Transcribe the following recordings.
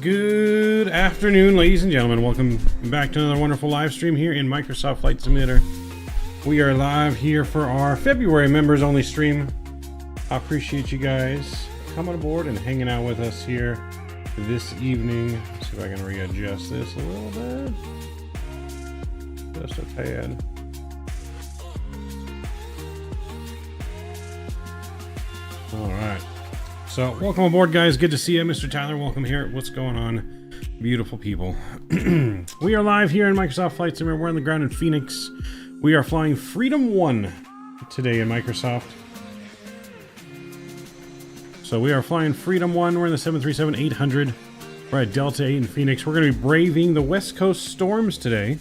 Good afternoon, ladies and gentlemen. Welcome back to another wonderful live stream here in Microsoft Flight Simulator. We are live here for our February members only stream. I appreciate you guys coming aboard and hanging out with us here this evening. Let's see if I can readjust this a little bit. Just a tad. All right. So, welcome aboard, guys. Good to see you. Mr. Tyler, welcome here. What's going on, beautiful people? We are live here in Microsoft Flight Simulator. We're on the ground in Phoenix. We are flying Freedom 1 today in Microsoft. So, we are flying Freedom 1. We're in the 737-800. We're at Delta 8 in Phoenix. We're going to be braving the West Coast storms today.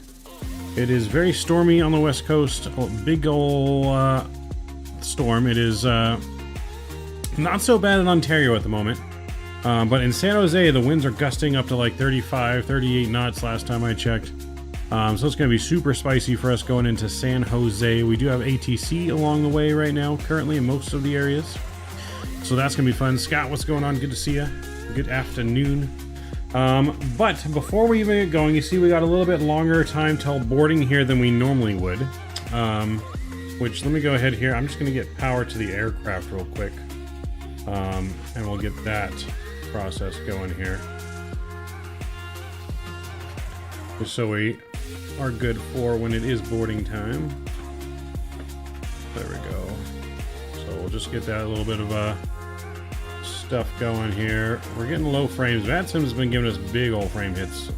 It is very stormy on the West Coast. A big ol' storm. It is... not so bad in Ontario at the moment, but in San Jose, the winds are gusting up to like 35, 38 knots last time I checked. So it's going to be super spicy for us going into San Jose. We do have ATC along the way right now, currently in most of the areas. So that's going to be fun. Scott, what's going on? Good to see you. Good afternoon. But before we even get going, you see we got a little bit longer time till boarding here than we normally would. Which, let me go ahead here. I'm just going to get power to the aircraft real quick. And we'll get that process going here. Just so we are good for when it is boarding time. There we go. So we'll just get that a little bit of stuff going here. We're getting low frames. Vatsim has been giving us big old frame hits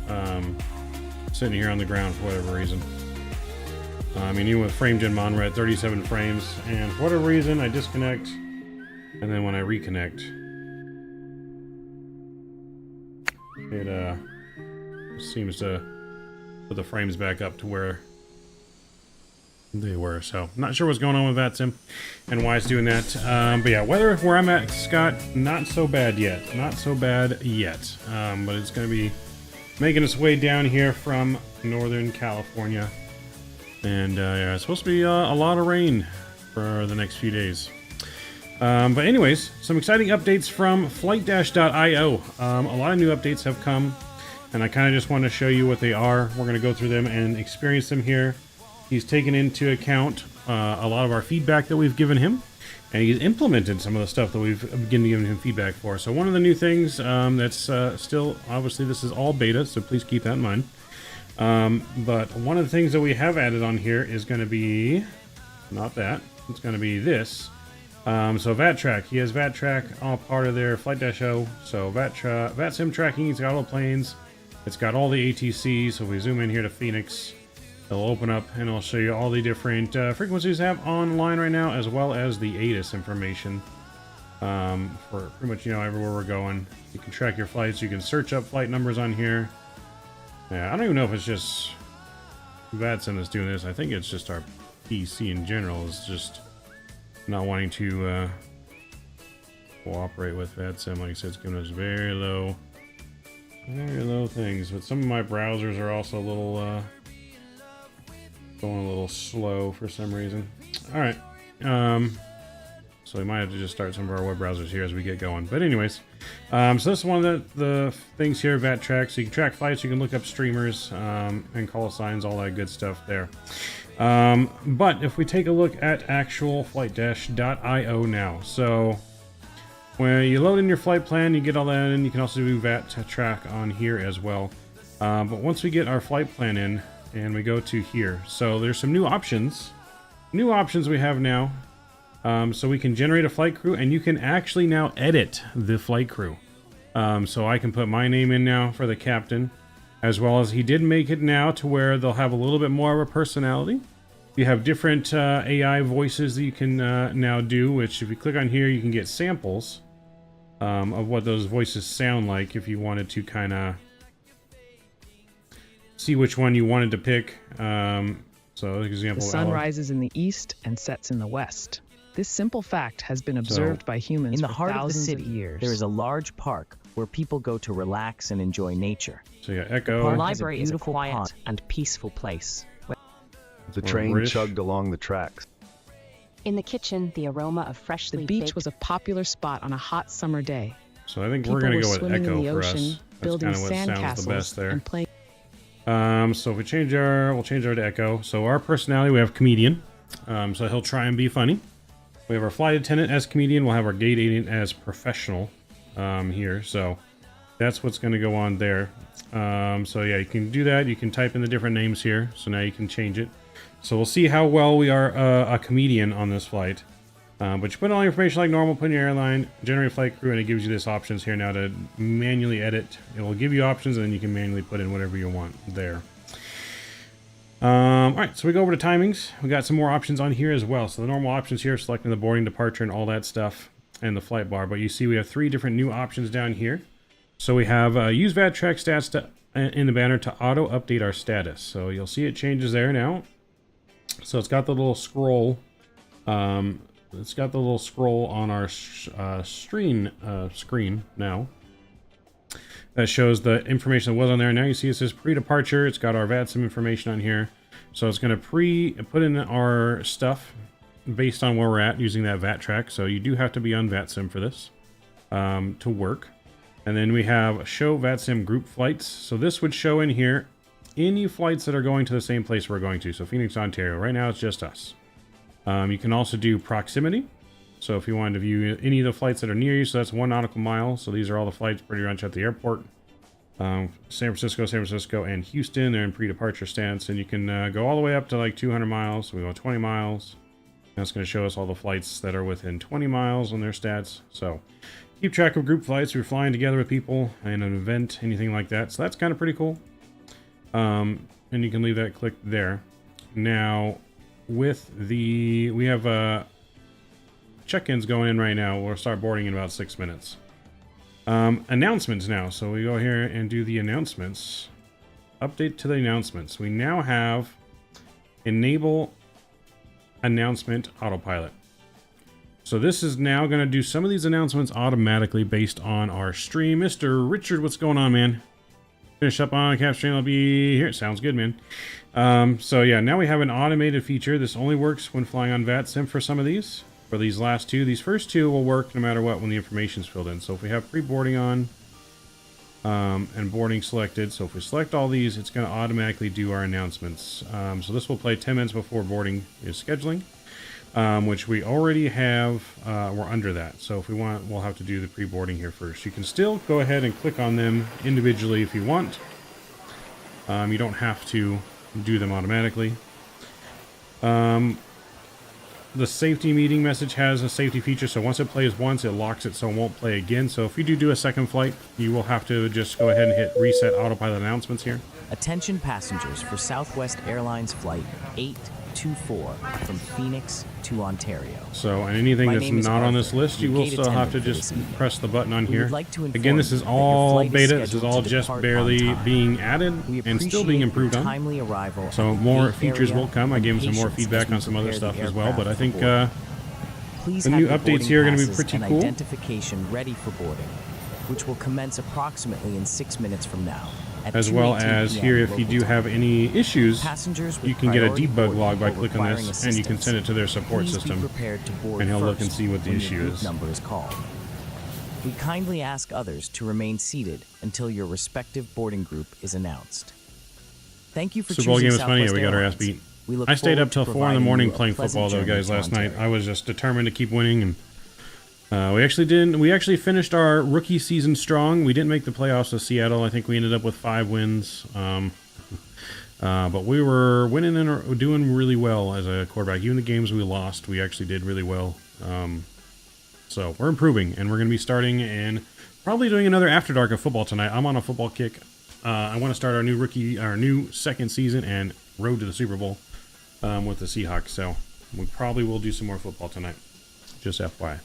sitting here on the ground for whatever reason. I mean, even with frame gen mon, we're at 37 frames, and for whatever reason, I disconnect. And then when I reconnect, it seems to put the frames back up to where they were. So, not sure what's going on with Vatsim and why it's doing that. But yeah, weather where I'm at, Scott, not so bad yet. Not so bad yet. But it's going to be making its way down here from Northern California. And yeah, it's supposed to be a lot of rain for the next few days. But anyways, some exciting updates from Flight-io. A lot of new updates have come, and I kind of just want to show you what they are. We're going to go through them and experience them here. He's taken into account a lot of our feedback that we've given him, and he's implemented some of the stuff that we've been giving him feedback for. So one of the new things that's still, obviously this is all beta, so please keep that in mind. But one of the things that we have added on here is going to be, not that, it's going to be this. So VATTrack, he has VATTrack, all part of their Flight-io. So VATSIM tracking, it's got all the planes, it's got all the ATC. So if we zoom in here to Phoenix, it'll open up and it'll show you all the different frequencies we have online right now, as well as the ATIS information for pretty much, you know, everywhere we're going. You can track your flights, you can search up flight numbers on here. Yeah, I don't even know if it's just VATSIM that's doing this. I think it's just our PC in general is just not wanting to cooperate with VATSIM. Like I said, it's giving us very low things. But some of my browsers are also a little going a little slow for some reason. All right, so we might have to just start some of our web browsers here as we get going. But anyways, so this is one of the things here, VATTrack. So you can track flights, you can look up streamers and call signs, all that good stuff there. But if we take a look at actual Flight-io now, so when you load in your flight plan, you get all that in. You can also do VATTrack on here as well. But once we get our flight plan in and we go to here, so there's some new options we have now. So we can generate a flight crew, and you can actually now edit the flight crew. So I can put my name in now for the captain, as well as he did make it now to where they'll have a little bit more of a personality. You have different AI voices that you can now do, which if you click on here, you can get samples of what those voices sound like if you wanted to kind of see which one you wanted to pick. So, example, the sun rises in the east and sets in the west. This simple fact has been observed by humans in the for heart of the thousands city. of years. There is a large park where people go to relax and enjoy nature. So you got Echo. The library is a beautiful quiet pond. and peaceful place. The train British. chugged along the tracks. In the kitchen, the aroma of The freshly beach baked was a popular spot on a hot summer day. So I think People we're going were to go with swimming Echo in the for ocean, us. building kind of what sounds the best sandcastles there. and playing. So if we change we'll change our to Echo. So our personality, we have comedian. So he'll try and be funny. We have our flight attendant as comedian. We'll have our gate agent as professional here. So that's what's going to go on there. So yeah, you can do that. You can type in the different names here. So now you can change it. So we'll see how well we are a comedian on this flight. But you put all your information like normal, put in your airline, generate flight crew, and it gives you this options here now to manually edit. It will give you options, and then you can manually put in whatever you want there. All right, so we go over to timings. We got some more options on here as well. So the normal options here, selecting the boarding, departure, and all that stuff, and the flight bar. But you see we have 3 different new options down here. So we have use VAT track stats in the banner to auto update our status. So you'll see it changes there now. So it's got the little scroll. It's got the little scroll on our screen now that shows the information that was on there. Now you see it says pre-departure. It's got our Vatsim information on here. So it's going to put in our stuff based on where we're at using that VAT track. So you do have to be on Vatsim for this to work. And then we have show Vatsim group flights. So this would show in here any flights that are going to the same place we're going to. So Phoenix, Ontario. Right now it's just us. You can also do proximity. So if you wanted to view any of the flights that are near you, so that's 1 nautical mile. So these are all the flights pretty much at the airport. San Francisco, and Houston. They're in pre-departure stance. And you can go all the way up to like 200 miles. So we go 20 miles. That's going to show us all the flights that are within 20 miles on their stats. So keep track of group flights. We're flying together with people in an event, anything like that. So that's kind of pretty cool. And you can leave that clicked there. Now, with we have check-ins going in right now. We'll start boarding in about 6 minutes. Announcements now. So we go here and do the announcements. Update to the announcements. We now have enable announcement autopilot. So this is now going to do some of these announcements automatically based on our stream. Mr. Richard, what's going on, man? Finish up on cap stream. I'll be here. Sounds good, man. So yeah, now we have an automated feature. This only works when flying on Vatsim for some of these. For these last 2, these first 2 will work no matter what when the information's filled in. So if we have pre-boarding on and boarding selected, so if we select all these, it's going to automatically do our announcements. So this will play 10 minutes before boarding is scheduling, which we already have. We're under that. So if we want, we'll have to do the pre-boarding here first. You can still go ahead and click on them individually if you want. You don't have to do them automatically. The safety meeting message has a safety feature, so once it plays once, it locks it so it won't play again. So if you do a second flight, you will have to just go ahead and hit reset autopilot announcements here. Attention passengers for Southwest Airlines Flight 824 from Phoenix to Ontario. So, and anything that's not on this list, you will still have to just press the button on here. Again, this is all beta. This is all just barely being added and still being improved on. So more features will come. I gave them some more feedback on some other stuff as well, but I think the new updates here are going to be pretty cool. Identification ready for boarding, which will commence approximately in 6 minutes from now. As well as here, if you do have any issues, you can get a debug log by clicking this, and you can send it to their support system, and he'll look and see what the issue is. Number is called. We kindly ask others to remain seated until your respective boarding group is announced. Thank you for Super Bowl game was funny. Southwest Yeah, we got our ass Airlines. beat. I stayed up till 4 in the morning playing football, though, guys, last night. Ontario. I was just determined to keep winning, and we actually finished our rookie season strong. We didn't make the playoffs with Seattle. I think we ended up with 5 wins. But we were winning and doing really well as a quarterback. Even the games we lost, we actually did really well. So we're improving, and we're going to be starting and probably doing another After Dark of football tonight. I'm on a football kick. I want to start our new second season and road to the Super Bowl with the Seahawks. So we probably will do some more football tonight. Just FYI.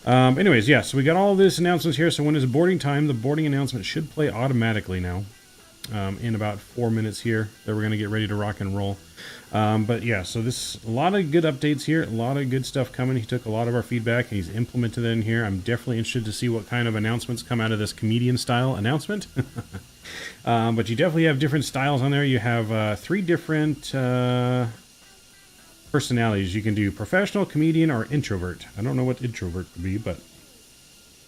Anyways, yeah, so we got all this announcements here. So when it's boarding time, the boarding announcement should play automatically now in about 4 minutes here that we're going to get ready to rock and roll. But yeah, so a lot of good updates here, a lot of good stuff coming. He took a lot of our feedback and he's implemented it in here. I'm definitely interested to see what kind of announcements come out of this comedian style announcement. But you definitely have different styles on there. You have 3 different personalities. You can do professional, comedian, or introvert. I don't know what introvert would be, but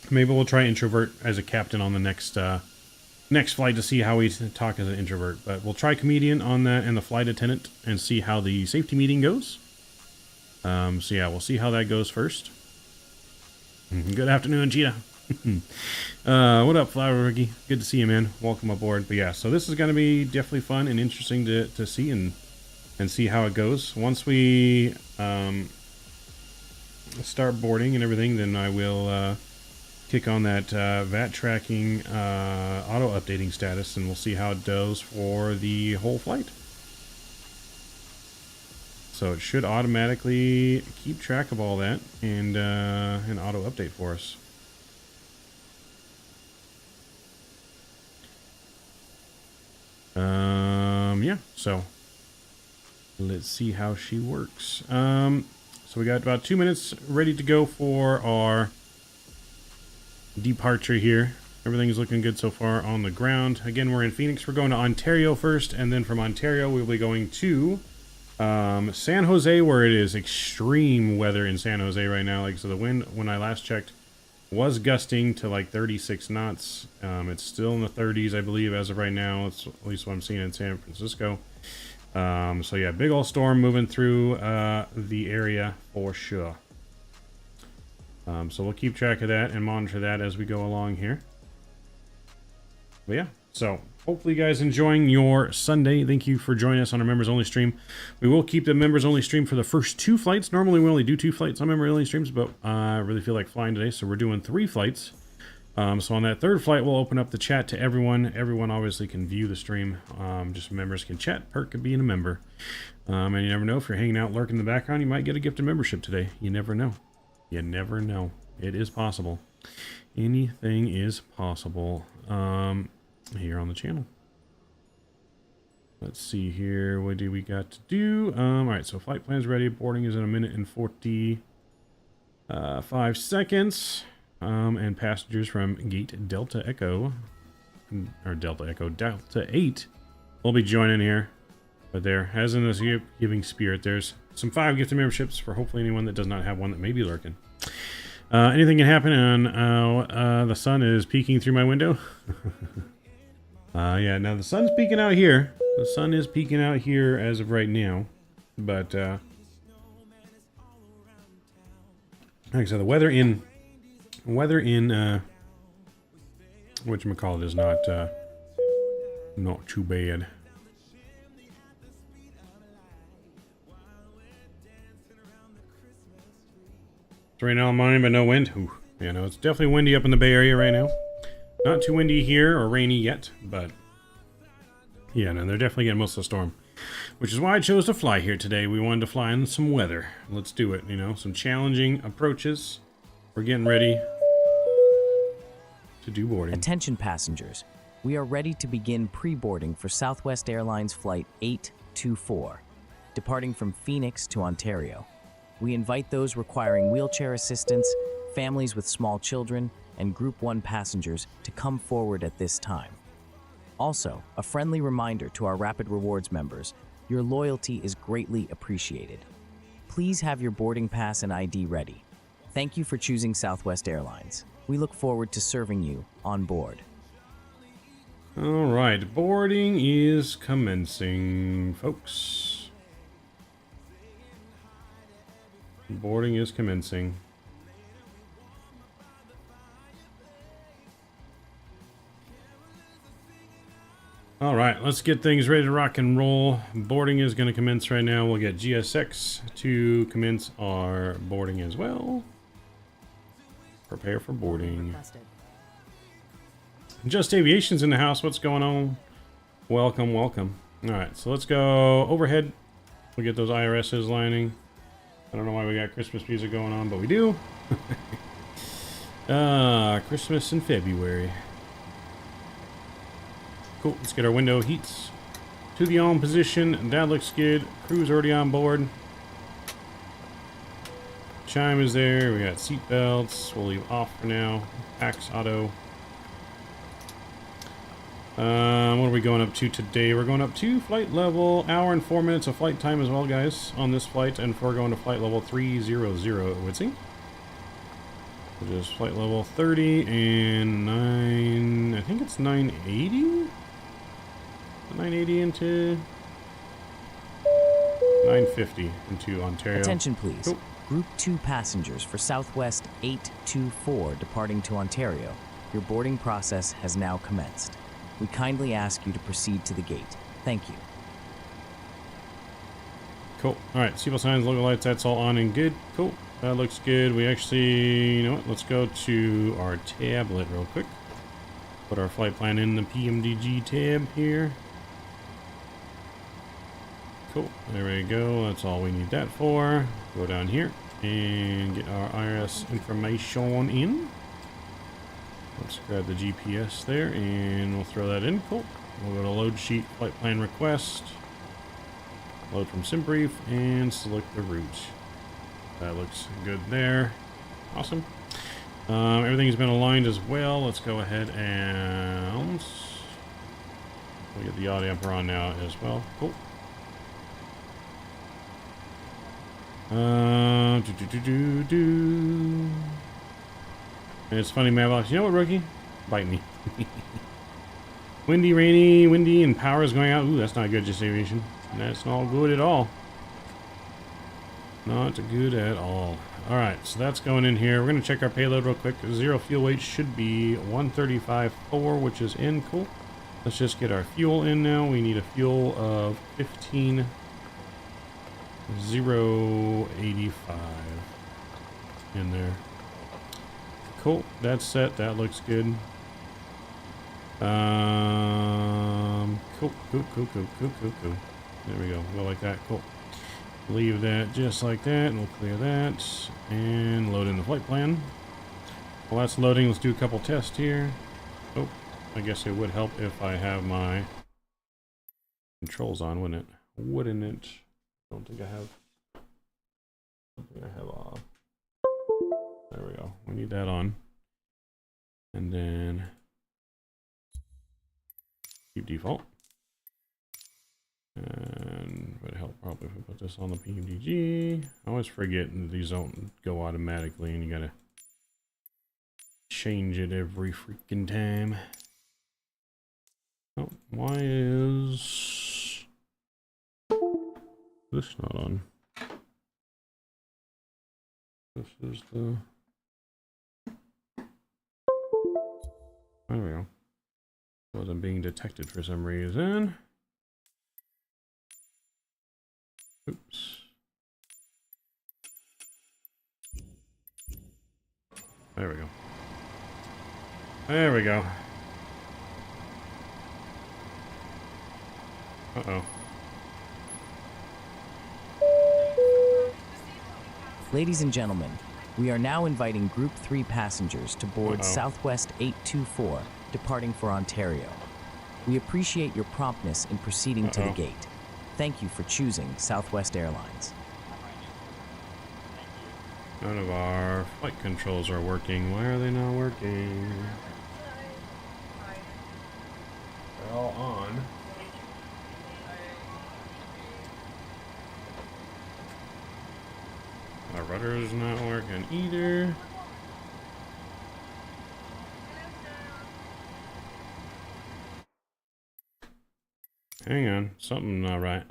maybe we'll try introvert as a captain on the next next flight to see how we talk as an introvert. But we'll try comedian on that and the flight attendant and see how the safety meeting goes. So yeah, we'll see how that goes first. Good afternoon, Cheetah. What up, Flower Ricky? Good to see you, man. Welcome aboard. But yeah, so this is going to be definitely fun and interesting to see and see how it goes. Once we start boarding and everything, then I will kick on that VAT tracking auto updating status, and we'll see how it does for the whole flight. So it should automatically keep track of all that and auto update for us. Yeah, so let's see how she works. So we got about 2 minutes ready to go for our departure here. Everything is looking good so far on the ground. Again, we're in Phoenix. We're going to Ontario first, and then from Ontario we'll be going to San Jose, where it is extreme weather in San Jose right now. Like, so the wind, when I last checked, was gusting to like 36 knots. It's still in the 30s, I believe, as of right now. It's at least what I'm seeing in San Francisco. So yeah, big old storm moving through the area for sure. So we'll keep track of that and monitor that as we go along here. But yeah, so hopefully you guys enjoying your Sunday. Thank you for joining us on our members only stream. We will keep the members only stream for the first 2 flights. Normally we only do 2 flights on members only streams, but I really feel like flying today, so we're doing 3 flights. So on that 3rd flight, we'll open up the chat to everyone. Everyone obviously can view the stream. Just members can chat. Perk of being a member. And you never know, if you're hanging out, lurking in the background, you might get a gift of membership today. You never know. You never know. It is possible. Anything is possible here on the channel. Let's see here. What do we got to do? All right, so flight plan's ready. Boarding is in 1 minute and 45 seconds. And passengers from gate Delta Echo, or Delta Echo, Delta 8 will be joining here. But there, as in this giving spirit, there's some 5 gifted memberships for hopefully anyone that does not have one that may be lurking. Anything can happen, and the sun is peeking through my window. Yeah, now the sun's peeking out here. The sun is peeking out here as of right now. But, like I said, the weather in whatchamacallit is not too bad. It's right now in morning, but no wind. Ooh, yeah, no, it's definitely windy up in the Bay Area right now. Not too windy here or rainy yet, but yeah, no, they're definitely getting most of the storm. Which is why I chose to fly here today. We wanted to fly in some weather. Let's do it, you know, some challenging approaches. We're getting ready to do boarding. Attention passengers, we are ready to begin pre-boarding for Southwest Airlines Flight 824, departing from Phoenix to Ontario. We invite those requiring wheelchair assistance, families with small children, and Group 1 passengers to come forward at this time. Also, a friendly reminder to our Rapid Rewards members, your loyalty is greatly appreciated. Please have your boarding pass and ID ready. Thank you for choosing Southwest Airlines. We look forward to serving you on board. All right, boarding is commencing, folks. Boarding is commencing. All right, let's get things ready to rock and roll. Boarding is going to commence right now. We'll get GSX to commence our boarding as well. Prepare for boarding. Just Aviation's in the house. What's going on? Welcome, welcome. All right, so let's go overhead. We'll get those IRSs lining. I don't know why we got Christmas music going on, but we do. Christmas in February. Cool, let's get our window heats to the on position. That looks good. Crew's already on board. Chime is there. We got seat belts. We'll leave off for now. Pax auto. What are we going up to today? We're going up to flight level, hour and 4 minutes of flight time as well, guys, on this flight. And we're going to flight level 300, it would seem. which is flight level 30 and 9, I think it's 980? 980 into 950 into Ontario. Attention please. Cool. Group 2 passengers for Southwest 824 departing to Ontario. Your boarding process has now commenced. We kindly ask you to proceed to the gate. Thank you. Cool. Alright, seatbelt signs, logo lights, that's all on and good. Cool. That looks good. We actually, you know what, let's go to our tablet real quick. Put our flight plan in the PMDG tab here. Cool. There we go. That's all we need that for. Go down here and get our IRS information in. Let's grab the GPS there and we'll throw that in. Cool. We'll go to load sheet, flight plan request. Load from SimBrief and select the route. That looks good there. Awesome. Everything's been aligned as well. Let's go ahead and we'll get the audio upper on now as well. Cool. And it's funny, Mavbox. You know what, Rookie? Bite me. Windy, and power is going out. Ooh, that's not good, just aviation. That's not good at all. Not good at all. Alright, so that's going in here. We're going to check our payload real quick. Zero fuel weight should be 135.4, which is in. Cool. Let's just get our fuel in now. We need a fuel of 15,085 in there. Cool. That's set. That looks good. Cool. There we go. Go like that. Cool. Leave that just like that, and we'll clear that and load in the flight plan. While that's loading, let's do a couple tests here. Oh, I guess it would help if I have my controls on, wouldn't it? Wouldn't it? I don't think I have. Off. There we go. We need that on, and then keep default. And it would help probably if we put this on the PMDG. I always forget these don't go automatically and you gotta change it every freaking time. Oh, why is this not on? This is the... There we go. Wasn't being detected for some reason. Oops. There we go. There we go. Uh-oh. Ladies and gentlemen, we are now inviting Group 3 passengers to board Southwest 824, departing for Ontario. We appreciate your promptness in proceeding to the gate. Thank you for choosing Southwest Airlines. None of our flight controls are working. Why are they not working? They're all on. Our rudder is not working either. Hang on, something not right.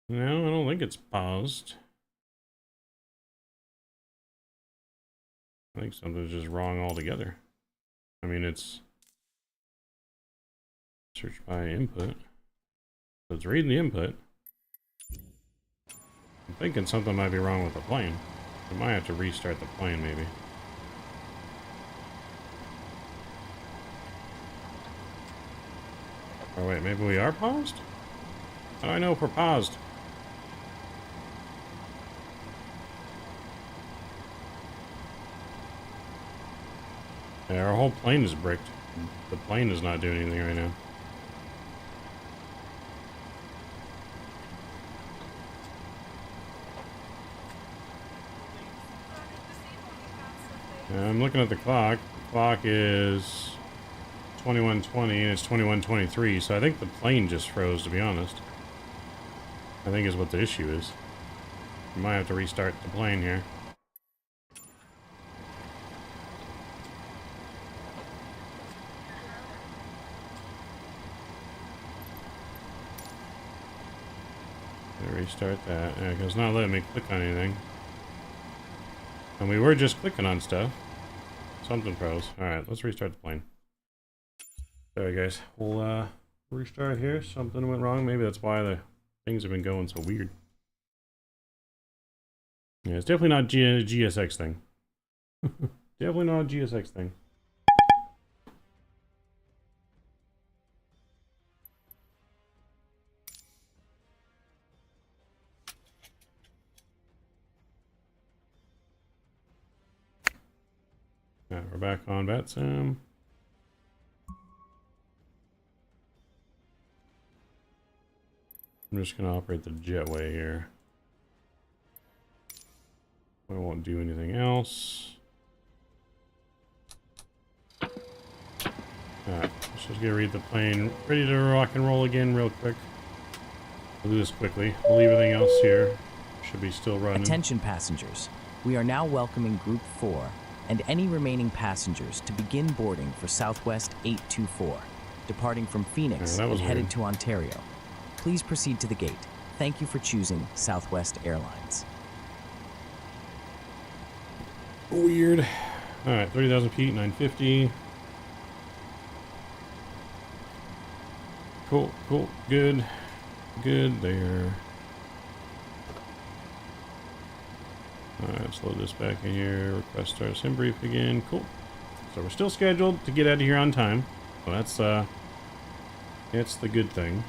No, I don't think it's paused. I think something's just wrong altogether. I mean, it's search by input. So it's reading the input. I'm thinking something might be wrong with the plane. I might have to restart the plane, maybe. Oh wait, maybe we are paused? How do I know if we're paused? Yeah, our whole plane is bricked. The plane is not doing anything right now. I'm looking at the clock. The clock is 21:20 and it's 21:23, so I think the plane just froze, to be honest. I think is what the issue is. We might have to restart the plane here. Restart that. Yeah, because it's not letting me click on anything. And we were just clicking on stuff. Something froze. Alright, let's restart the plane. Sorry guys. We'll restart here. Something went wrong. Maybe that's why the things have been going so weird. Yeah, it's definitely not a GSX thing. Definitely not a GSX thing. Alright, we're back on Vatsim. I'm just going to operate the jetway here. I won't do anything else. Alright, let's just get read the plane. Ready to rock and roll again real quick. We'll do this quickly. We'll leave everything else here. Should be still running. Attention passengers. We are now welcoming Group 4 and any remaining passengers to begin boarding for Southwest 824, departing from Phoenix and headed to Ontario. Please proceed to the gate. Thank you for choosing Southwest Airlines. Weird. Alright, 30,000 feet, 950. Cool, cool, good. Good there. Alright, let's load this back in here. Request start sim brief again. Cool. So we're still scheduled to get out of here on time. So that's the good thing.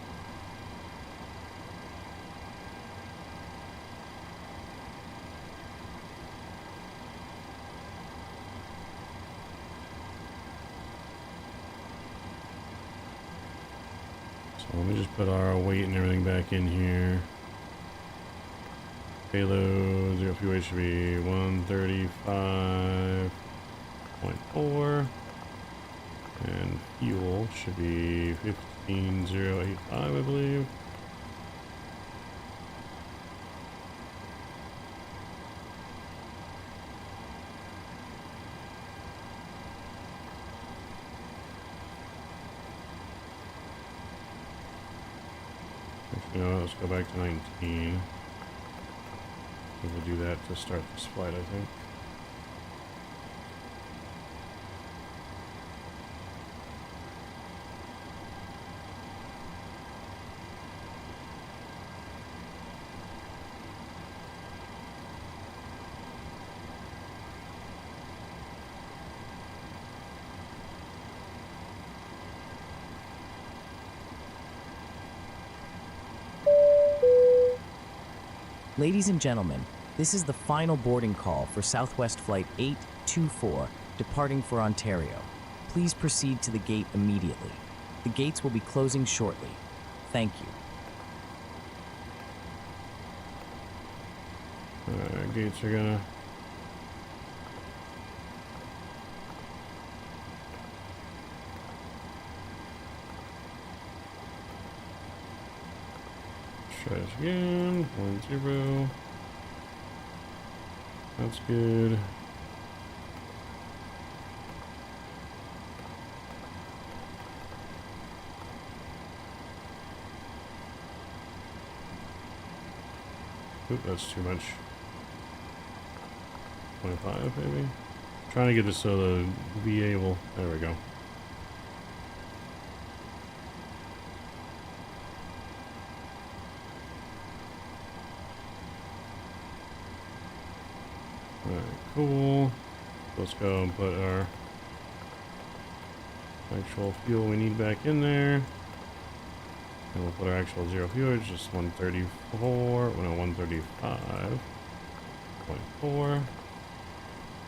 So let me just put our weight and everything back in here. Payload, zero fuel weight should be 135.4. And fuel should be 15085, I believe. Actually, no, let's go back to 19. We'll do that to start this flight, I think. Ladies and gentlemen, this is the final boarding call for Southwest Flight 824, departing for Ontario. Please proceed to the gate immediately. The gates will be closing shortly. Thank you. Gates are gonna... Try this again. 10. That's good. Oop, that's too much. 25 maybe? Trying to get this so the VA will... There we go. Alright, cool. Let's go and put our actual fuel we need back in there. And we'll put our actual zero fuel, it's just 134, no, 135.4.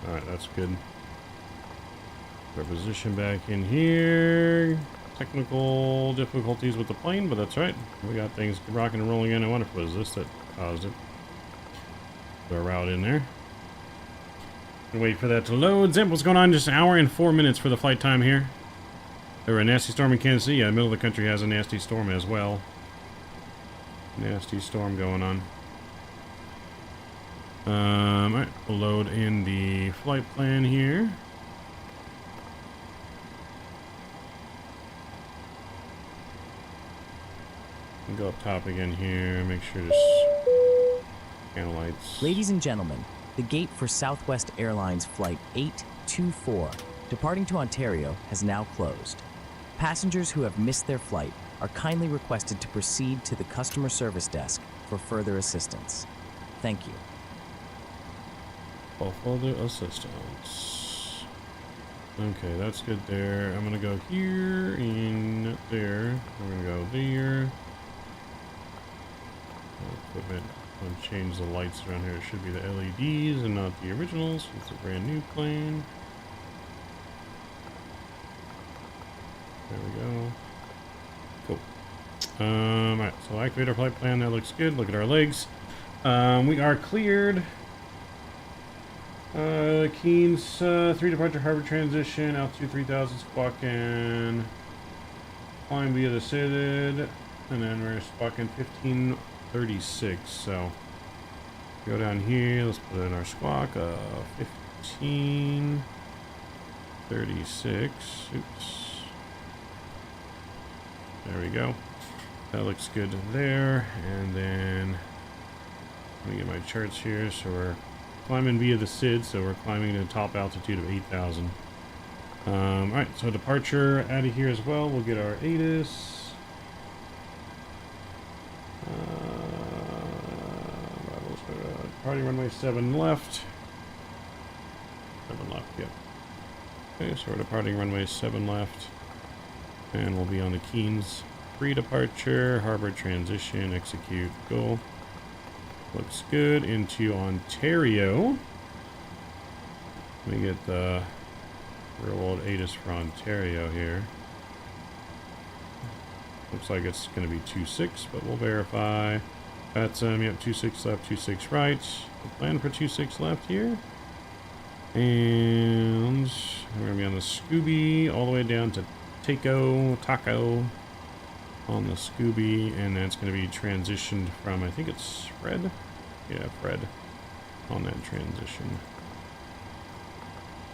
Alright, that's good. Our position back in here. Technical difficulties with the plane, but that's right. We got things rocking and rolling in. I wonder if it was this that caused it. Put our route in there. Wait for that to load. Zimp, what's going on? Just an hour and 4 minutes for the flight time here. There were a nasty storm in Kansas City. Yeah, the middle of the country has a nasty storm as well. Nasty storm going on. Alright, we'll load in the flight plan here. And go up top again here. Make sure just panel lights. Ladies and gentlemen, the gate for Southwest Airlines Flight 824, departing to Ontario, has now closed. Passengers who have missed their flight are kindly requested to proceed to the customer service desk for further assistance. Thank you. For further assistance. Okay, that's good there. I'm gonna go here and there. We're gonna go there. Equipment. I'm gonna change the lights around here. It should be the LEDs and not the originals. It's a brand new plane. There we go. Cool. Alright, so activate our flight plan. That looks good. Look at our legs. We are cleared. Keynes, 3 departure harbor transition, altitude 3000, squawking. Climb via the SID, and then we're squawking 1536. So, go down here. Let's put in our squawk of 1536. Oops. There we go. That looks good there. And then let me get my charts here. So we're climbing via the SID, so we're climbing to a top altitude of 8,000. Alright, so departure out of here as well. We'll get our ATIS. Departing runway 7 left. 7 left, yep. Okay, so we're departing runway 7 left. And we'll be on the Keynes pre-departure, harbor transition, execute, go. Looks good. Into Ontario. Let me get the real world ATIS for Ontario here. Looks like it's going to be 2-6, but we'll verify. Vatsim, yep, 2-6 left, 2-6 right. We'll plan for 2-6 left here. And we're going to be on the Scooby all the way down to Taco on the Scooby, and that's going to be transitioned from, I think it's Fred? Yeah, Fred on that transition.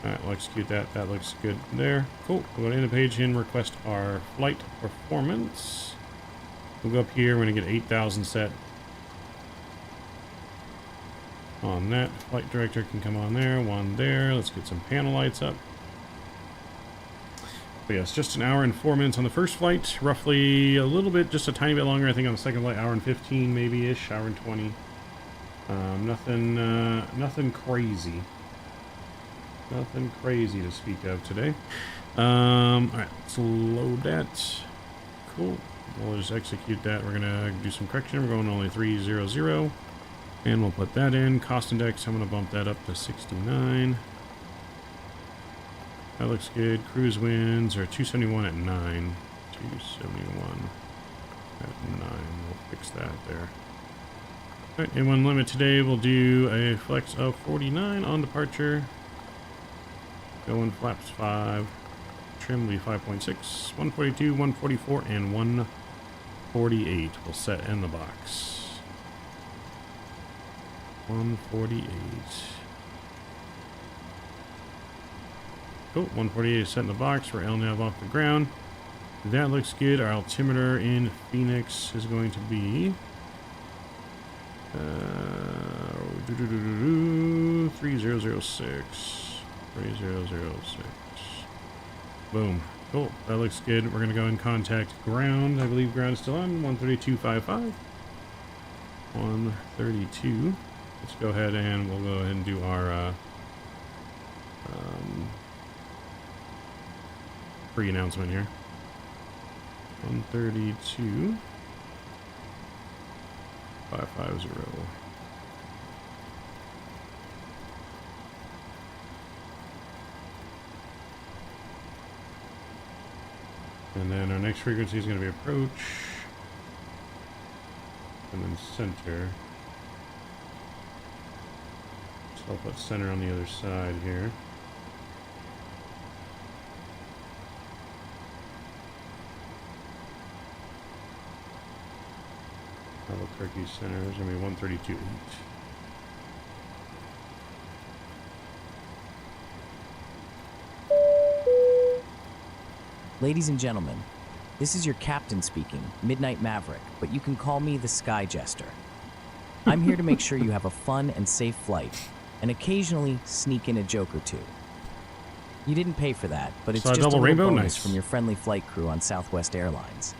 Alright, we'll execute that. That looks good there. Cool. We'll go to the page and request our flight performance. We'll go up here. We're going to get 8,000 set on that. Flight director can come on there. One there. Let's get some panel lights up. But yes, just an hour and 4 minutes on the first flight. Roughly a little bit, just a tiny bit longer, I think, on the second flight. Hour and 15 maybe-ish. Hour and 20. Nothing crazy. Nothing crazy to speak of today. Alright, let's load that. Cool. We'll just execute that. We're gonna do some correction. We're going only 300. And we'll put that in. Cost index, I'm gonna bump that up to 69. That looks good. Cruise winds are 271 at 9. 271 at 9. We'll fix that there. Alright, and one limit today, we'll do a flex of 49 on departure. Going flaps 5. Trim will be 5.6. 142, 144, and 148. We'll set in the box. 148. Cool, 148 is set in the box. We're LNAV off the ground. That looks good. Our altimeter in Phoenix is going to be 3006. 3006. Boom. Cool. That looks good. We're going to go and contact ground. I believe ground is still on. 132.55. 132. Let's go ahead and we'll go ahead and do our pre-announcement here. 132.550. And then our next frequency is going to be approach. And then center. So I'll put center on the other side here. Albuquerque center is going to be 132.8. Ladies and gentlemen, This is your captain speaking, Midnight Maverick, but you can call me the Sky Jester. I'm here to make sure you have a fun and safe flight, and occasionally sneak in a joke or two. You didn't pay for that, but it's So a just a double little rainbow? bonus Nice. from your friendly flight crew on Southwest Airlines.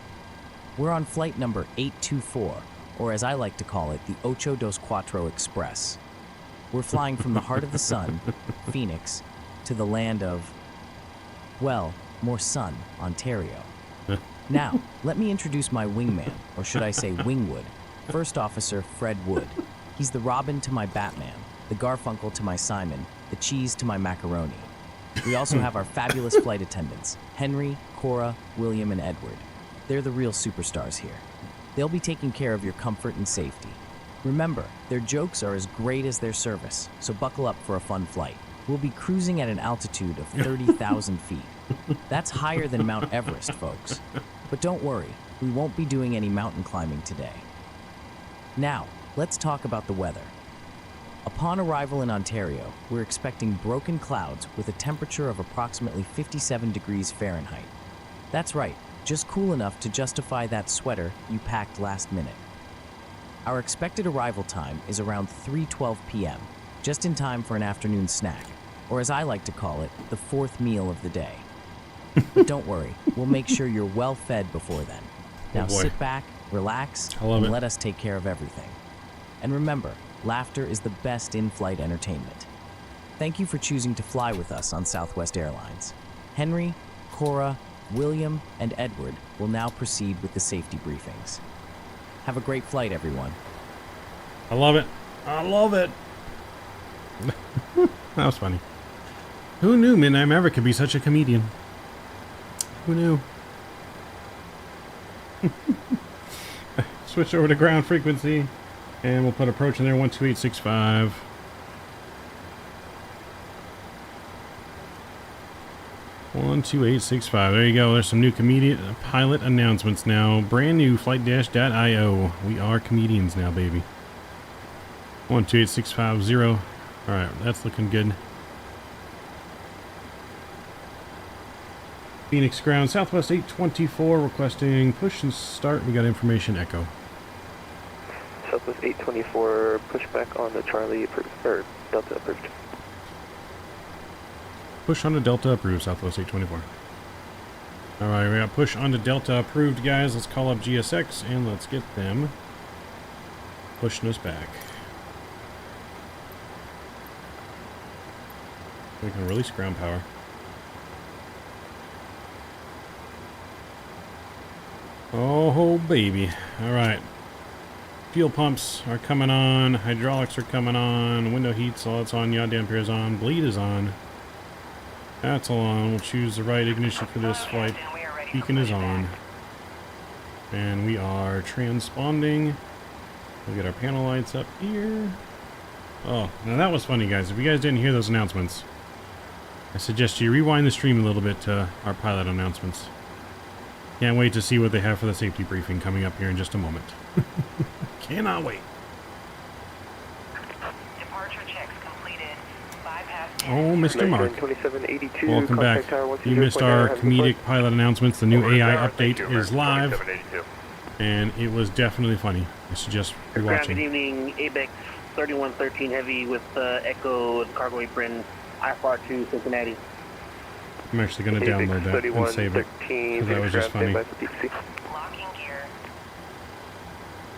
We're on flight number 824, or as I like to call it, the Ocho Dos Cuatro Express. We're flying from the heart of the sun, Phoenix, to the land of, well, more sun, Ontario. Now, let me introduce my wingman, or should I say wingwood, First Officer Fred Wood. He's the Robin to my Batman, the Garfunkel to my Simon, the cheese to my macaroni. We also have our fabulous flight attendants, Henry, Cora, William, and Edward. They're the real superstars here. They'll be taking care of your comfort and safety. Remember, their jokes are as great as their service, so buckle up for a fun flight. We'll be cruising at an altitude of 30,000 feet. That's higher than Mount Everest, folks. But don't worry, we won't be doing any mountain climbing today. Now, let's talk about the weather. Upon arrival in Ontario, we're expecting broken clouds with a temperature of approximately 57 degrees Fahrenheit. That's right, just cool enough to justify that sweater you packed last minute. Our expected arrival time is around 3:12 p.m., just in time for an afternoon snack, or as I like to call it, the fourth meal of the day. But don't worry, we'll make sure you're well fed before then. Now boy. sit back, relax, I love and it. let us take care of everything. And remember, laughter is the best in-flight entertainment. Thank you for choosing to fly with us on Southwest Airlines. Henry, Cora, William, and Edward will now proceed with the safety briefings. Have a great flight, everyone. I love it. I love it. That was funny. Who knew Midnight Maverick could be such a comedian? Who knew? Switch over to ground frequency, and we'll put approach in there, 12865. There you go. There's some new pilot announcements now. Brand new flightdash.io. We are comedians now, baby. 128650. Alright, that's looking good. Phoenix ground, Southwest 824, requesting push and start. We got information echo. Southwest 824, pushback on the Charlie approved, or Delta approved. Push on to Delta approved, Southwest 824. Alright, we got push on to Delta approved, guys. Let's call up GSX and let's get them pushing us back. We can release ground power. Oh, baby. Alright. Fuel pumps are coming on. Hydraulics are coming on. Window heats, all that's on. Yaw damper is on. Bleed is on. That's all on. We'll choose the right ignition for this flight. Beacon is on. And we are transponding. We'll get our panel lights up here. Oh, now that was funny, guys. If you guys didn't hear those announcements, I suggest you rewind the stream a little bit to our pilot announcements. Can't wait to see what they have for the safety briefing coming up here in just a moment. Cannot wait. Departure checks completed. Bypass. Oh, Mr. Mark. 2782, Welcome back. You missed our comedic pilot announcements. The new AI update is live, and it was definitely funny. I suggest Good rewatching. evening, ABEX 3113 Heavy with Echo Cargo Apron, IFR to Cincinnati. I'm actually going to download that and save it, because that was just funny. Locking gear.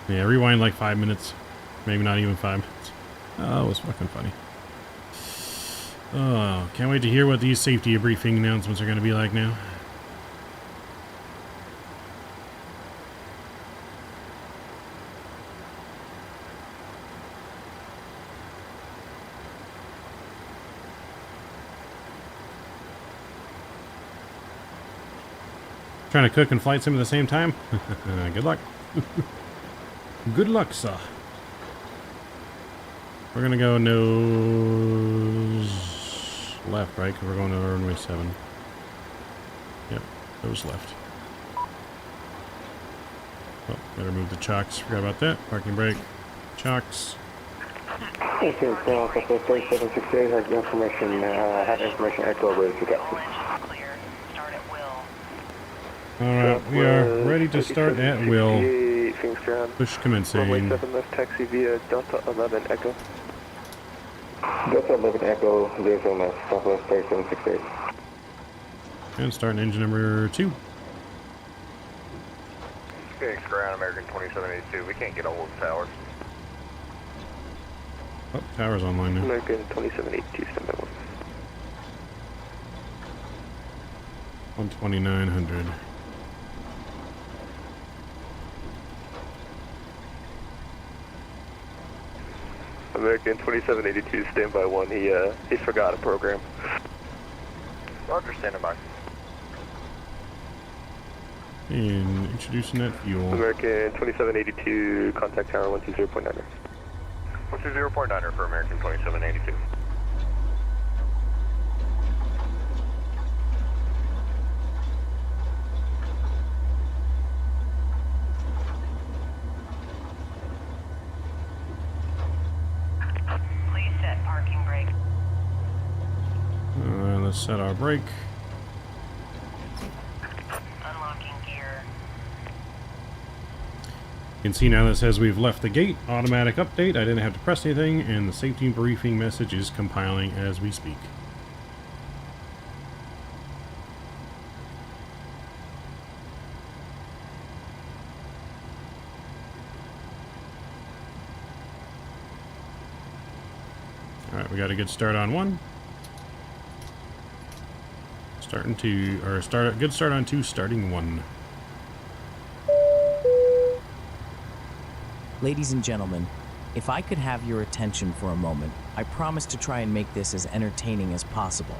Yeah, rewind like 5 minutes. Maybe not even 5 minutes. Oh, it was fucking funny. Oh, can't wait to hear what these safety briefing announcements are going to be like now. Trying to cook and flight sim at the same time? Good luck. Good luck, sir. We're gonna go nose left, right? Because we're going to runway 7. Yep, nose left. Oh, gotta move the chocks. Forgot about that. Parking brake. Chocks. Okay, so 3768 has information, echo ready to go. All engines clear. Start at will. Alright, we are ready to start at will. Phoenix ground. Push Runway commencing. 7 left taxi via Delta 11 Echo. Delta 11 Echo, 07 left, Southwest 3768. And starting engine number 2. Phoenix ground, American 2782. We can't get a hold of the towers. Oh, tower's online now. American 2782, standby 12900. American 2782, standby 1. He forgot a program. Roger, standing by. And introducing that fuel. American 2782, contact tower 120.9. 120.9 for American 2782. Please set parking brake. Let's set our brake. Unlocking gear. You can see now that says we've left the gate. Automatic update. I didn't have to press anything, and the safety briefing message is compiling as we speak. Alright, we got a good start on 1. Starting 2, or good start on 2, starting 1. Ladies and gentlemen, if I could have your attention for a moment, I promise to try and make this as entertaining as possible.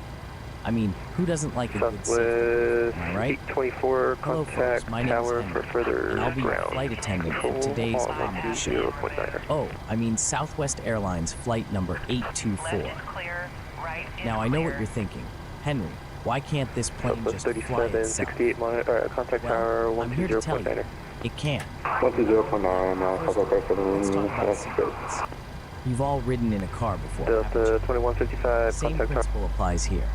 I mean, who doesn't like a good safety? Southwest Am I right? 824, Hello, contact folks. My name is tower Henry, for further and I'll be your ground. flight attendant for Control today's on comedy show. 120.9. Oh, I mean Southwest Airlines flight number 824. Left is clear. Right is Now, I know what clear. you're thinking. Henry, why can't this plane Southwest just fly itself? 3768, contact tower Well, I'm here to tell you, 120.9. it can. 120.9, First of all, let's talk about seatbelts. You've all ridden in a car before, haven't you? Delta 2155, Same contact tower. principle applies here.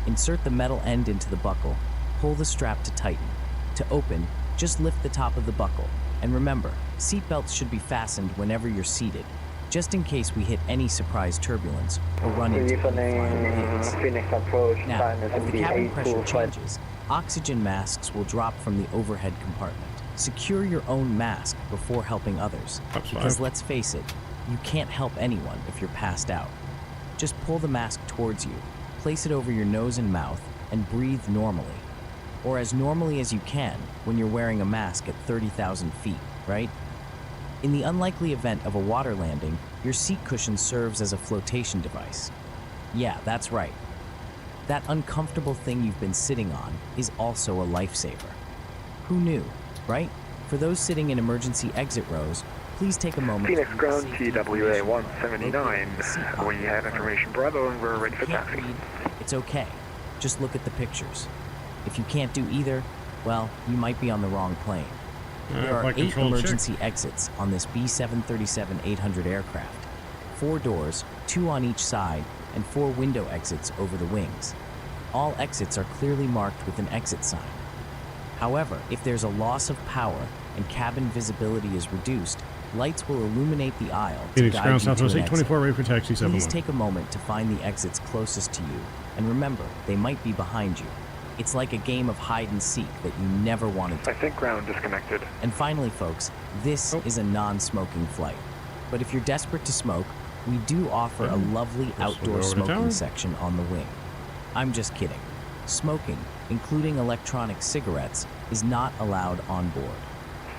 Insert the metal end into the buckle, pull the strap to tighten. To open, just lift the top of the buckle. And remember, seatbelts should be fastened whenever you're seated, just in case we hit any surprise turbulence or run into any flying pigs. Phoenix approach, Now, as the cabin pressure changes, oxygen masks will drop from the overhead compartment. Secure your own mask before helping others, That's because fine. let's face it, you can't help anyone if you're passed out. Just pull the mask towards you, place it over your nose and mouth, and breathe normally. Or as normally as you can when you're wearing a mask at 30,000 feet, right? In the unlikely event of a water landing, your seat cushion serves as a flotation device. Yeah, that's right. That uncomfortable thing you've been sitting on is also a lifesaver. Who knew, right? For those sitting in emergency exit rows, please take a moment. Phoenix to read ground, the safety TWA information 179. located in the seat We pocket have of the information plane. Bravo and we're If ready you for can't taxi. read, it's okay. Just look at the pictures. If you can't do either, well, you might be on the wrong plane. There are flight 8 control check. emergency exits on this B737-800 aircraft. 4 doors, 2 on each side, and 4 window exits over the wings. All exits are clearly marked with an exit sign. However, if there's a loss of power and cabin visibility is reduced, lights will illuminate the aisle to Phoenix guide ground, you to Southwest an exit. 824, ready for taxi Please 71. take a moment to find the exits closest to you, and remember, they might be behind you. It's like a game of hide and seek that you never wanted to. I think ground disconnected. And finally, folks, this Oh. is a non-smoking flight. But if you're desperate to smoke, we do offer a lovely we'll outdoor go over the tower. smoking section on the wing. I'm just kidding. Smoking, including electronic cigarettes, is not allowed on board.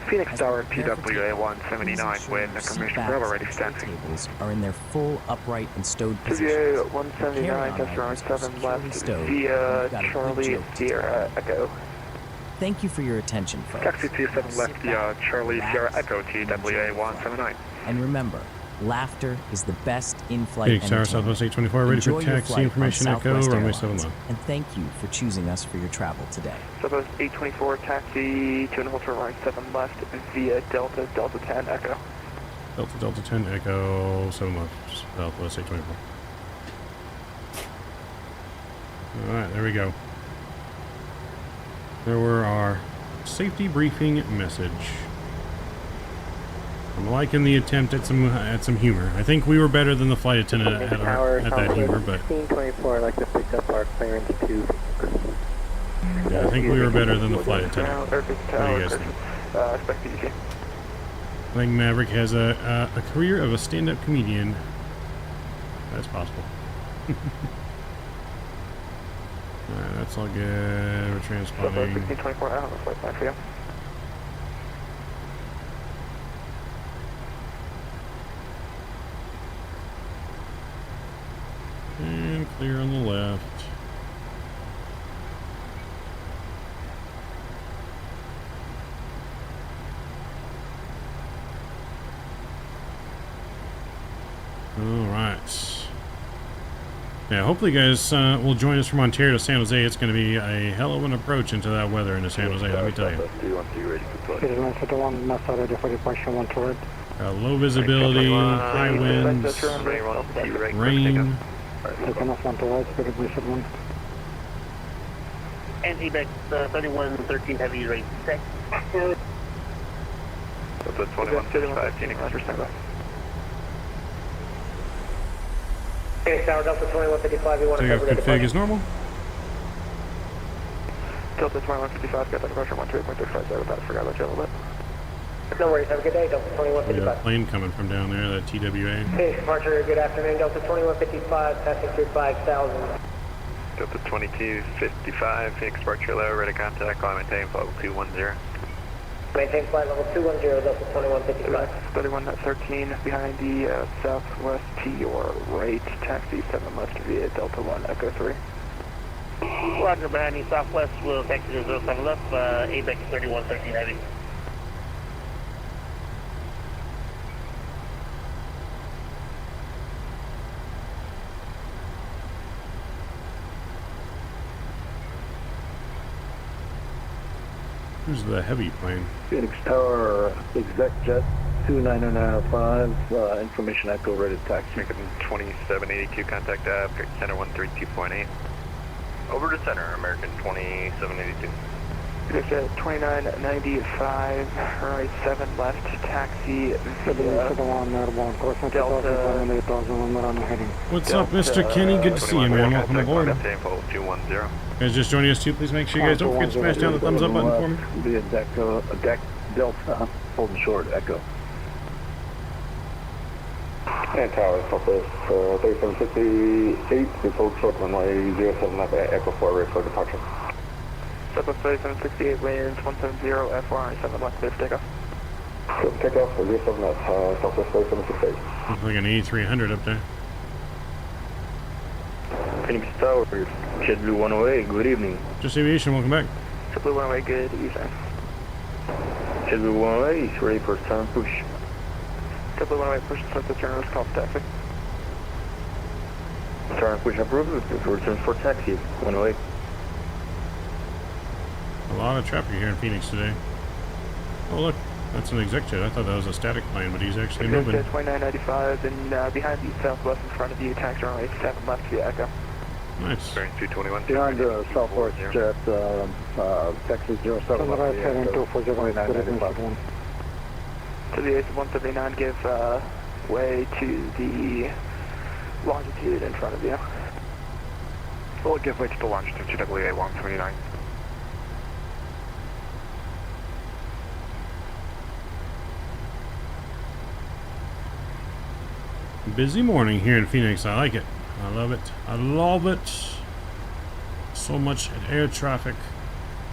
Phoenix As Tower, we prepare for TWA takeoff, 179 please ensure with your information seat Bravo backs ready and for tray taxi. tables are in their full upright and stowed positions. TWA Your 179, carry-on test round items are 7 securely left stowed. via You've got a good Charlie joke to tell. Sierra Echo. Thank you for your attention, folks. Taxi 27 Now left sit via back, Charlie relax, Sierra Echo, and enjoy TWA the flight. 179. And remember, laughter is the best in-flight Phoenix Tower, entertainment. Southwest 824, ready Enjoy for your taxi flight on information Echo, Southwest runway Airlines, 7 left. and thank you for choosing us for your travel today. Southwest 824, taxi 2.5 for right 7 left via Delta 10 Echo. Delta 10 Echo 7 left, Southwest 824. Alright, there we go. There were our Safety briefing message. I'm liking the attempt at some humor. I think we were better than the flight attendant at that humor, but 1624, I'd like to pick up our clearance to. yeah, I think we were better than the flight attendant. What do you guys think? I think Maverick has a career of a stand-up comedian. That's possible. Alright, that's all good. We're transponding. 1624 out, that's flight plan for you. And clear on the left. Alright. Yeah, hopefully you guys will join us from Ontario to San Jose. It's going to be a hell of an approach into that weather into San Jose, let me tell you. Low visibility, high winds, rain. And ABEX 3113 heavy rate 6. That's a 2155 Phoenix. Okay, Tower Delta 2155, you want Take to off cover the config as normal. Delta 2155, got that departure 128.657, I forgot about you a little bit. No worries, have a good day, Delta We got a 2155. plane coming from down there, that TWA. Hey, departure, good afternoon, Delta 2155, passing through 5000. Delta 2255, Phoenix departure low, ready to contact, climb maintain, flight level 210. Maintain flight level 210, Delta 2155. 3113 behind the southwest to your right, taxi 7 left via Delta 1 Echo 3. Roger, behind the southwest, will taxi to 07 left, ABEX 3113 heavy. Who's the heavy plane? Phoenix Tower, exec jet 29905, information echo ready to taxi. Making 2782, contact app, center 132.8. Over to center, American 2782. Phoenix jet 2995, right 7 left, taxi via Delta. What's up, Mr. Kenny? Good to see you, man. Welcome aboard. Maintain, flight level 210. Guys, just joining us too. Please make sure you guys don't forget to smash down the thumbs up button for me. Via deck Delta, holding short, echo. And Tower, Southwest 3768, report short runway 07 left at Echo 4, ready for departure. Southwest 3768, winds 170, FY 7 left, clear for takeoff. Clear for takeoff, 07 left, Southwest 3768. Looks like an E300 up there. Phoenix Tower, JetBlue 108, good evening. Just aviation, welcome back. JetBlue 108, good evening. JetBlue 108 is ready for turn push. JetBlue 108, push to the turn, call for taxi. Turn push approved, return for taxi, 108. A lot of traffic here in Phoenix today. Oh look, that's an exec jet. I thought that was a static plane, but he's actually moving. Jet 2995, and behind the southwest in front of you, taxi runway 7 left via Echo. Nice. Bearing 221. Behind the southwest jet, Texas 07 left via Echo, 2995. To the ACE 139, give way to the longitude in front of you. We'll give way to the longitude, TWA 129. Busy morning here in Phoenix. I like it. I love it. I love it. So much air traffic,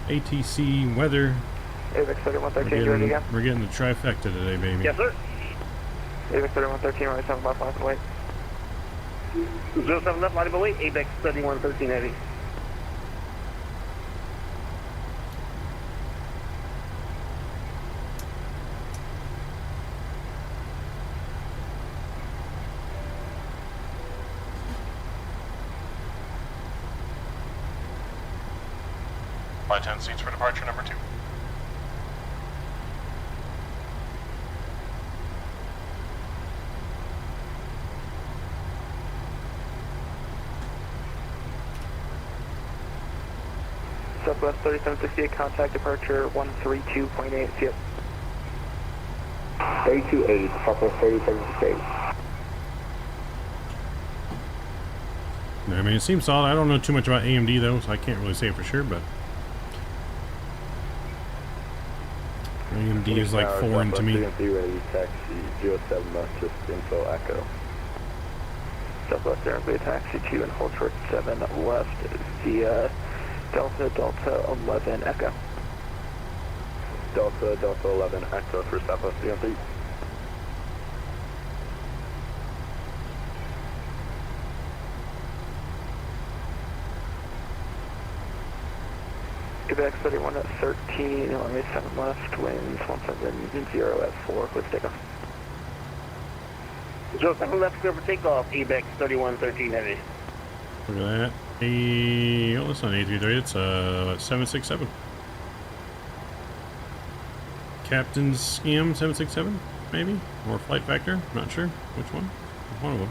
ATC, weather. AVIX 3113, you ready again? We're getting the trifecta today, baby. Yes, sir. AVIX 3113, right 7 left, line wait. 07 left, line away, ABEX 3113 heavy. Flight 10 seats for departure number 2. Southwest Southwest 3768, contact departure 132.8, see it. 328, Southwest 3768. I mean, it seems solid. I don't know too much about AMD though, so I can't really say for sure, but AMD is like foreign to me. Taxi 07 just info echo. Southwest Airway taxi 2 and hold short 7 left via Delta 11 echo. Delta 11 echo for Southwest DMV. Quebec 31 at 13, runway 7 left, winds 170 at 4, let's take off. Joe 7 left, clear for takeoff, Quebec 3113 heavy. Look at that. Oh, that's not A33, it's 767. Captain's Scam 767, maybe? Or Flight Factor, not sure. Which one? One of them.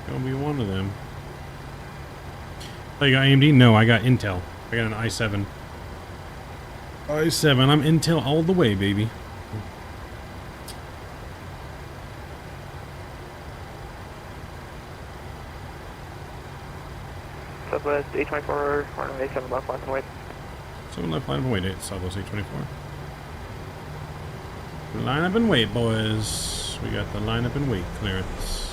Gonna be one of them. Oh, you got AMD? No, I got Intel. I got an i7. i7, I'm Intel all the way, baby. Southwest 824, runway 7 left, line and wait. 7 left, line up and wait. It's Southwest 824. Line up and wait, boys. We got the line up and wait clearance.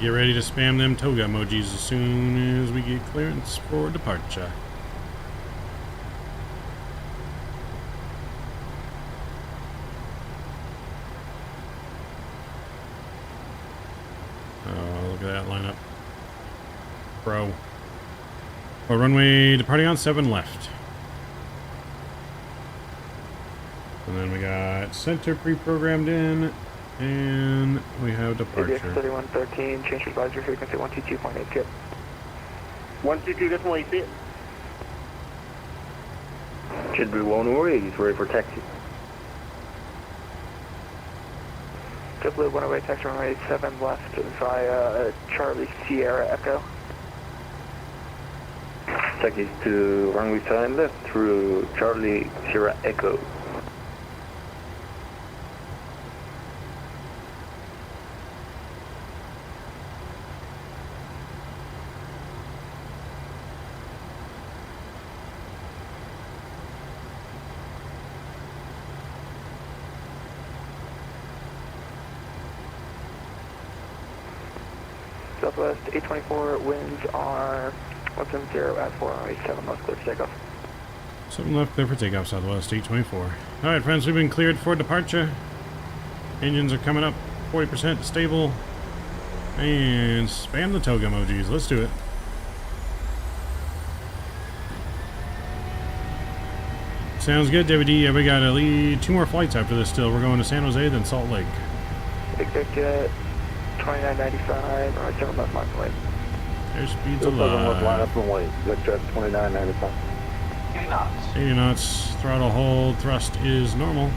Get ready to spam them toga emojis as soon as we get clearance for departure. Oh, look at that lineup. Bro. Oh, runway departing on 7 left. And then we got center pre-programmed in. And we have departure. ABX 3113, change advisory frequency 122.8, tip. 122.8, see it. Should be 108, he's ready for taxi. JetBlue 108, taxi runway 7 left via Charlie Sierra Echo. Taxi to runway 7 left through Charlie Sierra Echo. Southwest 824, winds are 170 at 4 runway 7 left, clear for takeoff. 7 left, clear for takeoff, Southwest 824. Alright, friends, we've been cleared for departure. Engines are coming up 40% stable. And spam the toga emojis. Let's do it. Sounds good, WD. Yeah, we got at least 2 more flights after this still. We're going to San Jose, then Salt Lake. Big Jet 2995, runway 7 left, line and wait. Airspeed's alive. Line up and wait. Big Jet 2995. 80 knots. 80 knots. Throttle hold. Thrust is normal.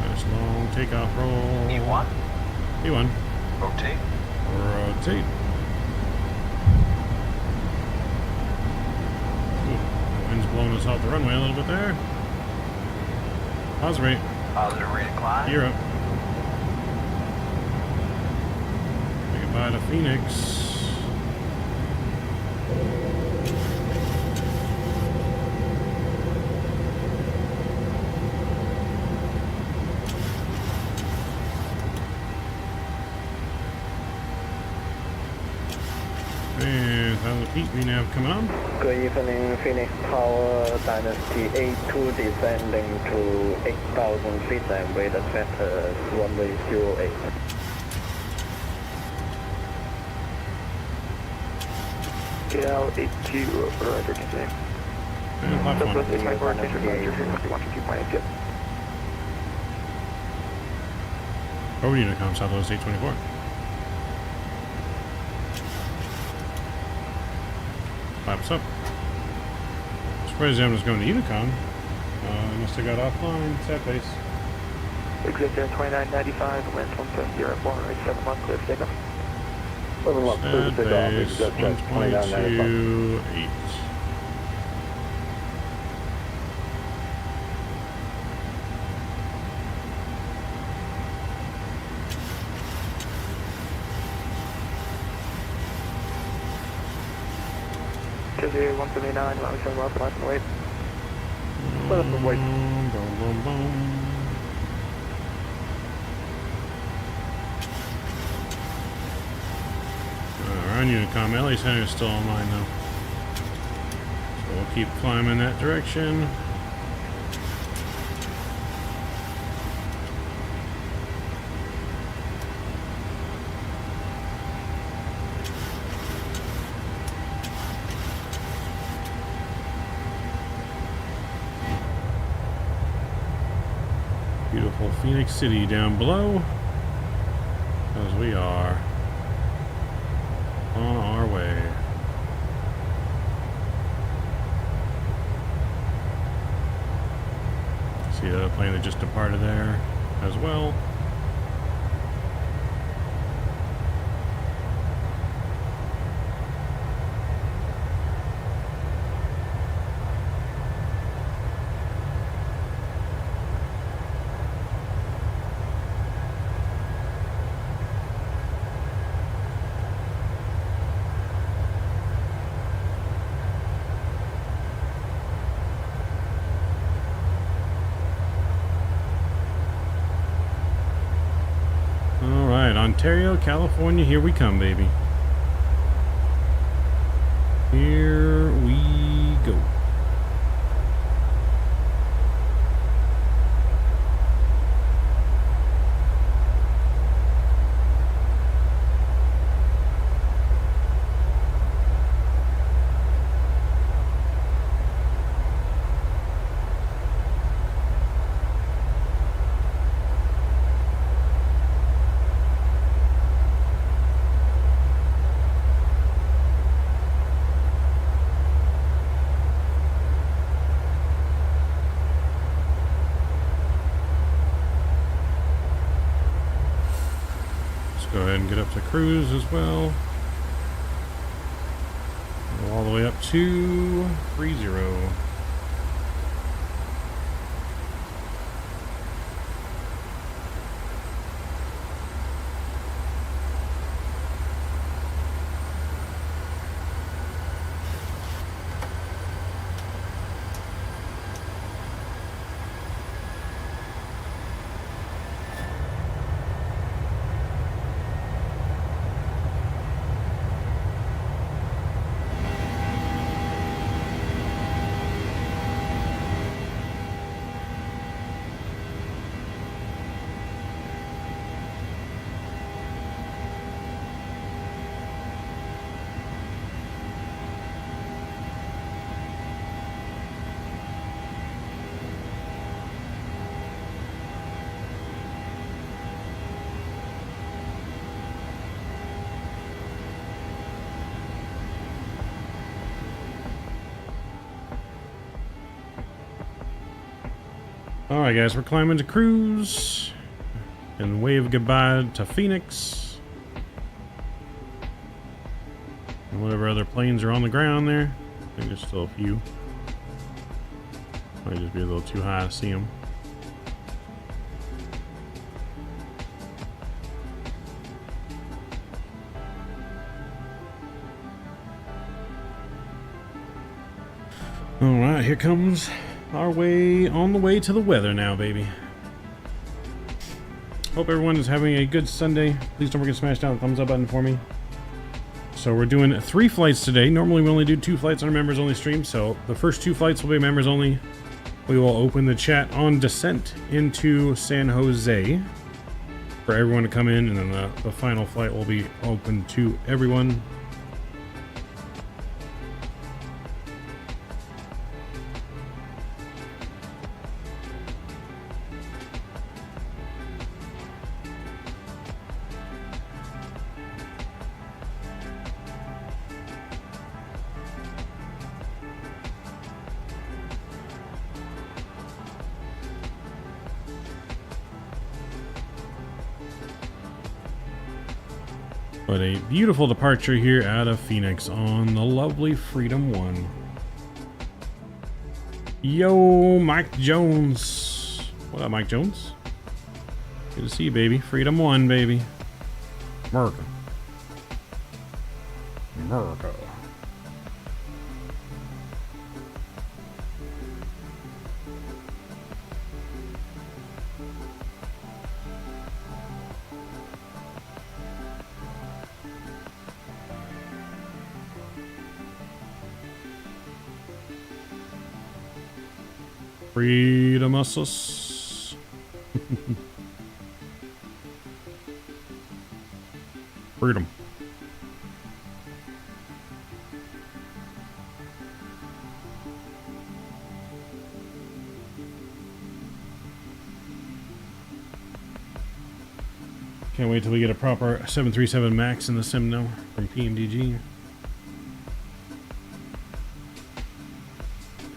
Nice long takeoff roll. E1. E1. Rotate. Rotate. Ooh, wind's blowing us off the runway a little bit there. Pause rate. Positive rate of climb. Gear up. Say goodbye to Phoenix. And how's the Pete VNAV coming on? Good evening, Phoenix Tower Dynasty 82 descending to 8,000 feet and weight at runway 08. PCle 82 over continue. Platform. Southwest 824, attention manager, frequency 122.8, yep. Over Unicom, Southwest 824. Flaps up. Surprised I'm just going to Unicom. I must have got offline. Set base. Exit 2995, winds 170, 487 months, clear for takeoff. 11 months, clear for takeoff. Exit 2995. 122.8. Jersey 179, allow me 7 miles, last and wait. Let us wait. Boom, boom, boom. On Unicom, LA Center is still online though. So we'll keep climbing that direction. Beautiful Phoenix City down below, as we are on our way. See the plane that just departed there as well. Ontario, California, here we come, baby. Here we go. Go ahead and get up to cruise as well. Go all the way up to 30. Alright guys, we're climbing to cruise and wave goodbye to Phoenix and whatever other planes are on the ground there. I think there's still a few. Might just be a little too high to see them. Alright, here comes our way on the way to the weather now, baby. Hope everyone is having a good Sunday. Please don't forget to smash down the thumbs up button for me. So we're doing 3 flights today. Normally we only do 2 flights on a members only stream, so the first 2 flights will be members only. We will open the chat on descent into San Jose for everyone to come in, and then the final flight will be open to everyone. But a beautiful departure here out of Phoenix on the lovely Freedom 1. Yo, Mike Jones. What up, Mike Jones? Good to see you, baby. Freedom 1, baby. America. America. Freedom us. Freedom. Can't wait till we get a proper 737 MAX in the sim now from PMDG.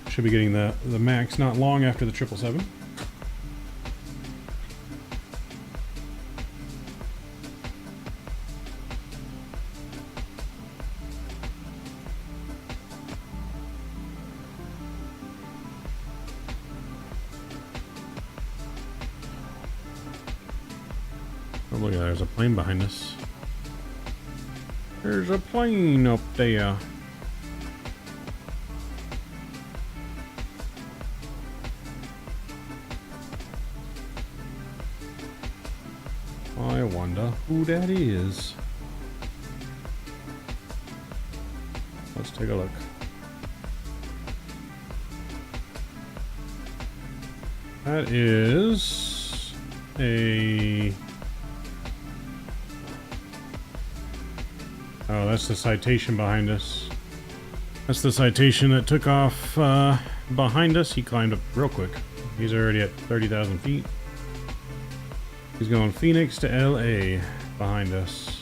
Should be getting the MAX not long after the 777. Oh, look at that. There's a plane behind us. There's a plane up there. I wonder who that is. Let's take a look. That is a... Oh, that's the Citation behind us. That's the Citation that took off behind us. He climbed up real quick. He's already at 30,000 feet. He's going Phoenix to LA behind us.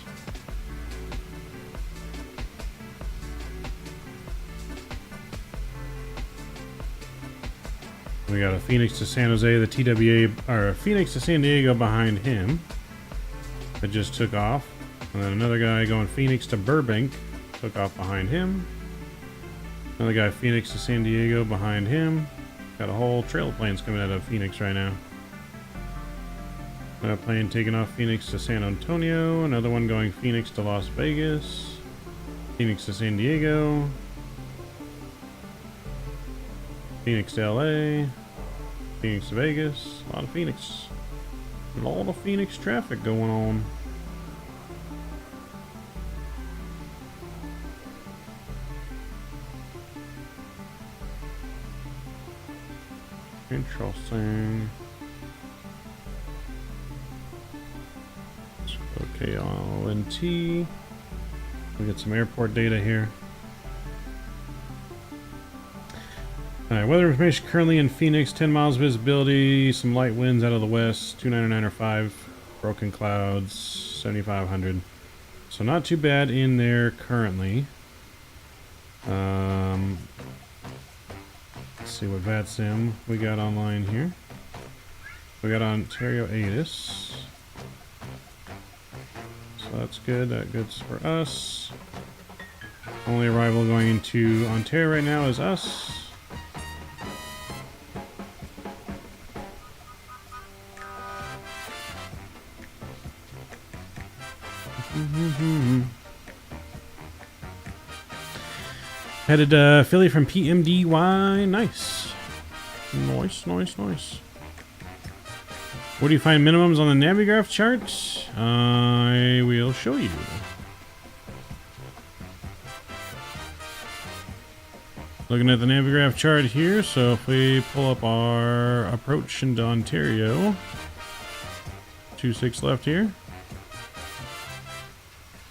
We got a Phoenix to San Jose, the TWA, or Phoenix to San Diego behind him. That just took off. And then another guy going Phoenix to Burbank, took off behind him. Another guy Phoenix to San Diego behind him. Got a whole trail of planes coming out of Phoenix right now. Another plane taking off Phoenix to San Antonio. Another one going Phoenix to Las Vegas. Phoenix to San Diego. Phoenix to LA. Phoenix to Vegas. A lot of Phoenix. A lot of Phoenix traffic going on. Interesting. Okay, LNT. We get some airport data here. Alright, weather information currently in Phoenix, 10 miles visibility, some light winds out of the west, 299 or 5, broken clouds, 7,500. So not too bad in there currently. Let's see what Vatsim we got online here. We got Ontario ATIS. So that's good. That good's for us. Only arrival going into Ontario right now is us. Headed Philly from PMDG. Nice. Nice, nice, nice. Where do you find minimums on the Navigraph chart? I will show you. Looking at the Navigraph chart here, so if we pull up our approach into Ontario, 26 left here.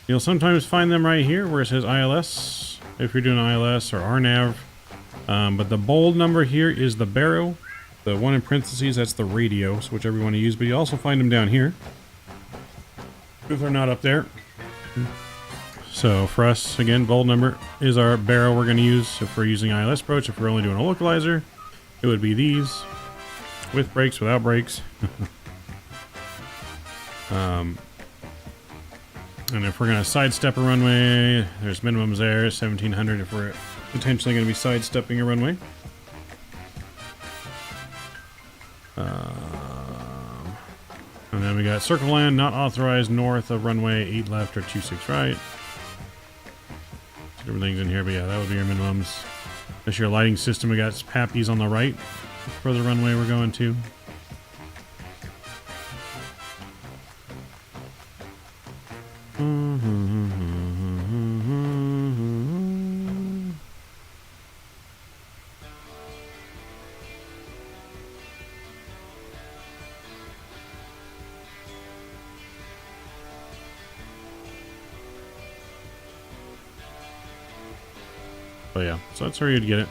You'll sometimes find them right here where it says ILS, if you're doing ILS or RNAV. But the bold number here is the baro. The one in parentheses, that's the radio, so whichever you want to use. But you also find them down here if they're not up there. So for us, again, bold number is our baro we're going to use if we're using ILS approach. If we're only doing a localizer, it would be these, with brakes, without brakes. And if we're going to sidestep a runway, there's minimums there, 1700 if we're potentially going to be sidestepping a runway. And then we got circle land, not authorized north of runway 8 left or 26 right. Different things in here, but yeah, that would be your minimums. That's your lighting system. We got pappies on the right for the runway we're going to. But yeah, so that's where you'd get it.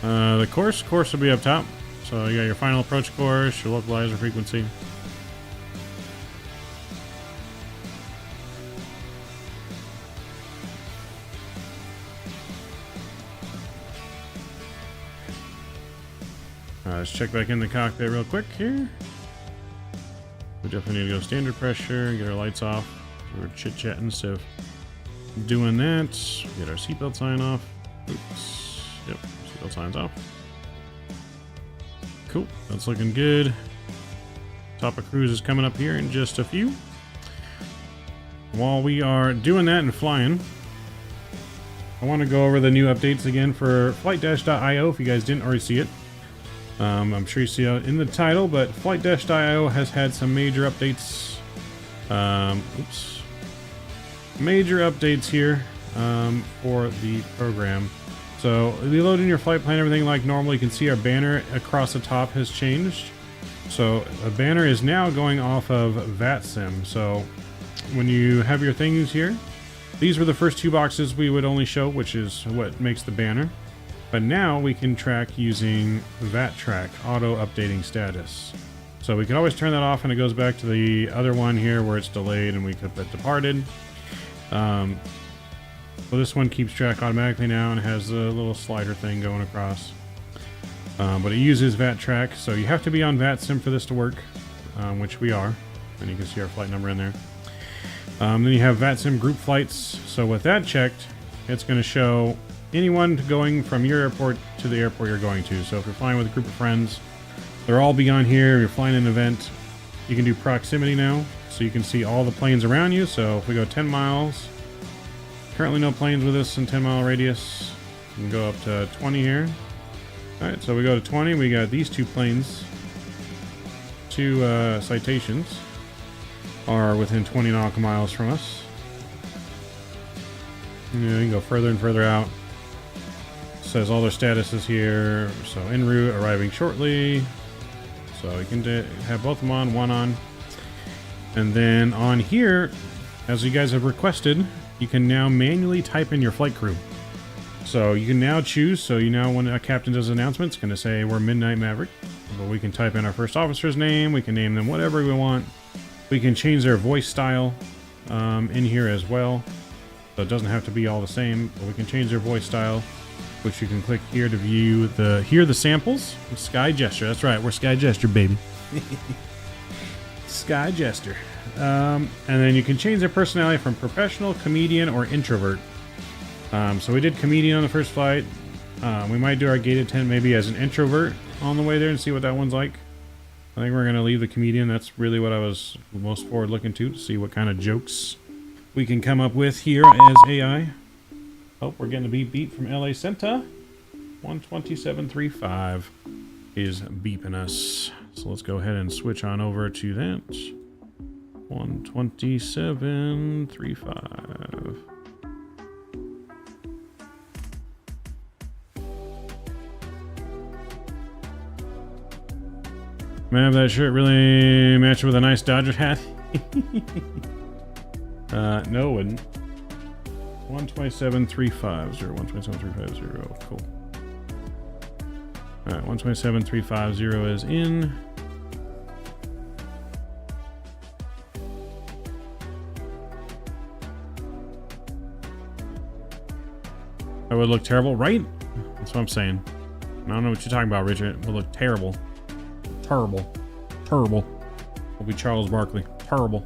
The course will be up top. So you got your final approach course, your localizer frequency. Let's check back in the cockpit real quick here. We definitely need to go standard pressure and get our lights off. We're chit-chatting, so doing that. Get our seatbelt sign off. Oops. Yep, seatbelt sign's off. Cool, that's looking good. Top of cruise is coming up here in just a few. While we are doing that and flying, I want to go over the new updates again for flight-io if you guys didn't already see it. I'm sure you see it in the title, but flight-io has had some major updates. Major updates here for the program. So if you load in your flight plan, everything like normal, you can see our banner across the top has changed. So the banner is now going off of Vatsim. So when you have your things here, these were the first two boxes we would only show, which is what makes the banner. But now we can track using VatTrack, auto updating status. So we can always turn that off and it goes back to the other one here where it's delayed and we could put departed. So this one keeps track automatically now and has a little slider thing going across. But it uses VatTrack, so you have to be on Vatsim for this to work, which we are. And you can see our flight number in there. Then you have Vatsim group flights. So with that checked, it's going to show anyone going from your airport to the airport you're going to. So if you're flying with a group of friends, they'll all be on here. If you're flying an event, you can do proximity now. So you can see all the planes around you. So if we go 10 miles, currently no planes with us in 10-mile radius. We can go up to 20 here. All right, so we go to 20. We got these two planes. Two citations are within 20 nautical miles from us. Yeah, you can go further and further out. Says all their statuses here. So en route, arriving shortly. So you can have both of them on, one on. And then on here, as you guys have requested, you can now manually type in your flight crew. So you can now choose, so you know when a captain does an announcement, it's going to say we're Midnight Maverick. But we can type in our first officer's name, we can name them whatever we want. We can change their voice style in here as well. So it doesn't have to be all the same, but we can change their voice style, which you can click here to view the samples. Sky Gesture, that's right, we're Sky Gesture, baby. Sky Jester. And then you can change their personality from professional, comedian, or introvert. So we did comedian on the first flight. We might do our gated tent maybe as an introvert on the way there and see what that one's like. I think we're going to leave the comedian. That's really what I was most forward looking to see what kind of jokes we can come up with here as AI. Oh, we're getting a beep from LA Centa. 127.35 is beeping us. So let's go ahead and switch on over to that. 127.35. Man, that shirt really matched with a nice Dodger hat. No, it wouldn't. 127.350. 127.350. Cool. All right, 127.350 is in. That would look terrible, right? That's what I'm saying. I don't know what you're talking about, Richard. It would look terrible. Terrible. Terrible. Will be Charles Barkley. Terrible.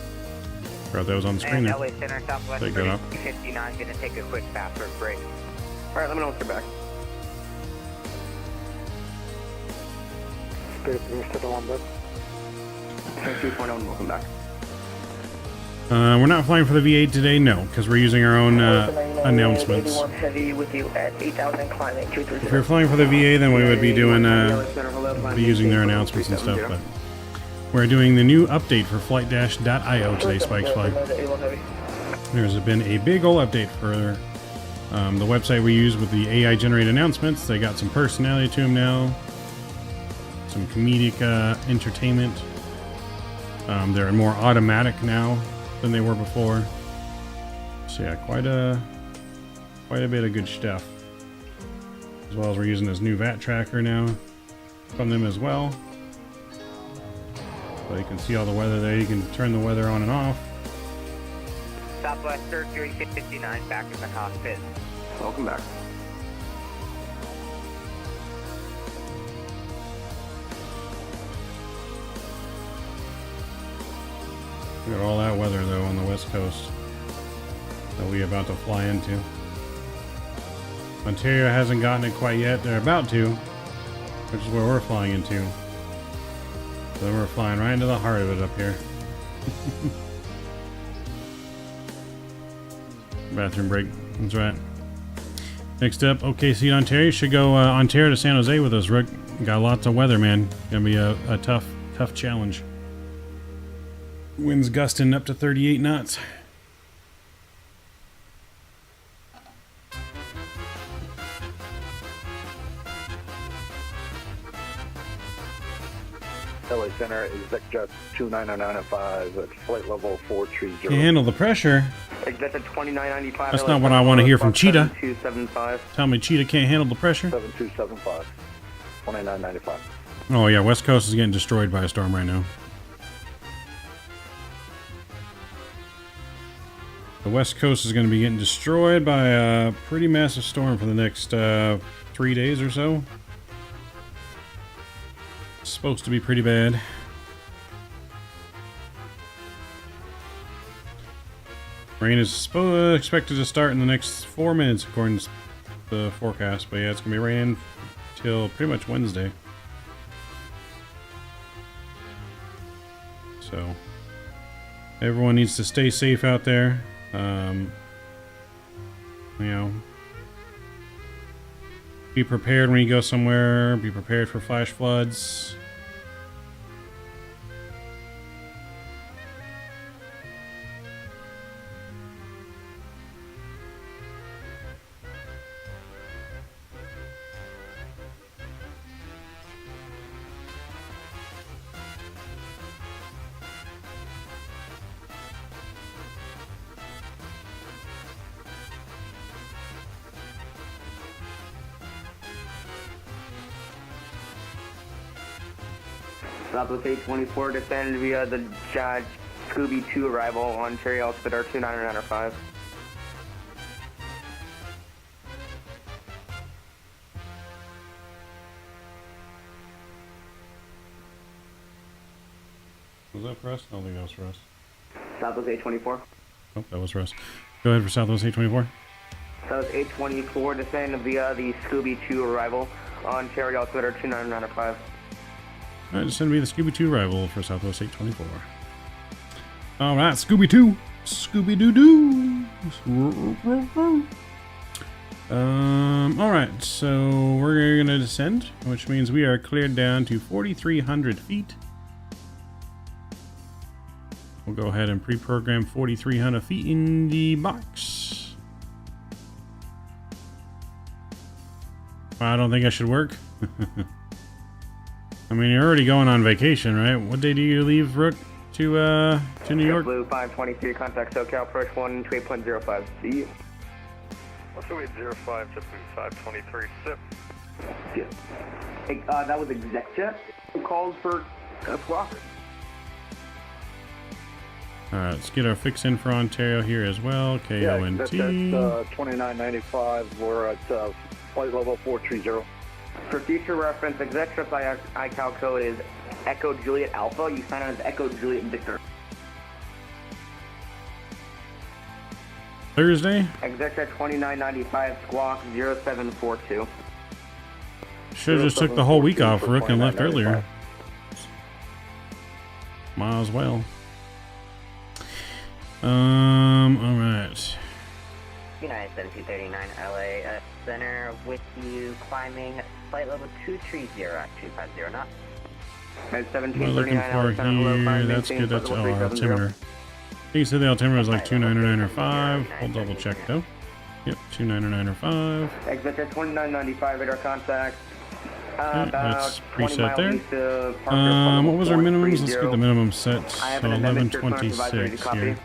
Forgot that was on the screen And there. LA Center Southwest Take that off. 59 gonna take a quick bathroom break. Alright, let me know once you're back. Spirit Boost to the one, bud. 2.0, welcome back. We're not flying for the V8 today, no, because we're using our own announcements. 81 heavy with you at 8,000 climbing 230. If we were flying for the VA, then we would be doing be using their announcements and stuff. But we're doing the new update for flight-io today, Spikes Fly. There's been a big ol' update for the website we use with the AI generated announcements. They got some personality to them now, some comedic entertainment. They're more automatic now than they were before. So yeah, quite a bit of good stuff. As well as we're using this new VAT tracker now from them as well. So you can see all the weather there. You can turn the weather on and off. Southwest 359 back in the cockpit. Welcome back. We got all that weather though on the west coast that we're about to fly into. Ontario hasn't gotten it quite yet. They're about to, which is where we're flying into. So then we're flying right into the heart of it up here. Bathroom break. That's right. Next up, OKC Ontario. Should go Ontario to San Jose with us, Rick. Got lots of weather, man. Gonna be a tough challenge. Winds gusting up to 38 knots. LA Center is Jet 29095 at flight level 430. Can't handle the pressure. Exit 2995. That's not what I want to hear from Cheetah. 7275. Tell me Cheetah can't handle the pressure. 7275. 2995. Oh yeah, West Coast is getting destroyed by a storm right now. The West Coast is going to be getting destroyed by a pretty massive storm for the next 3 days or so. It's supposed to be pretty bad. Rain is expected to start in the next 4 minutes according to the forecast. But yeah, it's going to be raining till pretty much Wednesday. So everyone needs to stay safe out there. You know, be prepared when you go somewhere. Be prepared for flash floods. Southwest 824 descended via the Scooby 2 arrival on Ontario altimeter 2995. Was that for us? I don't think that was for us. Southwest 824. Oh, that was for us. Go ahead for Southwest 824. Southwest 824 descended via the Scooby 2 arrival on Ontario altimeter 2995. Alright, just send me the Scooby 2 arrival for Southwest 824. Alright, Scooby 2. Scooby Doo Doo. Alright, so we're gonna descend, which means we are cleared down to 4,300 feet. We'll go ahead and pre-program 4,300 feet in the box. I don't think I should work. I mean, you're already going on vacation, right? What day do you leave, Rook, to New York? Blue 523, contact SoCal, approach 128.05. See you. 128.05 to Blue 523, SIP. Yeah. Hey, that was ExecJet who called for squawk. Alright, let's get our fix in for Ontario here as well. KONT. Yeah, that's at 2995. We're at flight level 430. For future reference, ExecJet's iCal code is Echo Juliet Alpha. You sign on as Echo Juliet Victor. Thursday. Exit at 2995, squawk 0742. Should have just took the whole week off, Rook, and left earlier. Might as well. Alright. United 7239 LA Center with you climbing flight level 230 at 250 knots. We're looking for here. That's good. That's altimeter. You said the altimeter was like 299.5. We'll double check though. Yep, 299.5. Exit at 2995, radar contact. Let's preset there. What was our minimums? Let's get the minimum set. So 1126 here.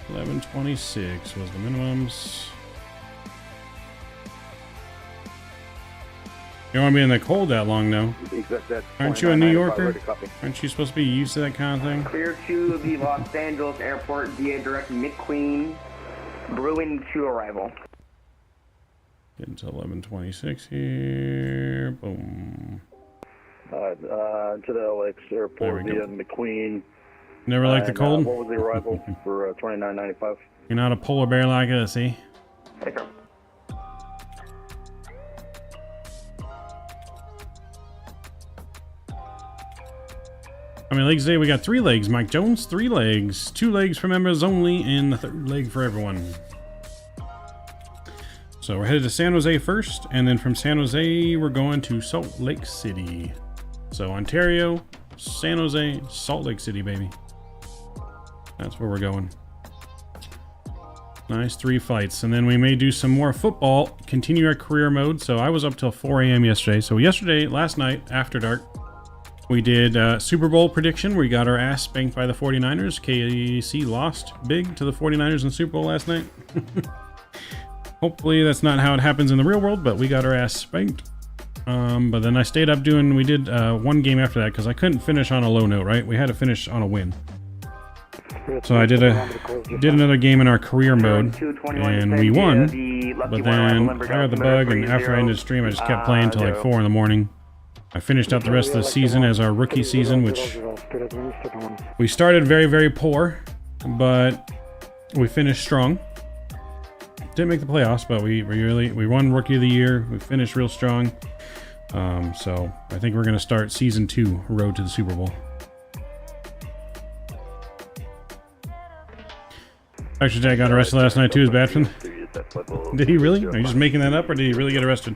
1126 was the minimums. You don't want to be in the cold that long, though. Aren't you a New Yorker? Aren't you supposed to be used to that kind of thing? Clear to the Los Angeles airport via direct McQueen, Bruin to arrival. Getting to 1126 here. Boom. To the LX airport via McQueen. Never liked the cold? What was the arrival for 2995? You're not a polar bear like us, eh? How many legs today? We got 3 legs. Mike Jones, 3 legs. 2 legs for members only, and the 3rd leg for everyone. So we're headed to San Jose first, and then from San Jose, we're going to Salt Lake City. So Ontario, San Jose, Salt Lake City, baby. That's where we're going. Nice 3 fights. And then we may do some more football, continue our career mode. So I was up till 4 a.m. yesterday. So last night, after dark, we did Super Bowl prediction. We got our ass spanked by the 49ers. KC lost big to the 49ers in the Super Bowl last night. Hopefully that's not how it happens in the real world, but we got our ass spanked. But then I stayed up we did 1 game after that because I couldn't finish on a low note, right? We had to finish on a win. So I did another game in our career mode, and we won. But then I got the bug, and after I ended the stream, I just kept playing till like 4 in the morning. I finished out the rest of the season as our rookie season, which we started very, very poor, but we finished strong. Didn't make the playoffs, but we won Rookie of the Year. We finished real strong. So I think we're going to start Season 2, Road to the Super Bowl. Actually, Jack got arrested last night too, is Batman. Did he really? Are you just making that up, or did he really get arrested?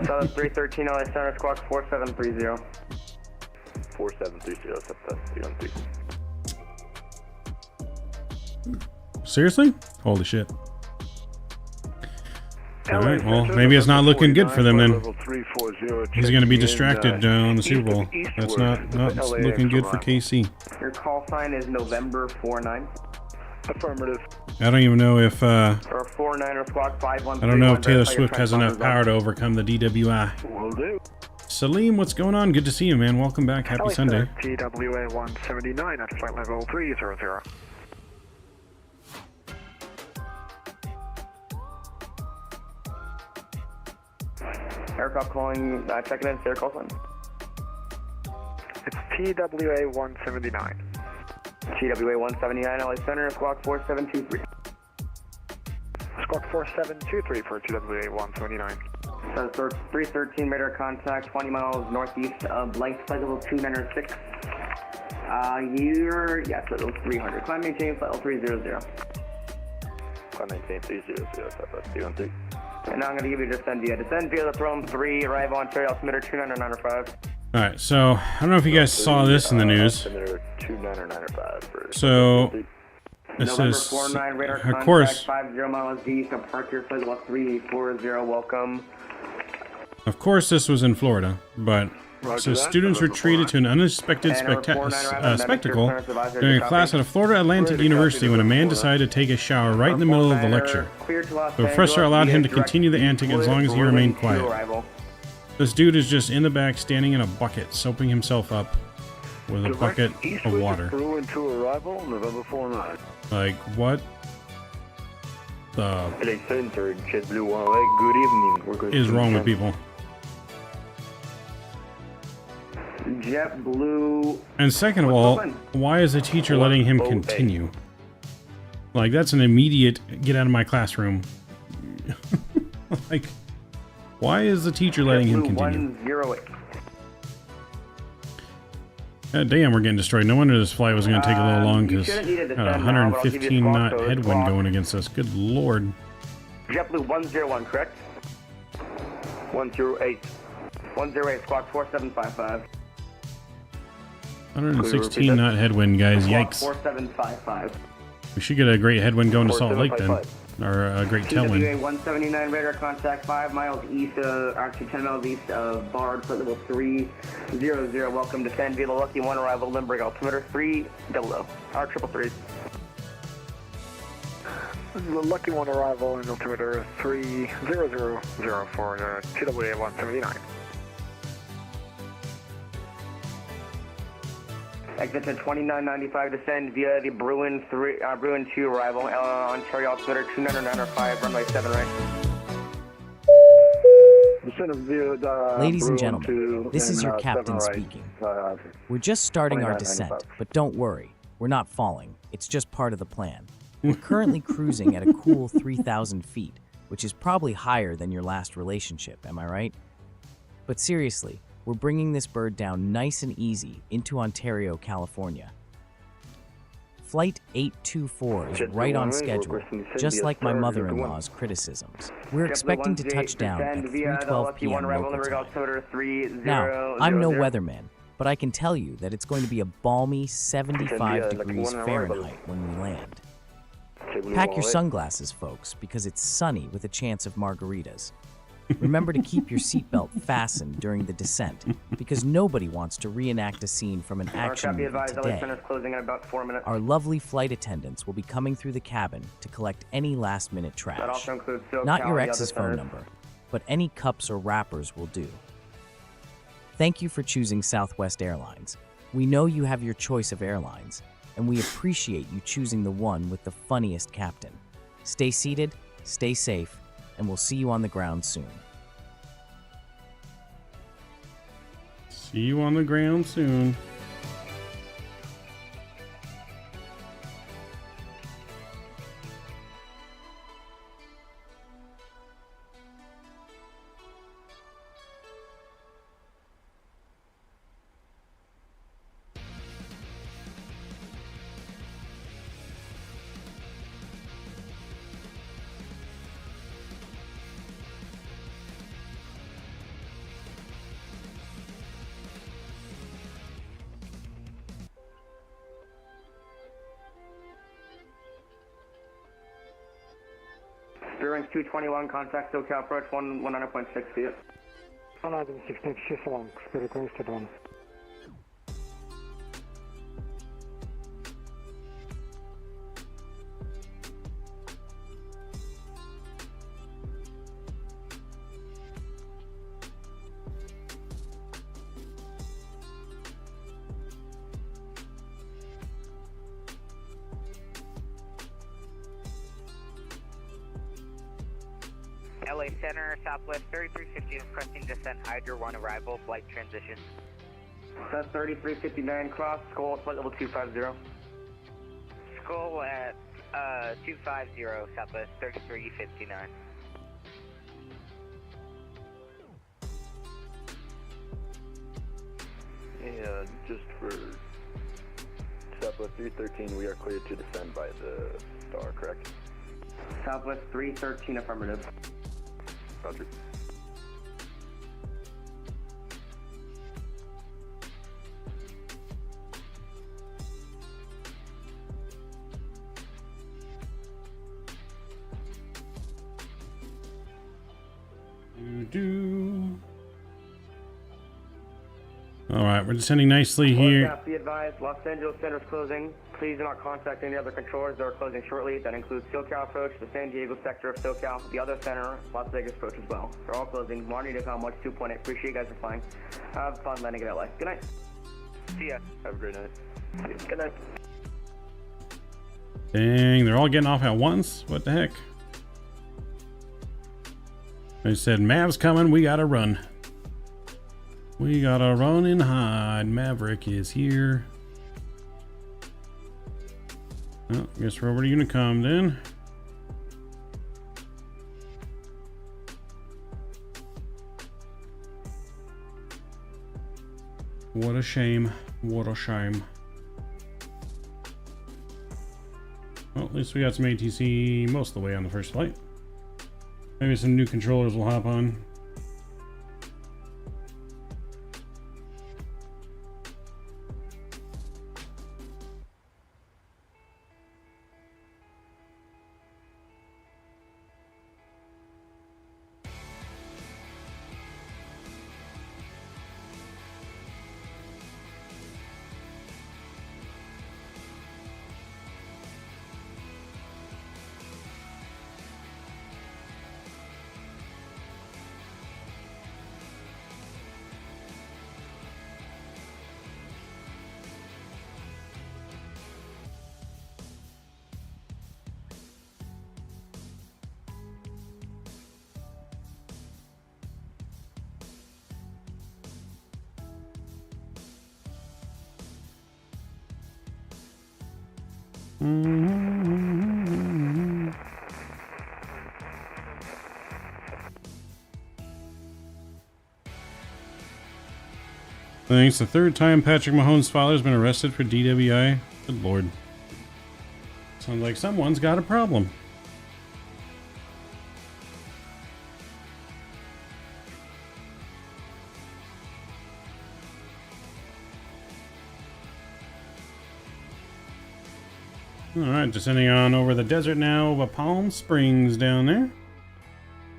South 313 LA Center, squawk 4730. 4730, Seriously? Holy shit. Alright, well, maybe it's not looking good for them then. He's going to be distracted on the Super Bowl. That's not looking good for KC. Your call sign is November 49. Affirmative. I don't even know if or 49 or squawk 513. I don't know if Taylor Swift has enough power to overcome the DWI. Will do. Salim, what's going on? Good to see you, man. Welcome back. Happy Sunday. TWA179 at flight level 300. Aircraft calling, checking in, air call sign. It's TWA179. TWA179 LA Center, squawk 4723. Squawk 4723 for TWA179. So 313 radar contact, 20 miles northeast of Blank, flight level 296. Yes, flight level 300. Climb maintain, flight level 300. Climb maintain 300, and now I'm going to give you a descend via the Throne 3, arrive on Ontario, altimeter 299.5. Alright, so I don't know if you guys saw this in the news. So this is, of course, 50 miles east of Parker, flight level 340, welcome. Of course this was in Florida, but so students were treated to an unexpected spectacle during a class at a Florida Atlantic University when a man decided to take a shower right in the middle of the lecture. The professor allowed him to continue the antic as long as he remained quiet. This dude is just in the back standing in a bucket, soaping himself up with a bucket of water. Like, what the is wrong with people? JetBlue. And second of all, why is the teacher letting him continue? Like, that's an immediate get out of my classroom. Like, why is the teacher letting him continue? 108. God damn, we're getting destroyed. No wonder this flight was going to take a little long, because got a 115 knot headwind going against us. Good lord. JetBlue 101, correct? 108. 108, squawk 4755. 116 knot headwind, guys. Yikes. 4755. We should get a great headwind going to Salt Lake then. Or a great tailwind. TWA 179 radar contact 5 miles east of, actually 10 miles east of Bard, flight level 300. Welcome to San Vila Lucky 1 arrival, Limburg, altimeter 300. R333. This is a Lucky 1 arrival and altimeter 300 for TWA 179. Exit to 2995, descend via the Bruin 2 arrival, Ontario altimeter 2995, runway 7 right. Ladies and gentlemen, this is your captain speaking. We're just starting our descent, but don't worry, we're not falling. It's just part of the plan. We're currently cruising at a cool 3,000 feet, which is probably higher than your last relationship, am I right? But seriously, we're bringing this bird down nice and easy into Ontario, California. Flight 824 is right on schedule, just like my mother-in-law's criticisms. We're expecting to touch down at 3:12 p.m. local time. Now, I'm no weatherman, but I can tell you that it's going to be a balmy 75 degrees Fahrenheit when we land. Pack your sunglasses, folks, because it's sunny with a chance of margaritas. Remember to keep your seatbelt fastened during the descent, because nobody wants to reenact a scene from an action movie today. Our lovely flight attendants will be coming through the cabin to collect any last-minute trash. Not your ex's phone number, but any cups or wrappers will do. Thank you for choosing Southwest Airlines. We know you have your choice of airlines, and we appreciate you choosing the one with the funniest captain. Stay seated, stay safe, and we'll see you on the ground soon. See you on the ground soon. Bearings 221, contact SoCal approach 119.6 feet. 116, shift along, Spirit requested 1. LA Center, Southwest 3350 is pressing descent, Hydra 1 arrival, flight transition. That's 3359 cross, Skull at flight level 250. Skull at 250, Southwest 3359. Yeah, just for Southwest 313, we are cleared to descend by the star, correct? Southwest 313, affirmative. Roger. All right, we're descending nicely here. Be advised, Los Angeles Center is closing. Please do not contact any other controllers. They are closing shortly. That includes SoCal approach, the San Diego sector of SoCal, the other center, Las Vegas approach as well. They're all closing. Morning to come, watch 2.8. Appreciate you guys for flying. Have fun landing at LA. Good night. See ya. Have a great night. See ya. Good night. Dang, they're all getting off at once? What the heck? They said, Mav's coming, we gotta run. We gotta run and hide. Maverick is here. Well, guess we're over to Unicom then. What a shame. What a shame. Well, at least we got some ATC most of the way on the first flight. Maybe some new controllers will hop on. Thanks. The third time Patrick Mahomes' father's been arrested for DWI. Good lord. Sounds like someone's got a problem. Alright, descending on over the desert now of Palm Springs down there.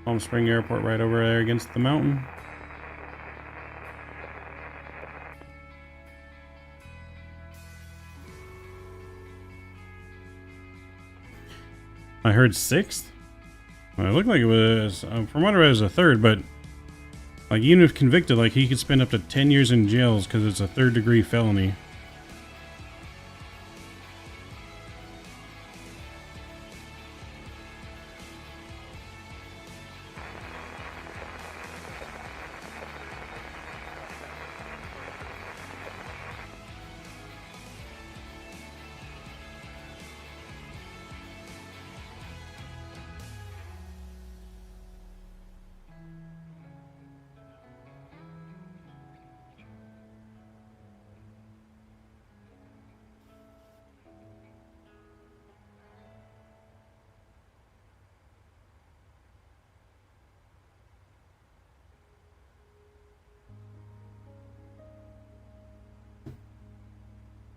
Palm Spring Airport right over there against the mountain. I heard 6th? Well, it looked like it was, from what I read, it was a 3rd, but like even if convicted, like he could spend up to 10 years in jails because it's a 3rd degree felony.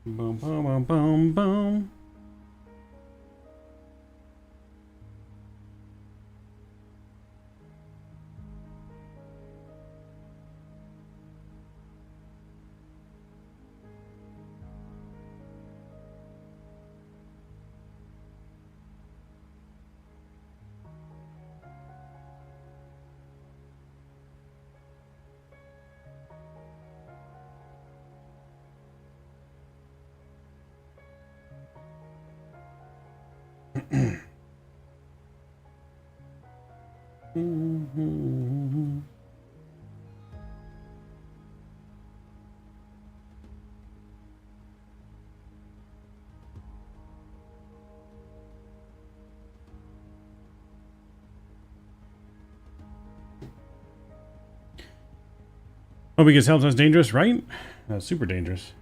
Boom, boom, boom, boom, boom. Oh, because health is dangerous, right? Super dangerous.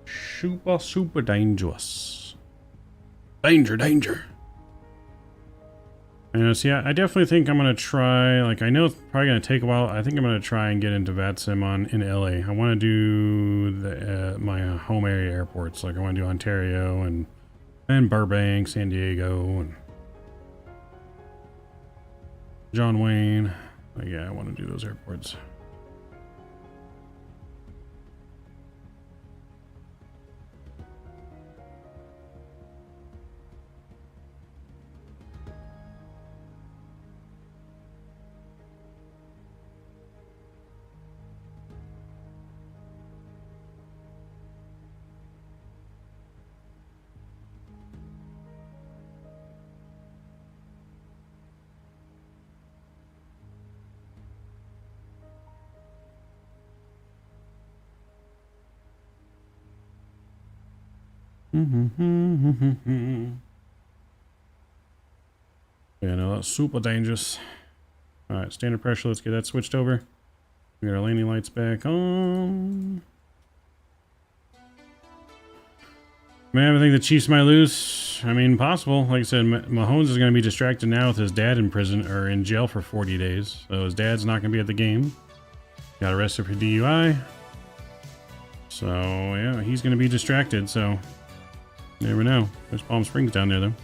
Super, super dangerous. Danger, danger. So yeah, I definitely think I'm going to try, like, I know it's probably going to take a while. I think I'm going to try and get into Vatsim in LA. I want to do the, my home area airports. Like, I want to do Ontario and Burbank, San Diego, and John Wayne. Like, yeah, I want to do those airports. Yeah, no, that's super dangerous. Alright, standard pressure, let's get that switched over. We got our landing lights back on. Man, I think the Chiefs might lose. I mean, possible. Like I said, Mahomes is going to be distracted now with his dad in prison or in jail for 40 days. So his dad's not going to be at the game. Got arrested for DUI. So, yeah, he's going to be distracted. So, you never know. There's Palm Springs down there, though.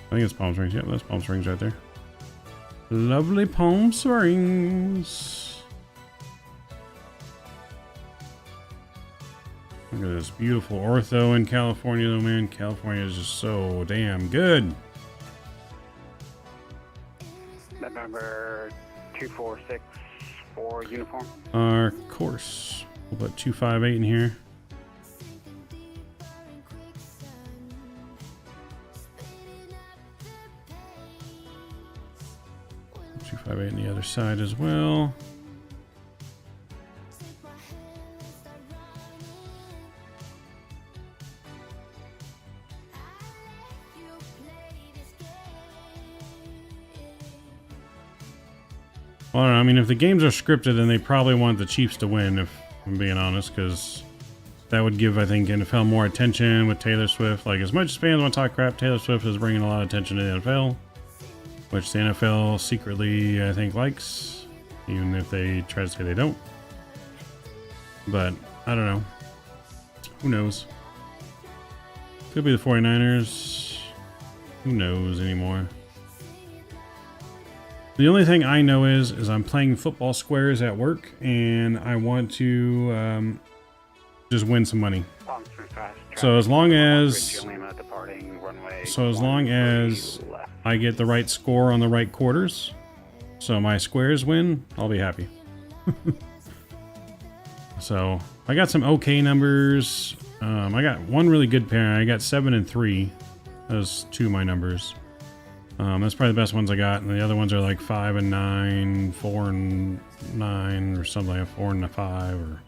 I think it's Palm Springs. Yep, that's Palm Springs right there. Lovely Palm Springs. Look at this beautiful ortho in California, though, man. California is just so damn good. November 2464 uniform. Our course. We'll put 258 in here. On the other side as well. Well, I don't know. I mean, if the games are scripted, then they probably want the Chiefs to win, if I'm being honest, because that would give, I think, NFL more attention with Taylor Swift. Like, as much as fans want to talk crap, Taylor Swift is bringing a lot of attention to the NFL. Which the NFL secretly, I think, likes, even if they try to say they don't. But, I don't know. Who knows? Could be the 49ers. Who knows anymore? The only thing I know is I'm playing football squares at work, and I want to just win some money. So as long as I get the right score on the right quarters, so my squares win, I'll be happy. So I got some okay numbers. I got one really good pair. I got 7 and 3. Those two of my numbers. That's probably the best ones I got, and the other ones are like 5 and 9, 4 and 9, or something like 4 and 5, or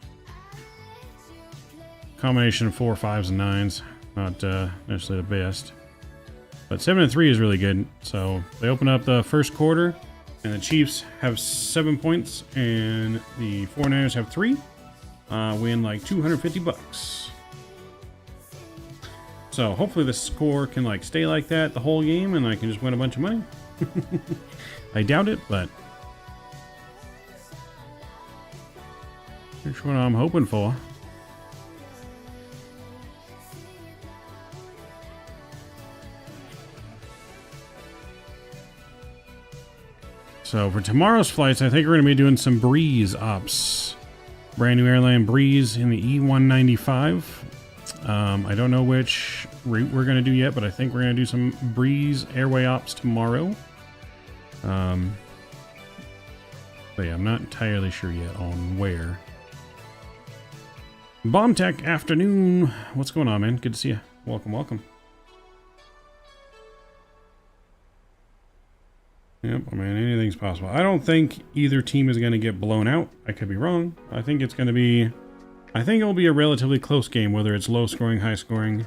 combination of 4, 5s, and 9s. Not necessarily the best. But 7 and 3 is really good. So they open up the first quarter, and the Chiefs have 7 points, and the 49ers have 3. Win like $250. So hopefully the score can like stay like that the whole game, and I can just win a bunch of money. I doubt it, but here's what I'm hoping for. So for tomorrow's flights, I think we're going to be doing some Breeze ops. Brand new airline Breeze in the E195. I don't know which route we're going to do yet, but I think we're going to do some Breeze airway ops tomorrow. But yeah, I'm not entirely sure yet on where. Bomb Tech afternoon. What's going on, man? Good to see you. Welcome, welcome. Yep, I mean, anything's possible. I don't think either team is going to get blown out. I could be wrong. I think it's going to be... I think it'll be a relatively close game, whether it's low scoring, high scoring.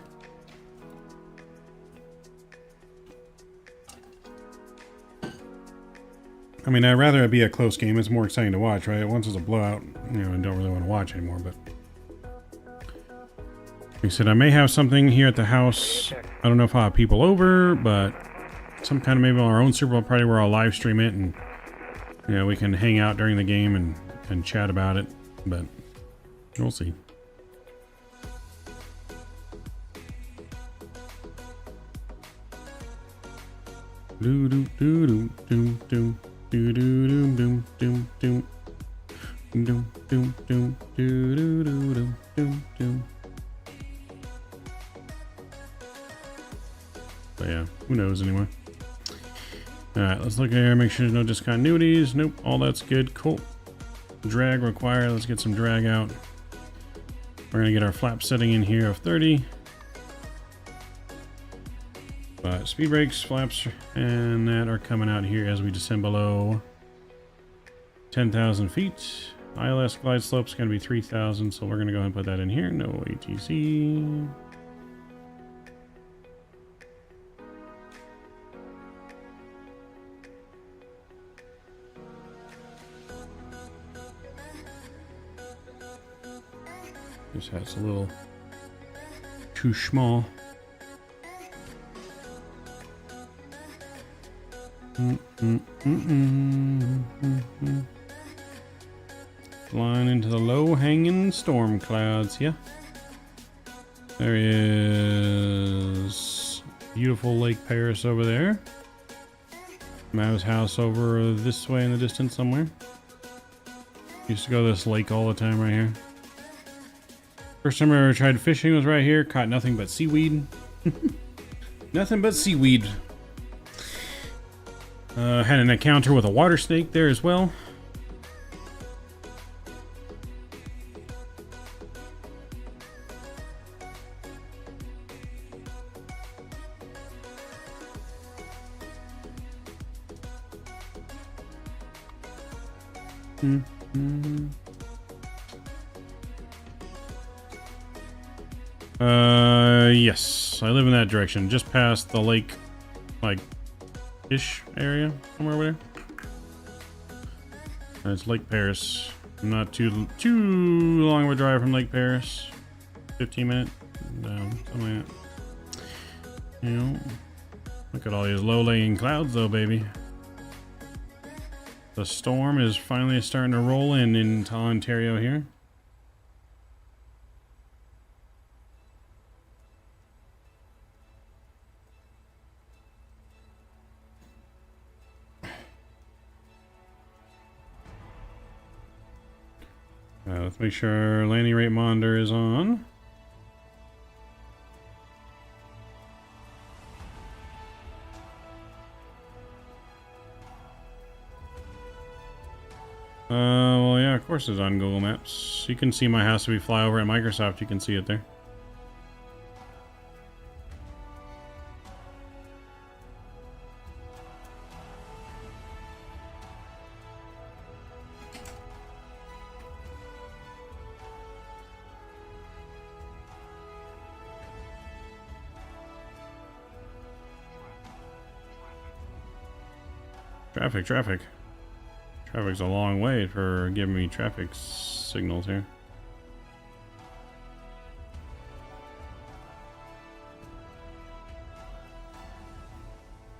I mean, I'd rather it be a close game. It's more exciting to watch, right? Once it's a blowout, you know, I don't really want to watch anymore, but... Like I said, I may have something here at the house. I don't know if I'll have people over, but... some kind of maybe our own Super Bowl party where I'll live stream it, and you know, we can hang out during the game and chat about it, but we'll see. Do do do do do do do do do do do do do do do do do do. But yeah, who knows anymore. Alright, let's look here, make sure there's no discontinuities. Nope, all that's good. Cool. Drag required. Let's get some drag out. We're going to get our flap setting in here of 30. But speed brakes, flaps, and that are coming out here as we descend below 10,000 feet. ILS glide slope is going to be 3,000, so we're going to go ahead and put that in here. No ATC. This hat's a little too small. Flying into the low-hanging storm clouds, yeah. There is beautiful Lake Paris over there. Mav's house over this way in the distance somewhere. Used to go to this lake all the time right here. First time I ever tried fishing was right here. Caught nothing but seaweed. Nothing but seaweed. Had an encounter with a water snake there as well. Yes, I live in that direction, just past the lake, like, ish area, somewhere over there. It's Lake Paris. Not too long of a drive from Lake Paris. 15 minutes, something like that. You know, look at all these low-lying clouds, though, baby. The storm is finally starting to roll in into Ontario here. Let's make sure our landing rate monitor is on. Well, yeah, of course it's on Google Maps. You can see my house if we fly over at Microsoft. You can see it there. Traffic. Traffic's a long way for giving me traffic signals here.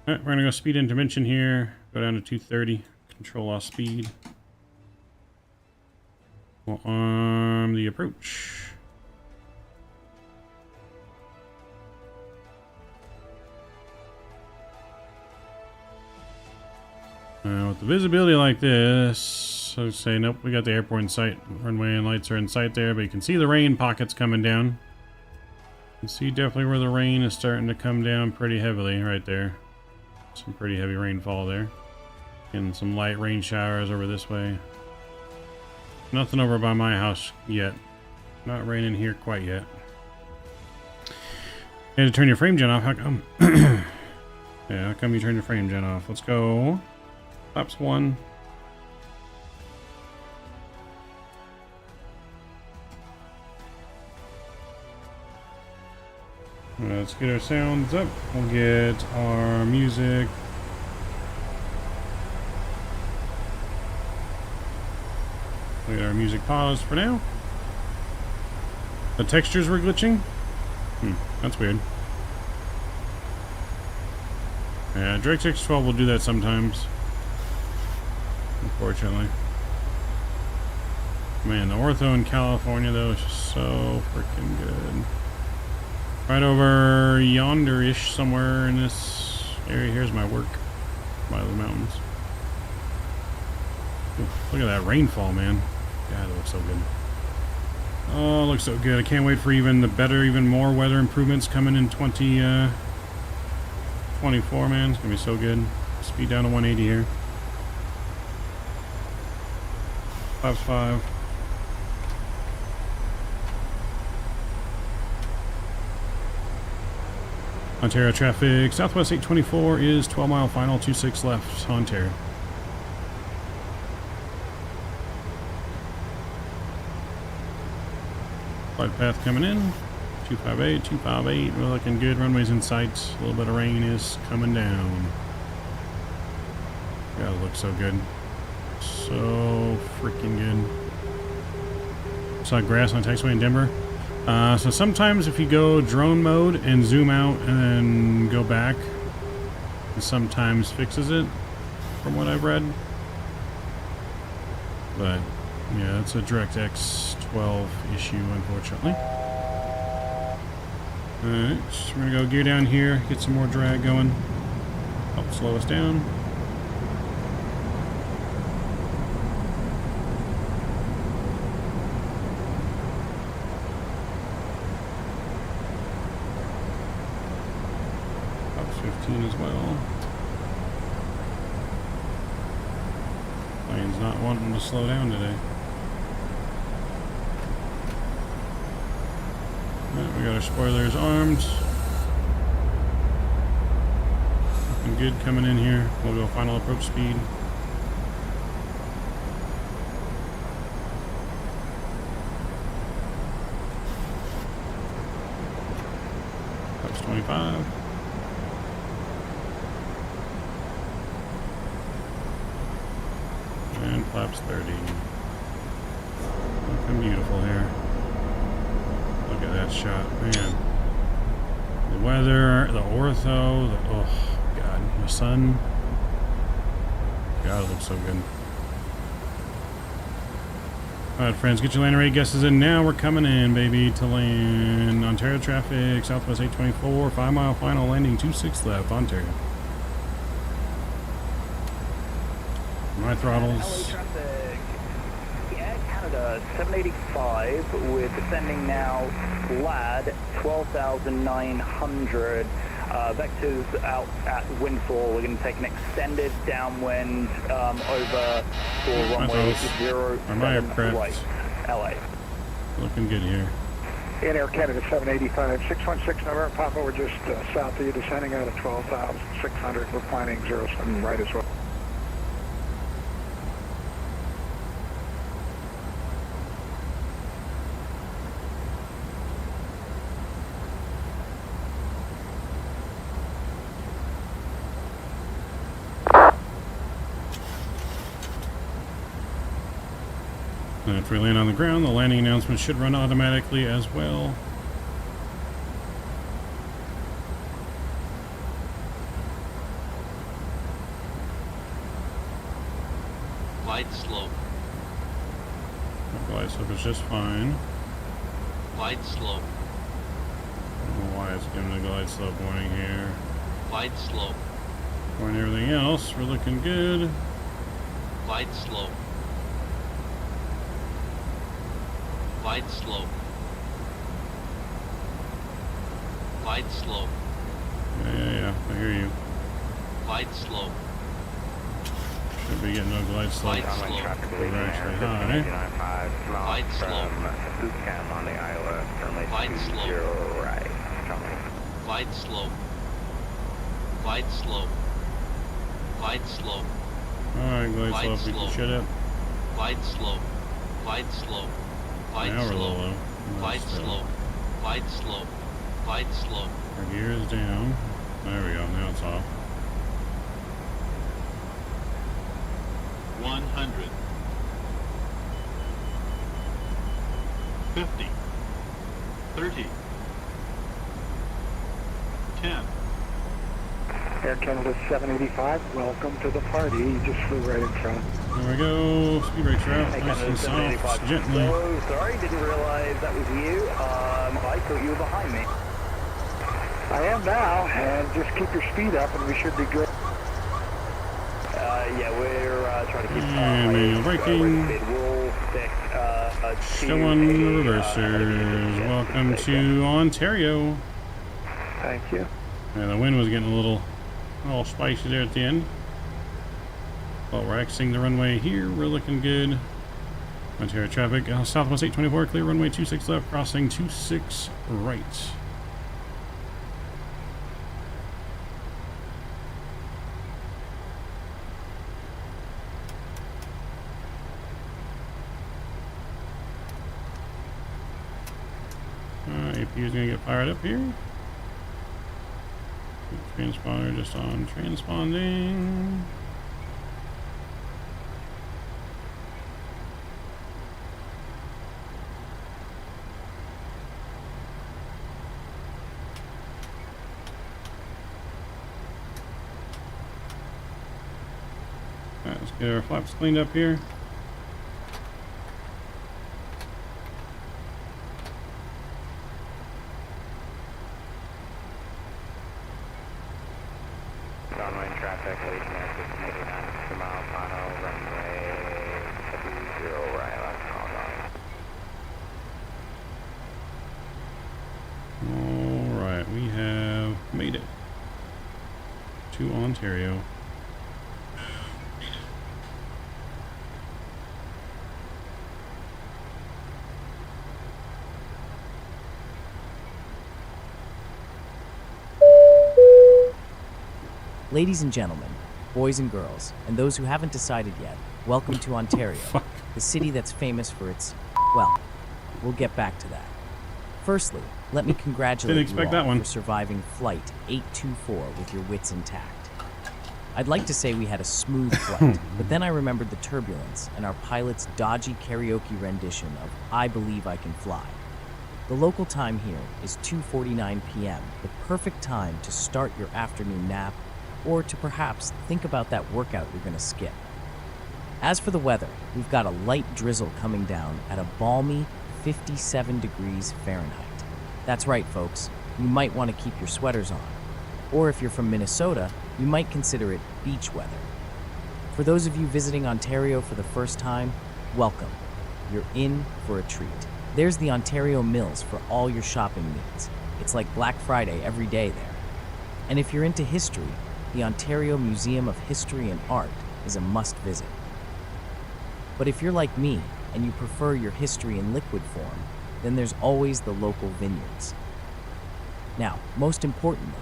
Alright, we're gonna go speed intervention here. Go down to 230. Control off speed. We'll arm the approach. With the visibility like this, I would say, nope, we got the airport in sight. Runway and lights are in sight there, but you can see the rain pockets coming down. You can see definitely where the rain is starting to come down pretty heavily right there. Some pretty heavy rainfall there. And some light rain showers over this way. Nothing over by my house yet. Not raining here quite yet. You had to turn your frame gen off. How come? Yeah, how come you turned your frame gen off? Let's go. Flaps 1. Let's get our sounds up. We'll get our music. We'll get our music paused for now. The textures were glitching? That's weird. Yeah, DirectX 12 will do that sometimes. Unfortunately. Man, the ortho in California, though, is just so freaking good. Right over yonder-ish, somewhere in this area. Here's my work by the mountains. Ooh, look at that rainfall, man. God, it looks so good. Oh, it looks so good. I can't wait for even more weather improvements coming in 2024, man. It's gonna be so good. Speed down to 180 here. 5. Ontario traffic, Southwest 824 is 12 mile final, 26 left, Ontario. Flight path coming in, 258, we're looking good, runways in sight, a little bit of rain is coming down. God, it looks so good. So freaking good. saw grass on the taxiway in Denver. So sometimes if you go drone mode and zoom out and then go back, it sometimes fixes it, from what I've read. But yeah, it's a DirectX 12 issue, unfortunately. Alright, so we're gonna go gear down here, get some more drag going. Help slow us down. Up 15 as well. Plane's not wanting to slow down today. Alright, we got our spoilers armed. Looking good coming in here. We'll go final approach speed. Flaps 25. And flaps 30. Looking beautiful here. Look at that shot, man. The weather, the ortho, the, oh god, the sun. God, it looks so good. Alright, friends, get your landing rate guesses in now. We're coming in, baby, to land. Ontario traffic, Southwest 824, 5 mile final landing, 26 left, Ontario. My throttles. Air Canada 785, we're descending now, LAD 12,900. Vectors out at windfall. We're going to take an extended downwind over for runway 07 right, LA. Looking good here. In Air Canada 785, 616 November, Papa, we're just south of you, descending out of 12,600. We're planning 07 right as well. And if we land on the ground, the landing announcement should run automatically as well. Glide slope. The glide slope is just fine. Glide slope. I don't know why it's giving a glide slope warning here. Glide slope. Warning everything else, we're looking good. Glide slope. Glide slope. Glide slope. Yeah, I hear you. Glide slope. Should be getting no glide slope. Glide slope. We're actually high. Glide slope. Boot camp on the Iowa, runway Glide slope. 20 right. Glide slope. Glide slope. Glide slope. Alright, glide slope, we can shut up. Glide slope. Glide slope. Glide Now we're slope. low. Glide Still. slope. Glide slope. Glide slope. Our gear is down. There we go, now it's off. 100. 50. 30. 10. Air Canada 785, welcome to the party. You just flew right in front. There we go. Speed brakes are out. Nice and soft. Gently. So sorry, didn't realize that was you. I thought you were behind me. I am now, and just keep your speed up and we should be good. Yeah, we're trying to keep And manual braking. We'll stick Showing reversers. Welcome to Ontario. Thank you. And the wind was getting a little spicy there at the end. But we're exiting the runway here. We're looking good. Ontario traffic, Southwest 824, clear runway 26 left, crossing 26 right. APU is going to get fired up here. Transponder just on transponding. Get our flaps cleaned up here. Downwind traffic, leading exit 89 mile final, runway 20 right left, call down. Alright, we have made it to Ontario. Ladies and gentlemen, boys and girls, and those who haven't decided yet, welcome to Ontario, the city that's famous for its, well, we'll get back to that. Firstly, let me congratulate you all for surviving Flight 824 with your wits intact. I'd like to say we had a smooth flight, but then I remembered the turbulence and our pilot's dodgy karaoke rendition of I Believe I Can Fly. The local time here is 2:49 p.m., the perfect time to start your afternoon nap or to perhaps think about that workout you're going to skip. As for the weather, we've got a light drizzle coming down at a balmy 57 degrees Fahrenheit. That's right, folks. You might want to keep your sweaters on. Or if you're from Minnesota, you might consider it beach weather. For those of you visiting Ontario for the first time, welcome. You're in for a treat. There's the Ontario Mills for all your shopping needs. It's like Black Friday every day there. And if you're into history, the Ontario Museum of History and Art is a must-visit. But if you're like me and you prefer your history in liquid form, then there's always the local vineyards. Now, most importantly,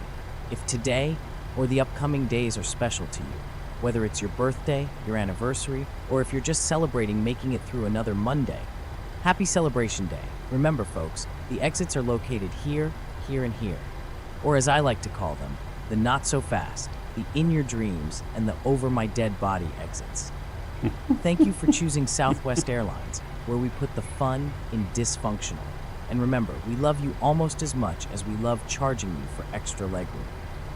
if today or the upcoming days are special to you, whether it's your birthday, your anniversary, or if you're just celebrating making it through another Monday, happy Celebration Day. Remember, folks, the exits are located here, here, and here. Or as I like to call them, the not so fast, the in your dreams, and the over my dead body exits. Thank you for choosing Southwest Airlines, where we put the fun in dysfunctional. And remember, we love you almost as much as we love charging you for extra legroom.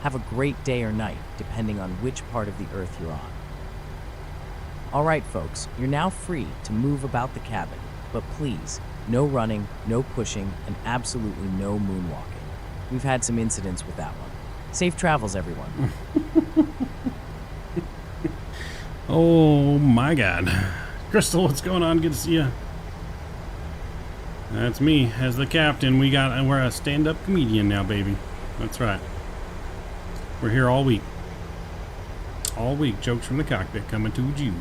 Have a great day or night, depending on which part of the Earth you're on. All right, folks, you're now free to move about the cabin, but please, no running, no pushing, and absolutely no moonwalking. We've had some incidents with that one. Safe travels, everyone. Oh my God. Crystal, what's going on? Good to see you. That's me as the captain. We're a stand-up comedian now, baby. That's right. We're here all week. All week, jokes from the cockpit coming to you.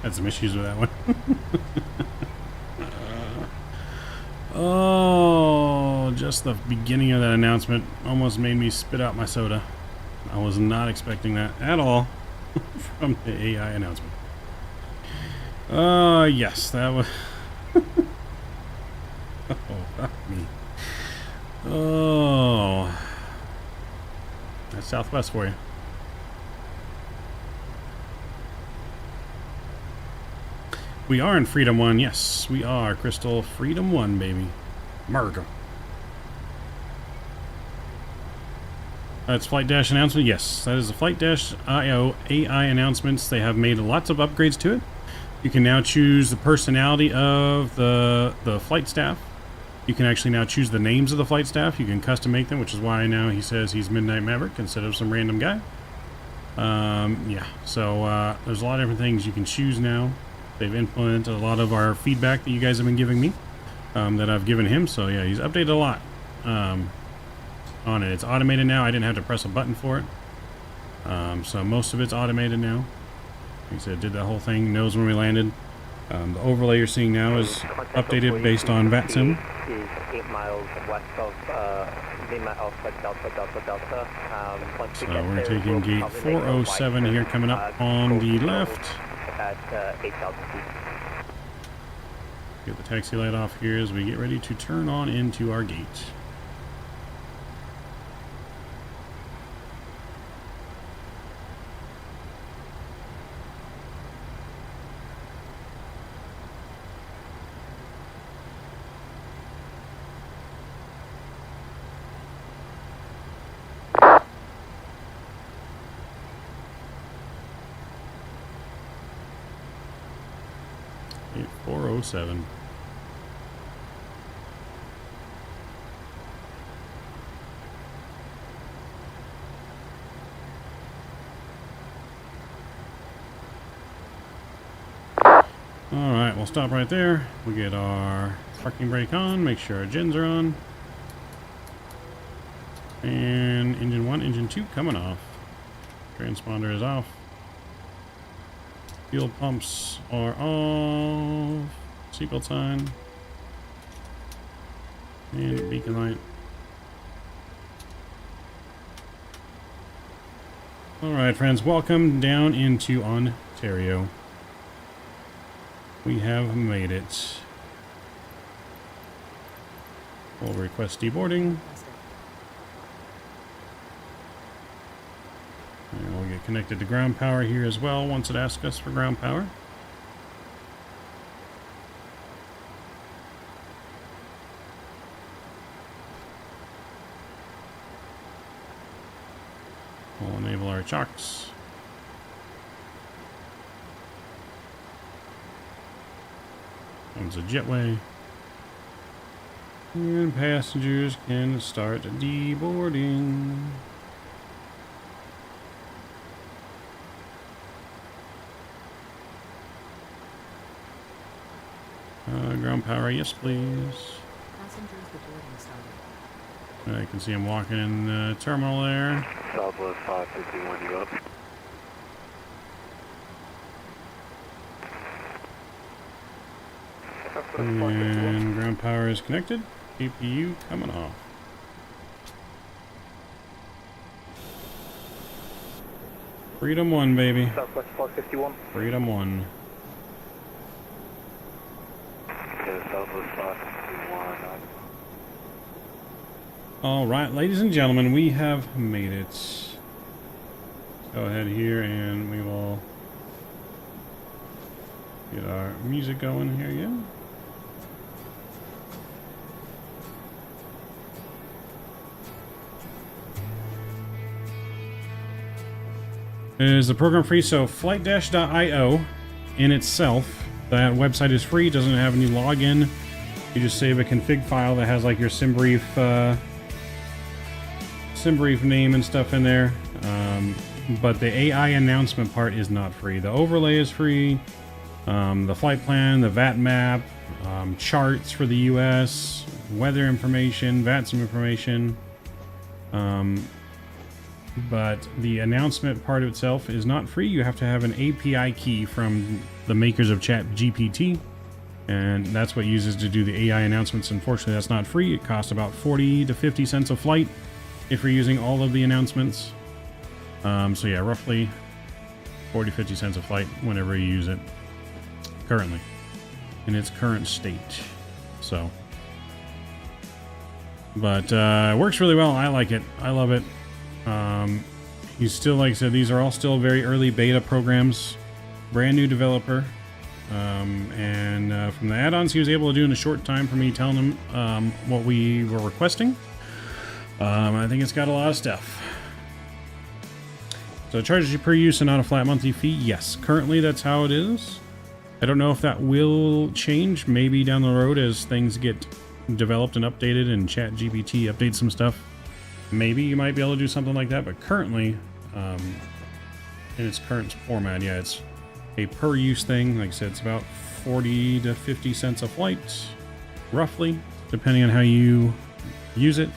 Had some issues with that one. Oh, just the beginning of that announcement almost made me spit out my soda. I was not expecting that at all from the AI announcement. Yes, that was... Oh, fuck me. Oh. That's Southwest for you. We are in Freedom 1. Yes, we are, Crystal. Freedom 1, baby. America. That's Flight Dash announcement. Yes, that is the Flight Dash IO AI announcements. They have made lots of upgrades to it. You can now choose the personality of the flight staff. You can actually now choose the names of the flight staff. You can custom make them, which is why now he says he's Midnight Maverick instead of some random guy. Yeah, so there's a lot of different things you can choose now. They've implemented a lot of our feedback that you guys have been giving me, that I've given him. So yeah, he's updated a lot on it. It's automated now. I didn't have to press a button for it. So most of it's automated now. Like I said, did that whole thing, knows when we landed. The overlay you're seeing now is updated based on Vatsim. Is 8 miles west of Lima Alpha Delta Delta. So we're taking gate 407 here coming up on the left. At 8 altitude. Get the taxi light off here as we get ready to turn on into our gate. 407. Alright, we'll stop right there. We'll get our parking brake on, make sure our gens are on. And engine 1, engine 2 coming off. Transponder is off. Fuel pumps are off. Seatbelt sign. And beacon light. Alright friends, welcome down into Ontario. We have made it. We'll request deboarding. And we'll get connected to ground power here as well once it asks us for ground power. We'll enable our chocks. Comes a jetway. And passengers can start deboarding. Ground power, yes please. I can see him walking in the terminal there. Southwest 551, you up? And ground power is connected. CPU coming off. Freedom 1, baby. Southwest 551. Freedom 1. Okay, Southwest 551. Alright, ladies and gentlemen, we have made it. Go ahead here and we will get our music going here again. Is the program free? So flightdash.io in itself, that website is free, doesn't have any login. You just save a config file that has like your SimBrief name and stuff in there. But the AI announcement part is not free. The overlay is free. The flight plan, the VAT map, charts for the US, weather information, Vatsim information. But the announcement part of itself is not free. You have to have an API key from the makers of ChatGPT, and that's what uses to do the AI announcements. Unfortunately, that's not free. It costs about 40 to 50 cents a flight if you're using all of the announcements. So yeah, roughly 40, 50 cents a flight whenever you use it currently in its current state. So, but it works really well. I like it. I love it. He's still, like I said, these are all still very early beta programs, brand new developer, and from the add-ons he was able to do in a short time for me telling him what we were requesting. I think it's got a lot of stuff. So it charges you per use and not a flat monthly fee. Yes, currently that's how it is. I don't know if that will change maybe down the road as things get developed and updated and ChatGPT updates some stuff. Maybe you might be able to do something like that, but currently, in its current format, yeah, it's a per-use thing. Like I said, it's about 40 to 50 cents a flight, roughly, depending on how you use it.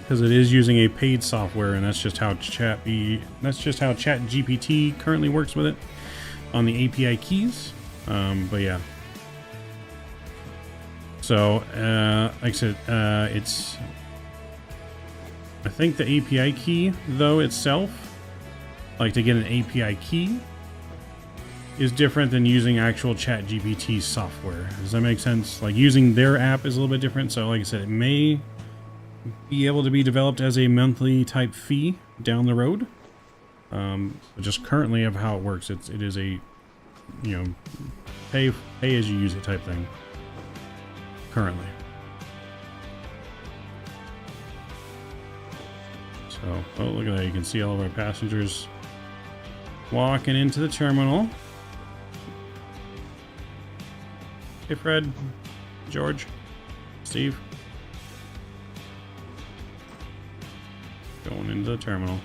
Because it is using a paid software, and that's just how ChatGPT currently works with it on the API keys. But yeah. So, like I said, it's... I think the API key, though, itself, like to get an API key, is different than using actual ChatGPT software. Does that make sense? Like, using their app is a little bit different. So, like I said, it may be able to be developed as a monthly type fee down the road. But just currently of how it works, it is a, you know, pay as you use it type thing. Currently. So, oh, look at that. You can see all of our passengers Walking into the terminal. Hey, Fred, George, Steve. Going into the terminal.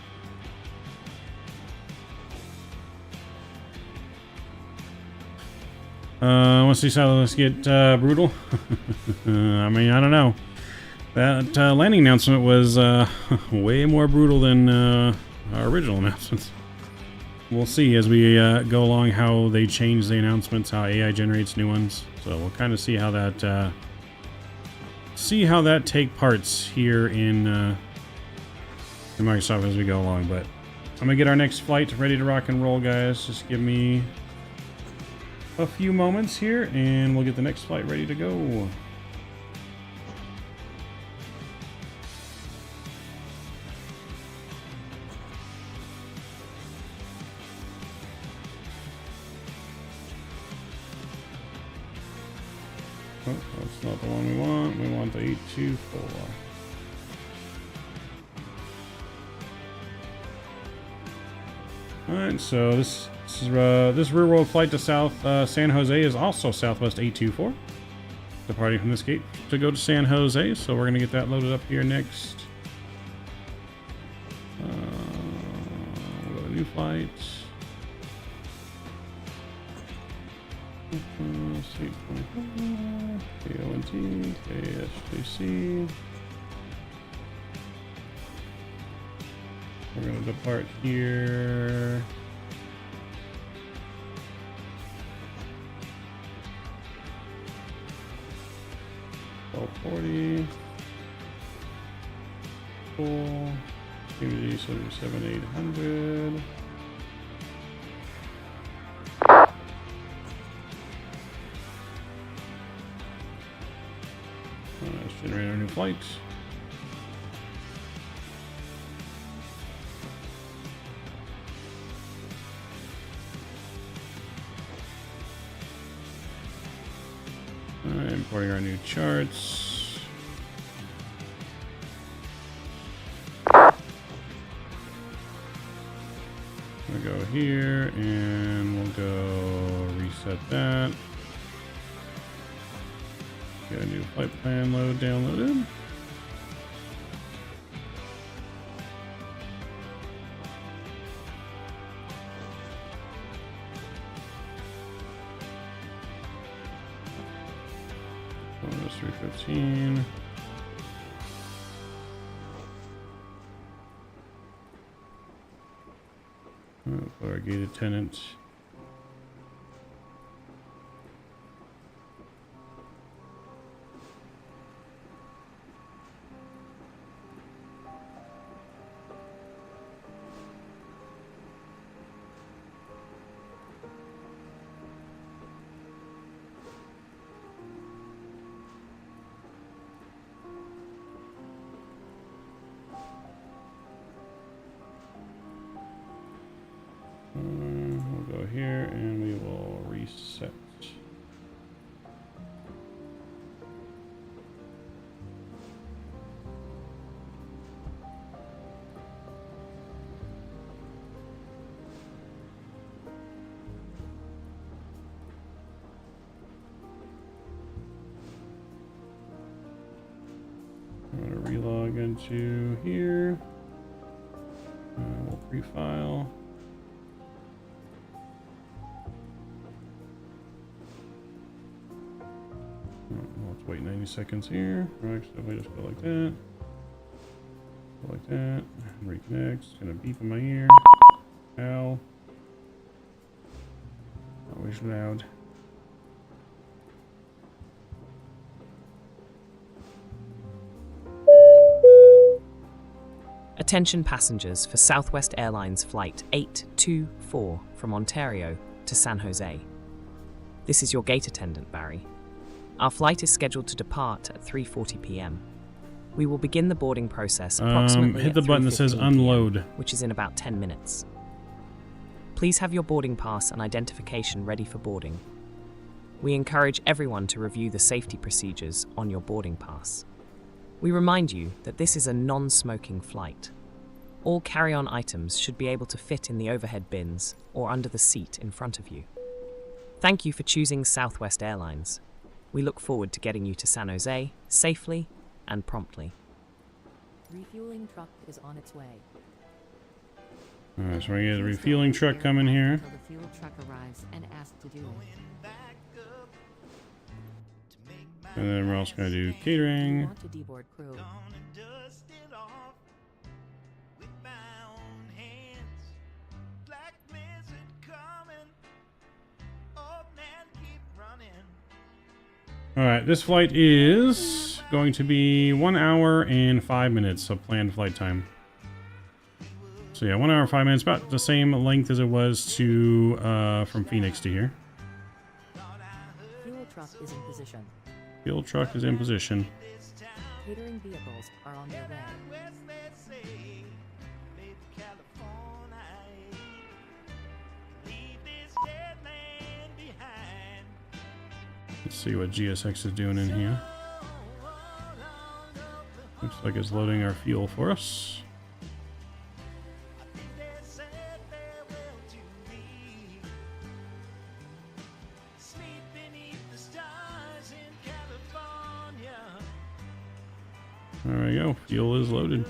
Let's see how this get brutal. I mean, I don't know. That landing announcement was way more brutal than our original announcements. We'll see as we go along how they change the announcements, how AI generates new ones. So we'll kind of see how that take parts here in Microsoft as we go along. But I'm gonna get our next flight ready to rock and roll, guys. Just give me a few moments here, and we'll get the next flight ready to go. Oh, that's not the one we want. We want the 824. Alright, so this rear world flight to South San Jose is also Southwest 824. Departing from this gate to go to San Jose, so we're going to get that loaded up here next. We'll go to new flight. KONT, KSJC. We're going to depart here. $12.40. Cool. PMDG 77-800. Let's generate our new flight. Alright, importing our new charts. We'll go here and we'll go reset that. Get a new flight plan load downloaded. Bonus 315. Put our gate attendant. We'll go here and we will reset. I'm going to relog into here. We'll pre-file. Let's wait 90 seconds here. Actually, we just go like that. Go like that. Reconnect. It's gonna beep in my ear. Ow. Always loud. Attention passengers for Southwest Airlines Flight 824 from Ontario to San Jose. This is your gate attendant, Barry. Our flight is scheduled to depart at 3:40 p.m. We will begin the boarding process approximately hit the button that says unload, which is in about 10 minutes. Please have your boarding pass and identification ready for boarding. We encourage everyone to review the safety procedures on your boarding pass. We remind you that this is a non-smoking flight. All carry-on items should be able to fit in the overhead bins or under the seat in front of you. Thank you for choosing Southwest Airlines. We look forward to getting you to San Jose safely and promptly. Refueling truck is on its way. Alright, so we get a refueling truck coming here. Until the fuel truck arrives and asked to do it. And then we're also going to do catering. Want to deboard crew. Alright, this flight is going to be 1 hour and 5 minutes of planned flight time. So yeah, 1 hour, 5 minutes, about the same length as it was to from Phoenix to here. Fuel truck is in position. Fuel truck is in position. Catering vehicles are on their way. Let's see what GSX is doing in here. Looks like it's loading our fuel for us. There we go, fuel is loaded.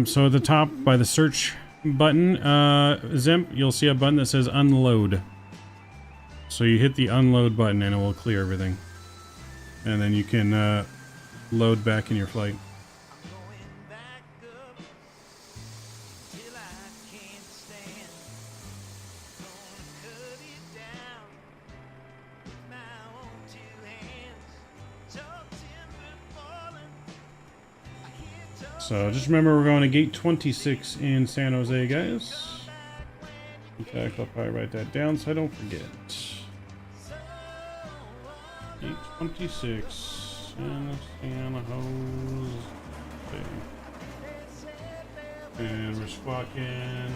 So at the top by the search button, Zimp, you'll see a button that says unload. So you hit the unload button and it will clear everything. And then you can load back in your flight. So just remember we're going to gate 26 in San Jose, guys. In fact, I'll probably write that down so I don't forget. Gate 26 in San Jose. And we're squawking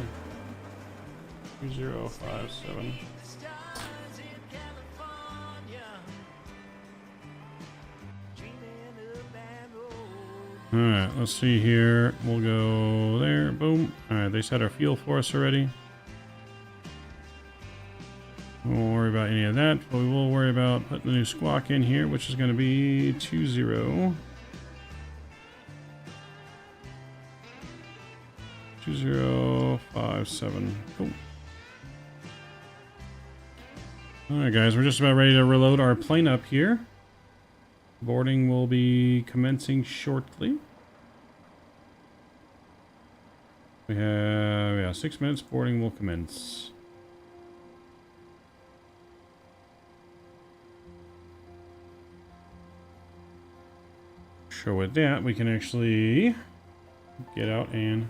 2057. Alright, let's see here. We'll go there. Boom. Alright, they set our fuel for us already. We won't worry about any of that, but we will worry about putting the new squawk in here, which is going to be 2057. Cool. Alright, guys, we're just about ready to reload our plane up here. Boarding will be commencing shortly. We have 6 minutes. Boarding will commence. So with that, we can actually get out and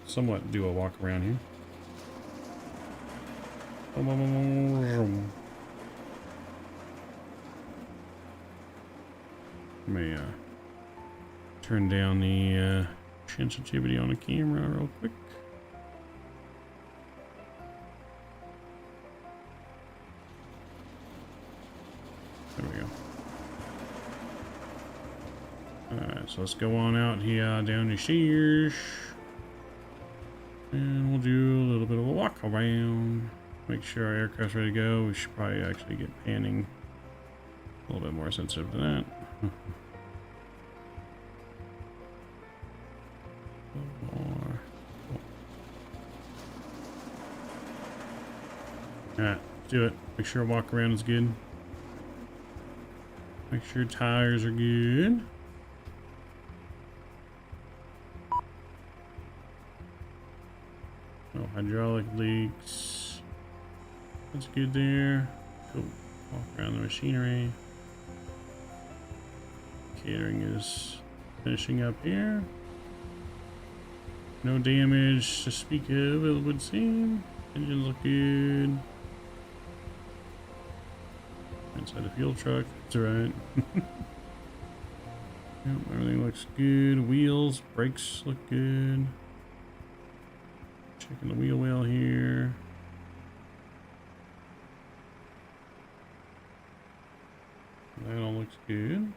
somewhat do a walk around here. Let me turn down the sensitivity on the camera real quick. There we go. Alright, so let's go on out here down the stairs. And we'll do a little bit of a walk around. Make sure our aircraft's ready to go. We should probably actually get panning a little bit more sensitive to that. Alright, let's do it. Make sure walk around is good. Make sure tires are good. No hydraulic leaks. That's good there. Cool. Walk around the machinery. Catering is finishing up here. No damage to speak of, it would seem. Engines look good. Inside the fuel truck, that's alright. Yep, everything looks good. Wheels, brakes look good. Checking the wheel well here. That all looks good.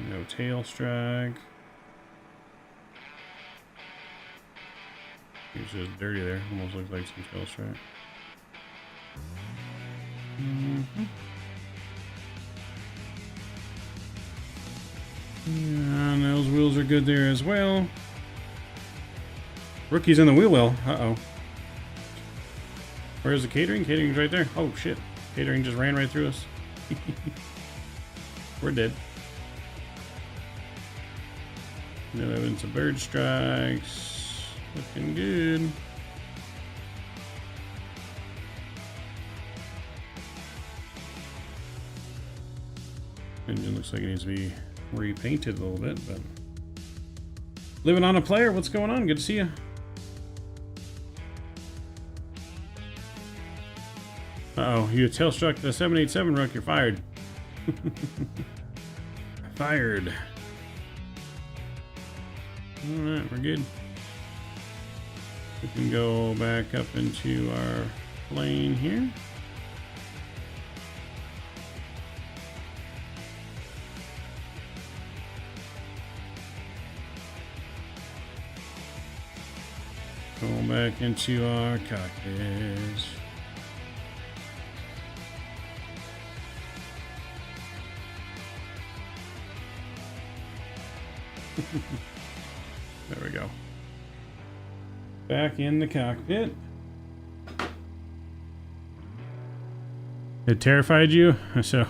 No tail strag. It's just dirty there. Almost looks like some tail strag. Yeah, and those wheels are good there as well. Rookie's in the wheel well. Uh-oh. Where's the catering? Catering's right there. Oh, shit. Catering just ran right through us. We're dead. No evidence of bird strikes. Looking good. Engine looks like it needs to be repainted a little bit, but living on a player. What's going on? Good to see you. Uh-oh, you tail struck the 787 Rook. You're fired. Fired. Alright, we're good. We can go back up into our plane here. Going back into our cockpit. There we go. Back in the cockpit. It terrified you? So,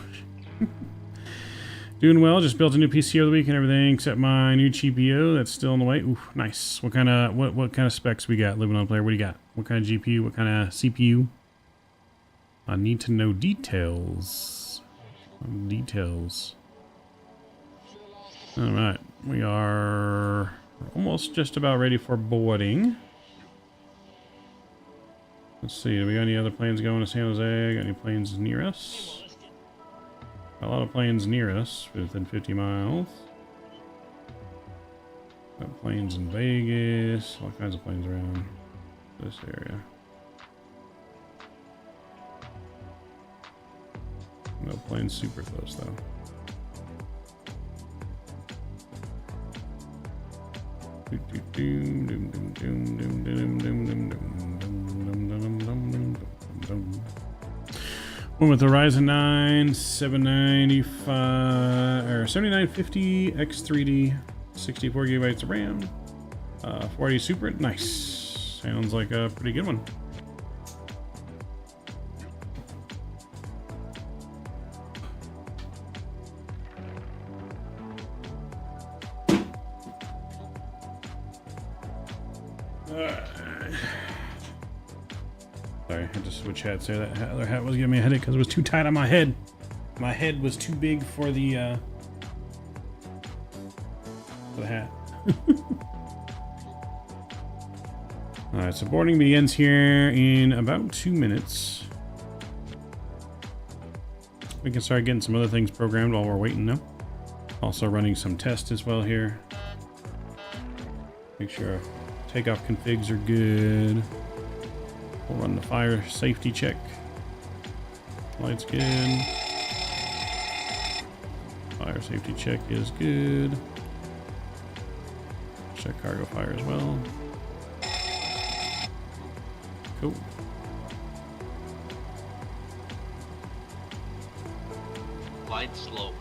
doing well. Just built a new PC over the week and everything except my new GPU that's still on the way. Ooh, nice. What kind of specs we got? Living on player. What do you got? What kind of GPU? What kind of CPU? I need to know details. Details. All right, we are almost just about ready for boarding. Let's see, do we got any other planes going to San Jose? Got any planes near us? Got a lot of planes near us, within 50 miles. Got planes in Vegas, all kinds of planes around this area. No planes super close though. One with the Ryzen 9 795 or 7950 X3D, 64 gigabytes of RAM, 480 Super. Nice. Sounds like a pretty good one. Sorry, I had to switch hats there. That other hat was giving me a headache because it was too tight on my head. My head was too big for the hat. Alright, so boarding begins here in about 2 minutes. We can start getting some other things programmed while we're waiting now. Also running some tests as well here. Make sure takeoff configs are good. We'll run the fire safety check. Lights good. Fire safety check is good. Check cargo fire as well. Cool. Glide slope.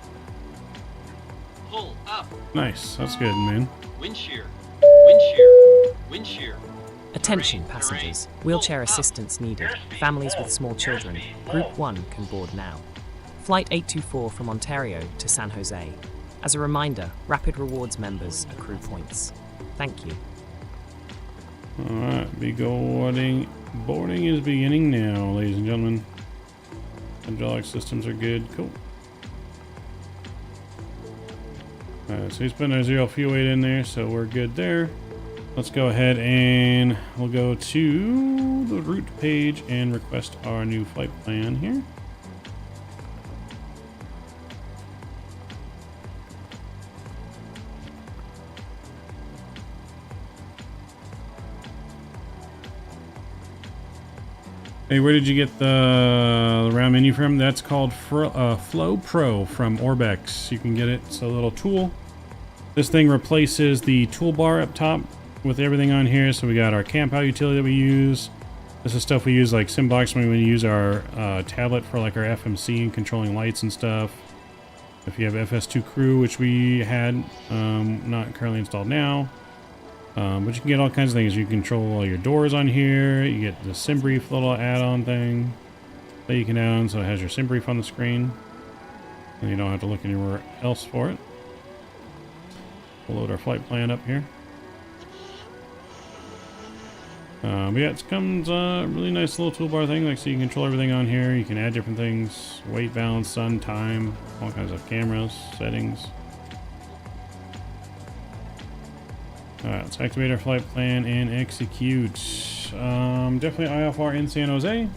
Pull up. Nice, that's good, man. Wind shear. Wind shear. Wind shear. Attention passengers, wheelchair assistance needed. Families with small children. Group 1 can board now. Flight 824 from Ontario to San Jose. As a reminder, Rapid Rewards members accrue points. Thank you. Alright, boarding is beginning now, ladies and gentlemen. Hydraulic systems are good. Cool. Alright, so he's putting our zero fuel weight in there, so we're good there. let's go ahead and we'll go to the route page and request our new flight plan here. Hey, where did you get the round menu from? That's called Flow Pro from Orbx. You can get it. It's a little tool. This thing replaces the toolbar up top with everything on here. So we got our camp out utility that we use. This is stuff we use like Simbox when we use our tablet for like our FMC and controlling lights and stuff. If you have FS2 Crew, which we had, not currently installed now. But you can get all kinds of things. You can control all your doors on here. You get the SimBrief little add-on thing that you can add on, so it has your SimBrief on the screen. And you don't have to look anywhere else for it. We'll load our flight plan up here. But yeah, it comes a really nice little toolbar thing, like so you can control everything on here. You can add different things, weight balance, sun, time, all kinds of cameras, settings. Alright, let's activate our flight plan and execute. Definitely IFR in San Jose.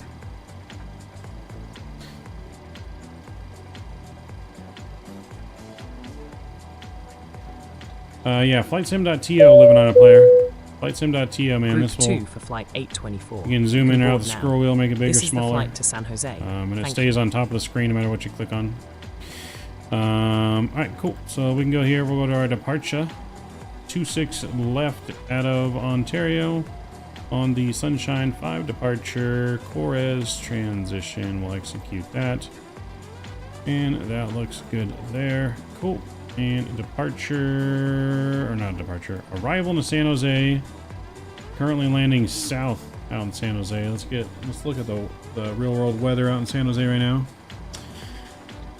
Yeah, FlightSim.to living on a player. FlightSim.to, man, Group this will... 2 for flight 824. You can zoom in or out the scroll wheel, make it bigger, this is smaller. The flight to San Jose. And it stays on top of the screen no matter what you click on. Alright, cool. So we can go here. We'll go to our departure. 26 left out of Ontario on the Sunshine 5 departure. Corez transition. We'll execute that. And that looks good there. Cool. And departure, or not departure, arrival to San Jose. Currently landing south out in San Jose. Let's look at the real world weather out in San Jose right now.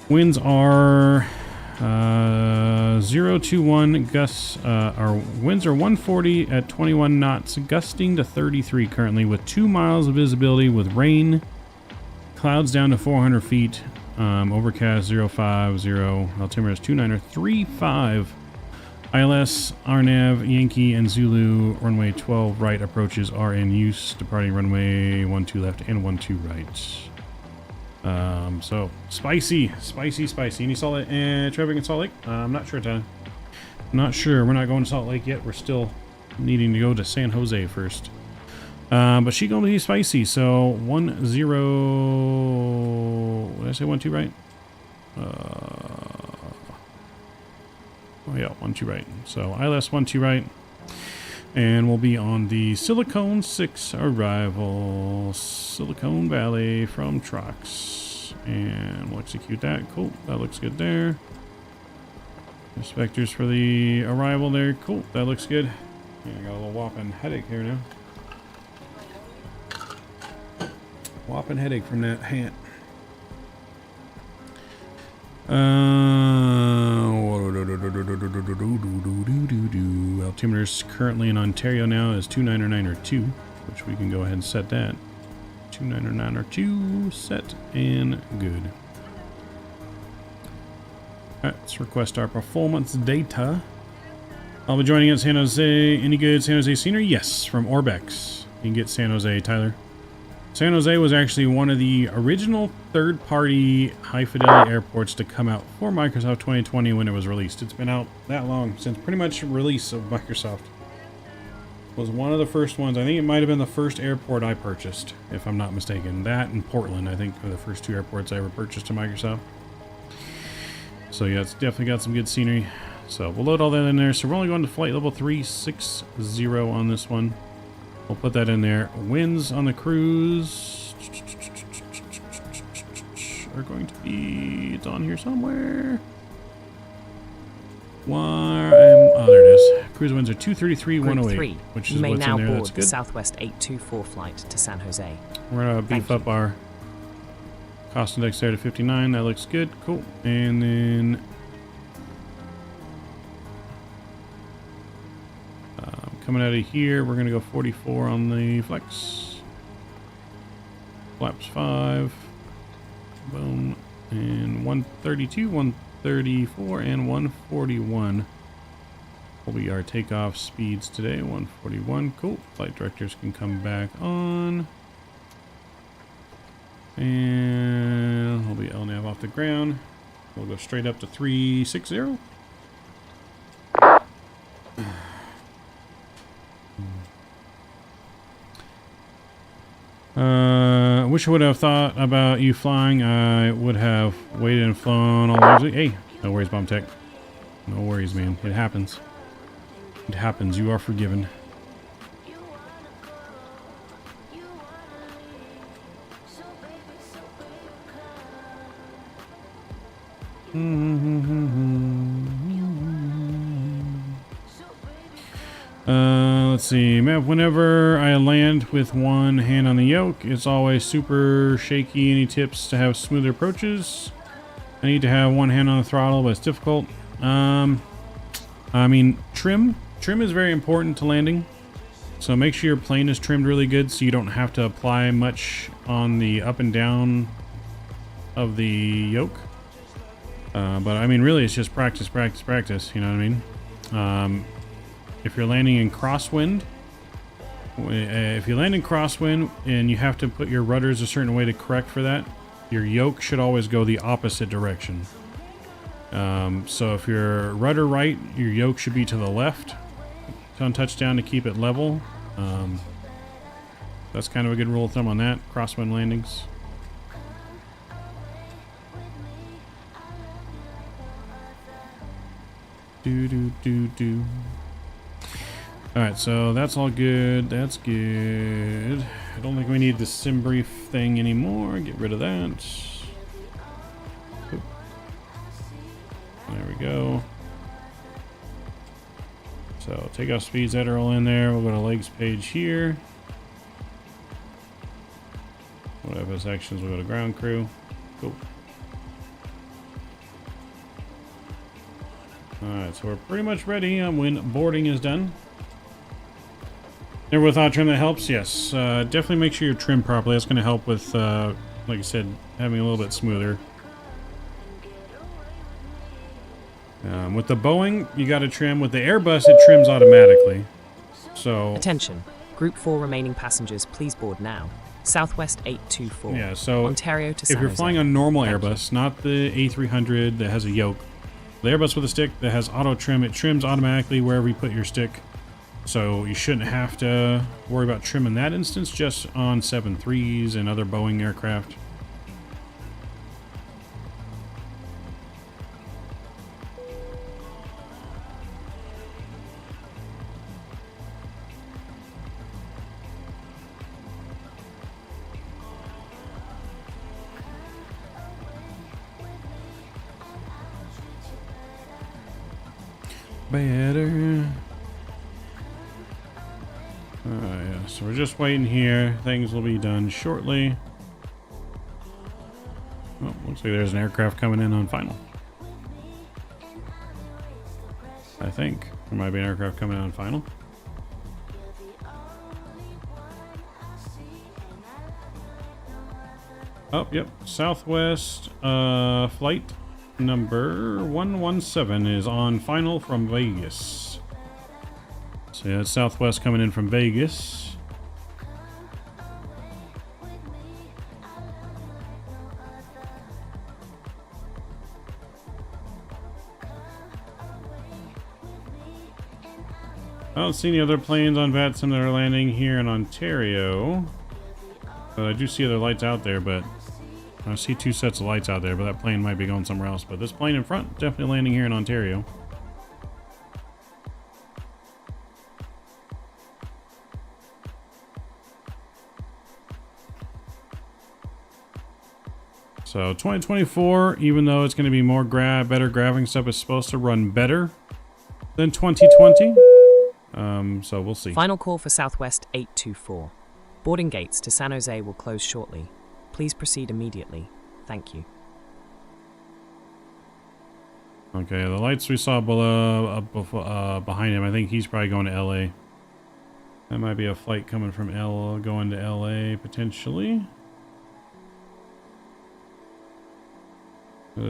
Winds are 0 to 1 gusts. Our winds are 140 at 21 knots, gusting to 33 currently, with 2 miles of visibility, with rain, clouds down to 400 feet. Overcast 050, altimeter is 2935. ILS, RNAV, Yankee, and Zulu, runway 12 right approaches are in use, departing runway 12 left and 12 right. So spicy. Any Salt Lake, traffic in Salt Lake? I'm not sure, Tyler. Not sure. We're not going to Salt Lake yet. We're still needing to go to San Jose first. But she gonna be spicy. So 10. Did I say 12 right? Oh yeah, 12 right. So ILS 12 right. And we'll be on the Silicon 6 arrival, Silicon Valley from Trox. And we'll execute that. Cool. That looks good there. There's vectors for the arrival there. Cool. That looks good. Yeah, I got a little whopping headache here now. Whopping headache from that hat. Altimeter's currently in Ontario now is 2992, which we can go ahead and set that. 2992 set and good. Alright, let's request our performance data. I'll be joining at San Jose. Any good San Jose scenery? Yes, from Orbx. You can get San Jose, Tyler. San Jose was actually one of the original third-party high-fidelity airports to come out for Microsoft 2020 when it was released. It's been out that long, since pretty much release of Microsoft. It was one of the first ones. I think it might have been the first airport I purchased, if I'm not mistaken. That and Portland, I think, are the first two airports I ever purchased to Microsoft. So yeah, it's definitely got some good scenery. So we'll load all that in there. So we're only going to flight level 360 on this one. We'll put that in there. Winds on the cruise are going to be... It's on here somewhere. Oh, there it is. Cruise winds are 233.108, which is what's in there. You may now board That's the good. Southwest 824 flight to San Jose. We're going to beef up our cost index there to 59. That looks good. Cool. And then... coming out of here, we're going to go 44 on the flex. Flaps 5. Boom. And 132, 134, and 141 will be our takeoff speeds today. 141. Cool. Flight directors can come back on. And we'll be LNAV off the ground. We'll go straight up to 360. Wish I would have thought about you flying. I would have waited and flown all the way. Hey, no worries, Bomb Tech. No worries, man. It happens. It happens. You are forgiven. Let's see. Whenever I land with one hand on the yoke, it's always super shaky. Any tips to have smoother approaches? I need to have one hand on the throttle, but it's difficult. I mean, trim is very important to landing. So make sure your plane is trimmed really good so you don't have to apply much on the up and down of the yoke. But I mean, really, it's just practice, you know what I mean? If you're landing in crosswind, and you have to put your rudders a certain way to correct for that, your yoke should always go the opposite direction. So if you're rudder right, your yoke should be to the left on touchdown to keep it level. That's kind of a good rule of thumb on that, crosswind landings. Do. Alright, so that's all good. That's good. I don't think we need the sim brief thing anymore. Get rid of that. Oop. There we go. So takeoff speeds that are all in there. We'll go to legs page here. Whatever sections, we'll go to ground crew. Cool. Alright, so we're pretty much ready when boarding is done. Never without trim that helps? Yes. Definitely make sure you're trimmed properly. That's going to help with, like I said, having a little bit smoother. With the Boeing, you got to trim. With the Airbus, it trims automatically. So attention. Group 4 remaining passengers, please board now. Southwest 824. Yeah, so Ontario to San if you're Jose. flying a normal Airbus, not the A300 that has a yoke, the Airbus with a stick that has auto trim, it trims automatically wherever you put your stick. So you shouldn't have to worry about trim in that instance, just on 737s and other Boeing aircraft. Better. Yeah, so we're just waiting here. Things will be done shortly. Oh, looks like there's an aircraft coming in on final. I think there might be an aircraft coming in on final. Oh, yep. Southwest flight number 117 is on final from Vegas. So yeah, it's Southwest coming in from Vegas. I don't see any other planes on Vatsim that are landing here in Ontario. But I do see other lights out there, but I see two sets of lights out there, but that plane might be going somewhere else. But this plane in front, definitely landing here in Ontario. So 2024, even though it's going to be more better grabbing stuff, is supposed to run better than 2020. So we'll see. Final call for Southwest 824. Boarding gates to San Jose will close shortly. Please proceed immediately. Thank you. Okay, the lights we saw below, behind him, I think he's probably going to LA. That might be a flight coming from going to LA potentially. So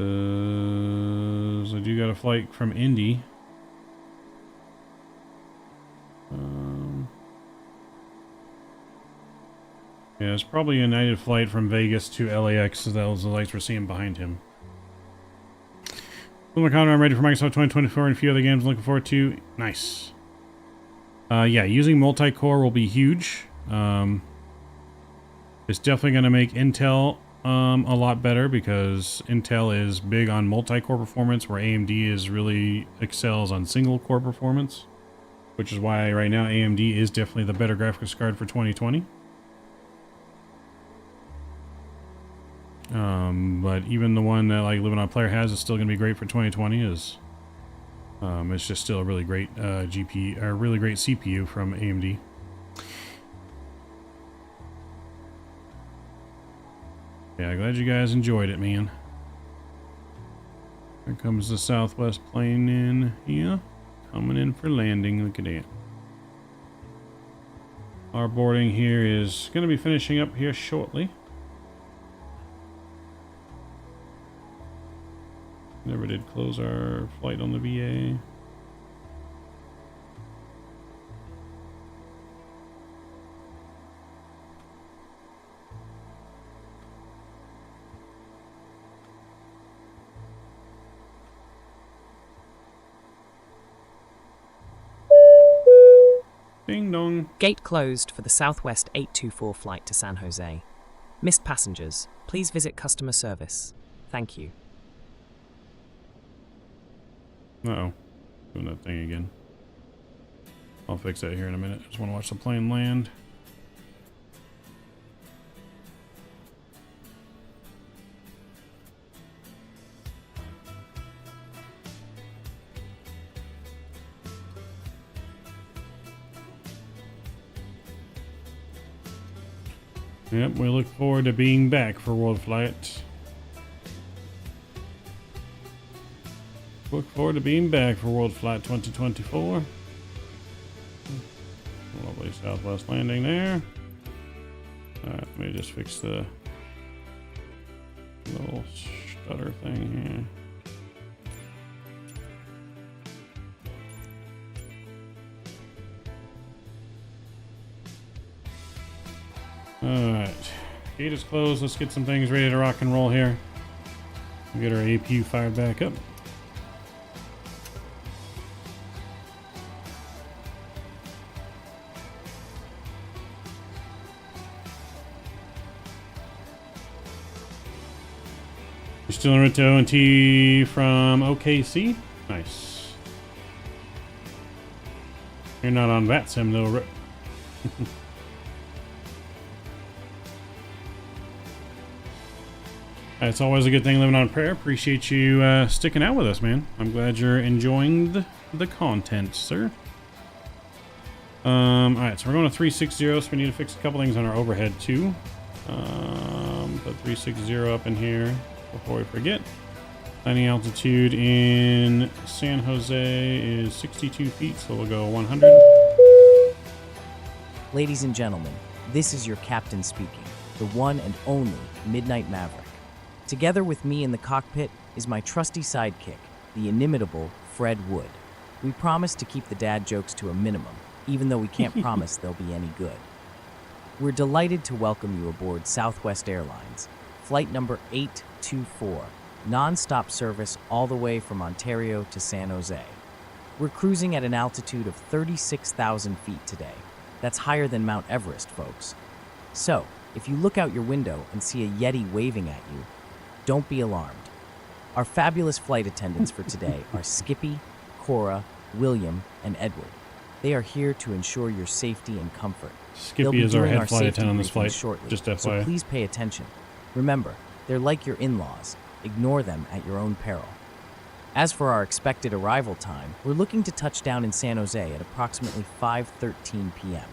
I do got a flight from Indy. Yeah, it's probably a United flight from Vegas to LAX, so that was the lights we're seeing behind him. I'm ready for Microsoft 2024 and a few other games I'm looking forward to. Nice. Yeah, using multi-core will be huge. It's definitely going to make Intel a lot better because Intel is big on multi-core performance, where AMD is really excels on single-core performance, which is why right now AMD is definitely the better graphics card for 2020. But even the one that like Living on Player has is still going to be great for 2020. It's just still a really great GPU or really great CPU from AMD. Yeah, glad you guys enjoyed it, man. Here comes the Southwest plane in here, coming in for landing. Look at that. Our boarding here is going to be finishing up here shortly. Never did close our flight on the VA. Ding dong. Gate closed for the Southwest 824 flight to San Jose. Missed passengers, please visit customer service. Thank you. Uh-oh. Doing that thing again. I'll fix that here in a minute. Just want to watch the plane land. Yep, we look forward to being back for World Flight. Look forward to being back for World Flight 2024. Lovely Southwest landing there. Alright, let me just fix the little stutter thing here. Alright, gate is closed. Let's get some things ready to rock and roll here. We'll get our APU fired back up. You're still en route to O&T from OKC? Nice. You're not on Vatsim though. It's always a good thing living on prayer. Appreciate you sticking out with us, man. I'm glad you're enjoying the content, sir. Alright, so we're going to 360, so we need to fix a couple things on our overhead too. Put 360 up in here before we forget. Landing altitude in San Jose is 62 feet, so we'll go 100. Ladies and gentlemen, this is your captain speaking, the one and only Midnight Maverick. Together with me in the cockpit is my trusty sidekick, the inimitable Fred Wood. We promise to keep the dad jokes to a minimum, even though we can't promise they'll be any good. We're delighted to welcome you aboard Southwest Airlines, flight number 824, non-stop service all the way from Ontario to San Jose. We're cruising at an altitude of 36,000 feet today. That's higher than Mount Everest, folks. So, if you look out your window and see a Yeti waving at you, don't be alarmed. Our fabulous flight attendants for today are Skippy, Cora, William, and Edward. They are here to ensure your safety and comfort. Skippy is our head flight attendant on this flight, shortly, just FYI. So please pay attention. Remember, they're like your in-laws. Ignore them at your own peril. As for our expected arrival time, we're looking to touch down in San Jose at approximately 5:13 p.m.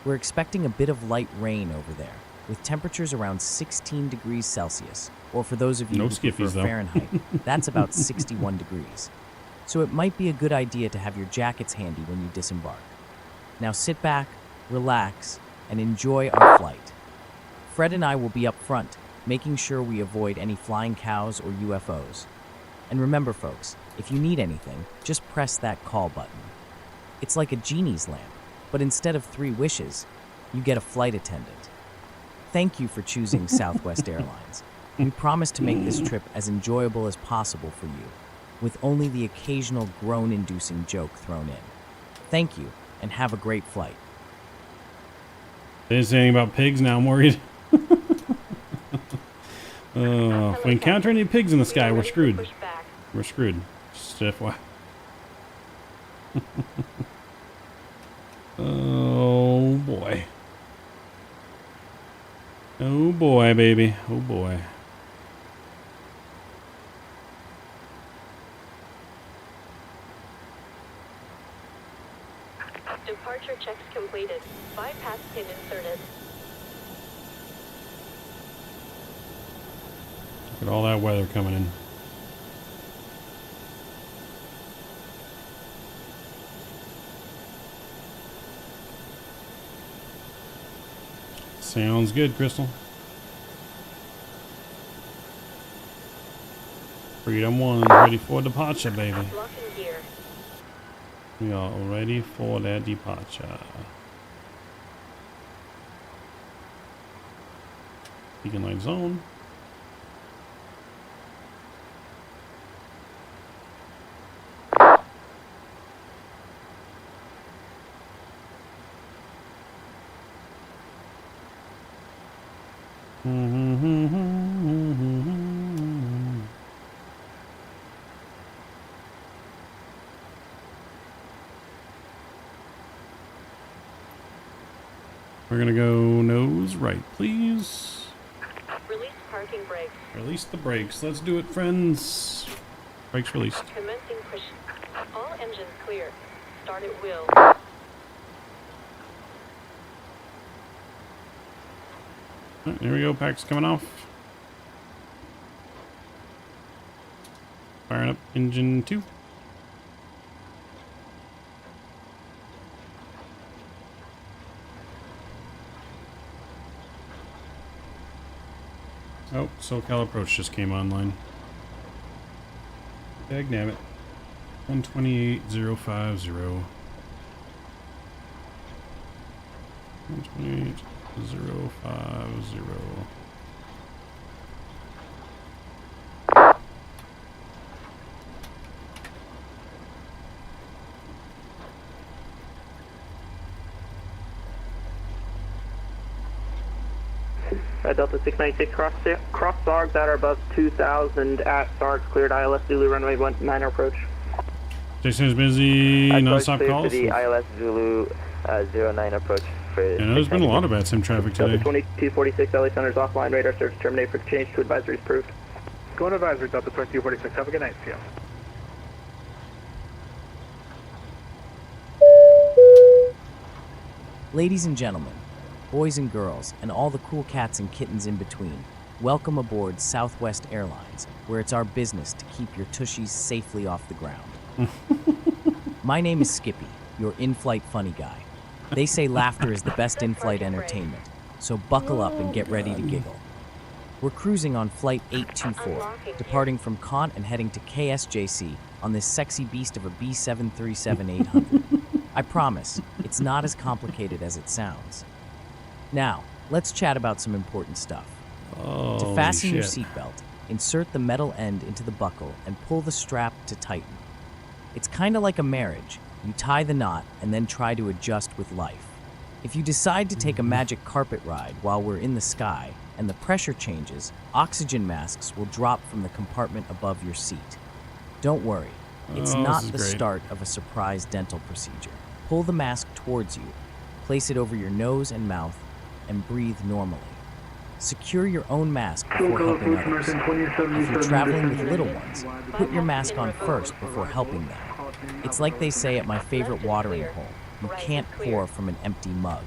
We're expecting a bit of light rain over there, with temperatures around 16 degrees Celsius, or for those of you who prefer Fahrenheit, that's about 61 degrees. So it might be a good idea to have your jackets handy when you disembark. Now sit back, relax, and enjoy our flight. Fred and I will be up front, making sure we avoid any flying cows or UFOs. And remember, folks, if you need anything, just press that call button. It's like a genie's lamp, but instead of 3 wishes, you get a flight attendant. Thank you for choosing Southwest Airlines. We promise to make this trip as enjoyable as possible for you, with only the occasional groan-inducing joke thrown in. Thank you, and have a great flight. They didn't say anything about pigs, now I'm worried. If we encounter any pigs in the sky, we're screwed. We're screwed. Just FYI. Oh boy. Oh boy, baby. Oh boy. Departure checks completed. Bypass pin inserted. Look at all that weather coming in. Sounds good, Crystal. Freedom 1 ready for departure, baby. Locking gear. We are ready for that departure. Beacon light zone. We're gonna go nose right, please. Release parking brakes. Release the brakes. Let's do it, friends. Brakes released. Commencing push. All engines clear. Start at will. Right, here we go. Pack's coming off. Firing up engine 2. Oh, SoCal approach just came online. Dagnabbit. 128.050. 128.050. Delta 696 cross SARGs that are above 2,000 at SARGs cleared ILS Zulu runway 19 approach. Jason is busy, non-stop calls. For the ILS Zulu 09 approach. Yeah, there's been a lot of Vatsim traffic today. Delta 2246 LA Center's offline, radar search terminate for change to advisories approved. Go on advisory, Delta 2246. Have a good night. See ya. Ladies and gentlemen, boys and girls, and all the cool cats and kittens in between, welcome aboard Southwest Airlines, where it's our business to keep your tushies safely off the ground. My name is Skippy, your in-flight funny guy. They say laughter is the best in-flight entertainment, so buckle up and get ready to giggle. We're cruising on Flight 824, departing from Kant and heading to KSJC on this sexy beast of a B737-800. I promise, it's not as complicated as it sounds. Now, let's chat about some important stuff. To fasten your seatbelt, insert the metal end into the buckle and pull the strap to tighten. It's kind of like a marriage. You tie the knot and then try to adjust with life. If you decide to take a magic carpet ride while we're in the sky and the pressure changes, oxygen masks will drop from the compartment above your seat. Don't worry, it's not the start of a surprise dental procedure. Pull the mask towards you, place it over your nose and mouth, and breathe normally. Secure your own mask before helping others. If you're traveling with little ones, put your mask on first before helping them. It's like they say at my favorite watering hole, you can't pour from an empty mug.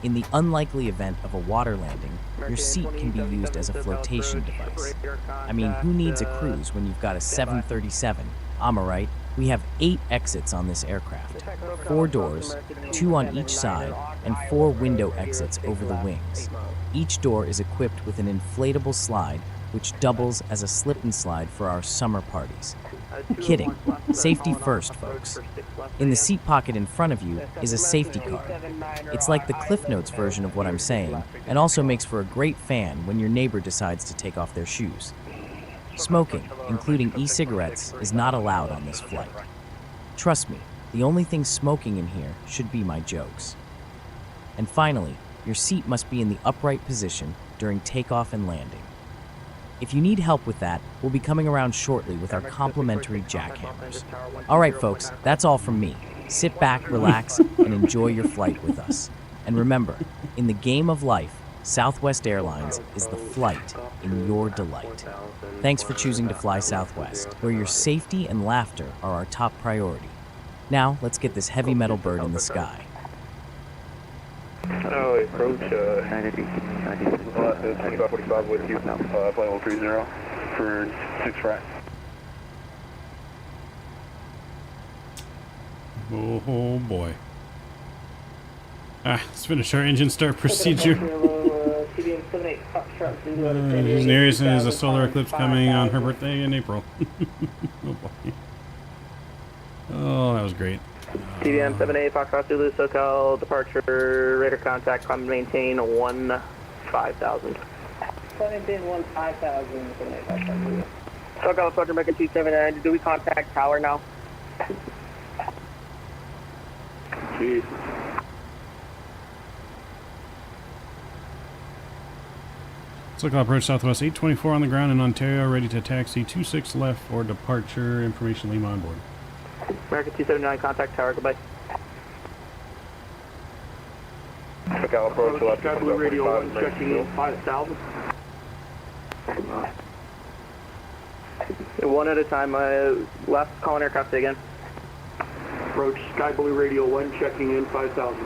In the unlikely event of a water landing, your seat can be used as a flotation device. I mean, who needs a cruise when you've got a 737? I'm right. We have 8 exits on this aircraft. 4 doors, 2 on each side, and 4 window exits over the wings. Each door is equipped with an inflatable slide, which doubles as a slip and slide for our summer parties. Kidding. Safety first, folks. In the seat pocket in front of you is a safety card. It's like the Cliff Notes version of what I'm saying, and also makes for a great fan when your neighbor decides to take off their shoes. Smoking, including e-cigarettes, is not allowed on this flight. Trust me, the only thing smoking in here should be my jokes. And finally, your seat must be in the upright position during takeoff and landing. If you need help with that, we'll be coming around shortly with our complimentary jackhammers. All right, folks, that's all from me. Sit back, relax, and enjoy your flight with us. And remember, in the game of life, Southwest Airlines is the flight in your delight. Thanks for choosing to fly Southwest, where your safety and laughter are our top priority. Now, let's get this heavy metal bird in the sky. Oh, approach 2545 with you, flight 130 for 6 right. Oh boy. Let's finish our engine start procedure. Nearest is a solar eclipse coming on her birthday in April. Oh boy. Oh, that was great. TBM 78 Foxtrot Zulu SoCal departure radar contact climb and maintain 15,000. Maintain 15,000. SoCal departure American 279. Do we contact tower now? Jeez. SoCal approach Southwest 824 on the ground in Ontario, ready to taxi 26 left for departure. Information Lima on board. American 279, contact tower, goodbye. SoCal approach left. Blue radio 1 checking in 5,000. One at a time, last call on aircraft again. Approach Sky Blue radio 1 checking in 5,000.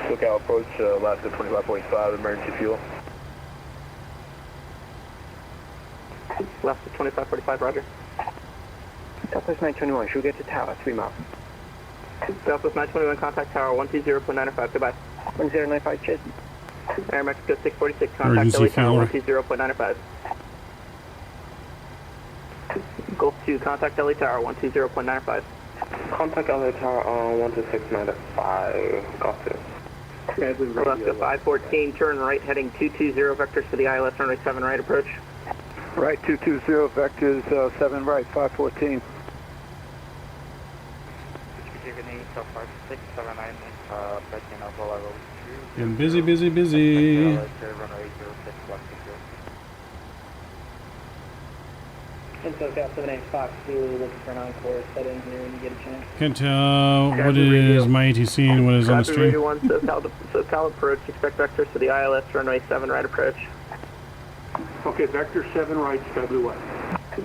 SoCal approach last at 2545, emergency fuel. Left at 2545, roger. Southwest 921, should we get to tower, 3 miles? Southwest 921, contact tower 120.95, goodbye. 1095, cheers. Air Mexico 646, contact Emergency LA tower fuel. 120.95. Gulf 2, contact LA tower 120.95. Contact LA tower on 126.95, Gulf 2. Left at 514, turn right heading 220, vectors for the ILS runway 7 right approach. Right, 220, vectors 7 right, 514. And busy, busy, busy. SoCal 78 Fox 2, looking for an encore, set in here when you get a chance. Can't tell what is my ATC and what is on the stream. Radio 1, SoCal approach, expect vectors for the ILS runway 7 right approach. Okay, vector 7 right, Sky Blue 1.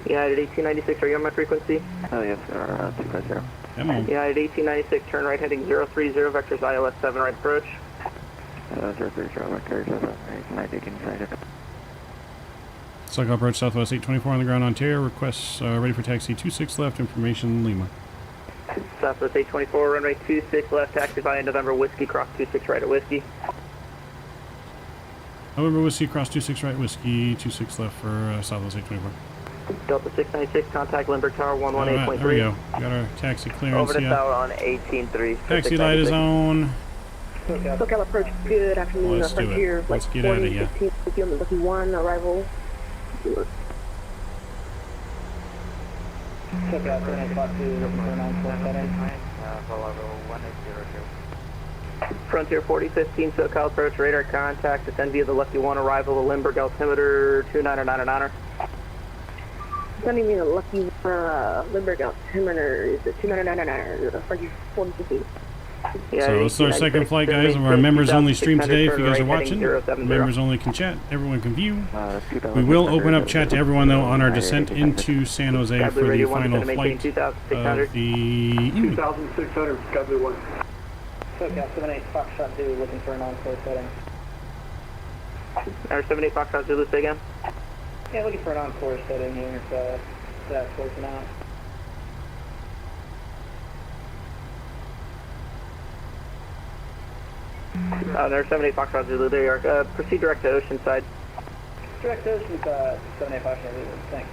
United 1896, are you on my frequency? Oh, yes, sir, 250. United 1896, turn right heading 030, vectors ILS 7 right approach. 030, vectors 7 right, 90 inside. SoCal approach Southwest 824 on the ground, Ontario. Requests ready for taxi 26 left. Information Lima. Southwest 824, runway 26 left, taxi via November Whiskey, cross 26 right at Whiskey. November Whiskey, cross 26 right, Whiskey, 26 left for Southwest 824. Delta 696, contact Limburg Tower 118.3. Alright, there we go. We got our taxi clearance. Over to tower on 18.3. Taxi light is on. SoCal approach, good afternoon. Let's do it. Let's get out of here. 15 on the Lucky 1, arrival. SoCal 78 Fox 2, looking for an encore setting. Frontier 4015, SoCal approach, radar contact, descend via the Lucky 1, arrival to Limburg, altimeter 2999er. Sending me the Lucky Limburg altimeter is the 2999er, Frontier 4015. So this is our second flight, guys, of our members-only stream today. If you guys are watching, members only can chat, everyone can view. We will open up chat to everyone, though, on our descent into San Jose for the final flight of the 2600, Sky Blue 1. SoCal 78 Foxtrot Zulu, looking for an encore setting. Air 78 Foxtrot Zulu, say again? Yeah, looking for an encore setting here, if that's working out. There's 78 Foxtrot Zulu, there you are. Proceed direct to Oceanside. Direct to Oceanside, 78 Foxtrot Zulu, thanks.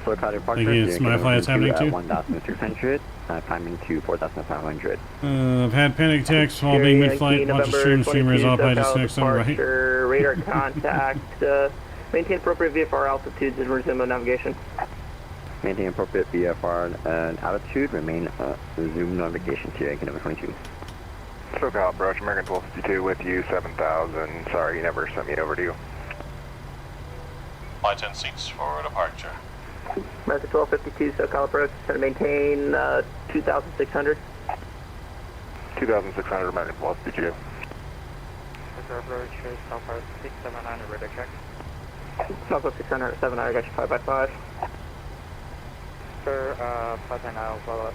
Slow cloud departure. Thank you. It's my flight. It's happening too. 1,600, climbing to 4,500. I've had panic attacks while being mid-flight. Watch the stream. Streamer is off. I disconnect on the right. Radar contact. Maintain appropriate VFR altitudes and resume navigation. Maintain appropriate VFR and altitude. Remain resume navigation to Yankee number 22. SoCal approach, American 1252 with you, 7,000. Sorry, you never sent me over to you. Flight 10 seats for departure. American 1252, SoCal approach, to maintain 2,600. 2,600, American 1252. SoCal approach, Southwest 679, radar check. Southwest 600, 700, got you 5x5. Sir, 5 now, follow up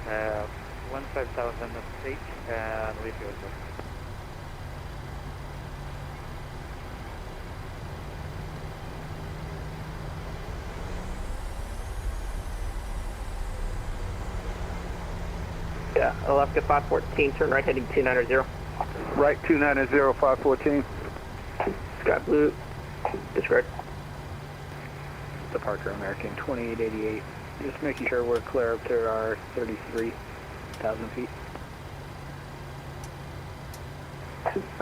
15,000 feet and leave you. Yeah, Alaska 514, turn right heading 290. Right 290, 514. Sky Blue, disregard. Departure American 2888. Just making sure we're clear up to our 33,000 feet.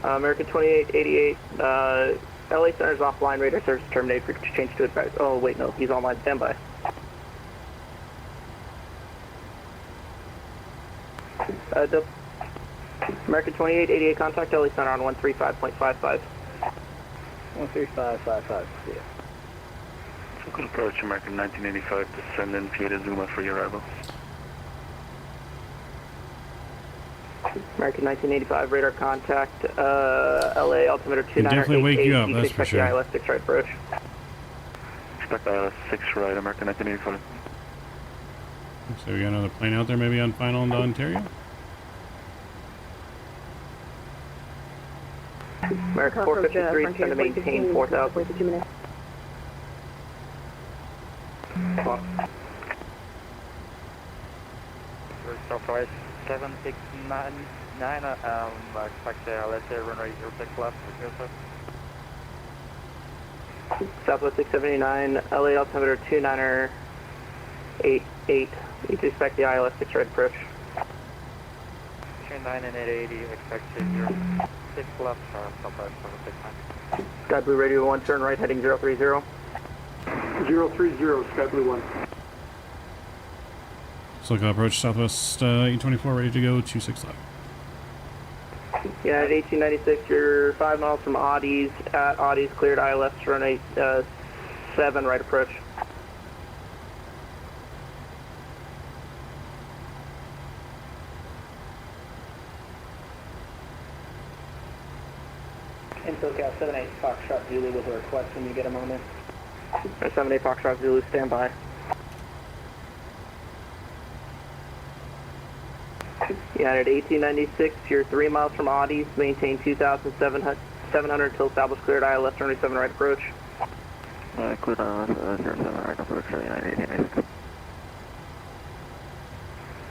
American 2888, LA Center's offline, radar service terminated for change to advise. Oh, wait, no, he's online, standby. American 2888, contact LA Center on 135.55. 13555, yeah. Local approach, American 1985, descend in Pieta Zuma for your arrival. American 1985, radar contact, LA altimeter 2988. Definitely wake you up, that's for sure. ILS 6 right approach. Expect ILS 6 right, American 1985. So we got another plane out there maybe on final into Ontario? American 453 is going to maintain 4,000. Southwest 769, expect let's say run right 06 left. Southwest 679, LA altimeter 2988. You can expect the ILS 6 right approach. Between 9 and 880, expect 06 left, Southwest 769. Sky Blue Radio 1, turn right heading 030. 030, Sky Blue 1. SoCal approach Southwest 824, ready to go, 26 left. Yeah, at 1896, you're 5 miles from Audie's. At Audie's, cleared ILS, run 7 right approach. In SoCal 78 Foxtrot Zulu with a request when you get a moment. 78 Foxtrot Zulu, stand by. Yeah, at 1896, you're 3 miles from Audie's, maintain 2,700 until established cleared ILS, turn 7 right approach. Cleared ILS, 7 right approach, 1896.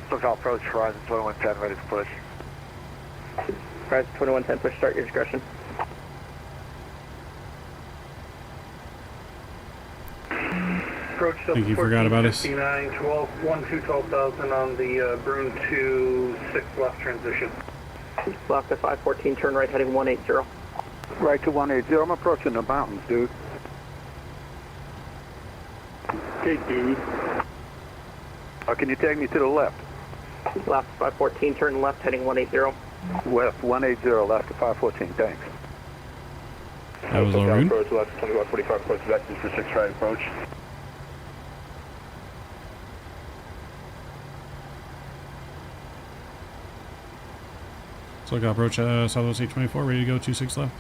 SoCal approach, Horizon 2110, ready to push. Horizon 2110, push, start your discretion. Approach think you forgot about us. 12,000 on the Bruin 2 6 left transition. Left at 514, turn right heading 180. Right to 180, I'm approaching the mountains, dude. Okay, dude. Can you take me to the left? Left 514, turn left heading 180. West 180, left to 514, thanks. That was Laroon. Approach left 2145, approach vectors for 6 right approach. SoCal approach Southwest 824, ready to go, 26 left.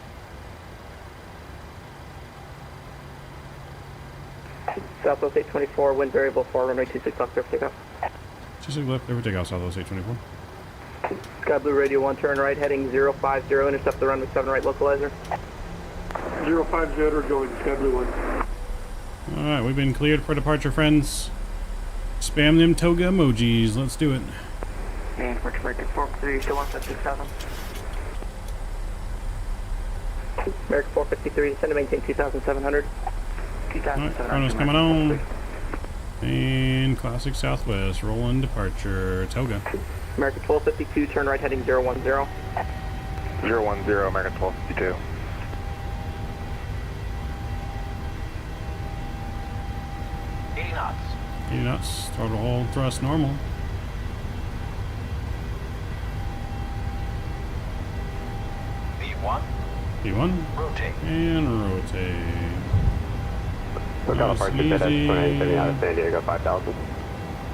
Southwest 824, wind variable 4, runway 26 left, clear for takeoff. 26 left, clear for takeoff, Southwest 824. Sky Blue Radio 1, turn right heading 050, intercept the runway 7 right localizer. 050, going Sky Blue 1. Alright, we've been cleared for departure, friends. Spam them toga emojis, let's do it. And we're directed 43, still 176,000. American 453, send to maintain 2,700. Alright, chrono's coming on. And classic Southwest, rolling departure, Toga. American 1252, turn right heading 010. 010, American 1252. 80 knots. 80 knots, throttle hold, thrust normal. V1. V1. Rotate. And rotate. Look out, Nice, departure, that's easy. 2970 out of San Diego, 5,000.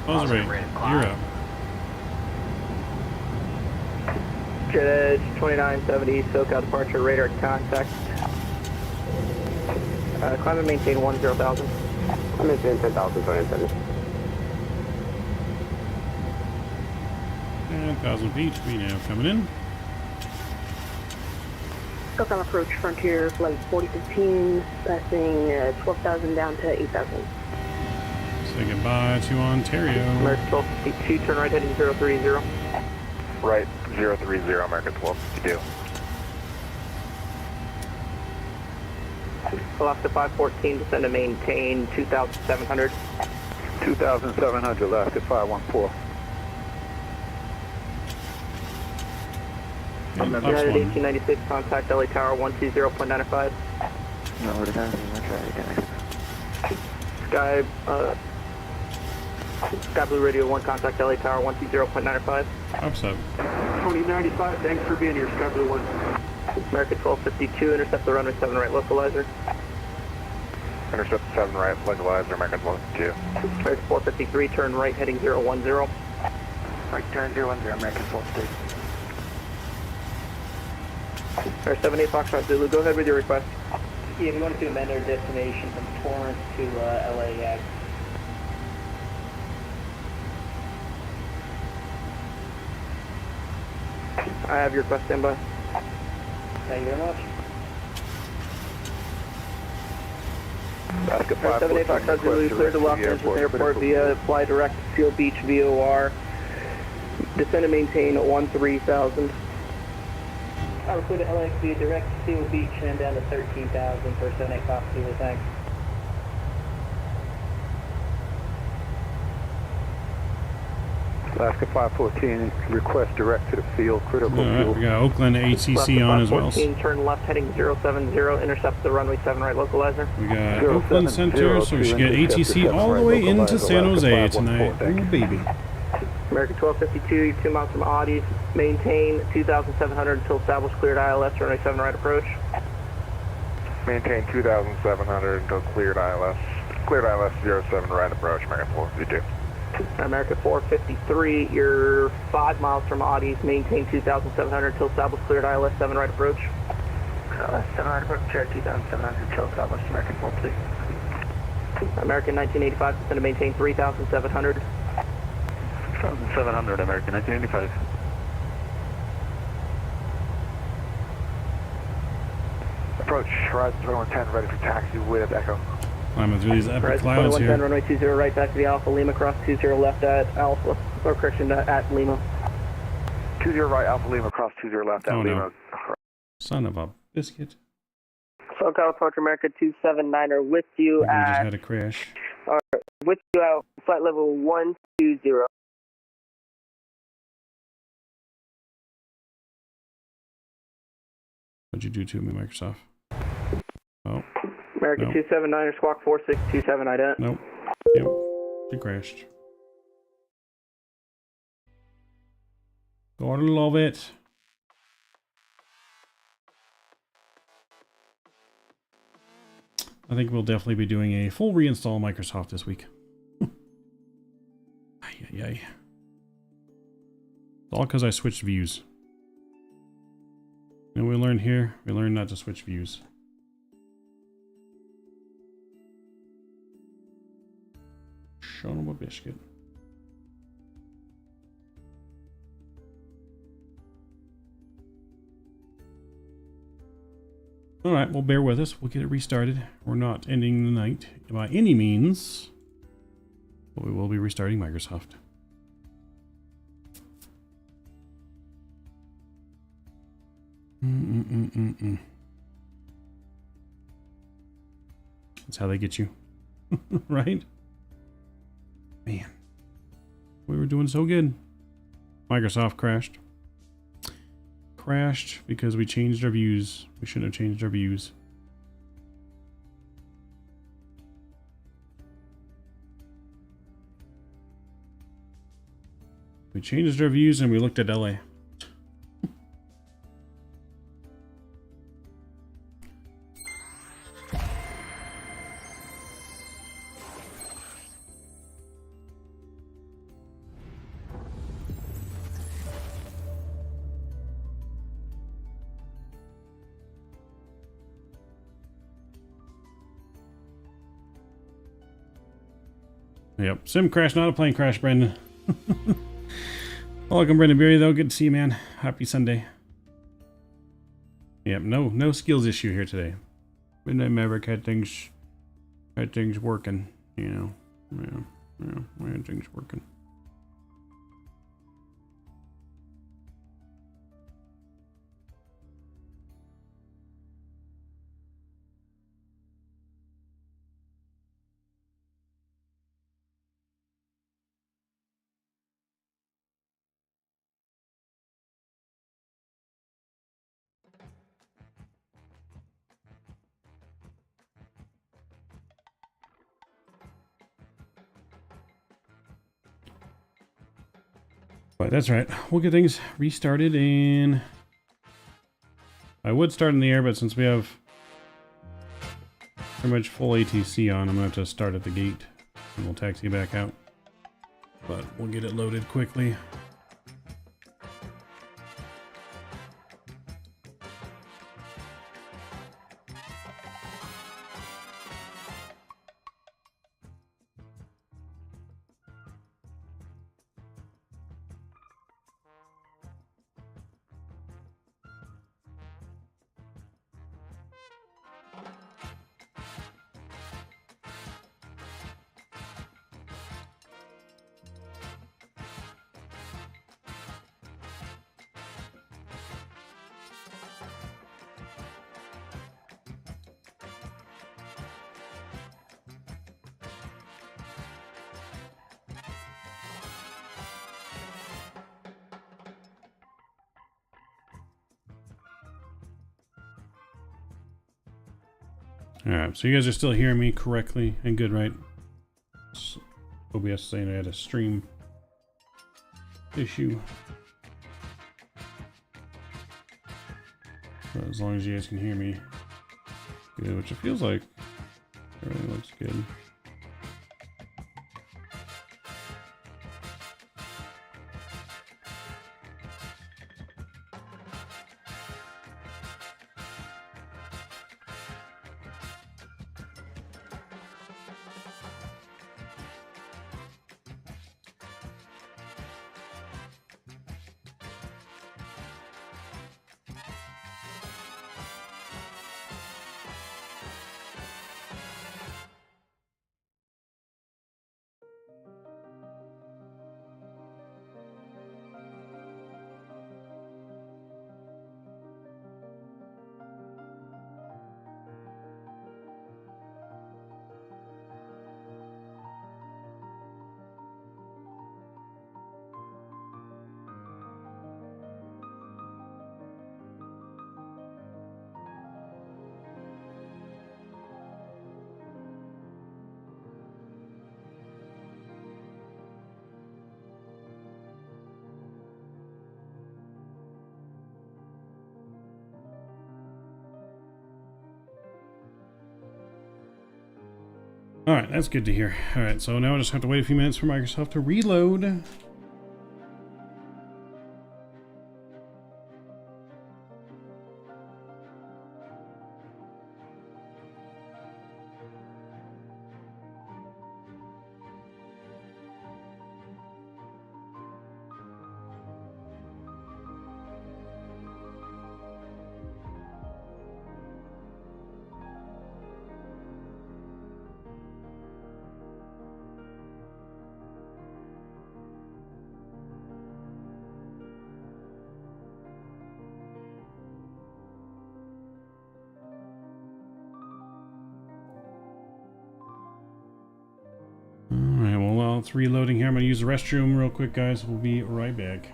Buzz rate, you're up. Jet Edge 2970, SoCal departure, radar contact. Climb and maintain 10,000. Maintain 10,000, 2970. 10,000 feet, we now coming in. SoCal approach Frontier flight 4015, passing 12,000 down to 8,000. Say goodbye to Ontario. American 1252, turn right heading 030. Right, 030, American 1252. Alaska 514, descend to maintain 2,700. 2,700, Alaska 514. And United ups 1896, contact LA Tower 120.95. No, we're done. We're trying Sky Blue Radio 1, contact LA Tower 120.95. Ups up. 2095, thanks for being here, Sky Blue 1. American 1252, intercept the runway 7 right localizer. Intercept 7 right, localizer, American 1252. American 453, turn right heading 010. Right, turn 010, American 1252. Air 78 Foxtrot Zulu, go ahead with your request. Yeah, we wanted to amend our destination from Torrance to LAX. I have your request, standby. Thank you very much. Alaska Air 78 Foxtrot Zulu, clear to Los Angeles Airport via fly direct to Seal Beach VOR. Descend and maintain 13,000. I'll clear to LAX via direct to Seal Beach and down to 13,000 for 78 Fox Zulu, thanks. Alaska 514, request direct to the field, critical fuel. We got Oakland ACC on as well. 14, turn left heading 070, intercept the runway 7 right localizer. We got Oakland Center, so we should get ATC all the way into San Jose tonight. Ooh, baby. American 1252, you're 2 miles from Audis. Maintain 2,700 until established cleared ILS, runway 7 right approach. Maintain 2,700 until cleared ILS. Cleared ILS 07 right approach, American 452. American 453, you're 5 miles from Audis. Maintain 2,700 until established cleared ILS 7 right approach. 7 right approach, chair 2,700 until established, American 452. American 1985, descend to maintain 3,700. 700, American 1985. Approach, Horizon 2110, ready for taxi with Echo. Climbing through these epic Horizon clouds 2110, here. runway 20 right back to the Alpha, Lima cross 20 left at Alpha, or correction, at Lima. 20 right, Alpha Lima, cross 20 left at Oh, Lima. no. Son of a biscuit. SoCal approach America 279er with you We just at, had a crash. with you at flight level 120. What'd you do to me, Microsoft? Oh. American No. 279er, squawk 4627 ident. Nope. Yep. It crashed. Gotta love it. I think we'll definitely be doing a full reinstall of Microsoft this week. Ay. It's all because I switched views. You know what we learned here? We learned not to switch views. Son of a biscuit. Alright, well bear with us. We'll get it restarted. We're not ending the night by any means. But we will be restarting Microsoft. That's how they get you. Right? Man. We were doing so good. Microsoft crashed. Crashed because we changed our views. We shouldn't have changed our views. We changed our views and we looked at LA. Yep, sim crash, not a plane crash, Brendan. Welcome, Brendan Berry, though. Good to see you, man. Happy Sunday. Yep, no skills issue here today. Midnight Maverick had things working, you know. Yeah, we had things working. But that's right. We'll get things restarted, and I would start in the air, but since we have pretty much full ATC on, I'm gonna have to start at the gate and we'll taxi back out. But we'll get it loaded quickly. Alright, so you guys are still hearing me correctly and good, right? OBS saying I had a stream issue. But as long as you guys can hear me good, which it feels like everything looks good. Alright, that's good to hear. Alright, so now I just have to wait a few minutes for Microsoft to reload. it's reloading here. I'm going to use the restroom real quick, guys. We'll be right back.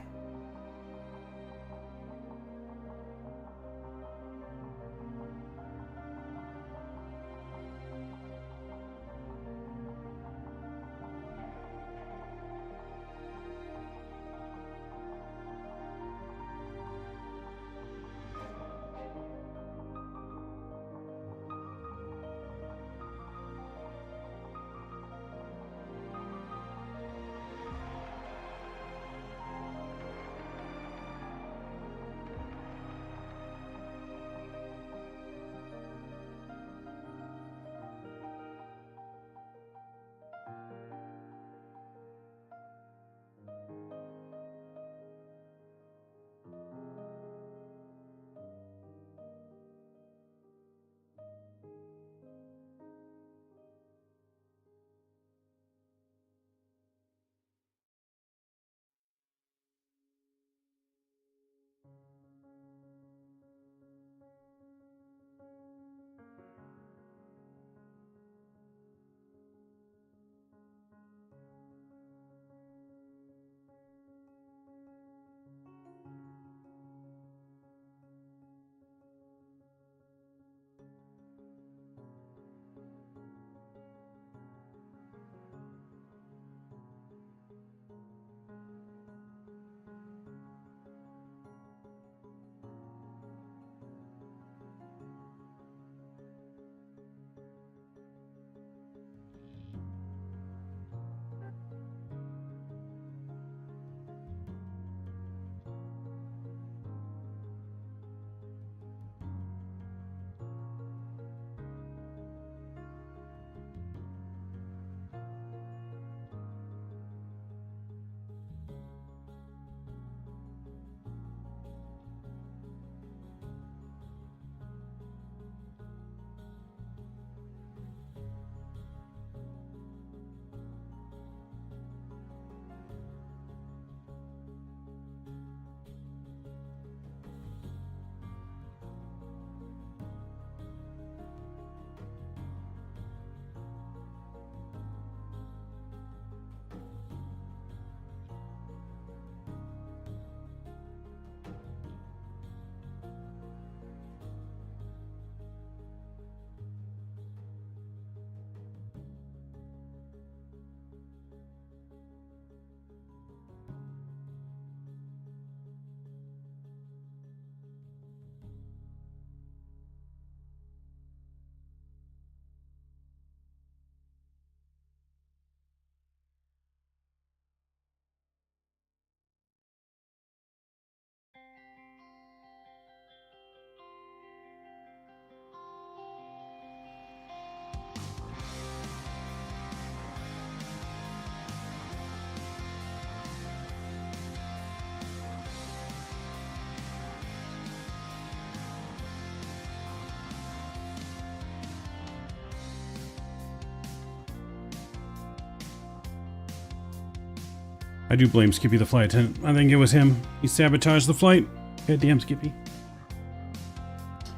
I do blame Skippy the flight attendant. I think it was him. He sabotaged the flight. God damn, Skippy.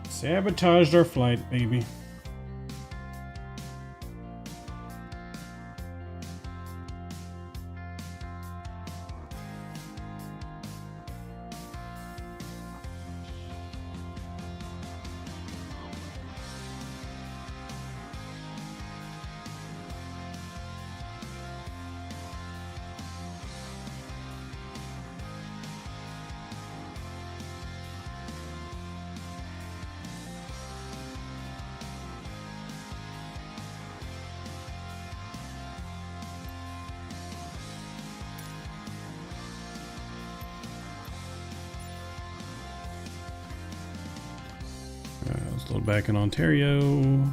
Sabotaged our flight, baby. Let's load back in Ontario.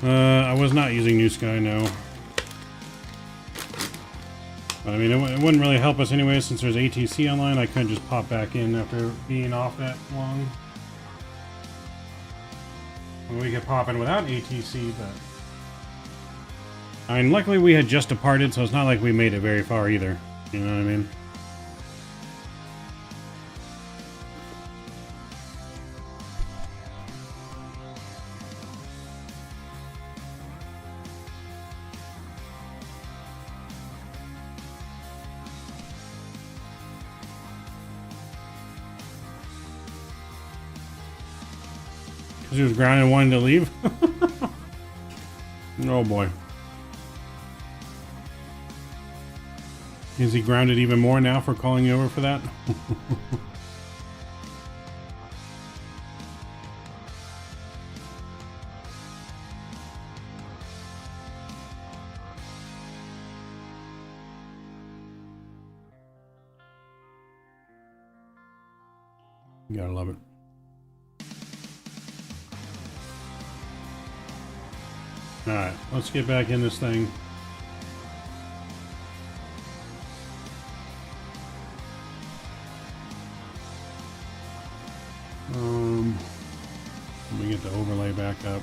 I was not using New Sky, no. But I mean, it wouldn't really help us anyway since there's ATC online. I couldn't just pop back in after being off that long. I mean, we could pop in without ATC, but... I mean, luckily we had just departed, so it's not like we made it very far either. You know what I mean? He was grounded and wanting to leave? Oh boy. Is he grounded even more now for calling you over for that? You gotta love it. Alright, let's get back in this thing. Let me get the overlay back up.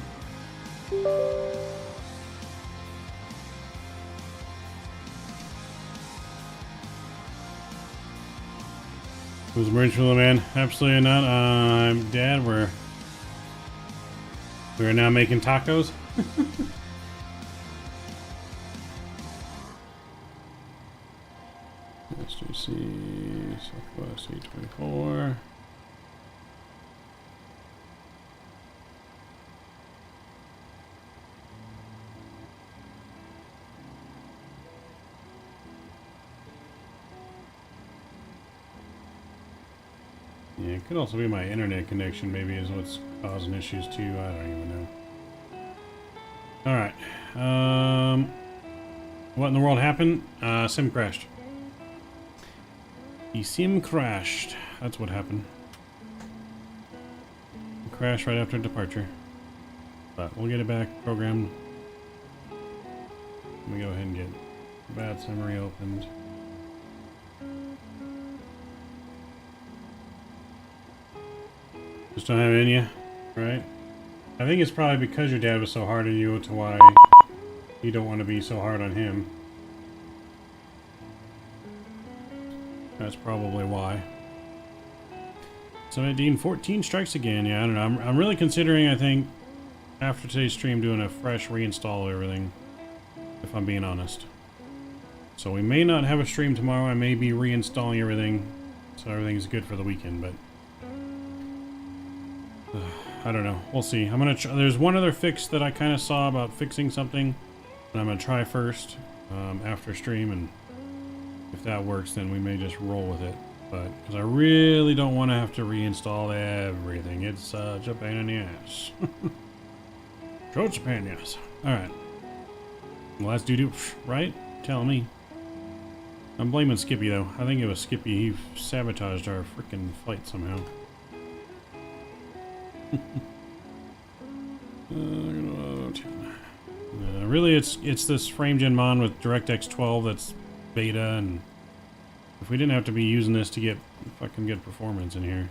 Was emergency little man? Absolutely not. Dad, we're now making tacos. SGC Southwest 824. Yeah, it could also be my internet connection, maybe, is what's causing issues too. I don't even know. Alright. What in the world happened? Sim crashed. The sim crashed. That's what happened. It crashed right after departure. But we'll get it back programmed. Let me go ahead and get Vatsim reopened. Just don't have it in you, right? I think it's probably because your dad was so hard on you to why you don't want to be so hard on him. That's probably why. 1714 strikes again. Yeah, I don't know. I'm really considering, I think, after today's stream, doing a fresh reinstall of everything, if I'm being honest. So we may not have a stream tomorrow. I may be reinstalling everything, so everything's good for the weekend, but I don't know. We'll see. I'm gonna there's one other fix that I kind of saw about fixing something that I'm gonna try first after stream, and if that works, then we may just roll with it. But because I really don't want to have to reinstall everything, it's such a pain in the ass. Such a pain in the ass. All right. Well, that's doo-doo, right? Tell me. I'm blaming Skippy though. I think it was Skippy. He sabotaged our freaking flight somehow. Really, it's this FrameGen Mon with DirectX 12 that's beta, and if we didn't have to be using this to get fucking good performance in here,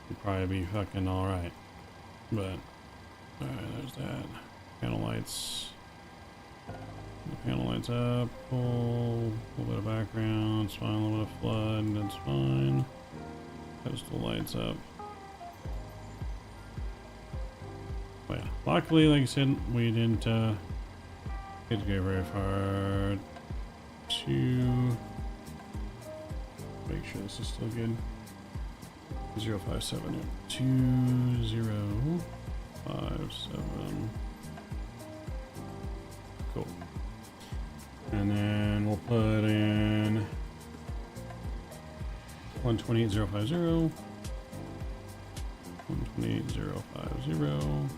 it'd probably be fucking all right. But all right, there's that. Panel lights. The panel lights up. Pull a little bit of background. It's fine. A little bit of flood. That's fine. Coastal lights up. Well, yeah. Luckily, like I said, we didn't get to go very far. To make sure this is still good. 057. 2057. Cool. And then we'll put in 128050. 128050.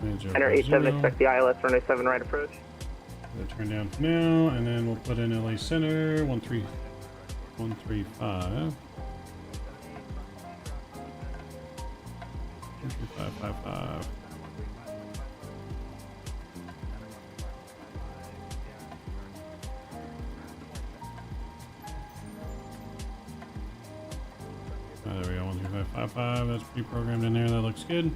Enter 87, expect the ILS runway 7 right approach. Turn down for now, and then we'll put in LA Center 135. 13555. There we go, 13555. That's pre-programmed in there. That looks good.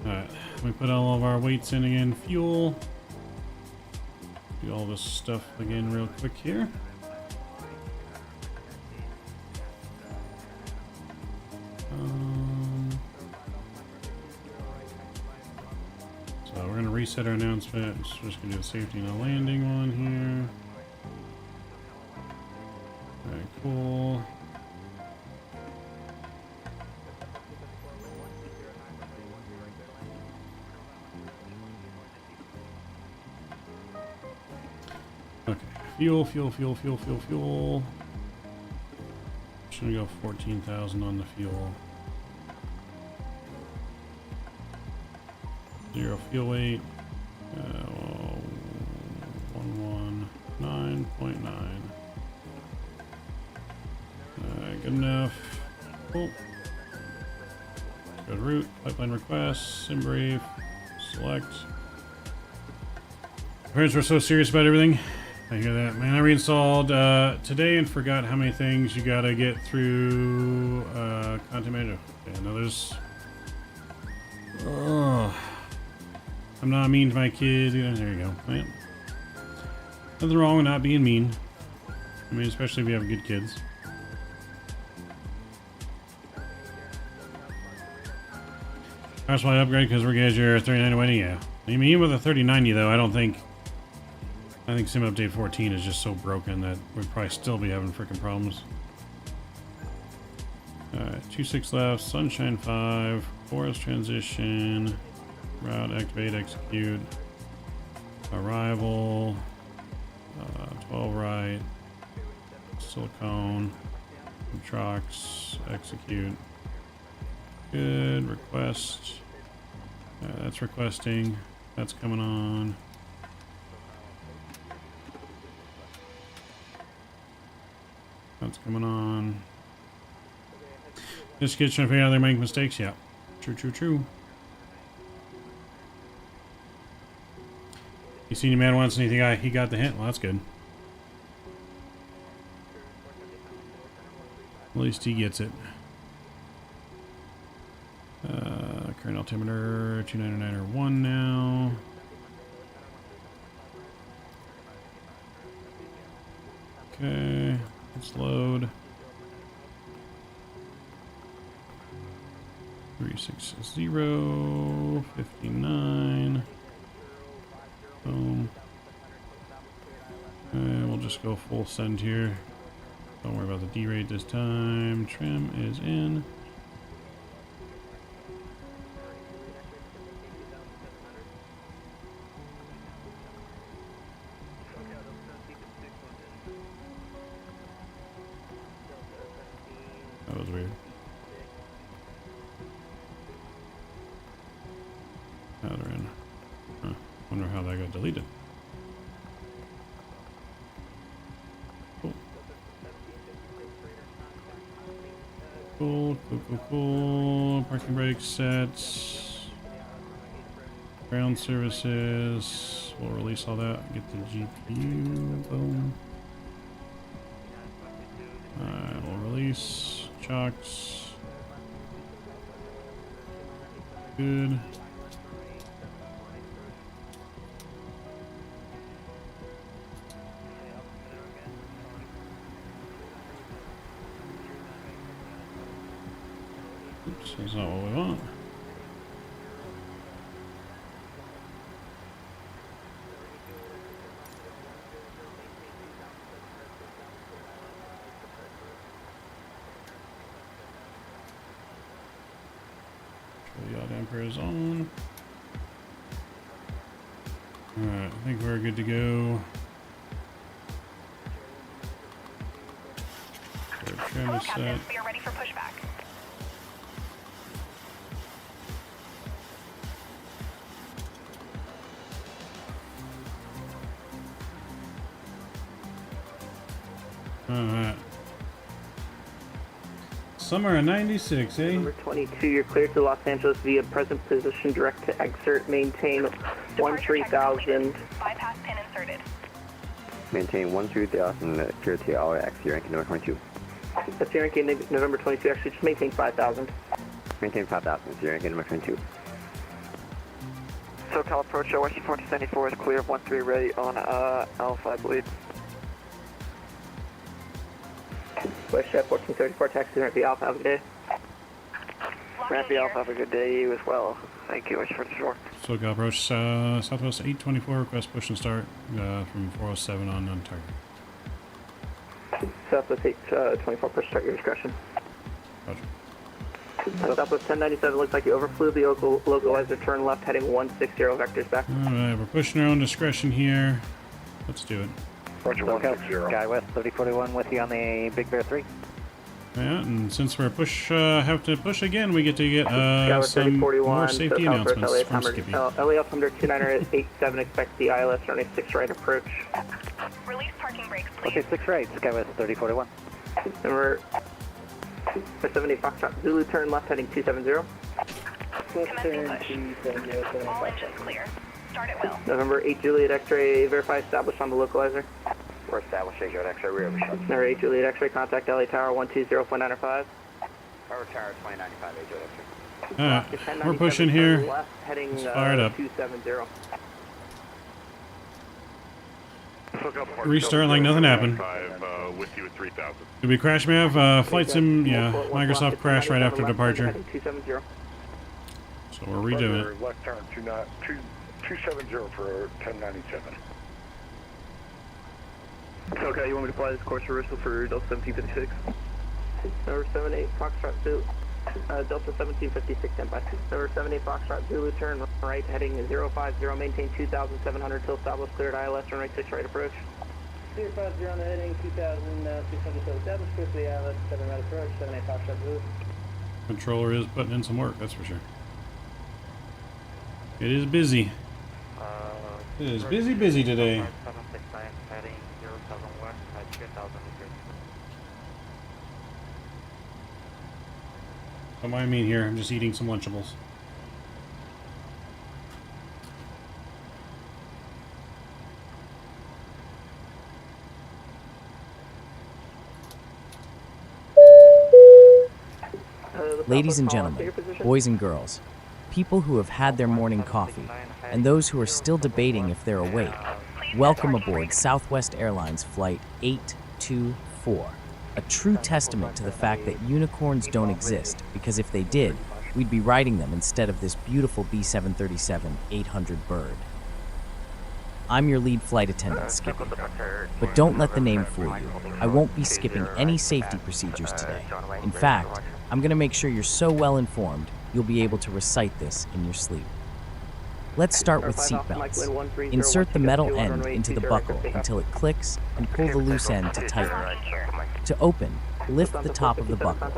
Alright, we put all of our weights in again. Fuel. Do all this stuff again real quick here. So we're going to reset our announcement. So we're just going to do the safety and a landing one here. Alright, cool. Fuel. Should we go 14,000 on the fuel? 0 fuel weight. 119.9. Good enough. Cool. Go to route, pipeline requests, sim brief, select. Parents were so serious about everything. I hear that, man. I reinstalled today and forgot how many things you gotta get through content manager. Okay, now there's. Oh, I'm not mean to my kids. There you go. Man. Nothing wrong with not being mean. I mean, especially if you have good kids. That's why I upgrade because we're getting your 3090. Yeah. I mean, even with a 3090 though, I think Sim Update 14 is just so broken that we'd probably still be having freaking problems. Alright, 26 left, Sunshine 5, Forest Transition, Route Activate, Execute, Arrival, 12 right, Silicone, Trox, Execute. Good, request. That's requesting, that's coming on. That's coming on. This kid's trying to figure out they're making mistakes. Yeah. True. You seen your man once and you think he got the hint? Well, that's good. At least he gets it. Current altimeter 299.1 now. Okay. Let's load. 360, 59. Boom. And we'll just go full send here. Don't worry about the D rate this time. Trim is in. That was weird. Now they're in. Huh. Wonder how that got deleted. Cool. Parking brake sets. Ground services. We'll release all that. Get the GPU. Boom. Alright, we'll release. Chocks. Good. Oops, that's not what we want. Yacht Emperor is on. Alright, I think we're good to go. Trim is set. We are ready for pushback. Alright. Summer of 96, eh? Number 22, you're cleared to Los Angeles via present position, direct to exit, maintain 13,000. Bypass pin inserted. Maintain 13,000, clear to ROX, you're ranking number 22. That's your ranking November 22, actually just maintain 5,000. Maintain 5,000, you're ranking number 22. SoCal approach, Western 1474 is clear, 13 ready on Alpha, I believe. WestJet 1434, taxi Rampy Alpha, have a good day. Rampy Alpha, have a good day, you as well. Thank you, Western 44. SoCal approach, Southwest 824, request push and start from 407 on target. Southwest 824, push start your discretion. Roger. Southwest 1097, looks like you overflew the localizer, turn left, heading 160 vectors back. Alright, we're pushing our own discretion here. Let's do it. Roger, 160. Skywest 3041 with you on the Big Bear 3. Yeah, and since we're have to push again, we get to get some 3041, more safety announcements LA from Skippy. LA Altimeter 29087, expect the ILS running 6 right approach. Release parking brakes, please. Okay, 6 right, Skywest 3041. Number 70 Foxtrot Zulu, turn left, heading 270. Commencing push. All engines clear. Start at will. November 8 Juliet X-ray, verify established on the localizer. We're established, Juliet X-ray, rear of shot. Number 8 Juliet X-ray, contact LA Tower 120.905. Tower 2095, Juliet X-ray. Alright, we're pushing here. Left, heading Let's fire it up. 270. Restart like nothing happened. With you at 3,000. Did we crash, Mav? Flight sim, yeah. Microsoft crashed right after departure. 270. So we're redoing it. Left turn 270 for 1097. Okay, you want me to fly this course reversal for Delta 1756? Number 78 Foxtrot Zulu, Delta 1756 standby. Number 78 Foxtrot Zulu, turn right, heading 050, maintain 2,700 till established, cleared ILS, runway 6 right approach. 050 on the heading, 2,600 till established, clear to the ILS, 7 right approach, 78 Foxtrot Zulu. Controller is putting in some work, that's for sure. It is busy. It is busy today. Don't mind me here, I'm just eating some Lunchables. Ladies and gentlemen, boys and girls, people who have had their morning coffee, and those who are still debating if they're awake, welcome aboard Southwest Airlines Flight 824. A true testament to the fact that unicorns don't exist, because if they did, we'd be riding them instead of this beautiful B737-800 bird. I'm your lead flight attendant, Skippy. But don't let the name fool you. I won't be skipping any safety procedures today. In fact, I'm going to make sure you're so well informed, you'll be able to recite this in your sleep. Let's start with seatbelts. Insert the metal end into the buckle until it clicks and pull the loose end to tighten. To open, lift the top of the buckle.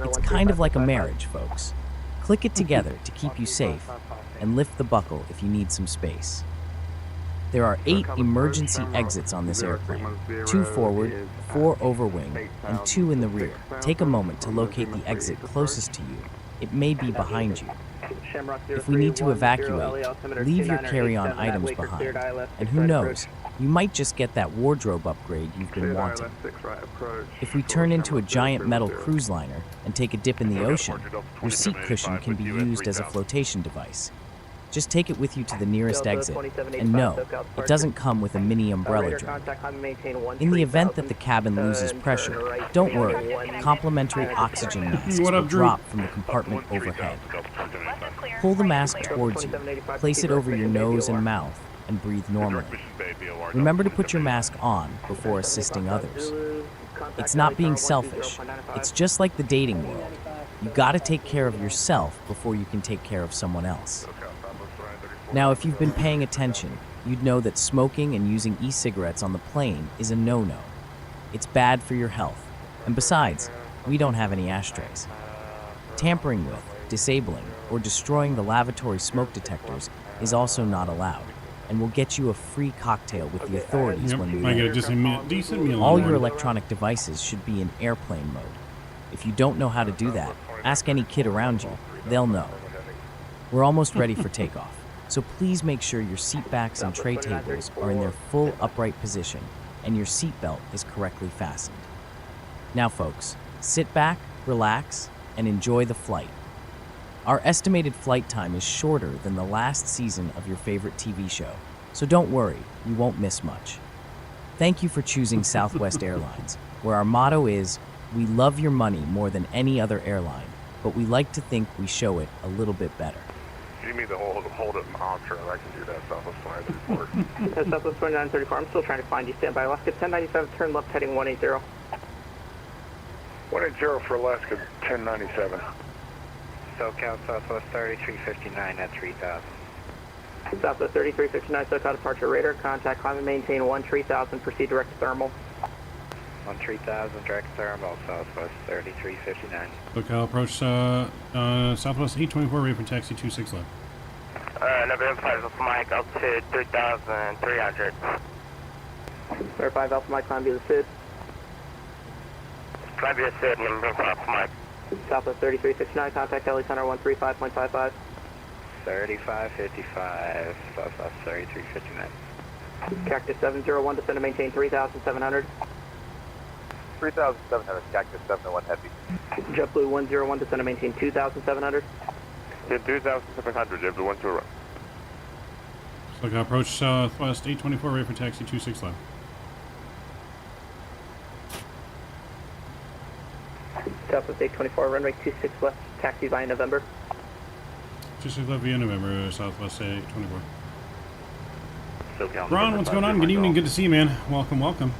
It's kind of like a marriage, folks. Click it together to keep you safe, and lift the buckle if you need some space. There are 8 emergency exits on this airplane, 2 forward, 4 over wing, and 2 in the rear. Take a moment to locate the exit closest to you. It may be behind you. If we need to evacuate, leave your carry-on items behind. And who knows, you might just get that wardrobe upgrade you've been wanting. If we turn into a giant metal cruise liner and take a dip in the ocean, your seat cushion can be used as a flotation device. Just take it with you to the nearest exit, and no, it doesn't come with a mini umbrella drink. In the event that the cabin loses pressure, don't worry, complimentary oxygen masks will drop from the compartment overhead. Pull the mask towards you, place it over your nose and mouth, and breathe normally. Remember to put your mask on before assisting others. It's not being selfish, it's just like the dating world. You gotta take care of yourself before you can take care of someone else. Now, if you've been paying attention, you'd know that smoking and using e-cigarettes on the plane is a no-no. It's bad for your health. And besides, we don't have any ashtrays. Tampering with, disabling, or destroying the lavatory smoke detectors is also not allowed. and we'll get you a free cocktail with the authorities when we I get a land. decent meal. All on your board. electronic devices should be in airplane mode. If you don't know how to do that, ask any kid around you. They'll know. We're almost ready for takeoff, so please make sure your seat backs and tray tables are in their full upright position and your seat belt is correctly fastened. Now folks, sit back, relax, and enjoy the flight. Our estimated flight time is shorter than the last season of your favorite TV show, so don't worry, you won't miss much. Thank you for choosing Southwest Airlines, where our motto is, we love your money more than any other airline, but we like to think we show it a little bit better. You need to hold it in mantra. I can do that, Southwest 2934. Southwest 2934, I'm still trying to find you. Stand by. Alaska 1097, turn left heading 180. 180 for Alaska 1097. SoCal Southwest 3359 at 3000. Southwest 3359, SoCal departure radar. Contact, climb and maintain 13000, proceed direct to thermal. 13000 direct thermal, Southwest 3359. SoCal approach Southwest 824, ready for taxi 26 left. November 5 Alpha Mike up to 3300. November 5 Alpha Mike, climb via the SID. Climb via SID, November 5 Alpha Mike. Southwest 3369, contact LA Center 135.55. 3555, Southwest 3359. Cactus 701, descend to maintain 3700. 3700, Cactus 701 Heavy. JetBlue 101, descend to maintain 2700. Yeah, 2700, JetBlue 101. SoCal approach Southwest 824, ready for taxi 26 left. Southwest 824, runway 26 left, taxi via November. 26 left via November, Southwest 824. SoCal. Ron, what's going on? Good evening, good to see you, man. Welcome, welcome.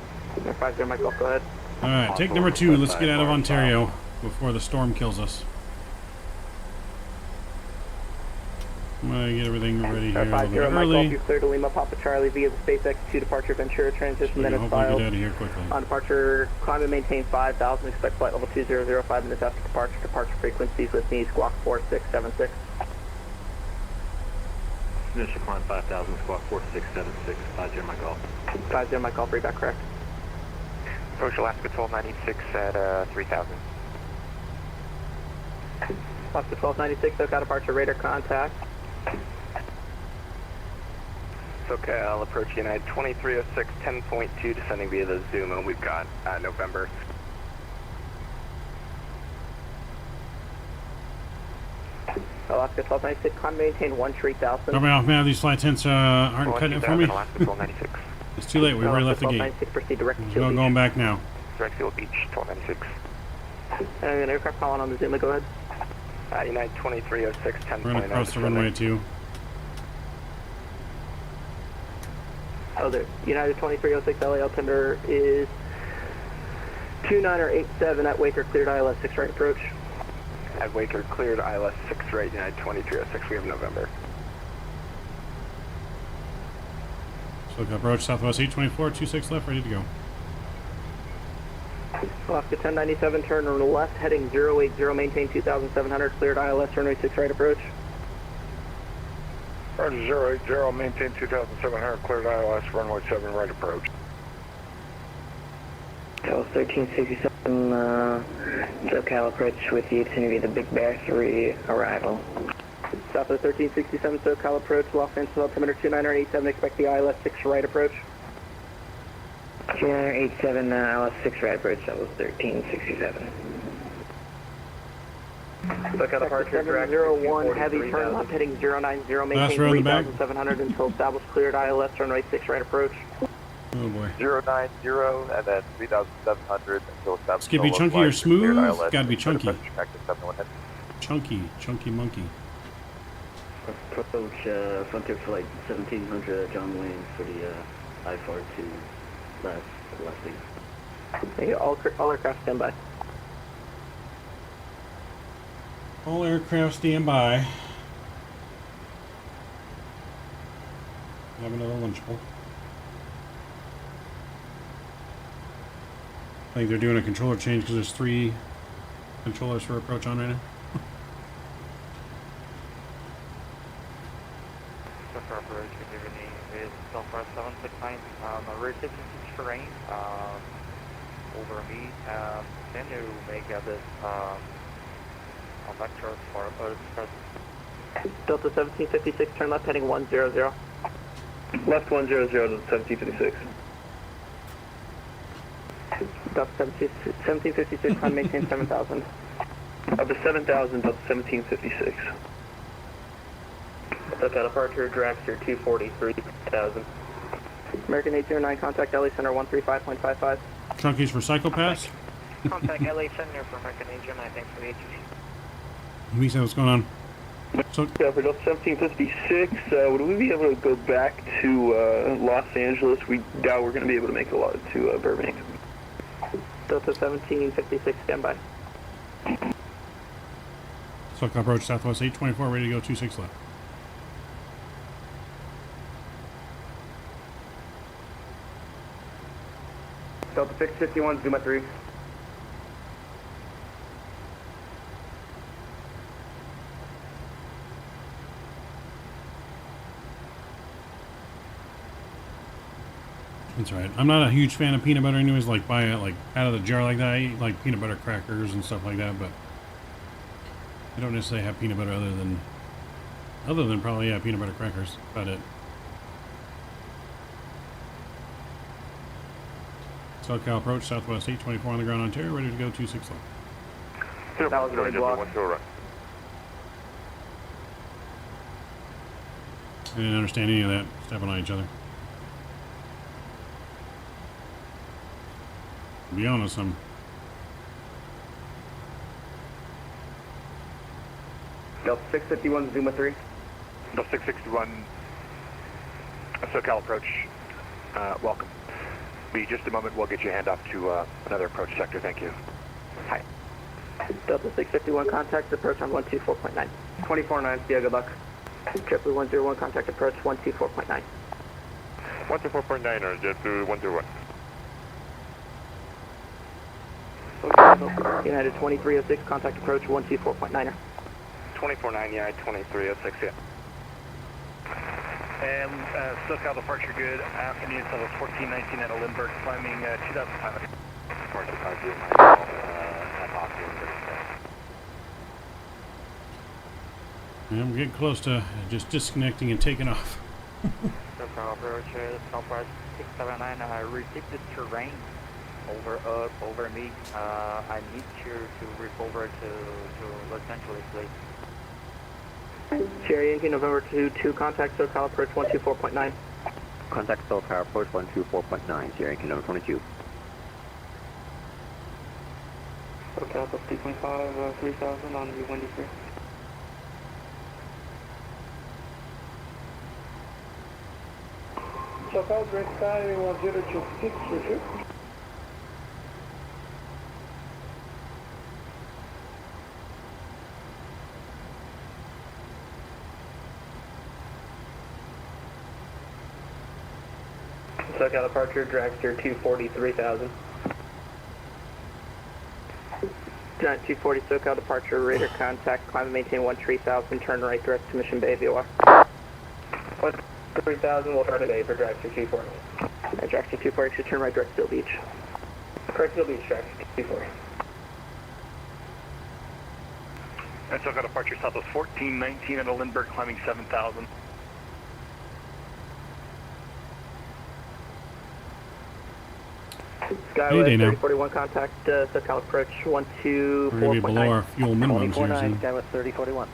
50 Mike Golf, go ahead. Alright, take number 2. Let's get out of Ontario before the storm kills us. I'm gonna get everything ready here a little 50 bit Mike Golf, early. you're clear to Lima Papa Charlie via the SpaceX 2 departure Ventura transition minutes Hopefully filed. get out of here quickly. On departure, climb and maintain 5000, expect flight level 2005 5 minutes after departure. Departure frequencies with me, squawk 4676. Initial climb 5000, squawk 4676, 50 Mike Golf. 50 Mike Golf, read back correct. Approach Alaska 1296 at 3000. Alaska 1296, SoCal departure radar contact. SoCal approach United 2306, 10.2, descending via the Zuma. We've got November. Alaska 1296, climb maintain 13000. Drop me off, man. These flight tents aren't cutting it for me. Alaska 1296. It's too late. We've already left the gate. 1296, proceed direct to There's Seal no Beach. going back now. Direct Seal Beach, 1296. And an aircraft calling on the Zuma, go ahead. United 2306, 10.9. We're going to cross the runway 2. Oh, there. United 2306 LA altimeter is 2987 at Waker, cleared ILS 6 right approach. At Waker, cleared ILS 6 right, United 2306, we have November. SoCal approach Southwest 824, 26 left, ready to go. Alaska 1097, turn left, heading 080, maintain 2700, cleared ILS, runway 6 right approach. Roger 080, maintain 2700, cleared ILS, runway 7 right approach. That was 1367, SoCal approach with you to the Big Bear 3 arrival. Southwest 1367, SoCal approach, Los Angeles altimeter 2987, expect the ILS 6 right approach. 2987, ILS 6 right approach, that was 1367. SoCal departure, 701, heavy turn left, heading 090, maintain 3700 until established, cleared ILS, runway 6 right approach. Oh boy. 090 and then 3700 until established. It's gonna be chunky or smooth? Gotta be chunky. Chunky, chunky monkey. Approach Frontier Flight 1700 John Wayne for the I-4 to lefty. Hey, all aircraft stand by. All aircraft stand by. Have another Lunchable. I think they're doing a controller change because there's 3 controllers for approach on right now. Southwest 769, resistance terrain, over me, can you make this, a vector for Delta 1756, turn left heading 100. Left 100 to 1756. Delta 1756, climb maintain 7,000. Up to 7,000 to 1756. SoCal departure, dragster 243,000. American 809, contact LA Center 135.55. Chunkies for Psychopaths. Contact LA Center for American 809, thanks for the HC. Lisa, what's going on? So, yeah, for Delta 1756, would we be able to go back to Los Angeles? We doubt we're going to be able to make it a lot to Burbank. Delta 1756, standby. SoCal approach Southwest 824, ready to go 26 left. Delta 651, Zuma 3. That's right. I'm not a huge fan of peanut butter anyways, like buy it like out of the jar like that. I eat like peanut butter crackers and stuff like that, but I don't necessarily have peanut butter other than probably, yeah, peanut butter crackers. About it. SoCal approach Southwest 824 on the ground, Ontario, ready to go 26 left. That was really blocked. I didn't understand any of that. Stepping on each other. To be honest, I'm Delta 651, Zuma 3. Delta 661, SoCal approach, welcome. Be just a moment, we'll get you a handoff to another approach sector, thank you. Hi. Delta 651, contact approach on 124.9. 24-9, see ya, good luck. JetBlue 101, contact approach 124.9. 124.9 or JetBlue 101. United 2306, contact approach 124.9er. 24-9, United 2306, yeah. And SoCal departure, good afternoon, Southwest 1419 at Lindbergh, climbing 2,500. I'm getting close to just disconnecting and taking off. SoCal approach, Southwest 679, resisted terrain over me. I need you to reach over to Los Angeles, please. Sierra Yankee, November 22, contact SoCal approach 124.9. Contact SoCal approach 124.9, Sierra Yankee, number 22. SoCal 3.5, 3000 on the windy free. SoCal, direct sky 1026, review. SoCal departure, dragster 243,000. Giant 240 SoCal departure, radar contact, climb and maintain 13,000, turn right direct to Mission Bay, VOR. 13,000, we'll turn today for dragster 240. Dragster 240 should turn right direct Seal Beach. Correct Seal Beach, dragster 240. And SoCal departure, Southwest 1419 at Lindbergh, climbing 7,000. Skyway 3041, contact SoCal approach 124.9. We're going to be below our fuel minimums here soon. Skyway 3041.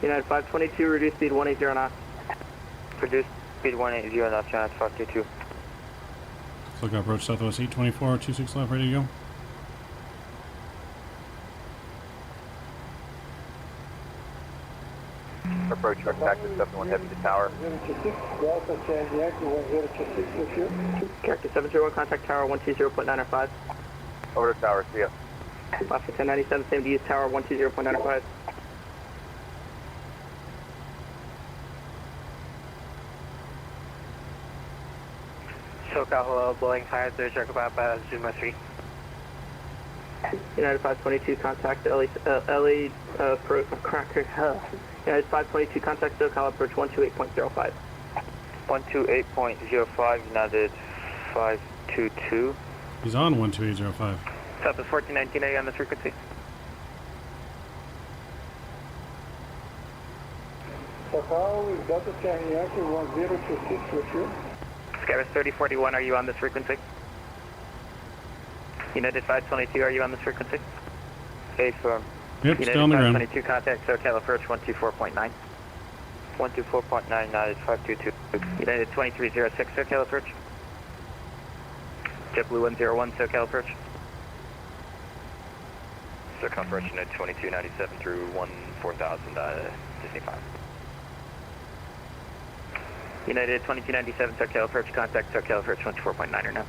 United 522, reduce speed 180 knots. Reduce speed 180 knots, United 522. SoCal approach Southwest 824, 26 left, ready to go. Approach truck taxi 71 heavy to tower. Character 701, contact tower 120.905. Over to tower, see ya. Alaska 1097, same to use tower 120.905. SoCal, hello, blowing higher 3, check about Zuma 3. United 522, contact LA, United 522, contact SoCal approach 128.05. 128.05, United 522. He's on 12805. Southwest 1419A on this frequency. SoCal, we've got the Yankee 1026 with you. Skywest 3041, are you on this frequency? United 522, are you on this frequency? Affirm. Yep, United still on the ground. 522, contact SoCal approach 124.9. 124.9, United 522. United 2306, SoCal approach. JetBlue 101, SoCal approach. SoCal approach, United 2297 through 14000, Disney 5. United 2297, SoCal approach, contact SoCal approach 124.9 or now.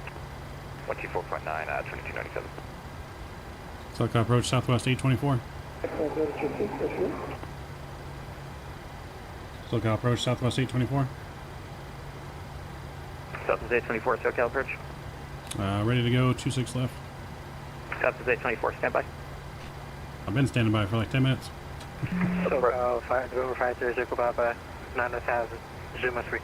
124.9, 2297. SoCal approach Southwest 824. SoCal approach Southwest 824. Southwest 824, SoCal approach. Ready to go, 26 left. Southwest 824, standby. I've been standing by for like 10 minutes. SoCal 5050, Echo Papa, 9000, Zuma 3.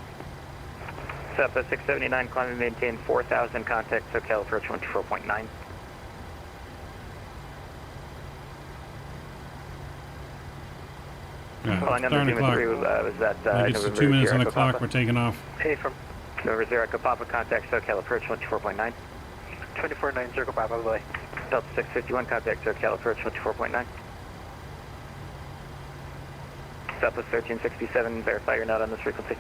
Southwest 679, climb and maintain 4000, contact SoCal approach 124.9. Alright, starting the clock. That gets to 2 minutes on the clock, we're taking off. Hey, from November 0, Echo Papa, contact SoCal approach 124.9. 249, Echo Papa, bye. Delta 651, contact SoCal approach 124.9. Southwest 1367, verify you're not on this frequency.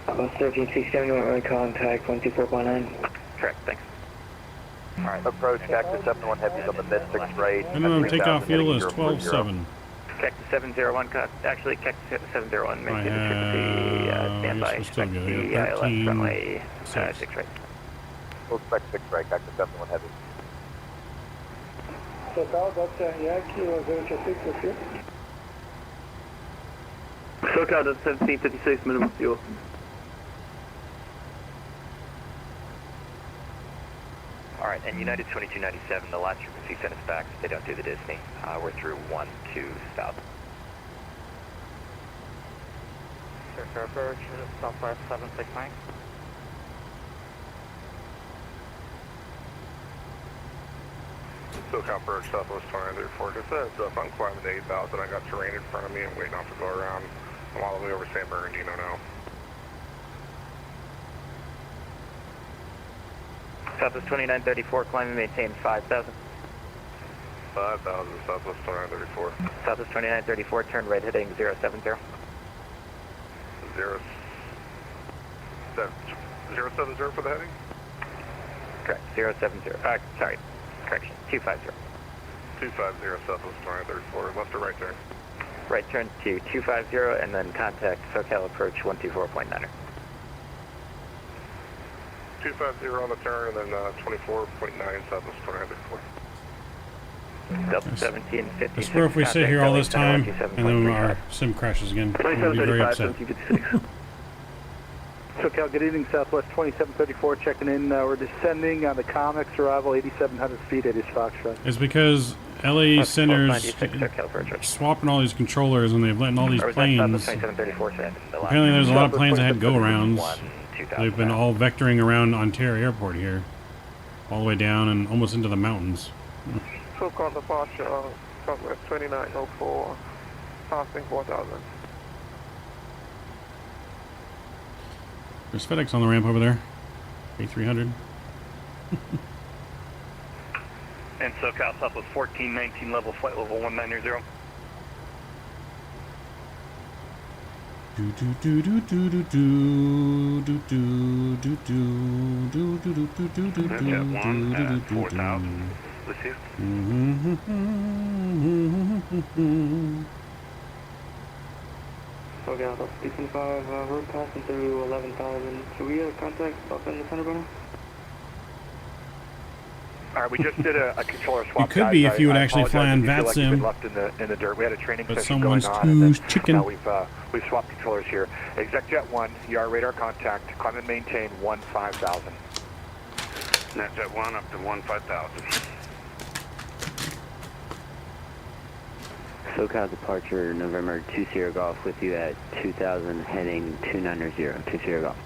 Southwest 1367, you want my contact 124.9. Correct, thanks. Alright, approach, Cactus 71 Heavy's on the Mystics right. Minimum takeoff fuel is 12.7. Cactus 701, actually Cactus 701, maintain the frequency, standby, expect the ILS runway 6 right. We'll expect 6 right, Cactus 71 Heavy. SoCal, that's Yankee 026 with you. SoCal, that's 1756, minimum fuel. Alright, and United 2297, the last frequency sent us back, they don't do the Disney. We're through 12 south. Sir, approach, Southwest 769. SoCal approach, Southwest 2934. Just a heads up, I'm climbing to 8000. I got terrain in front of me. I'm waiting off to go around. I'm all the way over San Bernardino now. Southwest 2934, climb and maintain 5000. 5000, Southwest 2934. Southwest 2934, turn right heading 070. 070 for the heading? Correct, 070. Sorry, correction, 250. 250, Southwest 2934. Left or right turn? Right turn to 250 and then contact SoCal approach 124.9. 250 on the turn and then 24.9 Southwest 2934. Delta 1756. I swear if we sit here all this time and then our sim crashes again, I'm going to be very upset. SoCal, good evening, Southwest 2734, checking in. We're descending on the Comex arrival, 8,700 feet at his Foxtrot. It's because LA Center's swapping all these controllers and they've letting all these planes. Apparently there's a lot of planes that had go-arounds. They've been all vectoring around Ontario Airport here. All the way down and almost into the mountains. SoCal departure, Southwest 2904, passing 4000. There's FedEx on the ramp over there. A300. And SoCal Southwest 1419, level flight level 1990. Yeah, 1 at 4000. Received. Okay, that's 325, road passing through 11,000. So we have contact up in the center burner? Alright, we just did a controller swap. You could be if you would actually fly on Vatsim. Left in the dirt. We had a training But session someone's going on, too and then chicken. Now we've swapped controllers here. ExecJet 1, ER radar contact, climb and maintain 15,000. NetJet 1 up to 15,000. SoCal departure, November 20 Golf with you at 2000 heading 290, 20 Golf.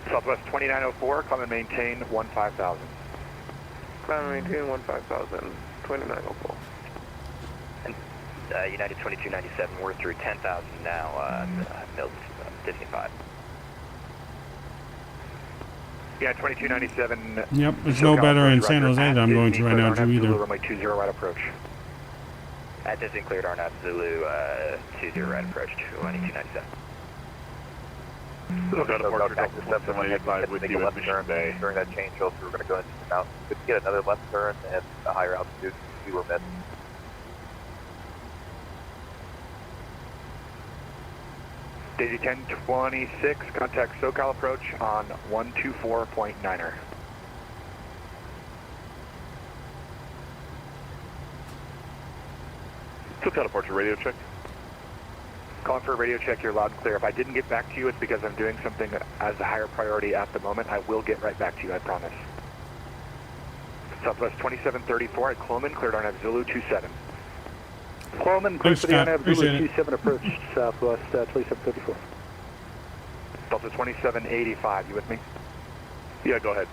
Southwest 2904, climb and maintain 15,000. Climb and maintain 15,000, 2904. United 2297, we're through 10,000 now, Milt, Disney 5. Yeah, 2297. Yep, there's no better in San Jose that I'm going to right now, Drew, either. Runway 20 right approach. At Disney cleared RNAV Zulu 20 right approach to 2297. Departure Delta 785 with you at Mission Bay. During that change, also we're going to go into the mountains. Could get another left turn at a higher altitude. We were missed. Daisy 1026, contact SoCal approach on 124.9er. SoCal departure radio check. Calling for a radio check, you're loud and clear. If I didn't get back to you, it's because I'm doing something as a higher priority at the moment. I will get right back to you, I promise. Southwest 2734 at Cloman, cleared RNAV Zulu 27. Cloman, clear for the RNAV Zulu 27 approach, Southwest 2734. Delta 2785, you with me? Yeah, go ahead.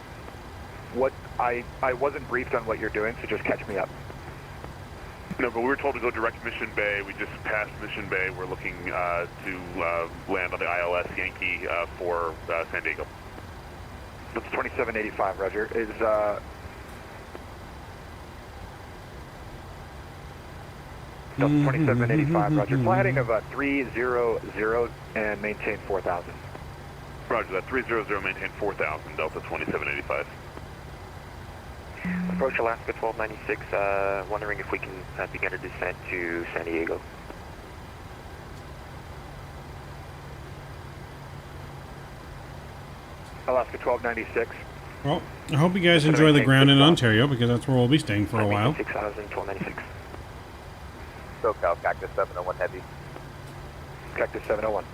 What I wasn't briefed on what you're doing, so just catch me up. No, but we were told to go direct Mission Bay. We just passed Mission Bay. We're looking to land on the ILS Yankee for San Diego. That's 2785, Roger. Is Delta 2785, Roger. Fly heading of 300 and maintain 4,000. Roger that. 300, maintain 4,000, Delta 2785. Approach Alaska 1296, wondering if we can begin a descent to San Diego. Alaska 1296. Well, I hope you guys enjoy the ground in Ontario, because that's where we'll be staying for a while. 6,000, 1296. SoCal, Cactus 701 Heavy. Cactus 701.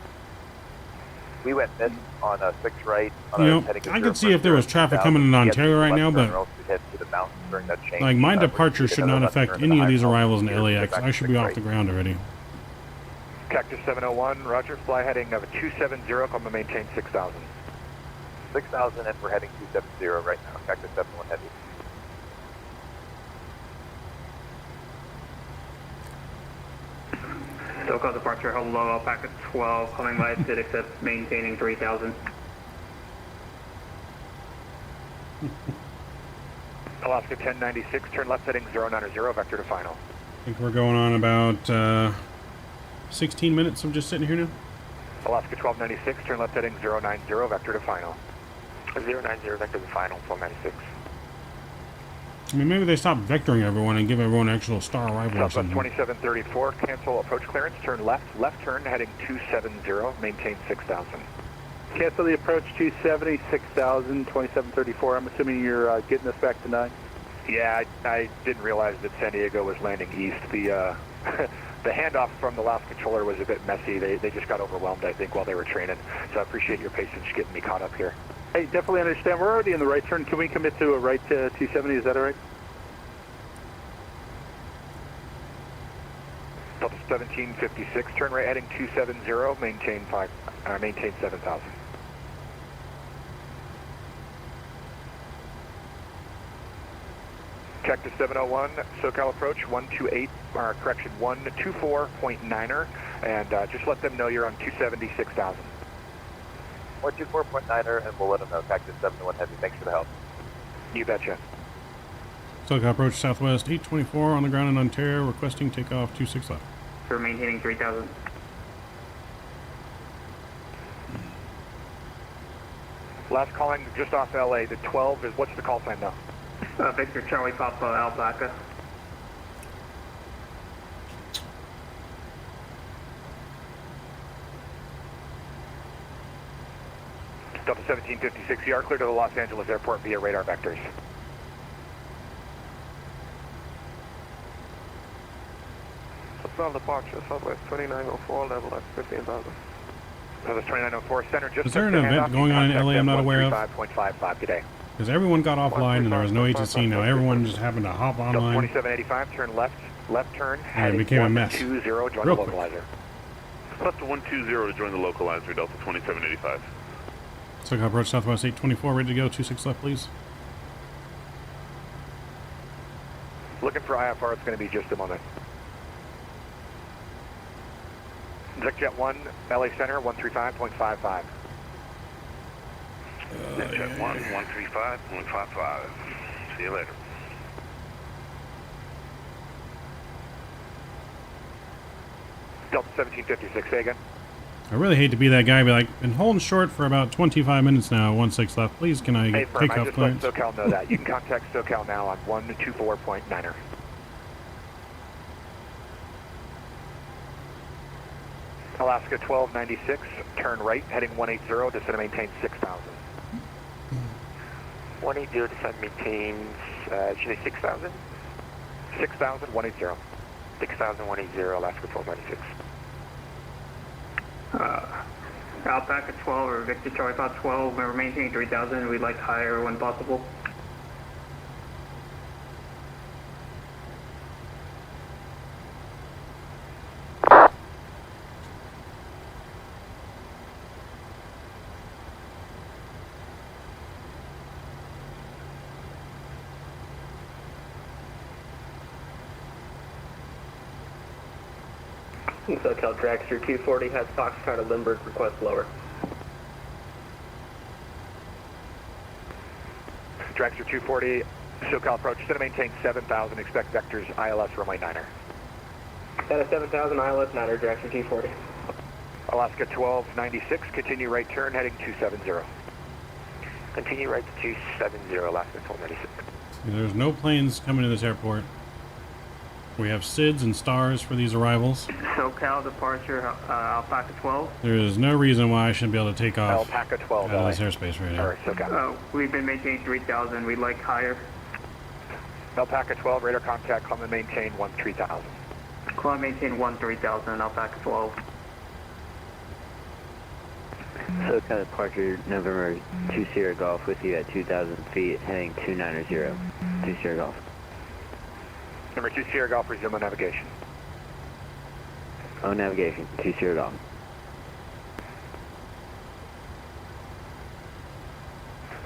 We went mid on 6 right. You know, I could see if there was traffic coming in Ontario right now, but like my departure should not affect any of these arrivals in LAX. I should be off the ground already. Cactus 701, Roger. Fly heading of 270, come to maintain 6,000. 6,000 and we're heading 270 right now. Cactus 71 Heavy. SoCal departure, hello, packet 12, coming by to accept, maintaining 3,000. Alaska 1096, turn left heading 090, vector to final. I think we're going on about 16 minutes of just sitting here now. Alaska 1296, turn left heading 090, vector to final. 090, vector to final, 1296. I mean, maybe they stop vectoring everyone and give everyone an actual star arrival or something. 2734, cancel approach clearance, turn left turn, heading 270, maintain 6,000. Cancel the approach 270, 6,000, 2734. I'm assuming you're getting us back to 9. Yeah, I didn't realize that San Diego was landing east. The the handoff from the last controller was a bit messy. They just got overwhelmed, I think, while they were training. So I appreciate your patience getting me caught up here. Hey, definitely understand. We're already in the right turn. Can we commit to a right 270? Is that all right? Delta 1756, turn right heading 270, maintain 7,000. Cactus 701, SoCal approach 124.9er, and just let them know you're on 276,000. 124.9er, and we'll let them know. Cactus 701 Heavy, thanks for the help. You betcha. SoCal approach Southwest 824 on the ground in Ontario, requesting takeoff 26 left. For maintaining 3,000. Last calling just off LA, the 12 is, what's the call time now? Victor Charlie Papa Alpaca. Delta 1756, you are clear to the Los Angeles airport via radar vectors. Southbound departure, Southwest 2904, level at 15,000. Southwest 2904, center just... Is there an event going on in LA I'm not aware of? 5.55 today. Because everyone got offline and there was no HSC. Now everyone just happened to hop online. 2785, turn left left turn, It heading became a mess. 120, join Real the quick. localizer. Left to 120 to join the localizer, Delta 2785. SoCal approach Southwest 824, ready to go. 26 left, please. Looking for IFR, it's going to be just a moment. ZechJet 1, LA Center, 135.55. ZechJet 1, 135.55. See you later. Delta 1756, say again. I really hate to be that guy, but like, been holding short for about 25 minutes now. 16 left, please. Can I Hey, get firm, I takeoff just let clearance? SoCal know that. You can contact SoCal now on 124.9er. Alaska 1296, turn right, heading 180, descend and maintain 6,000. 180, descend maintains, should I say 6,000? 6,000, 180. 6,000, 180, Alaska 1296. Alpaca 12 or Victor Charlie Fox 12, we're maintaining 3,000. We'd like higher when possible. SoCal Dragster 240 has Foxtrot at Limburg, request lower. Dragster 240, SoCal approach, descend and maintain 7,000, expect vectors ILS runway 9er. That is 7,000 ILS 9er, Dragster 240. Alaska 1296, continue right turn, heading 270. Continue right to 270, Alaska 1296. There's no planes coming to this airport. We have SIDS and stars for these arrivals. SoCal departure, Alpaca 12. There is no reason why I shouldn't be able to take off Alpaca 12, out of this airspace right now. Alright, SoCal. We've been maintaining 3,000. We'd like higher. Alpaca 12, radar contact, climb and maintain 13,000. Climb maintain 13,000, Alpaca 12. SoCal departure November 2 Sierra Golf with you at 2,000 feet, heading 290, 2 Sierra Golf. Number 2 Sierra Golf, resume on navigation. On navigation, 2 Sierra Golf.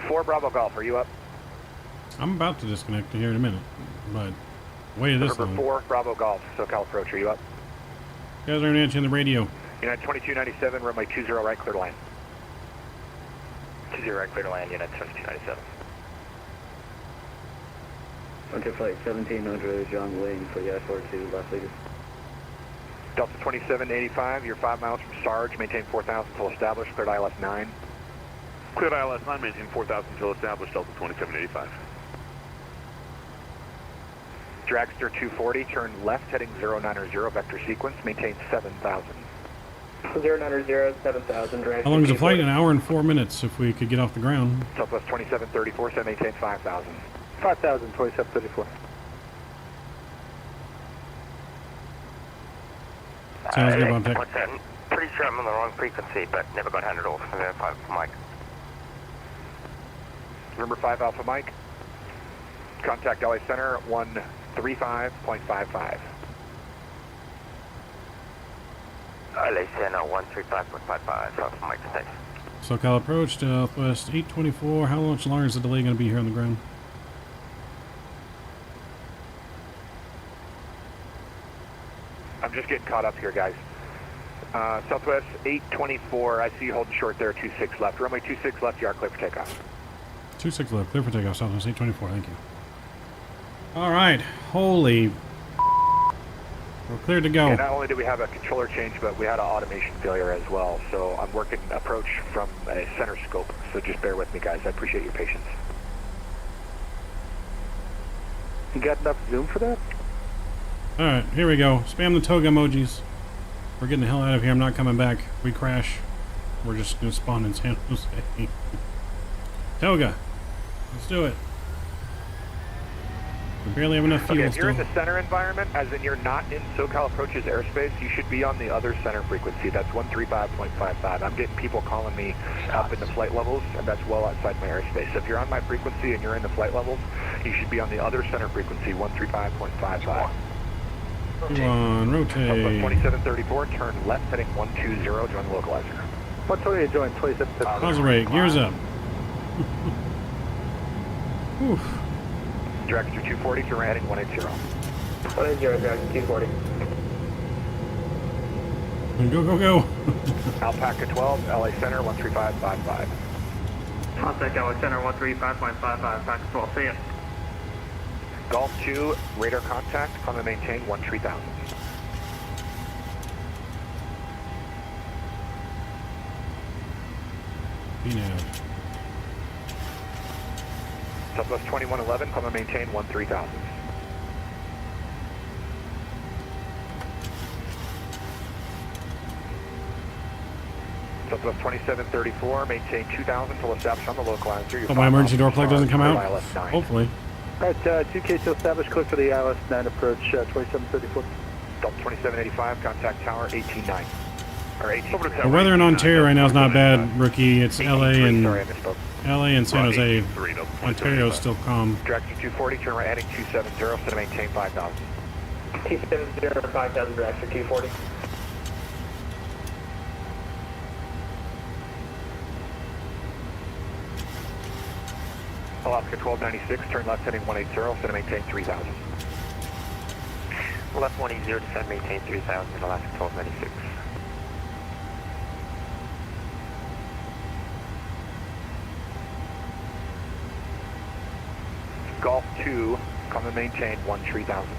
Four Bravo Golf, are you up? I'm about to disconnect here in a minute, but wait this Number long. 4 Bravo Golf, SoCal approach, are you up? You guys aren't answering the radio. United 2297, runway 20 right, clear to land. 20 right, clear to land, United 2297. Hunter Flight 1700, John Wayne for the I-42, Las Vegas. Delta 2785, you're 5 miles from Sarge, maintain 4,000 until established, cleared ILS 9. Cleared ILS 9, maintain 4,000 until established, Delta 2785. Dragster 240, turn left, heading 090, vector sequence, maintain 7,000. 090, 7,000, Dragster. How long is the flight? An hour and 4 minutes if we could get off the ground. Southwest 2734, so maintain 5,000. 5,000, 2734. Sounds good, Bob Tech. What's that? Pretty sure I'm on the wrong frequency, but never got handed off. Verify for Mike. Number 5 Alpha Mike. Contact LA Center 135.55. LA Center 135.55. Alpha Mike, thanks. SoCal approach, Southwest 824. How much longer is the delay going to be here on the ground? I'm just getting caught up here, guys. Southwest 824, I see you holding short there, 26 left. Runway 26 left, you are clear for takeoff. 26 left, clear for takeoff, Southwest 824, thank you. Alright, holy... We're cleared to go. And not only did we have a controller change, but we had an automation failure as well. So I'm working approach from a center scope. So just bear with me, guys. I appreciate your patience. You got enough zoom for that? Alright, here we go. Spam the toga emojis. We're getting the hell out of here. I'm not coming back. We crash. We're just going to spawn in San Jose. Toga. Let's do it. We barely have enough fuel Okay, if you're still. in the center environment, as in you're not in SoCal Approach's airspace, you should be on the other center frequency. That's 135.55. I'm getting people calling me up in the flight levels, and that's well outside my airspace. So if you're on my frequency and you're in the flight levels, you should be on the other center frequency, 135.55. Come on, rotate. 2734, turn left heading 120, join the localizer. 128, join 2734. Muzzle rate, gears up. Oof. Director 240, turn right heading 180. 180, director 240. Go, go, go. Alpaca 12, LA Center 13555. Contact LA Center 135.55, Packet 12, see ya. Golf 2, radar contact, climb and maintain 13,000. VNAV. Southwest 2111, climb and maintain 13,000. Southwest 2734, maintain 2,000 till established on the localizer. Oh, my emergency door plug doesn't come out? Hopefully. Alright, 2K to establish, clear for the ILS 9 approach, 2734. Delta 2785, contact tower 189. Or 18. The weather in Ontario right now is not bad, rookie. It's LA and San Jose. Ontario is still calm. Direction 240, turn right heading 270, set to maintain 5,000. 270, 5,000, direction 240. Alaska 1296, turn left heading 180, set to maintain 3,000. Left 180, descend, maintain 3,000, Alaska 1296. Golf 2, come and maintain 13,000.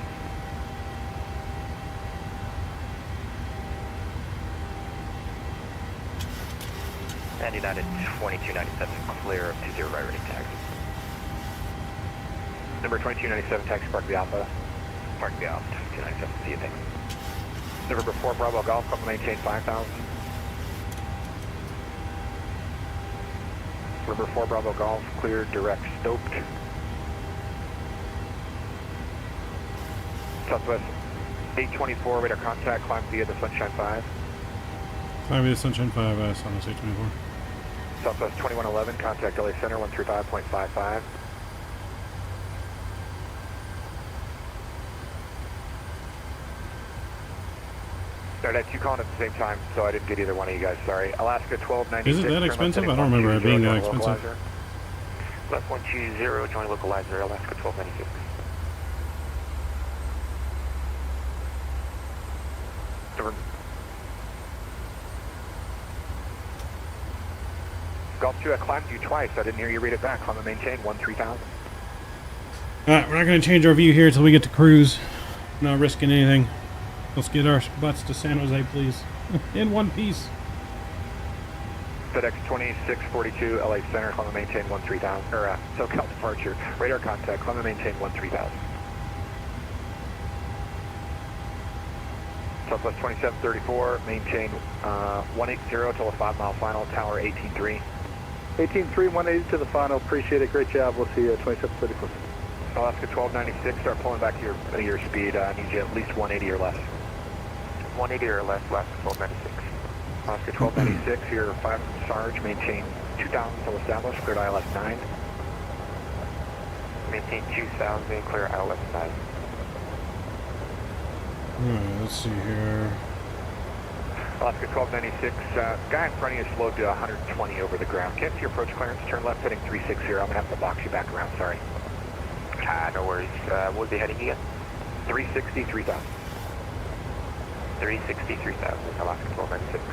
And United 2297, clear of 20 right ready taxi. Number 2297, taxi Park the Alpha. Park the Alpha, 2297, see you, thanks. November 4, Bravo Golf, come and maintain 5,000. November 4, Bravo Golf, clear, direct, stoked. Southwest 824, radar contact, climb via the Sunshine 5. Climb via the Sunshine 5, Southwest 824. Southwest 2111, contact LA Center 135.55. Sorry, I had two calling at the same time, so I didn't get either one of you guys, sorry. Alaska 1296. Is it that expensive? I don't remember it being that expensive. Left 120, join localizer, Alaska 1296. Golf 2, I climbed you twice. I didn't hear you read it back. Climb and maintain 13,000. Alright, we're not going to change our view here until we get to cruise. Not risking anything. Let's get our butts to San Jose, please. In one piece. FedEx 2642, LA Center, climb and maintain 13,000. Or SoCal departure. Radar contact, climb and maintain 13,000. Southwest 2734, maintain 180 till a 5-mile final, tower 18-3. 18-3, 180 to the final, appreciate it, great job, we'll see you at 2734. Alaska 1296, start pulling back to your speed, I need you at least 180 or less. 180 or less, Alaska 1296. Alaska 1296, you're 5 Sarge, maintain 2,000 till established, cleared ILS 9. Maintain 2,000, clear ILS 9. Alright, let's see here. Alaska 1296, guy in front of you slowed to 120 over the ground. Can't see your approach clearance, turn left heading 360. I'm going to have to box you back around, sorry. No worries. What was the heading again? 360, 3,000. 360, 3,000, Alaska 1296.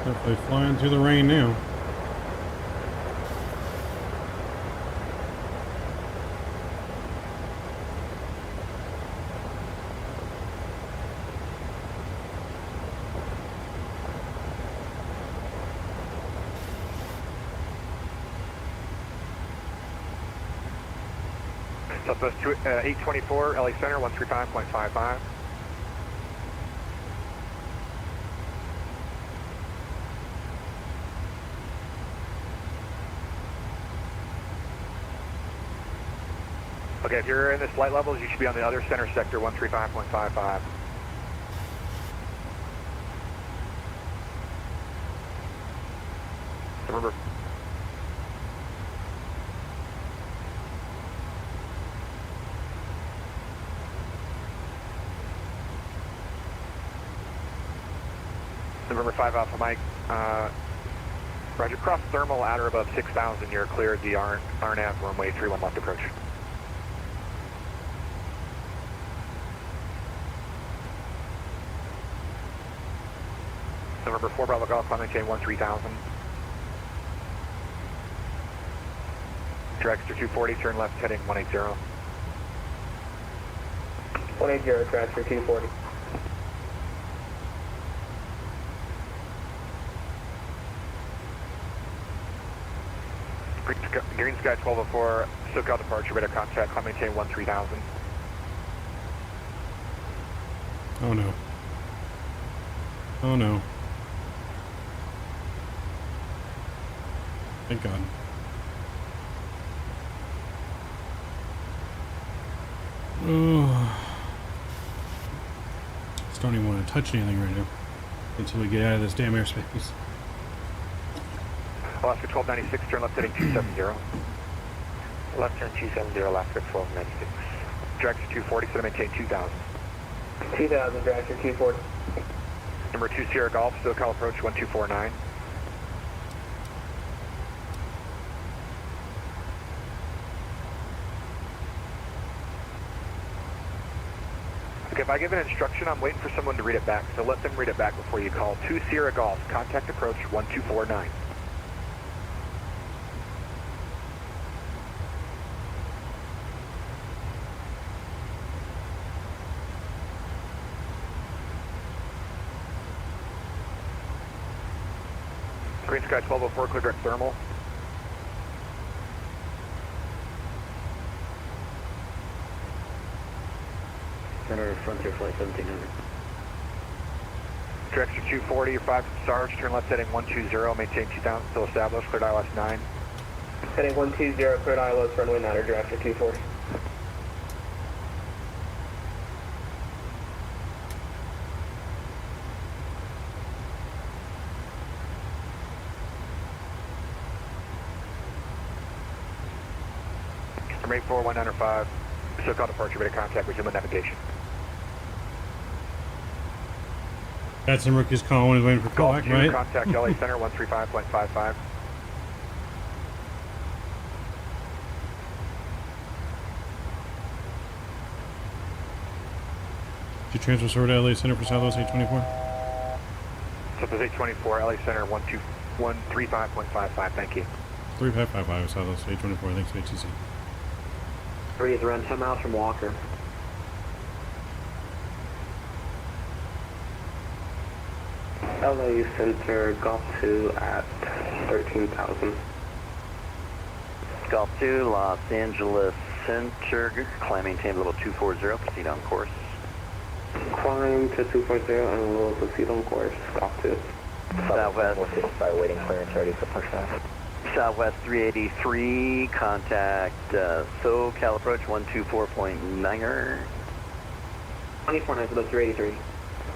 Definitely flying through the rain now. Southwest 824, LA Center, 135.55. Okay, if you're in the flight levels, you should be on the other center sector, 135.55. Remember, November 5 Alpha Mike. Roger, cross thermal at or above 6,000. You're clear at the RNAV runway 31 left approach. November 4 Bravo Golf, climb maintain 13,000. Dragster 240, turn left heading 180. 180, Dragster 240. Green Sky 1204, SoCal departure, radar contact, climb maintain 13,000. Oh no. Oh no. Thank God. Oh. Just don't even want to touch anything right now until we get out of this damn airspace. Alaska 1296, turn left heading 270. Left turn 270, Alaska 1296. Dragster 240, set to maintain 2,000. 2,000, Dragster 240. Number 2 Sierra Golf, SoCal approach 1249. Okay, if I give an instruction, I'm waiting for someone to read it back, so let them read it back before you call. 2 Sierra Golf, contact approach 1249. Green Sky 1204, clear direct thermal. Center Frontier Flight 1700. Dragster 240, 5 Sarge, turn left heading 120, maintain 2000, still established, cleared ILS 9. Heading 120, cleared ILS runway 9, Dragster 240. Number 84195, SoCal departure, ready to contact, resume navigation. That's some rookies calling, is waiting for call back, right? Contact LA Center 135.55. Did you transfer over to LA Center for Southwest 824? Southwest 824, LA Center 135.55, thank you. 3555 Southwest 824, thanks ATC. 3 is around 10 miles from Walker. LA Center, Golf 2 at 13,000. Golf 2, Los Angeles Center, climb maintain level 240, proceed on course. Climb to 240 and we'll proceed on course, Golf 2. Southwest. By waiting clearance ready for pushback. Southwest 383, contact SoCal approach 124.9er. 24.9 for the 383.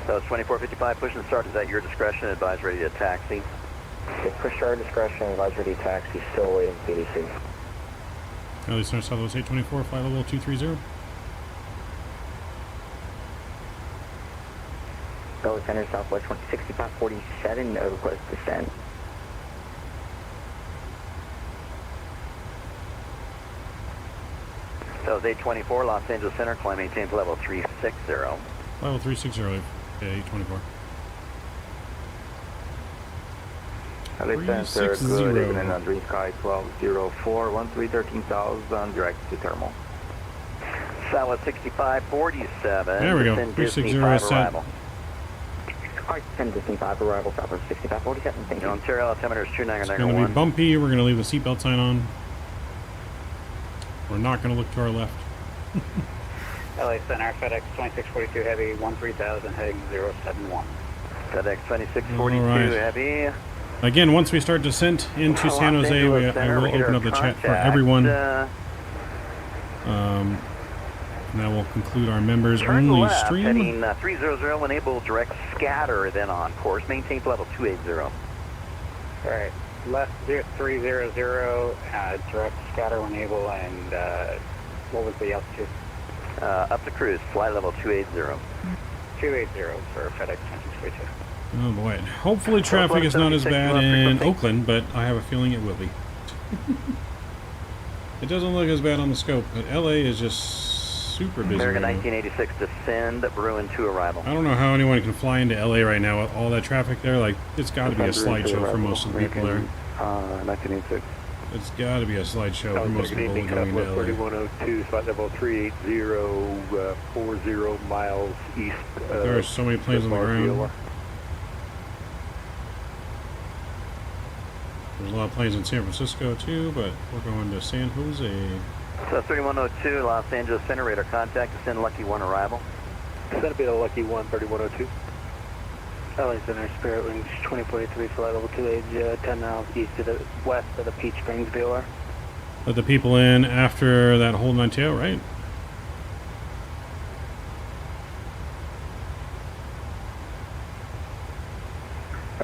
So it's 2455, push and start is at your discretion, advise ready to taxi. Okay, push our discretion, advise ready to taxi, still waiting PDC. LA Center Southwest 824, flight level 230. LA Center Southwest 6547, no request descent. So it's 824, Los Angeles Center, climb maintain to level 360. Level 360, okay, 824. LA Center, good evening on Green Sky 1204, 13,000, direct to thermal. Southwest 6547. There we go, 360 set. Arrival. Alright, 10 Disney 5 arrival, Southwest 6547, thank you. Ontario altimeter is 2991. It's going to be bumpy, we're going to leave the seatbelt sign on. We're not going to look to our left. LA Center, FedEx 2642 Heavy, 13,000, heading 071. FedEx 2642 right. Heavy. Again, once we start descent into San Jose, I will open up the chat for everyone. And that will conclude our members only left, stream. Heading 300, enable direct scatter, then on course. Maintain level 280. Alright, left 300, direct scatter enable, and what was the altitude? Up to cruise, flight level 280. 280 for FedEx 2642. Oh boy. Hopefully traffic is not as bad in Oakland, but I have a feeling it will be. It doesn't look as bad on the scope, but LA is just super busy. American right now. 1986 descend, Bruin 2 arrival. I don't know how anyone can fly into LA right now with all that traffic there. Like, it's got to be a slideshow for most of the people there. 1986. It's got to be a slideshow for most people going into LA. 3102, flight level 380, 40 miles east. There are so many planes on the ground. There's a lot of planes in San Francisco too, but we're going to San Jose. So 3102, Los Angeles Center, radar contact, descend Lucky 1 arrival. Send a Lucky 1, 3102. LA Center, Spirit Wings 2043, flight level 28, 10 miles east to the west of the Peach Springs VOR. Let the people in after that hold on tail, right?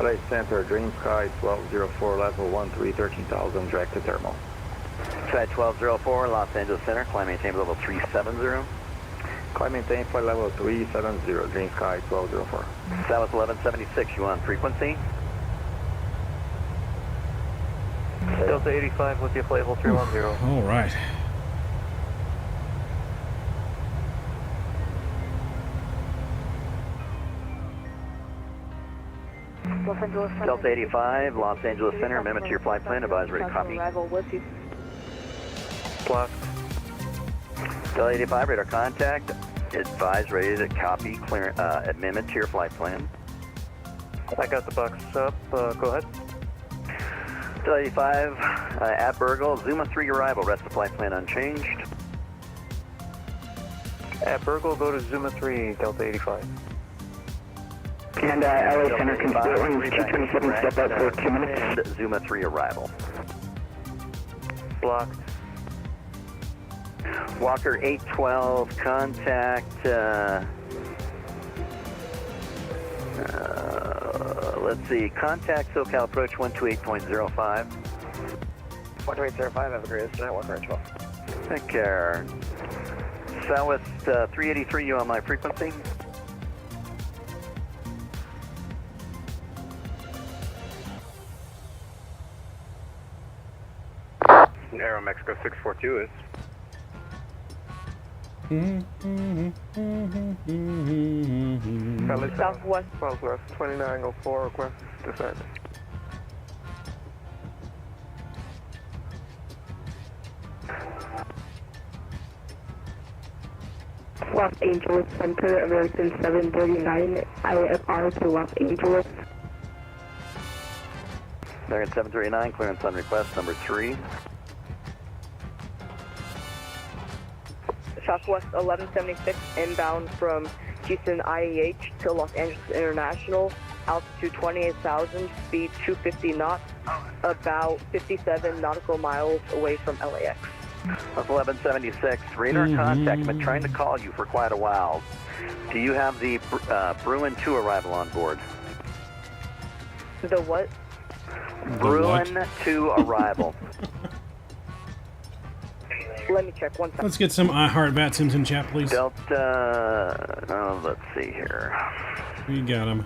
LA Center, Dream Sky 1204, level 13, 13,000, direct to thermal. Sky 1204, Los Angeles Center, climb maintain level 370. Climb maintain flight level 370, Dream Sky 1204. South 1176, you on frequency? Delta 85 with you, flight level 310. All right. Delta 85, Los Angeles Center, amendment to your flight plan, advise ready, copy. Block. Delta 85, radar contact, advise ready to copy, clear, amendment to your flight plan. I got the box up, go ahead. Delta 85, at Burgle, Zuma 3 arrival, rest of flight plan unchanged. At Burgle, go to Zuma 3, Delta 85. And LA Center, Spirit Wings 227, step out for 2 minutes. And Zuma 3 arrival. Blocked. Walker 812, contact, let's see, contact SoCal approach 128.05. 128.05, have a great day, Walker 812. Take care. Southwest 383, you on my frequency? Aero Mexico 642 is. Southwest. Southwest 2904, request descent. Los Angeles Center, American 739, IFR to Los Angeles. American 739, clearance on request number 3. Southwest 1176, inbound from Houston IEH to Los Angeles International, altitude 28,000, speed 250 knots, about 57 nautical miles away from LAX. That's 1176, radar contact, I've been trying to call you for quite a while. Do you have the Bruin 2 arrival on board? The what? Bruin 2 arrival. Let me check one second. Let's get some I Heart Vatsims in chat, please. Delta, let's see here. We got them.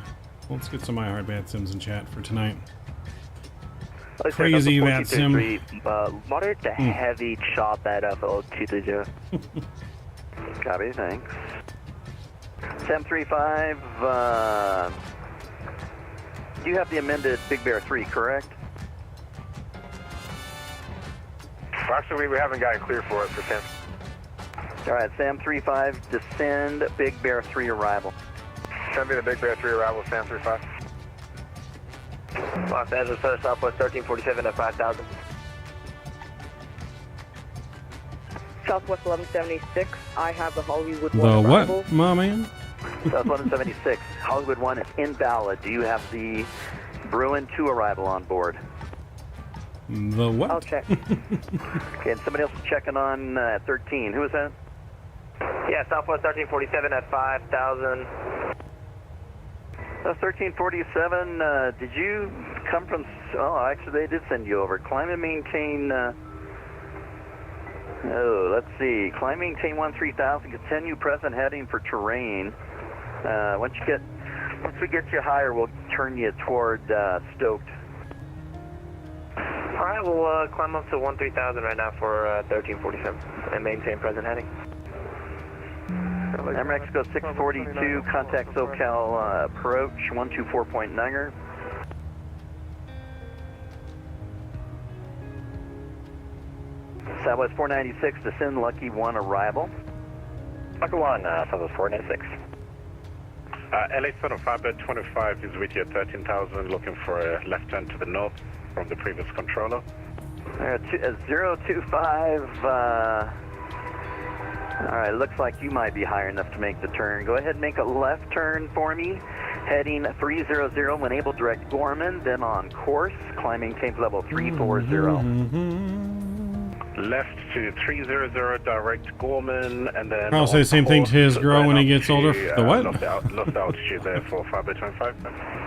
Let's get some I Heart Vatsims in chat for tonight. Crazy Vatsim. Moderate to heavy chop at FL 230. Copy, thanks. 735, you have the amended Big Bear 3, correct? Actually, we haven't gotten clear for it for Sam. All right, Sam 35, descend, Big Bear 3 arrival. Send me the Big Bear 3 arrival, Sam 35. Los Angeles Center, Southwest 1347 at 5,000. Southwest 1176, I have the Hollywood The 1 what, arrival. my man? South 1176, Hollywood 1 is invalid. Do you have the Bruin 2 arrival on board? The what? I'll check. Okay, and somebody else is checking on 13. Who is that? Yeah, Southwest 1347 at 5,000. 1347, did you come from... Oh, actually, they did send you over. Climb and maintain... oh, let's see. Climb, maintain 13,000. Continue present heading for terrain. Once we get you higher, we'll turn you toward Stoked. Alright, we'll climb up to 13,000 right now for 1347 and maintain present heading. Mexico 642, contact SoCal approach 124.9er. Southwest 496, descend Lucky 1 arrival. Lucky 1, Southwest 496. LA75 25 is with you at 13,000, looking for a left turn to the north from the previous controller. 025, alright, looks like you might be higher enough to make the turn. Go ahead and make a left turn for me. Heading 300 when able, direct Gorman, then on course, climbing tape level 340. Left to 300, direct Gorman, and then I'll say the same thing to his girl when he gets older. The what? Lost altitude there for 5x25.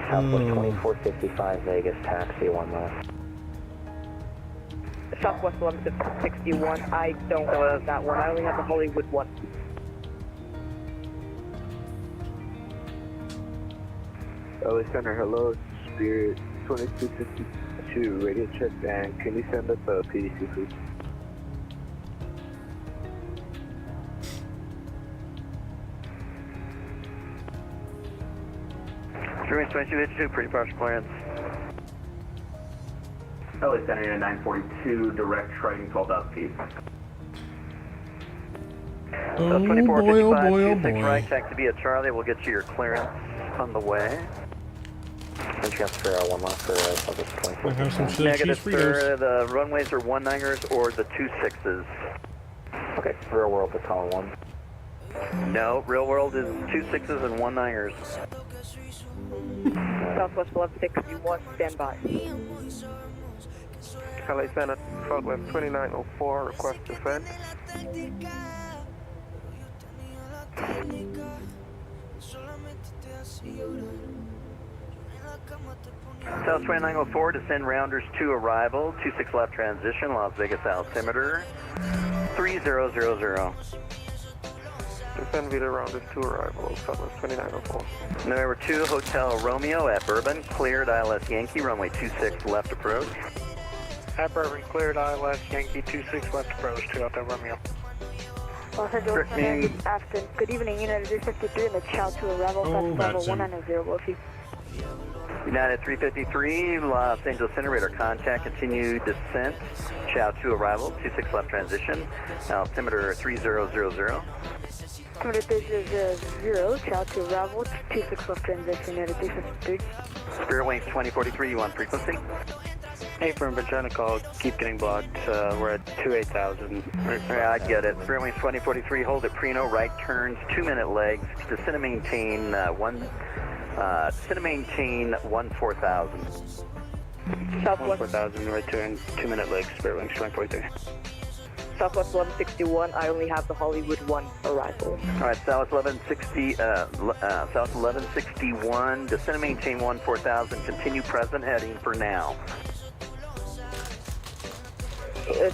Southwest 2455, Vegas, taxi 1 left. Southwest 1161, I don't have that one. I only have the Hollywood one. LA Center, hello, Spirit 2252, radio check, and can you send us a PDC, please? Streaming 2252, pretty partial clearance. LA Center 942, direct striking 12,000 feet. So 2455, 26 right, taxi via Charlie, we'll get you your clearance on the way. And transfer 1 left for Southwest 24. I have some shit Negative, cheese sir, the runways are 19ers or the 26s. Okay, real world to call 1. No, real world is 26s and 19ers. Southwest 1161, stand by. LA Center, Southwest 2904, request descent. South 2904, descend Rounders 2 arrival, 26 left transition, Las Vegas altimeter 3000. Descend Vita Rounders 2 arrival, Southwest 2904. November 2, Hotel Romeo at Bourbon, cleared ILS Yankee, runway 26 left approach. At Bourbon, cleared ILS Yankee 26 left approach to Hotel Romeo. Los Angeles Center, Afton. Good evening, United 353 in the Chow to arrival, level 190, Wolfie. United 353, Los Angeles Center, radar contact, continue descent, Chow 2 arrival, 26 left transition, altimeter 3000. Altimeter 3000, Chow 2 arrival, 26 left transition, United 353. Spirit Wings 2043, you on frequency? Hey, from trying to call, keep getting blocked, we're at 28,000. Yeah, I get it. Spirit Wings 2043, hold at Preno, right turns, 2-minute legs, descend and maintain 14,000. Southwest 4,000, right turn, 2-minute legs, Spirit Wings 2043. Southwest 1161, I only have the Hollywood 1 arrival. Alright, South 1160, South 1161, descend and maintain 14,000, continue present heading for now.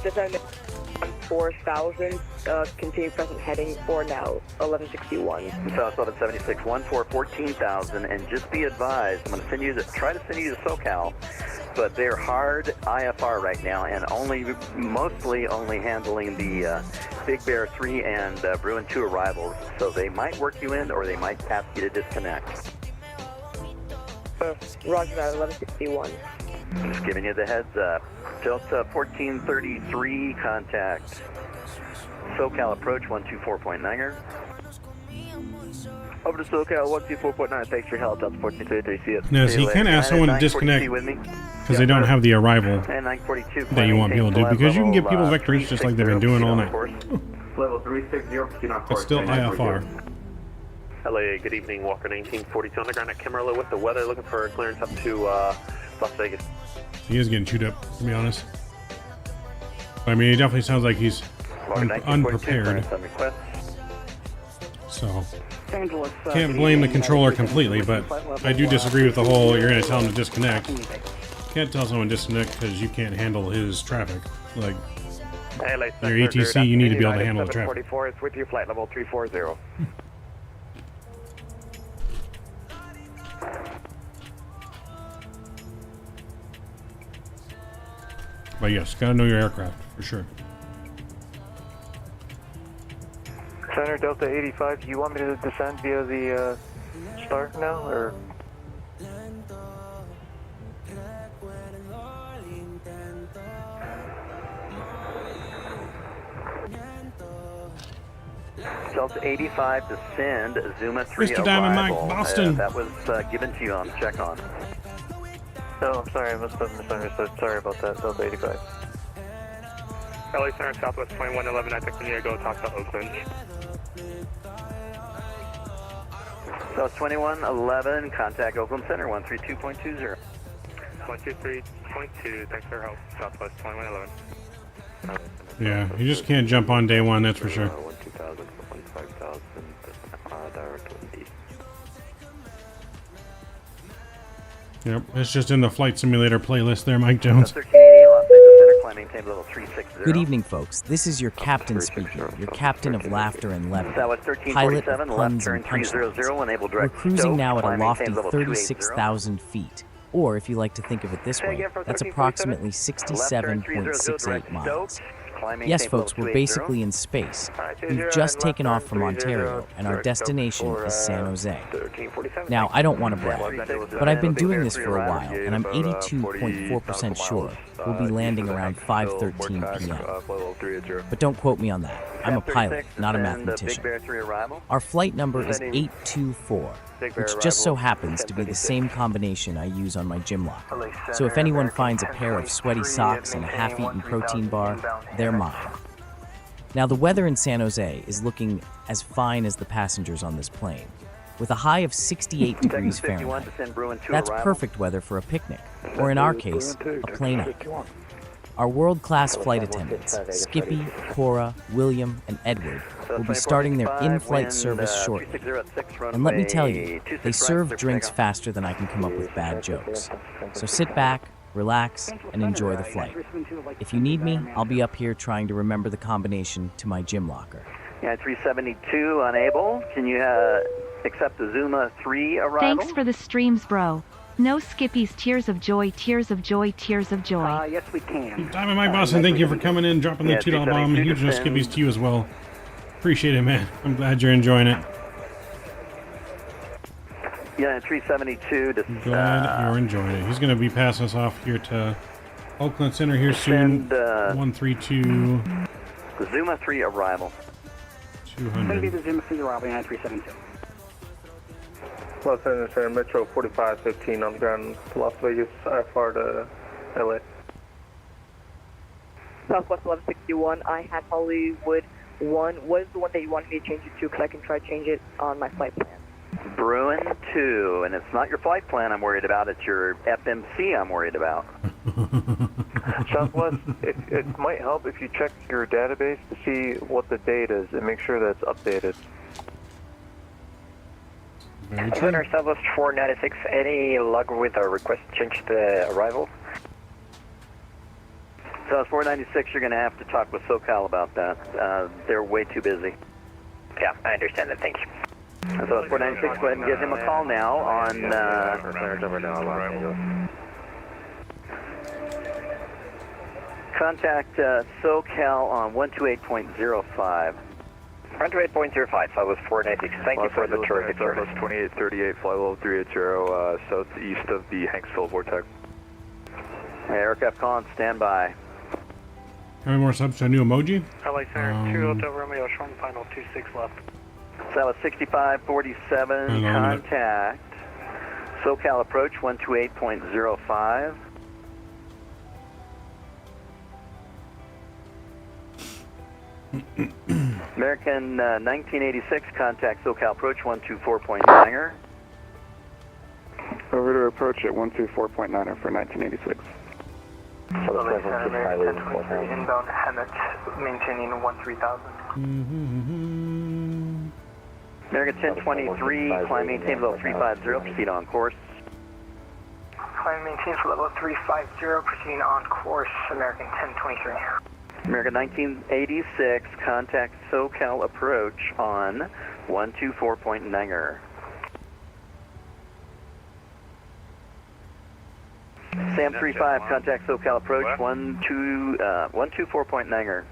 Descend 4,000, continue present heading for now, 1161. South 1176, 14,000, and just be advised, I'm going to send you try to send you to SoCal, but they're hard IFR right now, and mostly only handling the Big Bear 3 and Bruin 2 arrivals, so they might work you in, or they might ask you to disconnect. Roger that, 1161. I'm just giving you the heads up. Delta 1433, contact SoCal approach 124.9er. Over to SoCal 124.9, thanks for your help, Delta 1433, see it. No, so you can't ask someone to disconnect because they don't have the arrival that you want people to do, because you can give people vectors just like they've been doing all night. Level 360, It's still IFR. LA, good evening, Walker 1942 underground at Camarillo with the weather, looking for clearance up to Las Vegas. He is getting chewed up, to be honest. I mean, he definitely sounds like he's unprepared. So, can't blame the controller completely, but I do disagree with the whole, you're going to tell him to disconnect. Can't tell someone to disconnect because you can't handle his traffic. Like, your ETC, you need to be able to handle the traffic. 744 is with you, flight level 340. But yes, gotta know your aircraft for sure. Center Delta 85, do you want me to descend via the star now, or? Delta 85, descend, Zuma 3 Mr. Diamond Mike, arrival. Boston. That was given to you on check-on. Oh, I'm sorry, I must have misunderstood. Sorry about that, Delta 85. LA Center, Southwest 2111, I think we need to go talk to Oakland. So 2111, contact Oakland Center, 132.20. 123.2, thanks for your help, Southwest 2111. Yeah, you just can't jump on day one, that's for sure. 2000, 5000, direct east. Yep, it's just in the flight simulator playlist there, Mike Jones. 1388, Los Angeles Center, climbing table level 360. Good evening, folks. This is your captain speaking, your captain of laughter and levity, That was pilot of 1347, left puns turn and punchlines. 300, enable We're direct cruising Stoke, now at a climbing lofty table level 36,000 feet, or if you like to think of it this Say way, again from that's 1347? approximately Left turn 300, 67.68 direct miles. Stoke, climbing Yes, table folks, level we're 280. basically in space. Alright, We've 20 just and taken left off turn from 30, Ontario, and our direct destination Stoke is San for, Jose. 1347. Now, I don't want to brag, but I've been doing this for a while, and I'm 82.4% sure we'll be landing around 5:13 p.m. But don't quote me on that. I'm a pilot, not a mathematician. Our flight number is 824, which just so happens to be the same combination I use on my gym locker. So if anyone finds a pair of sweaty socks and a half-eaten protein bar, they're mine. Now, the weather in San Jose is looking as fine as the passengers on this plane, with a high of 68 degrees Fahrenheit. That's perfect weather for a picnic, or in our case, a plane hike. Our world-class flight attendants, Skippy, Cora, William, and Edward, will be starting their in-flight service shortly. And let me tell you, they serve drinks faster than I can come up with bad jokes. So sit back, relax, and enjoy the flight. If you need me, I'll be up here trying to remember the combination to my gym locker. Yeah, 372 unable. Can you accept the Zuma 3 arrival? Thanks for the streams, bro. No Skippy's tears of joy, tears of joy, tears of joy. Yes, we can. Diamond Mike Boston, thank you for coming in, dropping the $2 bomb. Huge no skippies to you as well. Appreciate it, man. I'm glad you're enjoying it. Yeah, 372. Glad you're enjoying it. He's going to be passing us off here to Oakland Center here soon. 132. The Zuma 3 arrival. 200. Going to be the Zuma 3 arrival, 9372. Los Angeles Center, Metro 4515 on the ground, Las Vegas, IFR to LA. Southwest 1161, I had Hollywood 1. What is the one that you wanted me to change it to? Because I can try to change it on my flight plan. Bruin 2, and it's not your flight plan I'm worried about, it's your FMC I'm worried about. Southwest, it might help if you check your database to see what the date is and make sure that's updated. Center Southwest 496, any luck with a request to change the arrival? So it's 496, you're going to have to talk with SoCal about that. They're way too busy. Yeah, I understand that, thank you. So it's 496, go ahead and give him a call now on... contact SoCal on 128.05. 128.05, Southwest 496, thank you for the terrific service. 2838, fly level 380, southeast of the Hanksville Vortex. Aircraft calling, stand by. How many more subs to a new emoji? LA Center, 2 Hotel Romeo, showing final 26 left. So that was 6547, contact SoCal approach 128.05. American 1986, contact SoCal approach 124.9er. Over to approach at 124.9er for 1986. LA Center, American 1023, inbound Hammett, maintaining 13,000. American 1023, climb maintain level 350, proceed on course. Climb maintain for level 350, proceeding on course, American 1023. American 1986, contact SoCal approach on 124.9er. Sam 35, contact SoCal approach 124.9er.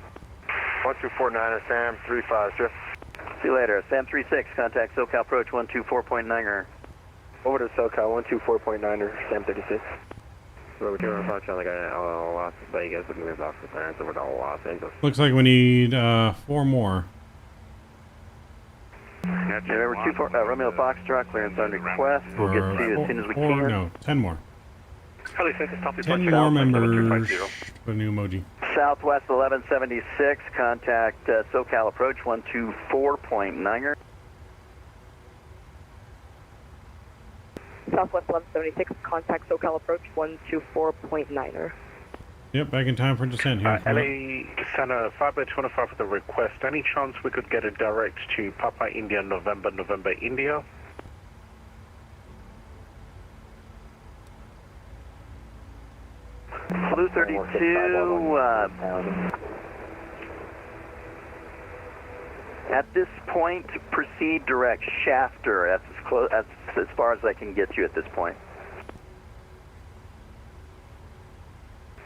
1249er, Sam 35, sir. See you later. Sam 36, contact SoCal approach 124.9er. Over to SoCal 124.9er, Sam 36. So we're doing a approach on like Las Vegas, looking at off the clearance over to Los Angeles. Looks like we need 4 more. November 24, Romeo Foxtrot, clearance on request. We'll get to you as soon as we can. No, 10 more. 10 10 more members. The new emoji. Southwest 1176, contact SoCal approach 124.9er. Southwest 1176, contact SoCal approach 124.9er. Yep, back in time for descent here. LA Center 5x25 for the request. Any chance we could get it direct to Papa India November India? Blue 32, at this point, proceed direct Shafter. That's as far as I can get you at this point.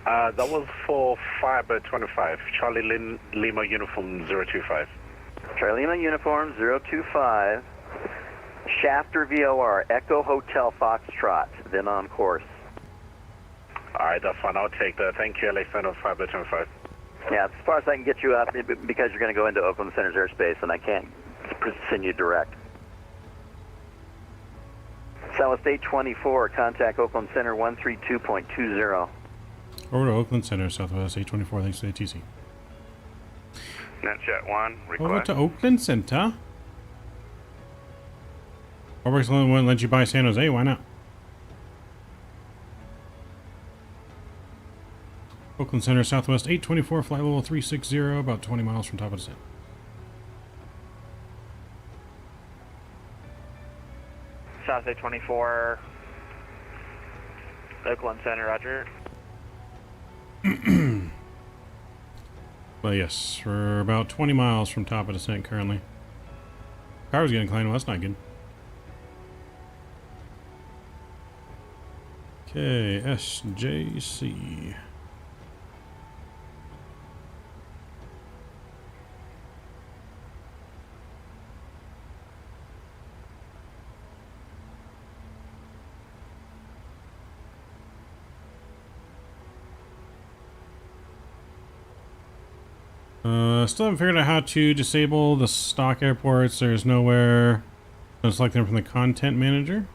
That was for 5x25. Charlie Lima Uniform 025. Charlie Lima Uniform 025. Shafter VOR, Echo Hotel Foxtrot, then on course. Alright, that's fine. I'll take that. Thank you, LA Center 5x25. Yeah, as far as I can get you up, because you're going to go into Oakland Center's airspace, and I can't send you direct. Southwest 824, contact Oakland Center 132.20. Over to Oakland Center, Southwest 824, thanks to the ATC. NetJet 1, request. Over to Oakland Center. Orbx won't let you buy San Jose, why not? Oakland Center, Southwest 824, flight level 360, about 20 miles from top of descent. South 824, Oakland Center, roger. Well, yes, we're about 20 miles from top of descent currently. Power's getting inclined, well, that's not good. Okay, SJC. Still haven't figured out how to disable the stock airports. There's nowhere to select them from the content manager.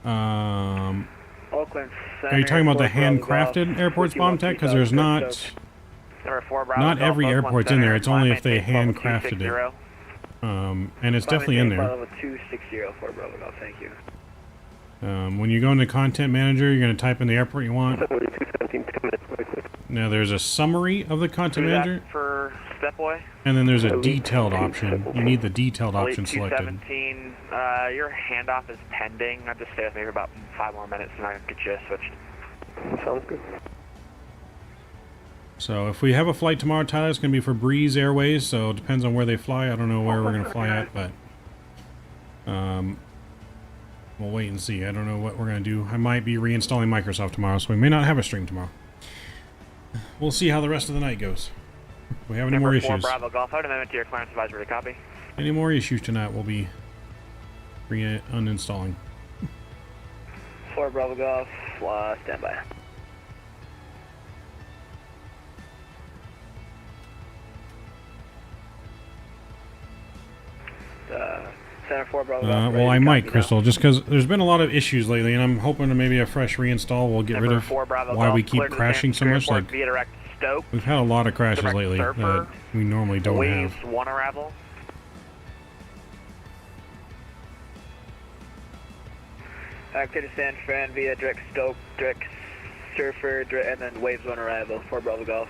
Oakland Center, Are you talking about the handcrafted airports bomb tech? Because there's not every airport's in there. It's only if they handcrafted it. And it's definitely in there. 260 for Bravo Golf, thank you. When you go into content manager, you're going to type in the airport you want. Now there's a summary of the content manager, for Stepway. and then there's a detailed option. You need the detailed option selected. 217, your handoff is pending. I'll just stay with me for about 5 more minutes and I can get you switched. Sounds good. So if we have a flight tomorrow, Tyler, it's going to be for Breeze Airways, so it depends on where they fly. I don't know where we're going to fly at, but we'll wait and see. I don't know what we're going to do. I might be reinstalling Microsoft tomorrow, so we may not have a stream tomorrow. We'll see how the rest of the night goes. If we have any more issues. Bravo Golf, out amendment to your clearance advisory, copy. Any more issues tonight, we'll be uninstalling. 4 Bravo Golf, stand by. Center 4 Bravo Golf. Well, I might, Crystal, just because there's been a lot of issues lately, and I'm hoping to maybe a fresh reinstall will get rid of why we keep crashing so much. Like, we've had a lot of crashes lately that we normally don't have. 1 arrival. Active to San Fran via direct Stoke, direct Surfer, and then Waves 1 arrival, 4 Bravo Golf.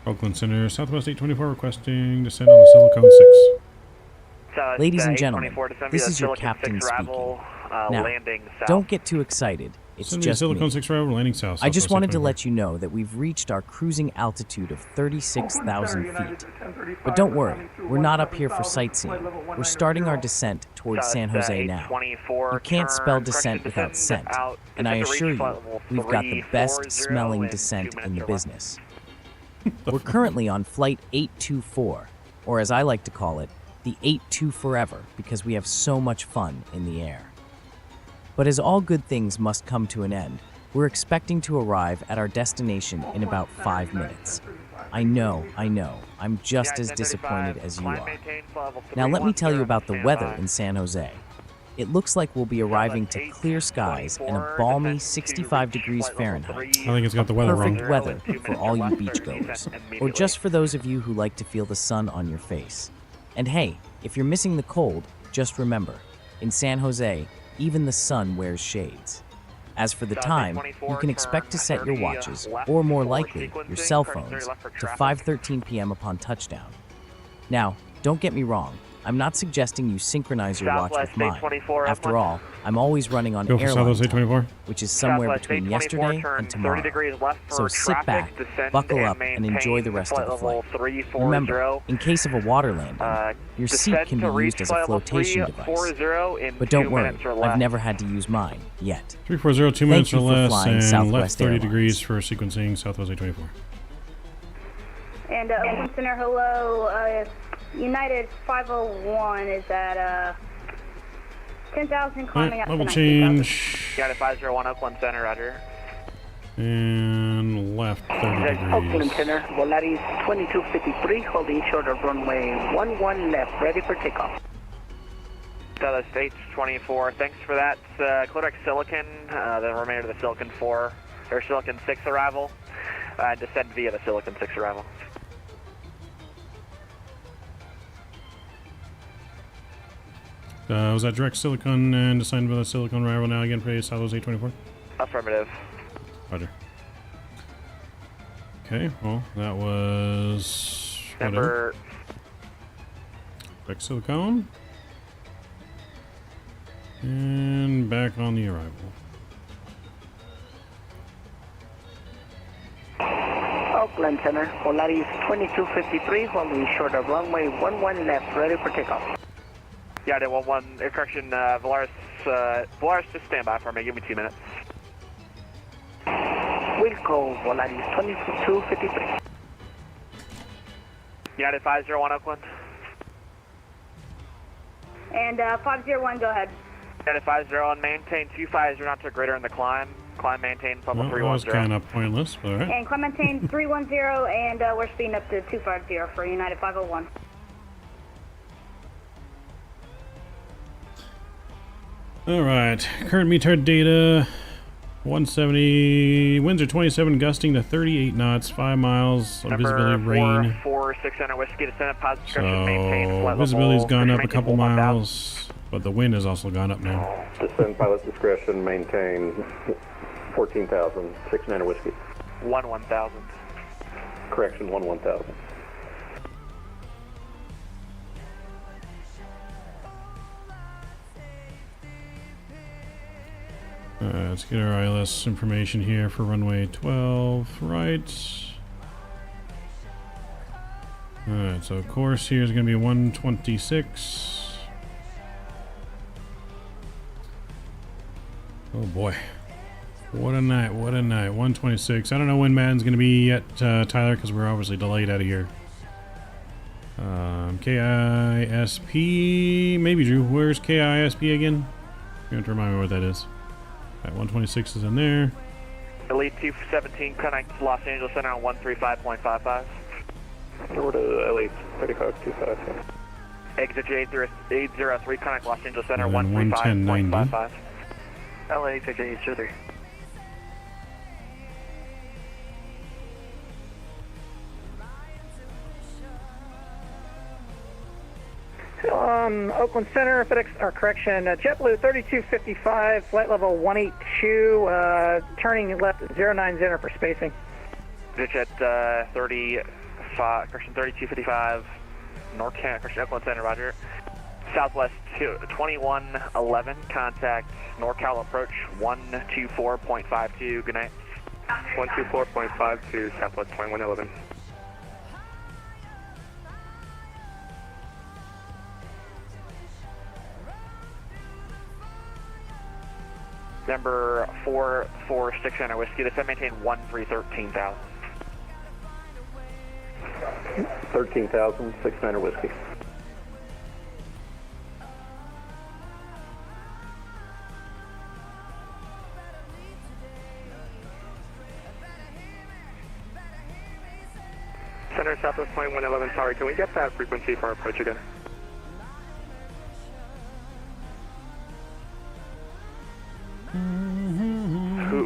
Oakland Center, Southwest 824 requesting descent on the Silicon 6. Ladies and gentlemen, this is your captain speaking. Now, don't get too excited. It's Send me just Silicon me. 6 arrival, landing south. I just wanted to 824. let you know that we've reached our cruising altitude of 36,000 feet. But don't worry, we're not up here for sightseeing. We're starting our descent towards San Jose now. You can't spell descent without scent, and I assure you, we've got the best smelling descent in the business. We're currently on flight 824, or as I like to call it, the 82 forever, because we have so much fun in the air. But as all good things must come to an end, we're expecting to arrive at our destination in about 5 minutes. I know, I'm just as disappointed as you are. Now let me tell you about the weather in San Jose. It looks like we'll be arriving to clear skies and a balmy 65 degrees Fahrenheit. I think it's got the weather wrong. Perfect weather for all you beachgoers, or just for those of you who like to feel the sun on your face. And hey, if you're missing the cold, just remember, in San Jose, even the sun wears shades. As for the time, you can expect to set your watches, or more likely, your cell phones, to 5:13 p.m. upon touchdown. Now, don't get me wrong, I'm not suggesting you synchronize your watch with mine. After all, I'm always running on Airline time, which is somewhere between yesterday and tomorrow. So sit back, buckle up, and enjoy the rest of the flight. Remember, in case of a water landing, your seat can be used as a flotation device. But don't worry, I've never had to use mine yet. 340, 2 minutes or less, and Southwest left 30 Airlines. degrees for sequencing Southwest 824. And Open Center, hello. United 501 is at 10,000 climbing up to Level 19,000. change. United 501 Oakland Center, roger. And left 30 Oakland degrees. Center, Volaris 2253, holding short of runway 11 left, ready for takeoff. Southwest 824, thanks for that. Codex Silicon, the remainder of the Silicon 4, or Silicon 6 arrival, descend via the Silicon 6 arrival. Was that direct Silicon and assigned by the Silicon arrival now again for Southwest 824? Affirmative. Roger. Okay, well, that was whatever. Number Direct Silicon. And back on the arrival. Oakland Center, Volaris 2253, holding short of runway 11 left, ready for takeoff. Yeah, I did 11, correction, Volaris, just stand by for me, give me 2 minutes. Wilco, Volaris 2253. United 501 Oakland. And 501, go ahead. United 501, maintain 250 knots or greater in the climb. Climb maintain level Well, that was 310. kind of pointless, but alright. And climb maintain 310, and we're speeding up to 250 for United 501. Alright, current meter data 170, winds are 27, gusting to 38 knots, 5 miles of visibility, rain. 4600 Whiskey, descendant, positive description, maintain So flight visibility's level, gone up a maintain couple 1,000. miles, but the wind has also gone up now. Descend pilot discretion, maintain 14,000, 69 Whiskey. 1,000. Correction, 1,000. Let's get our ILS information here for runway 12, right. Alright, so course here is going to be 126. Oh boy. What a night, what a night. 126. I don't know when Madden's going to be yet, Tyler, because we're obviously delayed out of here. KISP, maybe Drew. Where's KISP again? You have to remind me what that is. Alright, 126 is in there. Elite 217, connect Los Angeles Center on 135.55. Over to Elite 3525. Exit J803, connect Los Angeles Center, And then 135.55. LA 5803. Oakland Center, FedEx, or correction, JetBlue 3255, flight level 182, turning left 090 for spacing. Jet 35, correction 3255, North Kent, correction Oakland Center, roger. Southwest 2111, contact NorCal approach 124.52, good night. 124.52, Southwest 2111. Number 446 Whiskey, descend maintain 1313,000. 13,000, 6 Whiskey. Center Southwest 2111, sorry, can we get that frequency for our approach again?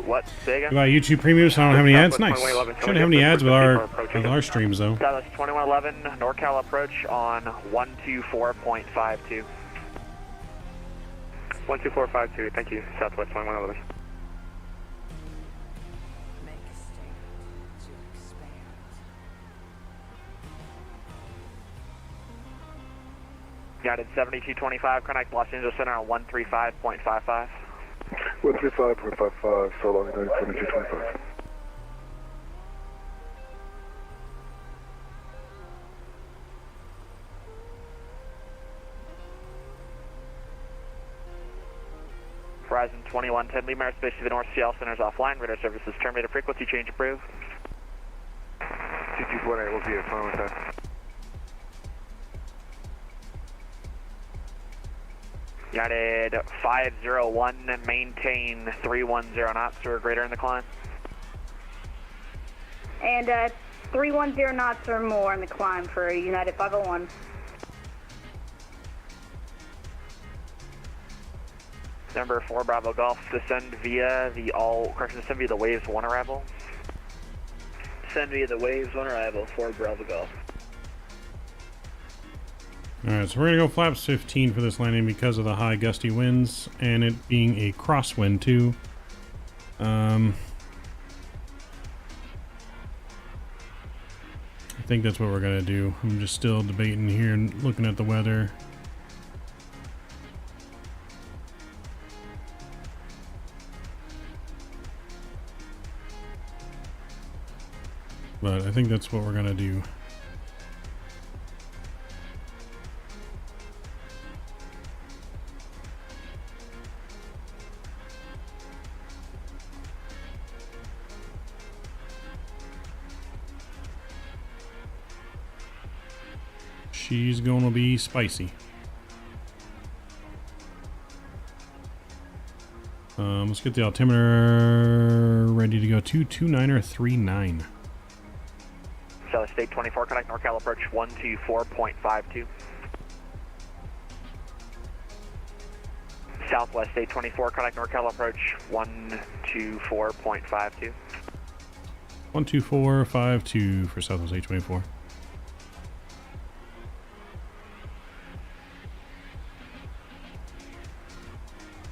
What? Say again? About YouTube Premium, so I don't have any ads. Nice. Shouldn't have any ads with our streams though. Southwest 2111, NorCal approach on 124.52. 12452, thank you, Southwest 2111. United 7225, connect Los Angeles Center on 135.55. 135.55, so long, United 7225. Horizon 2110, Lima airspace to the North Seattle Center is offline. Radar services terminated. Frequency change approved. 2248 will be a phone with that. United 501, maintain 310 knots or greater in the climb. And 310 knots or more in the climb for United 501. Number 4 Bravo Golf, descend via the descend via the Waves 1 arrival. Descend via the Waves 1 arrival, 4 Bravo Golf. Alright, so we're going to go flaps 15 for this landing because of the high gusty winds and it being a crosswind too. I think that's what we're going to do. I'm just still debating here and looking at the weather. But I think that's what we're going to do. She's gonna be spicy. Let's get the altimeter ready to go. 229er39. South State 24, connect NorCal approach 124.52. Southwest State 24, connect NorCal approach 124.52. 12452 for Southwest State 24.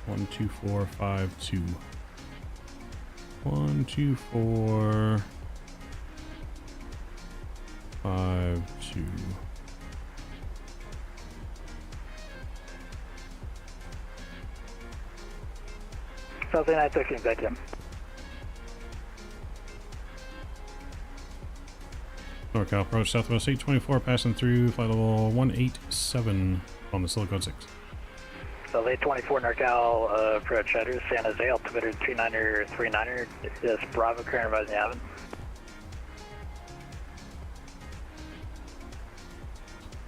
One, 2, 4, 5, 2. 1, 2, 4, 5, 2. South 913, Vatsim. NorCal approach Southwest 824, passing through flight level 187 on the Silicon 6. So 824 NorCal approach headers, San Jose, altimeter 29039er, is Bravo current advising Avon.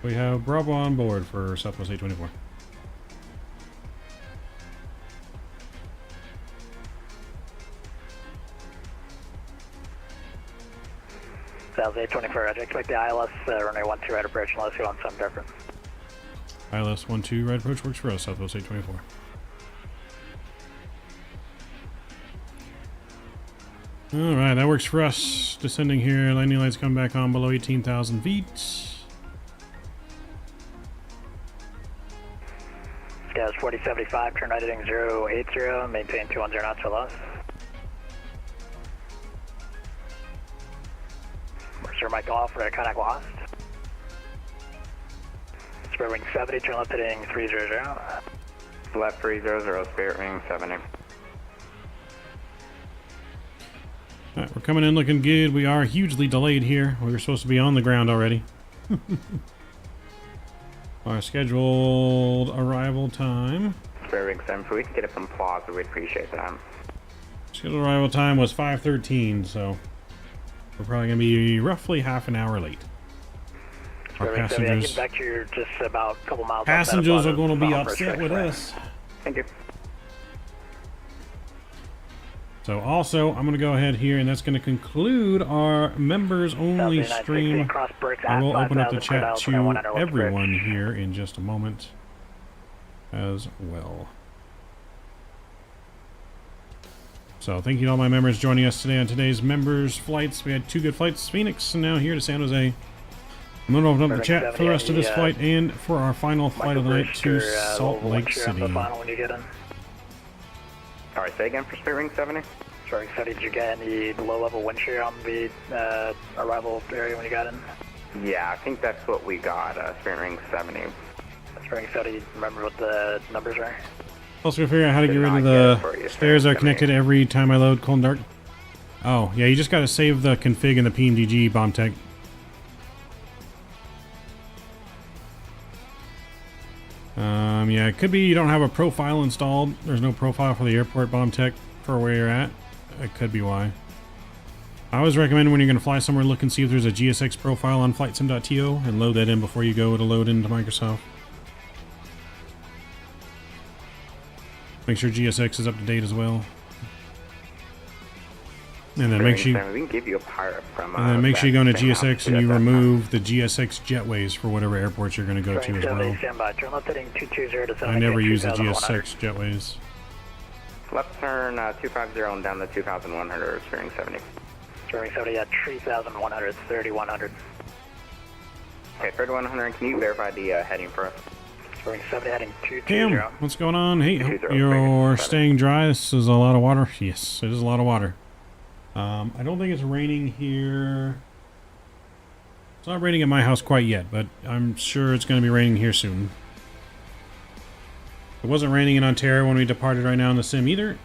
We have Bravo on board for Southwest 824. South 824, I expect the ILS runway 12 right approach unless you want some difference. ILS 12 right approach works for us, Southwest 824. Alright, that works for us. Descending here, landing lights come back on below 18,000 feet. Gas 4075, turn right heading 080, maintain 210 knots or less. Sir Mike off, radar contact lost. Spirit Wing 70, turn left heading 300. Left 300, Spirit Wing 70. Alright, we're coming in looking good. We are hugely delayed here. We were supposed to be on the ground already. Our scheduled arrival time. Spirit Wing 7, if we could get it from Plaza, we'd appreciate that. Scheduled arrival time was 5:13, so we're probably going to be roughly half an hour late. Our passengers, back here just about a couple miles. Passengers are going to be upset with us. Thank you. So also, I'm going to go ahead here, and that's going to conclude our members-only stream. I will open up the chat to everyone here in just a moment as well. So thank you to all my members joining us today on today's members flights. We had 2 good flights, Phoenix and now here to San Jose. I'm going to open up the chat for the rest of this flight and for our final flight of the night to Salt Lake City. Alright, say again for Spirit Wing 70. Spirit Wing 70, did you get any low-level wind shear on the arrival area when you got in? Yeah, I think that's what we got, Spirit Wing 70. Spirit Wing 70, remember what the numbers are? Also, figure out how to get rid of the stairs that are connected every time I load cold and dark. Oh, yeah, you just got to save the config in the PMDG bomb tech. Yeah, it could be you don't have a profile installed. There's no profile for the airport bomb tech for where you're at. It could be why. I always recommend when you're going to fly somewhere, look and see if there's a GSX profile on flightsim.to and load that in before you go to load into Microsoft. Make sure GSX is up to date as well. And then make sure we can give you a part from, and then make sure you go into GSX and you remove the GSX jetways for whatever airports you're going to go to as well. I never use the GSX jetways. Left turn 250 and down the 2100, Spirit 70. Spirit 70 at 3100, 3100. Okay, 3100, can you verify the heading for us? Spirit 70 heading 220. Cam, what's going on? Hey, hope you're staying dry. This is a lot of water. Yes, it is a lot of water. I don't think it's raining here. It's not raining at my house quite yet, but I'm sure it's going to be raining here soon. It wasn't raining in Ontario when we departed right now in the sim either,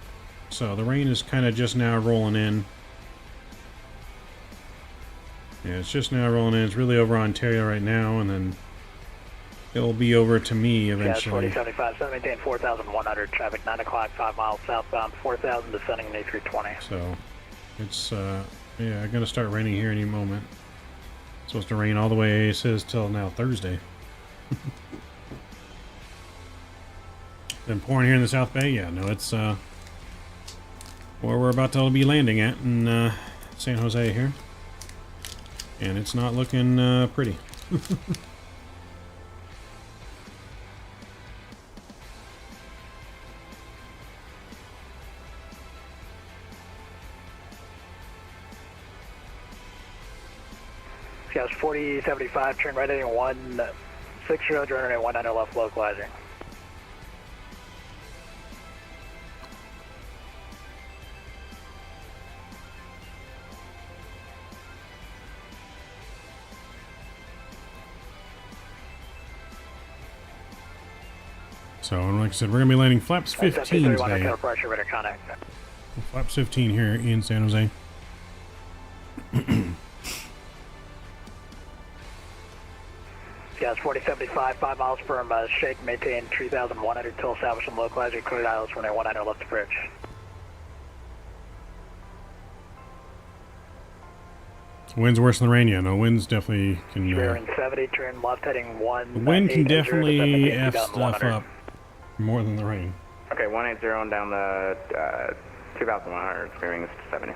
so the rain is kind of just now rolling in. Yeah, it's just now rolling in. It's really over Ontario right now, and then it'll be over to me eventually. Yeah, 4075, so maintain 4,100, traffic 9 o'clock, 5 miles southbound, 4,000 descending in A320. So, it's, yeah, gonna start raining here any moment. It's supposed to rain all the way, it says, till now Thursday. Been pouring here in the South Bay? Yeah, no, it's, where we're about to be landing at in, San Jose here. And it's not looking, pretty. Guys, 4075, turn right heading 160, turn right 19 left localizer. So, like I said, we're going to be landing flaps 15 today. Flaps 15 here in San Jose. Guys, 4075, 5 miles from Shake, maintain 3,100 till establish and localizer, clear dials from 19 left approach. Wind's worse than the rain, yeah. No, wind's definitely can. Bearing 70, turn left heading 1. The wind can definitely F stuff up more than the rain. Okay, 180 and down the 2,100, bearing 70.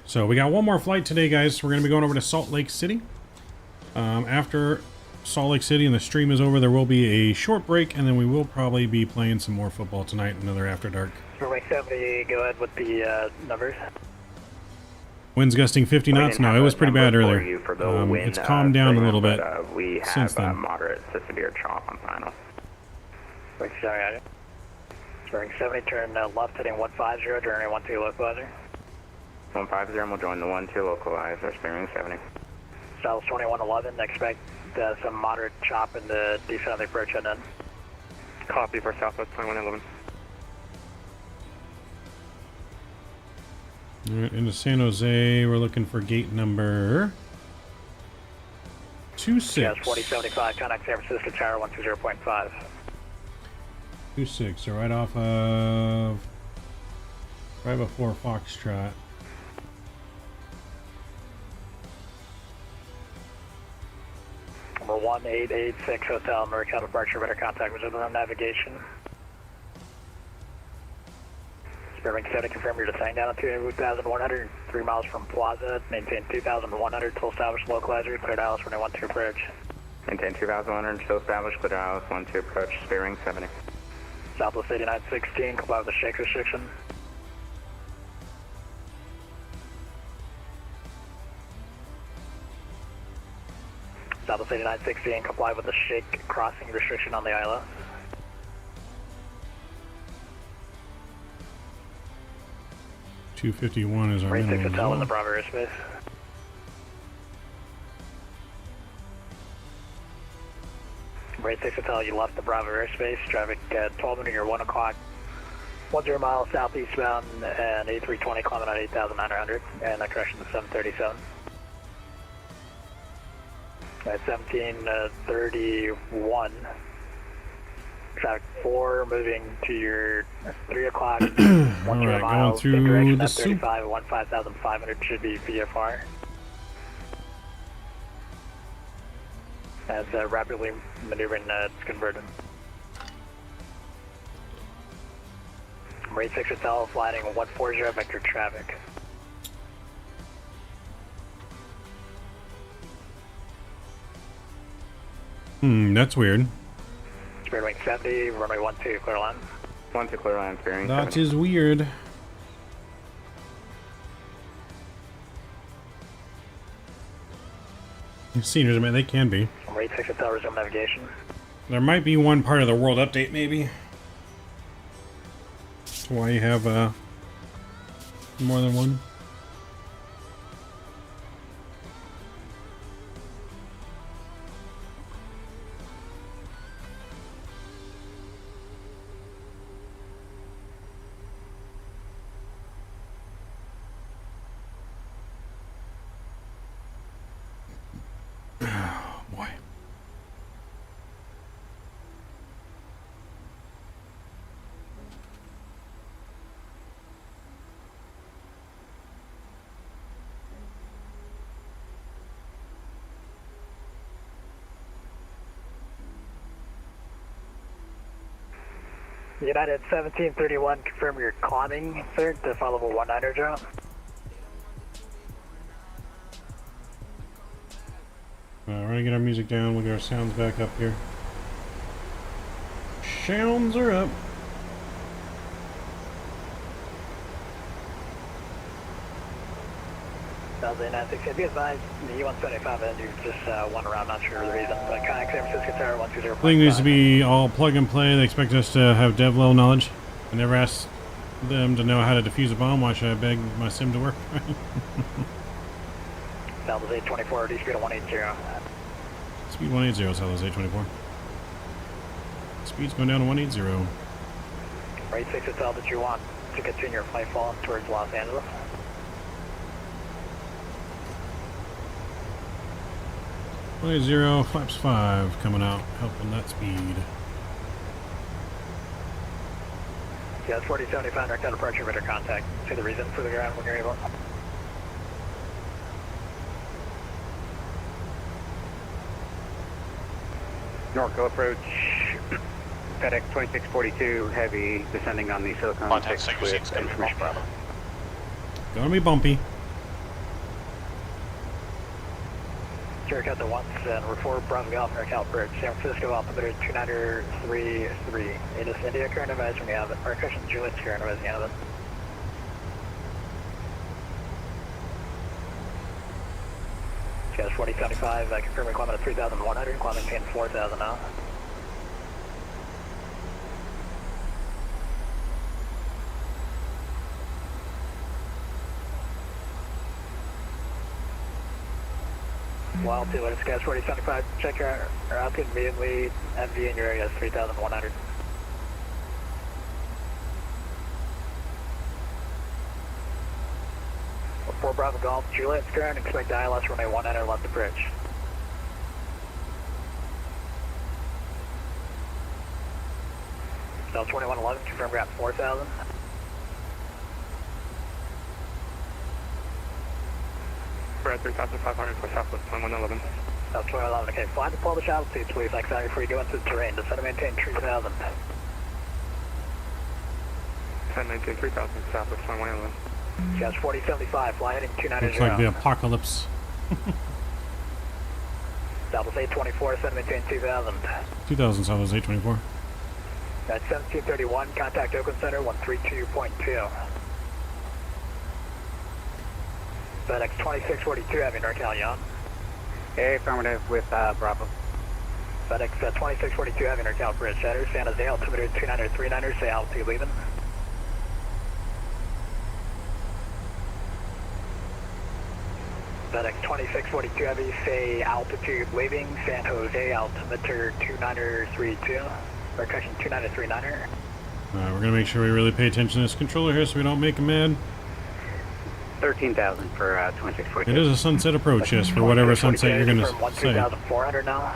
So we got one more flight today, guys. We're going to be going over to Salt Lake City. After Salt Lake City and the stream is over, there will be a short break, and then we will probably be playing some more football tonight, another After Dark. Runway 70, go ahead with the numbers. Wind's gusting 50 knots. No, it was pretty bad earlier. It's calmed down a little bit we have since then. Moderate to severe chop on final. Bearing 70, turn left heading 150, turn 12 localizer. 150 will join the 1-2 localize, our bearing 70. South 2111, expect some moderate chop in the descent of the approach head in. Copy for Southwest 2111. Alright, into San Jose, we're looking for gate number 26. Yes, 4075, contact San Francisco Tower 120.5. 26, so right off of, right before Foxtrot. Number 1886 Hotel, Mercado departure, better contact with on navigation. Spearwing 70, confirm your descending down to 2,100, 3 miles from Plaza, maintain 2,100 till established localizer, clear Dallas when I want to approach. Maintain 2,100 till established, clear Dallas 12 approach, Spearwing 70. Southwest 8916, comply with the shake restriction. Southwest 8916, comply with the shake crossing restriction on the ILO. $251 is our Rate 6 minimum. Hotel in the Bravo airspace. Rate 6 Hotel, you left the Bravo airspace. Traffic at 12 minutes or 1 o'clock. 10 miles southeastbound and A320 climbing at 8,900 and a correction to 737. At 1731. Traffic 4 moving to your 3 o'clock. 10 Alright, miles. going through the soup. 15,500 should be VFR. As rapidly maneuvering, it's converted. Rate 6 Hotel, flying 140 vector traffic. That's weird. Spirit wing 70, runway 12, clear line. 12 clear line, Spirit That 70. is weird. Seniors, I mean, they can be. Rate 6 Hotel, resume navigation. There might be one part of the world update, maybe. That's why you have more than one. United 1731, confirm your climbing, sir, to follow level 19 drop. We're gonna get our music down, we'll get our sounds back up here. Sounds are up. Be advised, the E175 end, you just went around, not sure the reason, but contact San Francisco Tower 120. Thing needs to be all plug and play. They expect us to have dev level knowledge. I never asked them to know how to defuse a bomb. Why should I beg my sim to work? Southwest 824, D speed of 180. Speed 180, Southwest 824. Speed's going down to 180. Rate 6 Hotel that you want to continue your flight falling towards Los Angeles. 180, flaps 5 coming out, helping that speed. Yes, 4075, direct out departure, radar contact. See the reason for the ground when you're able. Norco approach, FedEx 2642, heavy, descending on the Silicon. Contact 66, information. Gonna be bumpy. Jerk out the once and report Bravo Golf Air Cal Bridge, San Francisco altimeter 2933. It is India current advice when you have it. Or question Juliet current advice when you have it. Guys 4075, confirming climate at 3,100, climbing pin 4,000 now. Well, to let us guess 4075, check your altitude immediately, MV in your area is 3,100. For Bravo Golf, Juliet, current, expect ILS runway 1 enter left approach. South 2111, confirm ground 4,000. Brad 3,500 for Southwest 2111. South 2111, okay, fly to publish altitude, please. Thanks, out before you go into the terrain. Descend and maintain 3,000. Descend maintain 3,000, Southwest 2111. Gas 4075, fly heading 290. Looks like the apocalypse. Southwest 824, descend and maintain 2,000. 2000 Southwest 824. At 1731, contact Oakland Center 132.2. FedEx 2642, having NorCal yawn. Hey, affirmative with Bravo. FedEx 2642, having NorCal bridge setter. San Jose altimeter 2939er, say altitude leaving. FedEx 2642 Heavy, say altitude leaving, San Jose altimeter 2932, or correction 2939er. Alright, we're gonna make sure we really pay attention to this controller here so we don't make him mad. 13,000 for 2642. It is a sunset approach, yes, for whatever sunset you're gonna say. 13,400 now.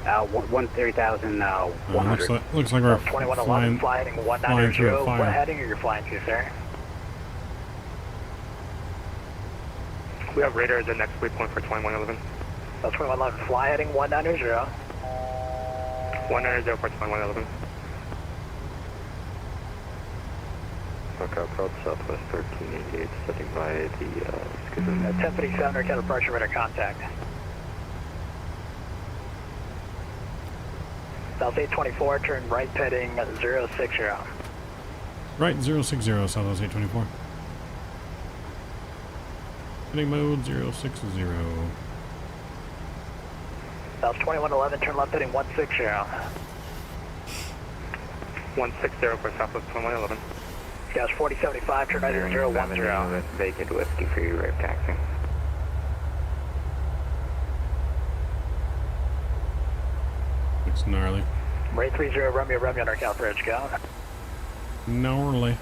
130,100. Looks like we're 2111, fly heading 190. What heading are you flying to, sir? We have radar as the next waypoint for 2111. That's 2111, fly heading 190. 190 for 2111. Okay, approach Southwest 1388, setting by the Skizzer. 1057, or departure radar contact. South 824, turn right heading 060. Right, 060, Southwest 824. Heading mode 060. South 2111, turn left heading 160. 160 for Southwest 2111. Gas 4075, turn right heading 010. Vacant whiskey for you, right taxi. It's gnarly. Ray 30, Romeo, NorCal bridge, go. Gnarly.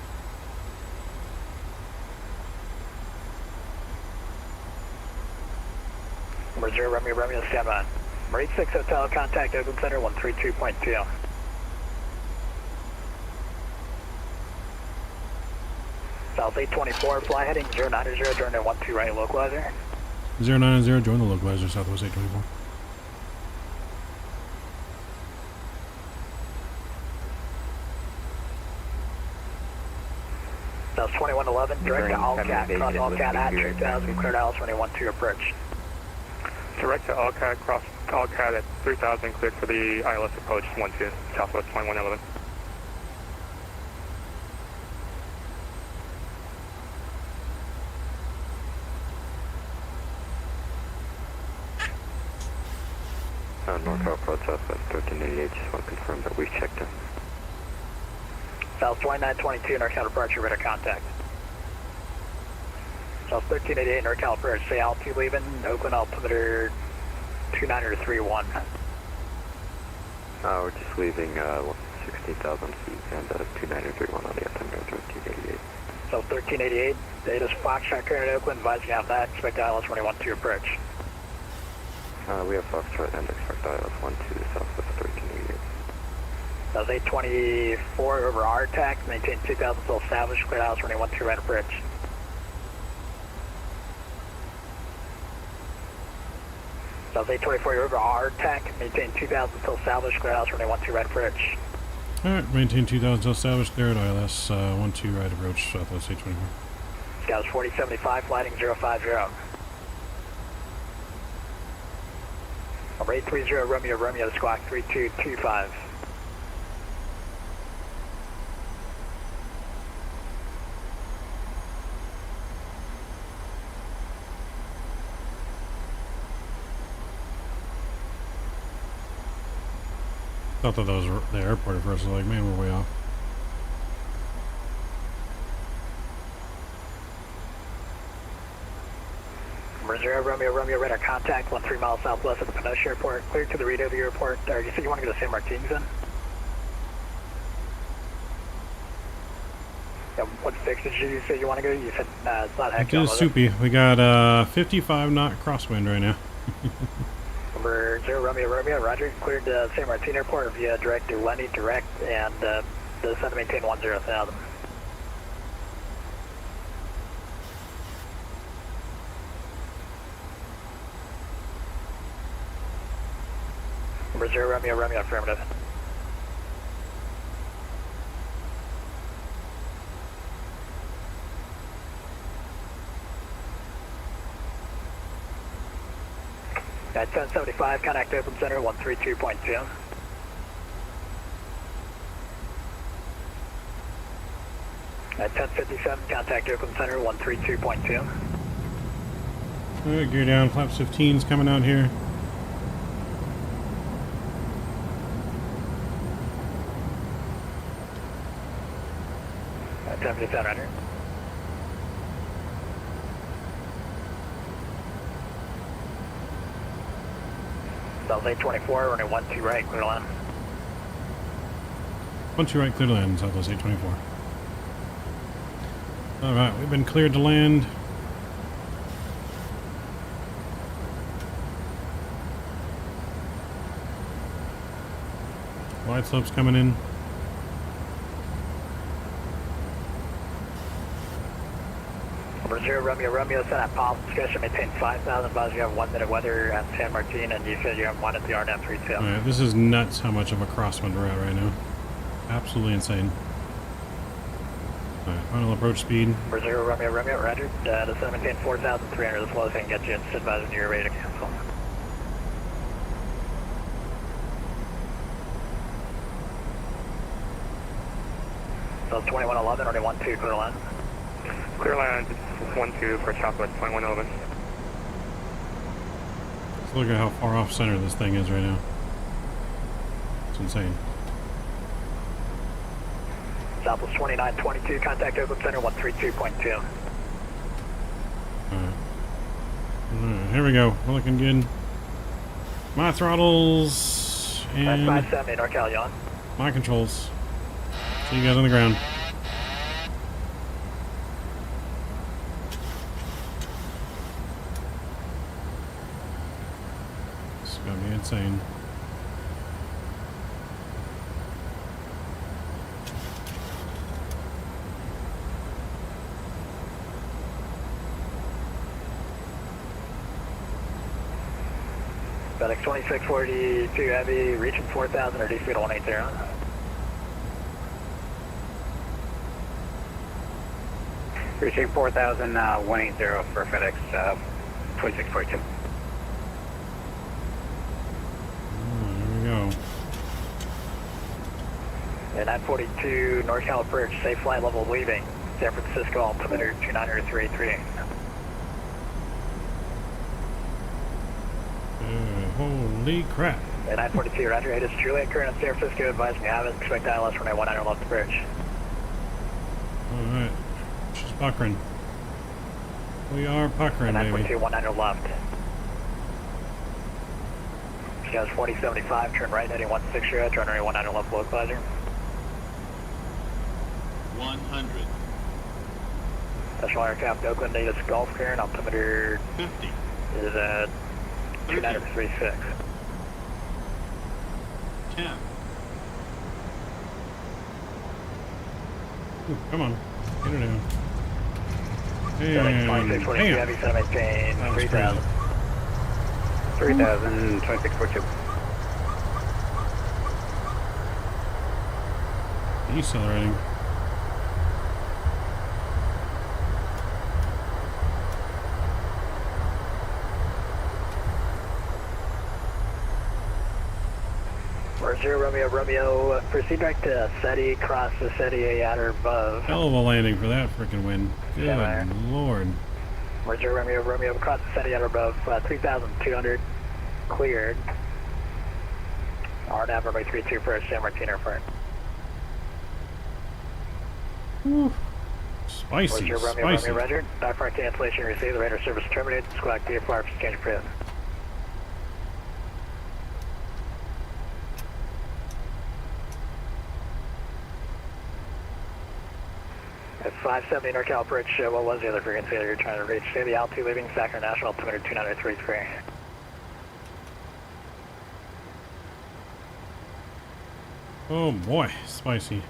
Number 0, Romeo, stand by. Marine 6 Hotel, contact Oakland Center 132.2. South 824, fly heading 090, join to 12 right localizer. 090, join the localizer, Southwest 824. South 2111, direct to Allcat, cross Allcat at 3000, cleared Alice 21-2 approach. Direct to Allcat, cross Allcat at 3000, cleared for the ILS approach 12, Southwest 2111. NorCal approach Southwest 1388, just want to confirm that we've checked in. South 2922, NorCal departure, radar contact. South 1388, NorCal approach, say altitude leaving, Oakland altimeter 2931. We're just leaving 16,000 feet and 2931 on the altimeter 1388. South 1388, data's Foxtrot current Oakland, advising out that, expect ILS 21-2 approach. We have Foxtrot and expect ILS 12, Southwest 1388. That was 824 over RTX, maintain 2000 still established, clear ILS 21-2 right approach. That was 824 over RTX, maintain 2000 still established, clear ILS 21-2 right approach. Alright, maintain 2000 still established, clear at ILS 12 right approach, Southwest 824. Scouts 4075, flighting 050. Number 830, Romeo, squawk 3225. Thought that was the airport at first. I was like, man, we're way off. Reserve Romeo radar contact 13 miles southwest of the Kenosha Airport. Clear to the Redo Airport. You said you want to go to San Martin's then? Yeah, what fix did you say you want to go? You said it's not heck. It is soupy. We got 55 knot crosswind right now. Number 0 Romeo, Roger. Cleared to San Martin Airport via direct to Lenny direct and descend to maintain 10,000. Number 0 Romeo, affirmative. At 1075, contact open center 132.2. At 1057, contact open center 132.2. Alright, gear down, flaps 15's coming out here. At 1057, South 824, running 12 right, clear land. 12 right, clear to land, Southwest 824. Alright, we've been cleared to land. Wide slopes coming in. Number 0 Romeo, set at Palm discussion, maintain 5,000, buzz, you have 1 minute weather at San Martin, and you said you have 1 at the RNAV 32. Alright, this is nuts how much of a crosswind we're at right now. Absolutely insane. Alright, final approach speed. Number 0 Romeo, roger. Descend maintain 4,300, the slowest I can get you, and advise when you're ready to cancel. So 2111, running 12, clear line. Clear line 12 for Southwest 2111. Let's look at how far off center this thing is right now. It's insane. Southwest 2922, contact open center 132.2. Alright, here we go. We're looking good. My throttles and 570, NorCal, you on? my controls. See you guys on the ground. It's gonna be insane. FedEx 2642 heavy, reaching 4,000 or D speed 180. Reaching 4,000, 180 for FedEx 2642. Here we go. And 942 NorCal approach, safe flight level leaving. San Francisco altimeter 290-338. Holy crap. And 942, roger. It is Juliet, current at San Francisco, advising you have it. Expect ILS runway 19 left approach. Alright. She's puckering. We are puckering, and baby. 942, 19 left. She has 4075, turn right, heading 160, turn right 19 left, low advisor. 100. National Aircraft, Oakland, Davis Golf current, altimeter 50. is at 290-36. 10. Ooh, come on. Get her down. FedEx 2642 heavy, set maintain 3,000. 3,000, 2642. Decelerating. Zero Romeo, proceed back to SETI, cross the SETI at or above. Hell of a landing for that freaking wind. Good lord. Zero Romeo, cross the SETI at or above, 3,200, cleared. RNAV runway 32 for San Martin Airport. Spicy, spicy. Roger. Back for cancellation received. The radar service terminated. Squad clear for exchange for At 570 NorCal approach, what was the other frequency that you're trying to reach? Say the altitude leaving Sacramento National, 200-233. Oh boy, spicy.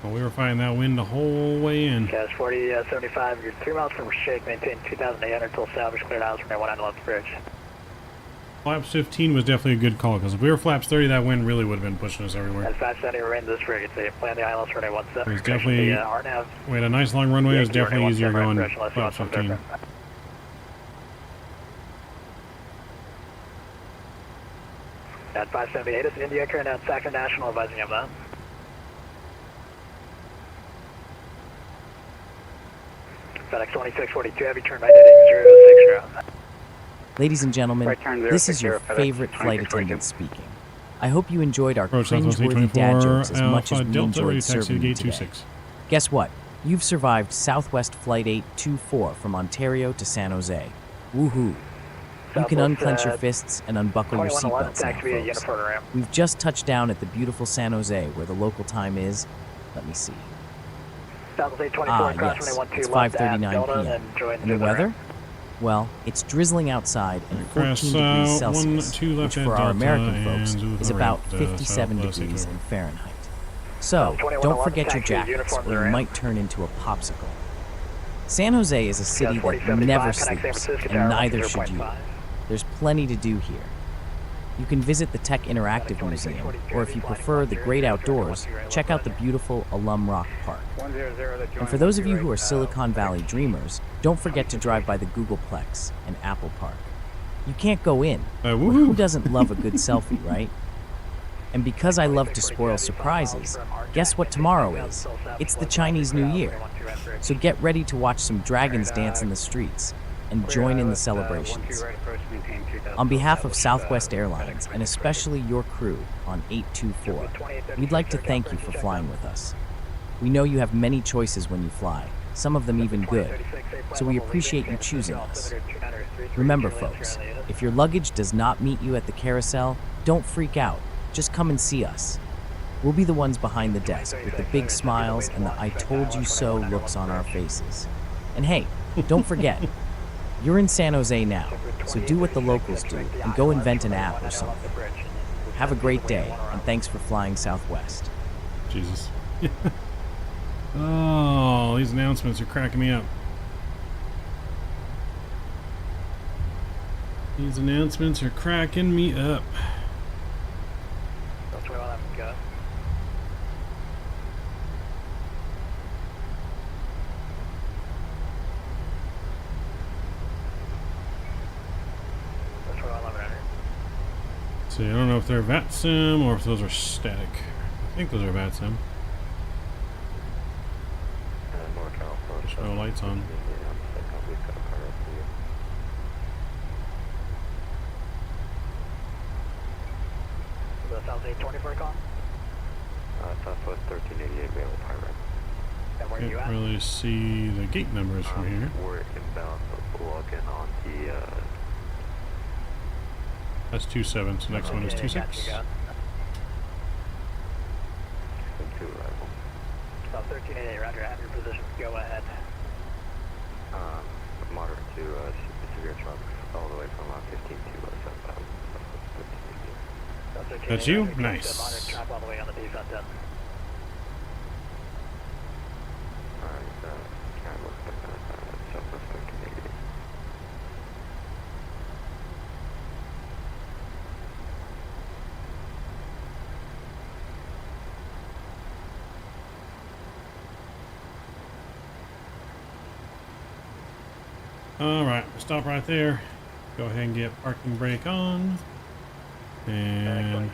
Well, we were fighting that wind the whole way in. Gas 4075, you're 3 miles from Shake, maintain 2,800 till salvage, cleared hours from 19 left bridge. Flaps 15 was definitely a good call, because if we were flaps 30, that wind really would have been pushing us everywhere. At 570, remain this frequency. Plan the ILS for 17. It was definitely, we had a nice long runway, it was definitely easier going flaps 15. At 578, it's India, current at Sacramento National, advising you of that. FedEx 2642, heavy turn right heading 060. Ladies and gentlemen, this is your favorite flight attendant speaking. I hope you enjoyed our cringeworthy dad jokes as much as we enjoyed serving you today. Guess what? You've survived Southwest Flight 824 from Ontario to San Jose. Woohoo! You can unclench your fists and unbuckle your seatbelts now, folks. We've just touched down at the beautiful San Jose, where the local time is, let me see. Yes, it's 5:39 p.m. And the weather? Well, it's drizzling outside and 14 degrees Celsius, which for our American folks is about 57 degrees in Fahrenheit. So, don't forget your jackets, or you might turn into a popsicle. San Jose is a city that never sleeps, and neither should you. There's plenty to do here. You can visit the Tech Interactive Museum, or if you prefer the great outdoors, check out the beautiful Alum Rock Park. And for those of you who are Silicon Valley dreamers, don't forget to drive by the Googleplex and Apple Park. You can't go in, but who doesn't love a good selfie, right? And because I love to spoil surprises, guess what tomorrow is? It's the Chinese New Year. So get ready to watch some dragons dance in the streets and join in the celebrations. On behalf of Southwest Airlines, and especially your crew on 824, we'd like to thank you for flying with us. We know you have many choices when you fly, some of them even good, so we appreciate you choosing us. Remember, folks, if your luggage does not meet you at the carousel, don't freak out, just come and see us. We'll be the ones behind the desk with the big smiles and the I told you so looks on our faces. And hey, don't forget, you're in San Jose now, so do what the locals do and go invent an app or something. Have a great day, and thanks for flying Southwest. Jesus. Oh, these announcements are cracking me up. These announcements are cracking me up. That's where I'll have to go. See, I don't know if they're Vatsim or if those are static. I think those are Vatsim. There's no lights on. The South 824 call? Southwest 1388 Mail Pirate. And where are you at? Can't really see the gate numbers from here. We're inbound, log in on the That's 27, so next one is 26. South 1388, roger, have your position, go ahead. Moderate to severe trucks all the way from 15 to 7,000. That's you? Nice. Moderate trap all the way on the defense end. Southwest 1388. Alright, stop right there. Go ahead and get parking brake on. And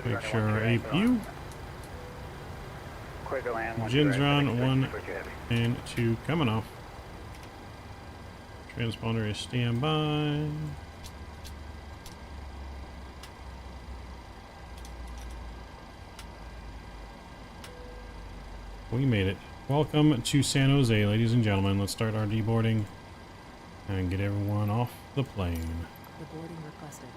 make sure our APU. Engines are on, 1 and 2 coming off. Transponder is standby. We made it. Welcome to San Jose, ladies and gentlemen. Let's start our deboarding and get everyone off the plane. The boarding requested.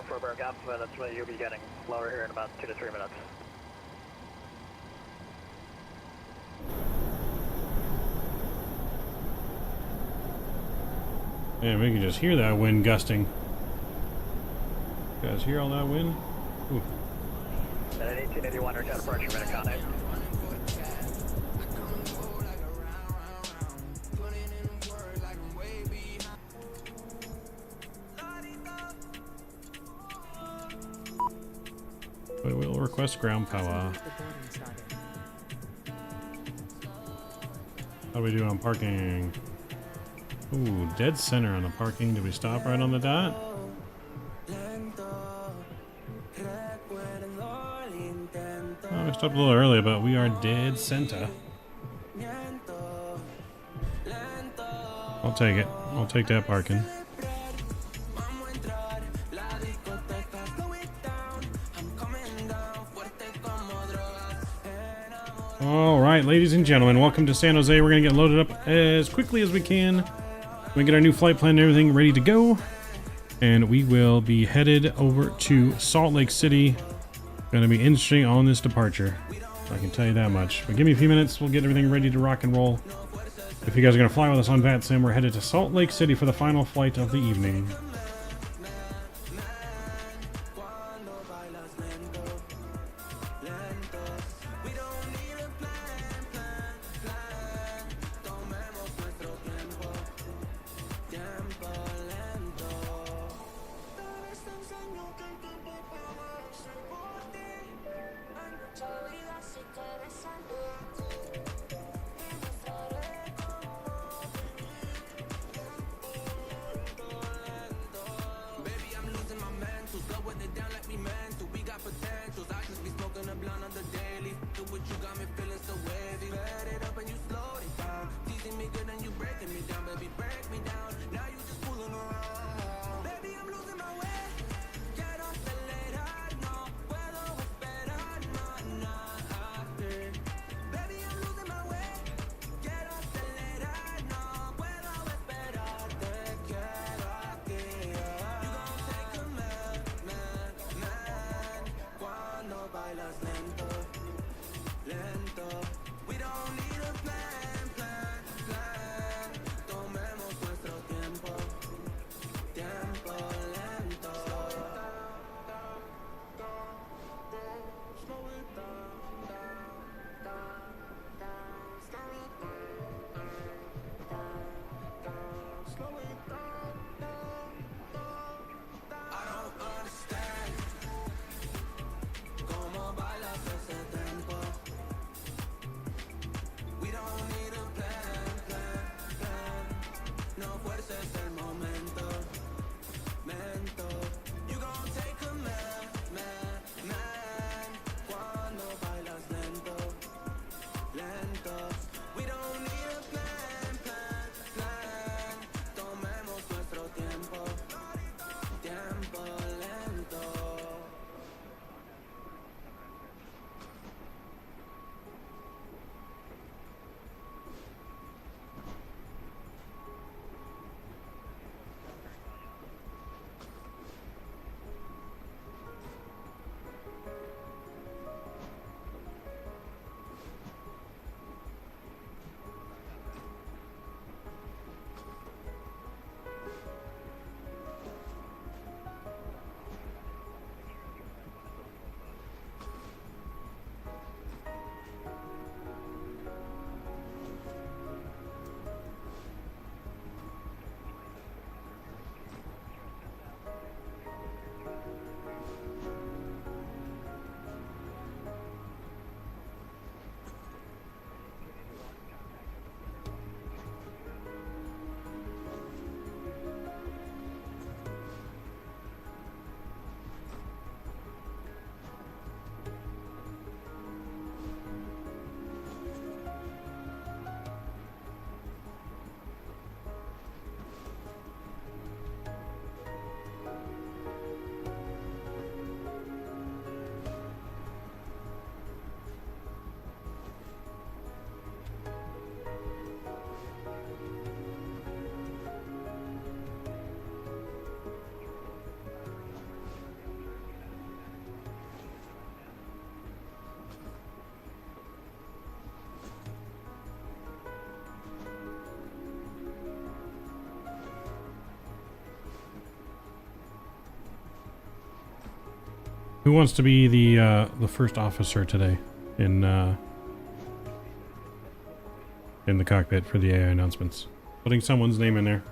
For our gap, that's what you'll be getting lower here in about 2 to 3 minutes. Man, we can just hear that wind gusting. You guys hear all that wind? Ooh. At 1881, return departure, minute count 8. We will request ground power. How do we do on parking? Ooh, dead center on the parking. Did we stop right on the dot? Oh, we stopped a little early, but we are dead center. I'll take it. I'll take that parking. All right, ladies and gentlemen, welcome to San Jose. We're going to get loaded up as quickly as we can. We get our new flight plan and everything ready to go. And we will be headed over to Salt Lake City. Going to be interesting on this departure. I can tell you that much. But give me a few minutes. We'll get everything ready to rock and roll. If you guys are going to fly with us on Vatsim, we're headed to Salt Lake City for the final flight of the evening. Who wants to be the first officer today in the cockpit for the AI announcements? Putting someone's name in there.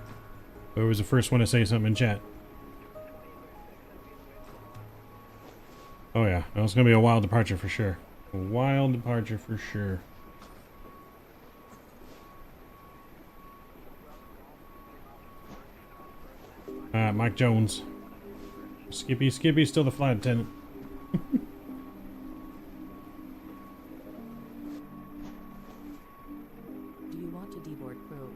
Whoever was the first one to say something in chat. Oh yeah, that was gonna be a wild departure for sure. A wild departure for sure. Mike Jones. Skippy's still the flight attendant. Do you want to deboard probe?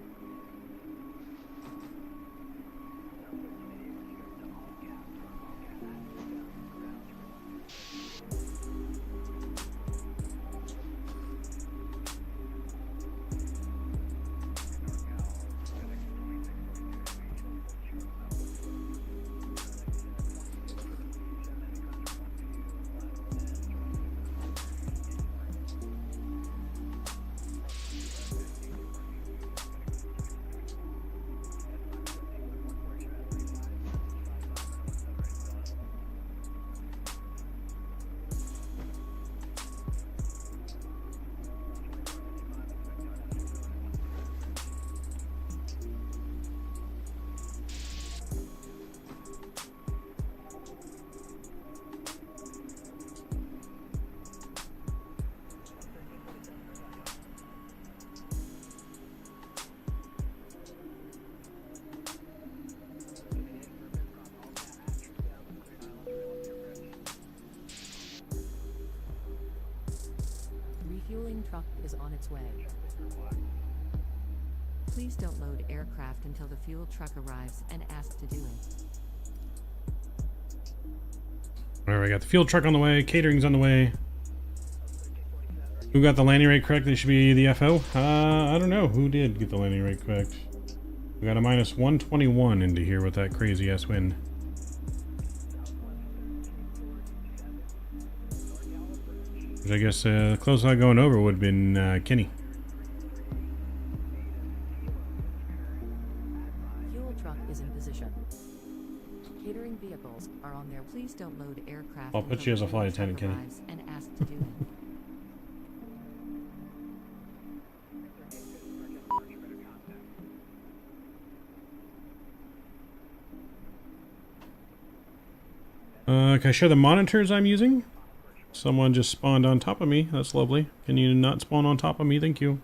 Refueling truck is on its way. Please don't load aircraft until the fuel truck arrives and ask to do it. Alright, we got the fuel truck on the way, catering's on the way. Who got the landing rate correct? They should be the FO. I don't know. Who did get the landing rate correct? We got a minus 121 into here with that crazy ass wind. Which I guess the closest I going over would have been Kenny. Fuel truck is in position. Catering vehicles are on there. Please don't load aircraft. I'll put you as a flight attendant, Kenny. And ask to do it. Can I share the monitors I'm using? Someone just spawned on top of me. That's lovely. Can you not spawn on top of me? Thank you.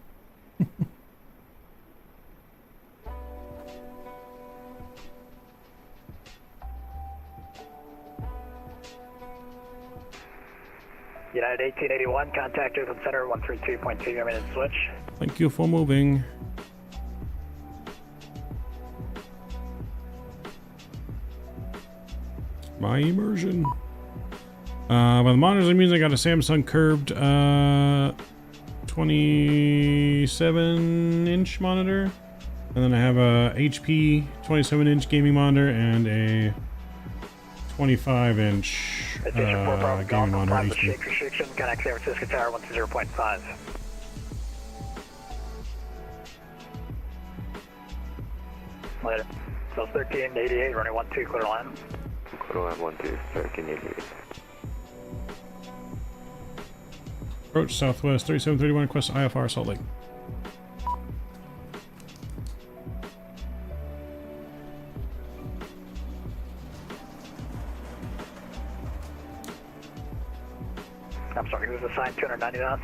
United 1881, contact Open Center 132.2 minute switch. Thank you for moving. My immersion. By the monitors I'm using, I got a Samsung curved 27-inch monitor. And then I have a HP 27-inch gaming monitor and a 25-inch gaming monitor. Shake restriction, connect San Francisco Tower 120.5. Later. So 1388, running 12, clear line. Clear line 12, 1388. Approach Southwest 3731, request IFR Salt Lake. I'm sorry, who's assigned 290 knots?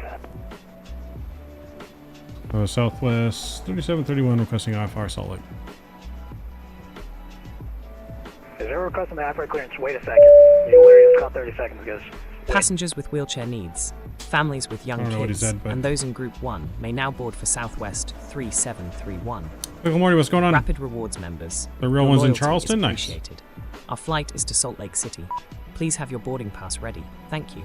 Southwest 3731, requesting IFR Salt Lake. Is there a request on the IFR clearance? Wait a second. You literally just caught 30 seconds, guys. Passengers with wheelchair needs, families with young kids, and those in Group 1 may now board for Southwest 3731. Good morning, what's going on? Rapid Rewards members. The real ones in Charleston? Nice. Our flight is to Salt Lake City. Please have your boarding pass ready. Thank you.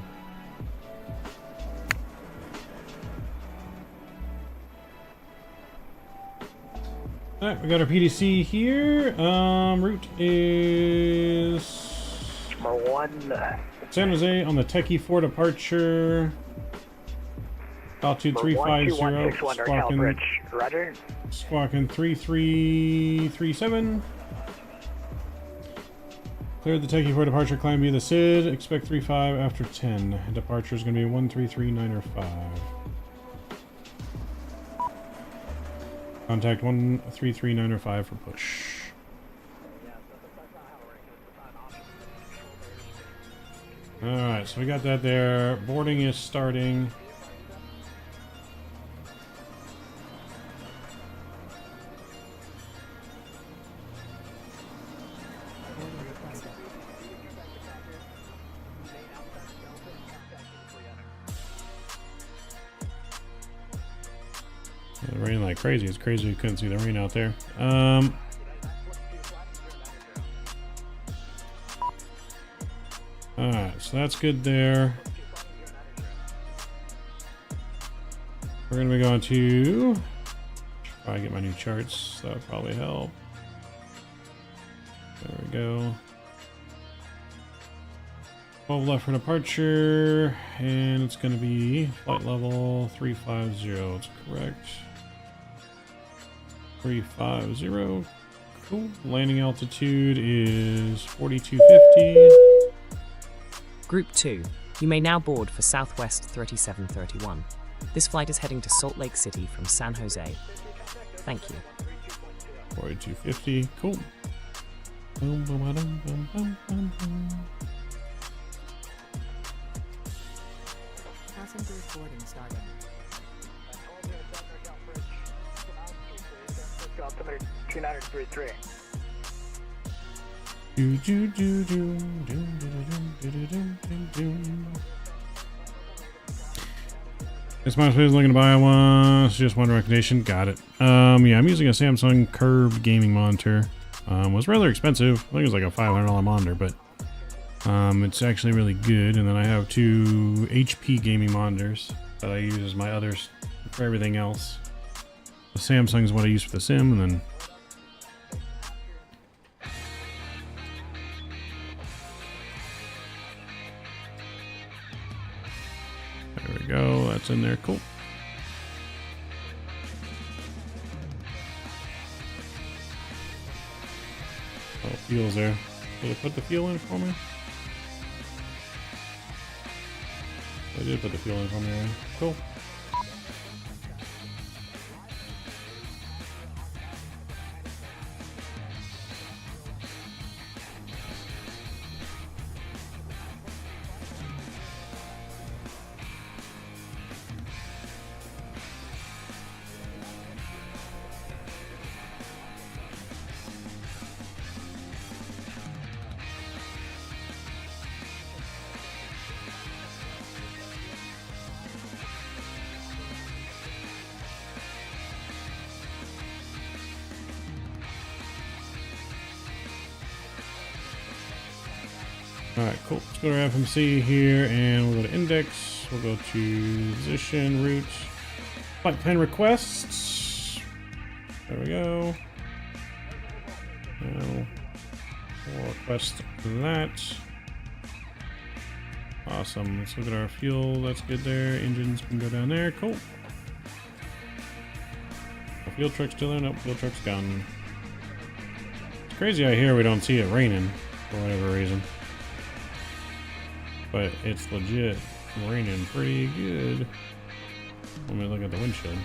Alright, we got our PDC here. Route is Number 1. San Jose on the Techie 4 departure. Altitude 350. Squawking 3337. Cleared the techie for departure, climb via the SID. Expect 3-5 after 10. Departure is going to be 133.905. Contact 133.905 for push. Alright, so we got that there. Boarding is starting. It's raining like crazy. It's crazy you couldn't see the rain out there. Alright, so that's good there. We're going to be going to... Probably get my new charts. That would probably help. There we go. 12 left for departure. And it's going to be flight level 350. It's correct. 350. Cool. Landing altitude is 4250. Group 2, you may now board for Southwest 3731. This flight is heading to Salt Lake City from San Jose. Thank you. 4250. Cool. Boom, boom, boom, boom, boom, boom, boom. Passengers boarding starting. Altimeter 2933. Do do do do do do do do do. This mouse is looking to buy one. It's just one recommendation. Got it. Yeah, I'm using a Samsung Curve gaming monitor. Was rather expensive. I think it was like a $500 monitor, but it's actually really good. And then I have two HP gaming monitors that I use as my others for everything else. The Samsung is what I use for the sim, and then there we go. That's in there. Cool. Oh, fuel's there. Did it put the fuel in for me? I did put the fuel in for me. Cool. Alright, cool. Let's go to our FMC here and we'll go to index. We'll go to position, route, flight plan requests. There we go. Now we'll request that. Awesome. Let's look at our fuel. That's good there. Engines can go down there. Cool. The fuel truck's still there. Nope, fuel truck's gone. It's crazy out here we don't see it raining for whatever reason. But it's legit raining pretty good. Let me look at the windshield.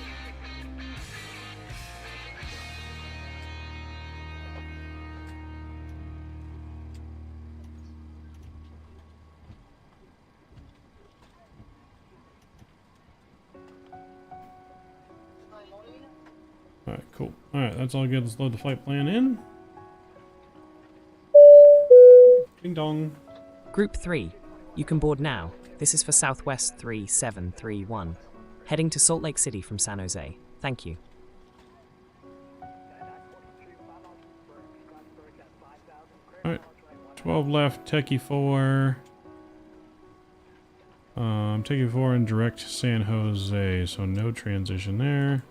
Alright, cool. Alright, that's all good. Let's load the flight plan in. Ding dong. Group 3. You can board now. This is for Southwest 3731. Heading to Salt Lake City from San Jose. Thank you. Alright. 12 left, Techie 4. Techie 4 and direct San Jose, so no transition there.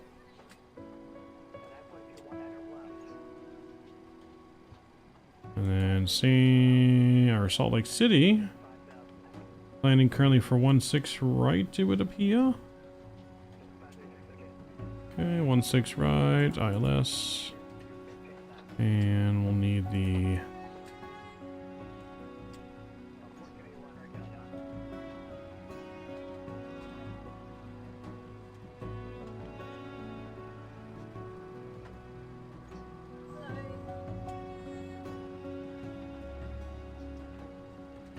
And then see our Salt Lake City. Landing currently for 16 right, it would appear. Okay, 16 right, ILS. And we'll need the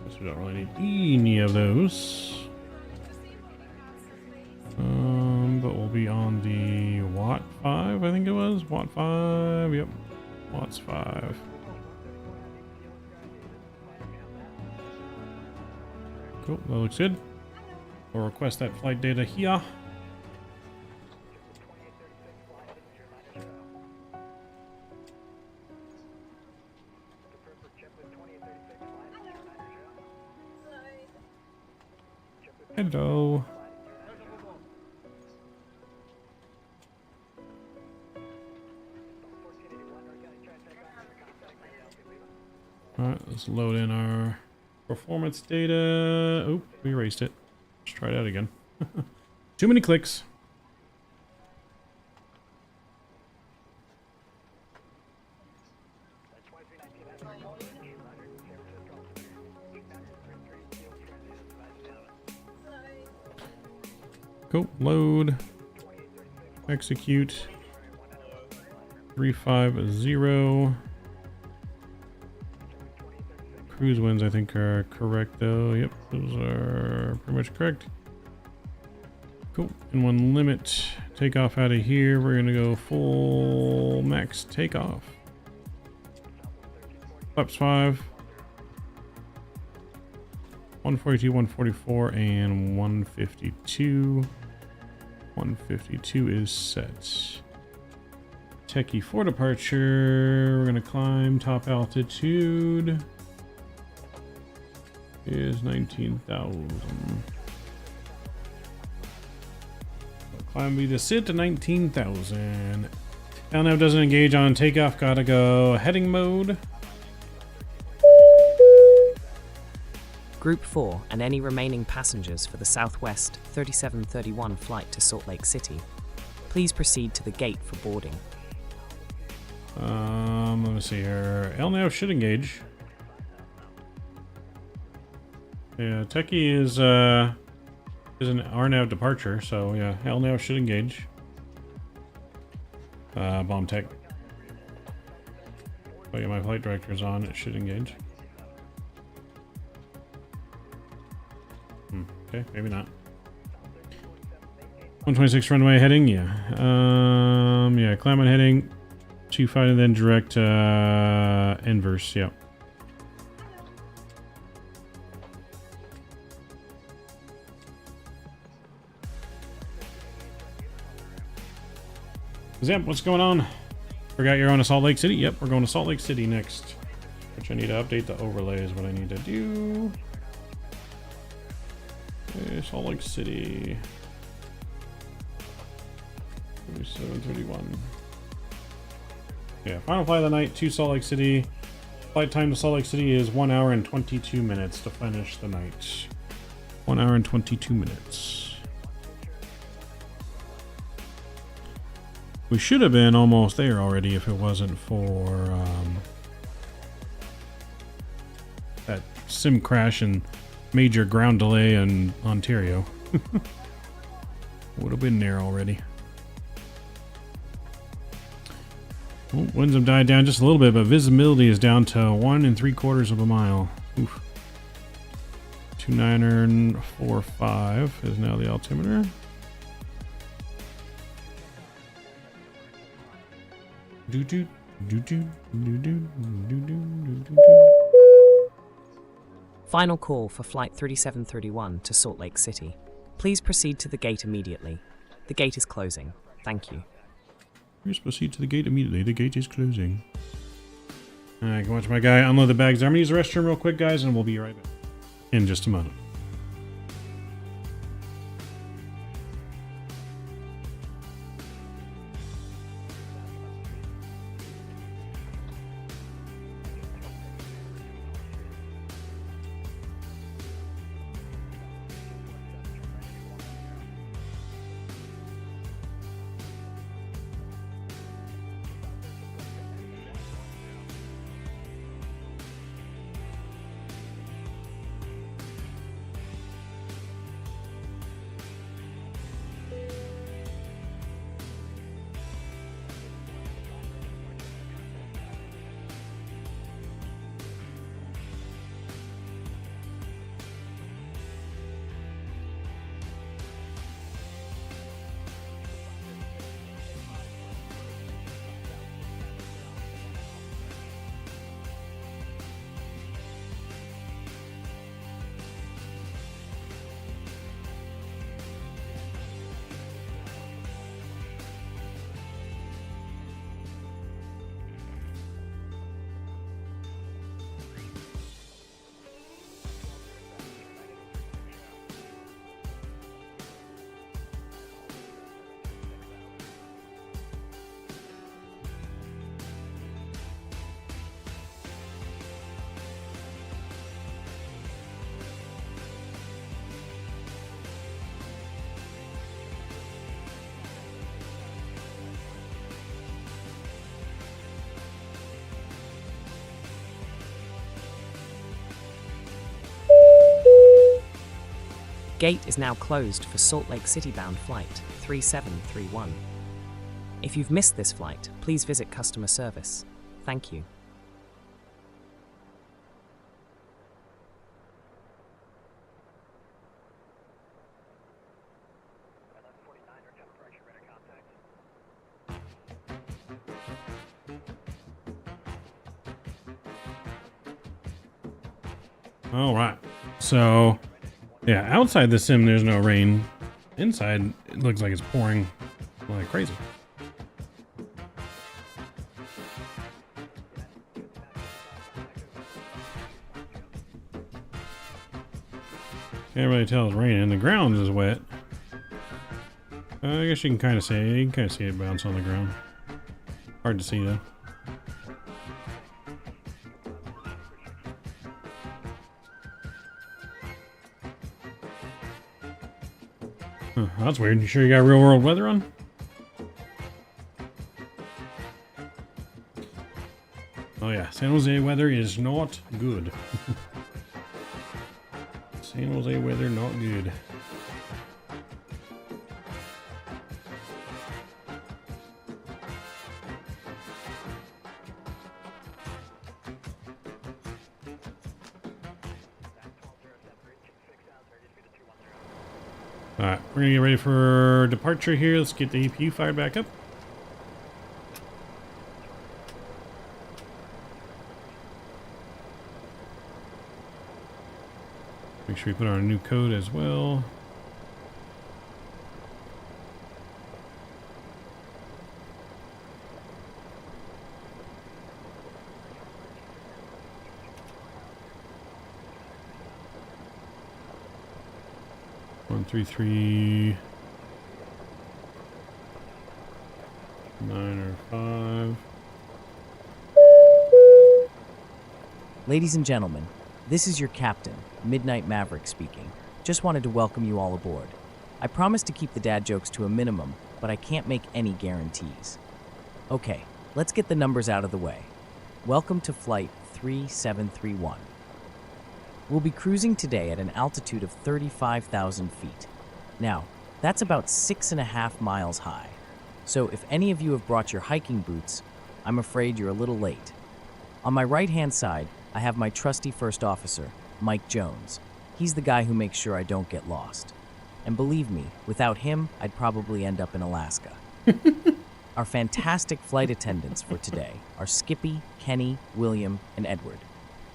Guess we don't really need any of those. But we'll be on the Watt 5, I think it was. Watt 5, yep. Watts 5. Cool, that looks good. We'll request that flight data here. Hello. Alright, let's load in our performance data. Oh, we erased it. Let's try that again. Too many clicks. Go, load, execute, 350. Cruise winds I think are correct though. Yep, those are pretty much correct. Cool, and one limit takeoff out of here. We're gonna go full max takeoff. Flaps 5. 142, 144, and 152. 152 is set. Techie for departure. We're gonna climb. Top altitude is 19,000. Climb be the sit to 19,000. LNAV doesn't engage on takeoff. Gotta go heading mode. Group 4 and any remaining passengers for the Southwest 3731 flight to Salt Lake City, please proceed to the gate for boarding. Let me see here. LNAV should engage. Yeah, Techie is an RNAV departure, so yeah, LNAV should engage. Bomb tech. Oh yeah, my flight director's on. It should engage. Okay, maybe not. 126 runway heading, yeah. Yeah, climb on heading, 25 and then direct inverse, yeah. Zip, what's going on? Forgot you're on to Salt Lake City? Yep, we're going to Salt Lake City next. Which I need to update the overlay is what I need to do. Okay, Salt Lake City. 3731. Yeah, final flight of the night to Salt Lake City. Flight time to Salt Lake City is 1 hour and 22 minutes to finish the night. 1 hour and 22 minutes. We should have been almost there already if it wasn't for that sim crash and major ground delay in Ontario. Would have been there already. Oh, winds have died down just a little bit, but visibility is down to 1 3/4 of a mile. Oof. 2945 is now the altimeter. Final call for Flight 3731 to Salt Lake City. Please proceed to the gate immediately. The gate is closing. Thank you. Please proceed to the gate immediately. The gate is closing. I can watch my guy unload the bags there. I'm going to use the restroom real quick, guys, and we'll be right back in just a moment. Gate is now closed for Salt Lake City bound flight 3731. If you've missed this flight, please visit customer service. Thank you. All right. So, yeah, outside the sim, there's no rain. Inside, it looks like it's pouring like crazy. Can't really tell it's raining. The ground is wet. I guess you can kind of see it bounce on the ground. Hard to see though. Huh, that's weird. You sure you got real world weather on? Oh yeah, San Jose weather is not good. San Jose weather not good. Alright, we're gonna get ready for departure here. Let's get the APU fired back up. Make sure we put on a new code as well. One, 3, 3, 9 or 5. Ladies and gentlemen, this is your captain, Midnight Maverick speaking. Just wanted to welcome you all aboard. I promise to keep the dad jokes to a minimum, but I can't make any guarantees. Okay, let's get the numbers out of the way. Welcome to Flight 3731. We'll be cruising today at an altitude of 35,000 feet. Now, that's about 6.5 miles high. So if any of you have brought your hiking boots, I'm afraid you're a little late. On my right-hand side, I have my trusty first officer, Mike Jones. He's the guy who makes sure I don't get lost. And believe me, without him, I'd probably end up in Alaska. Our fantastic flight attendants for today are Skippy, Kenny, William, and Edward.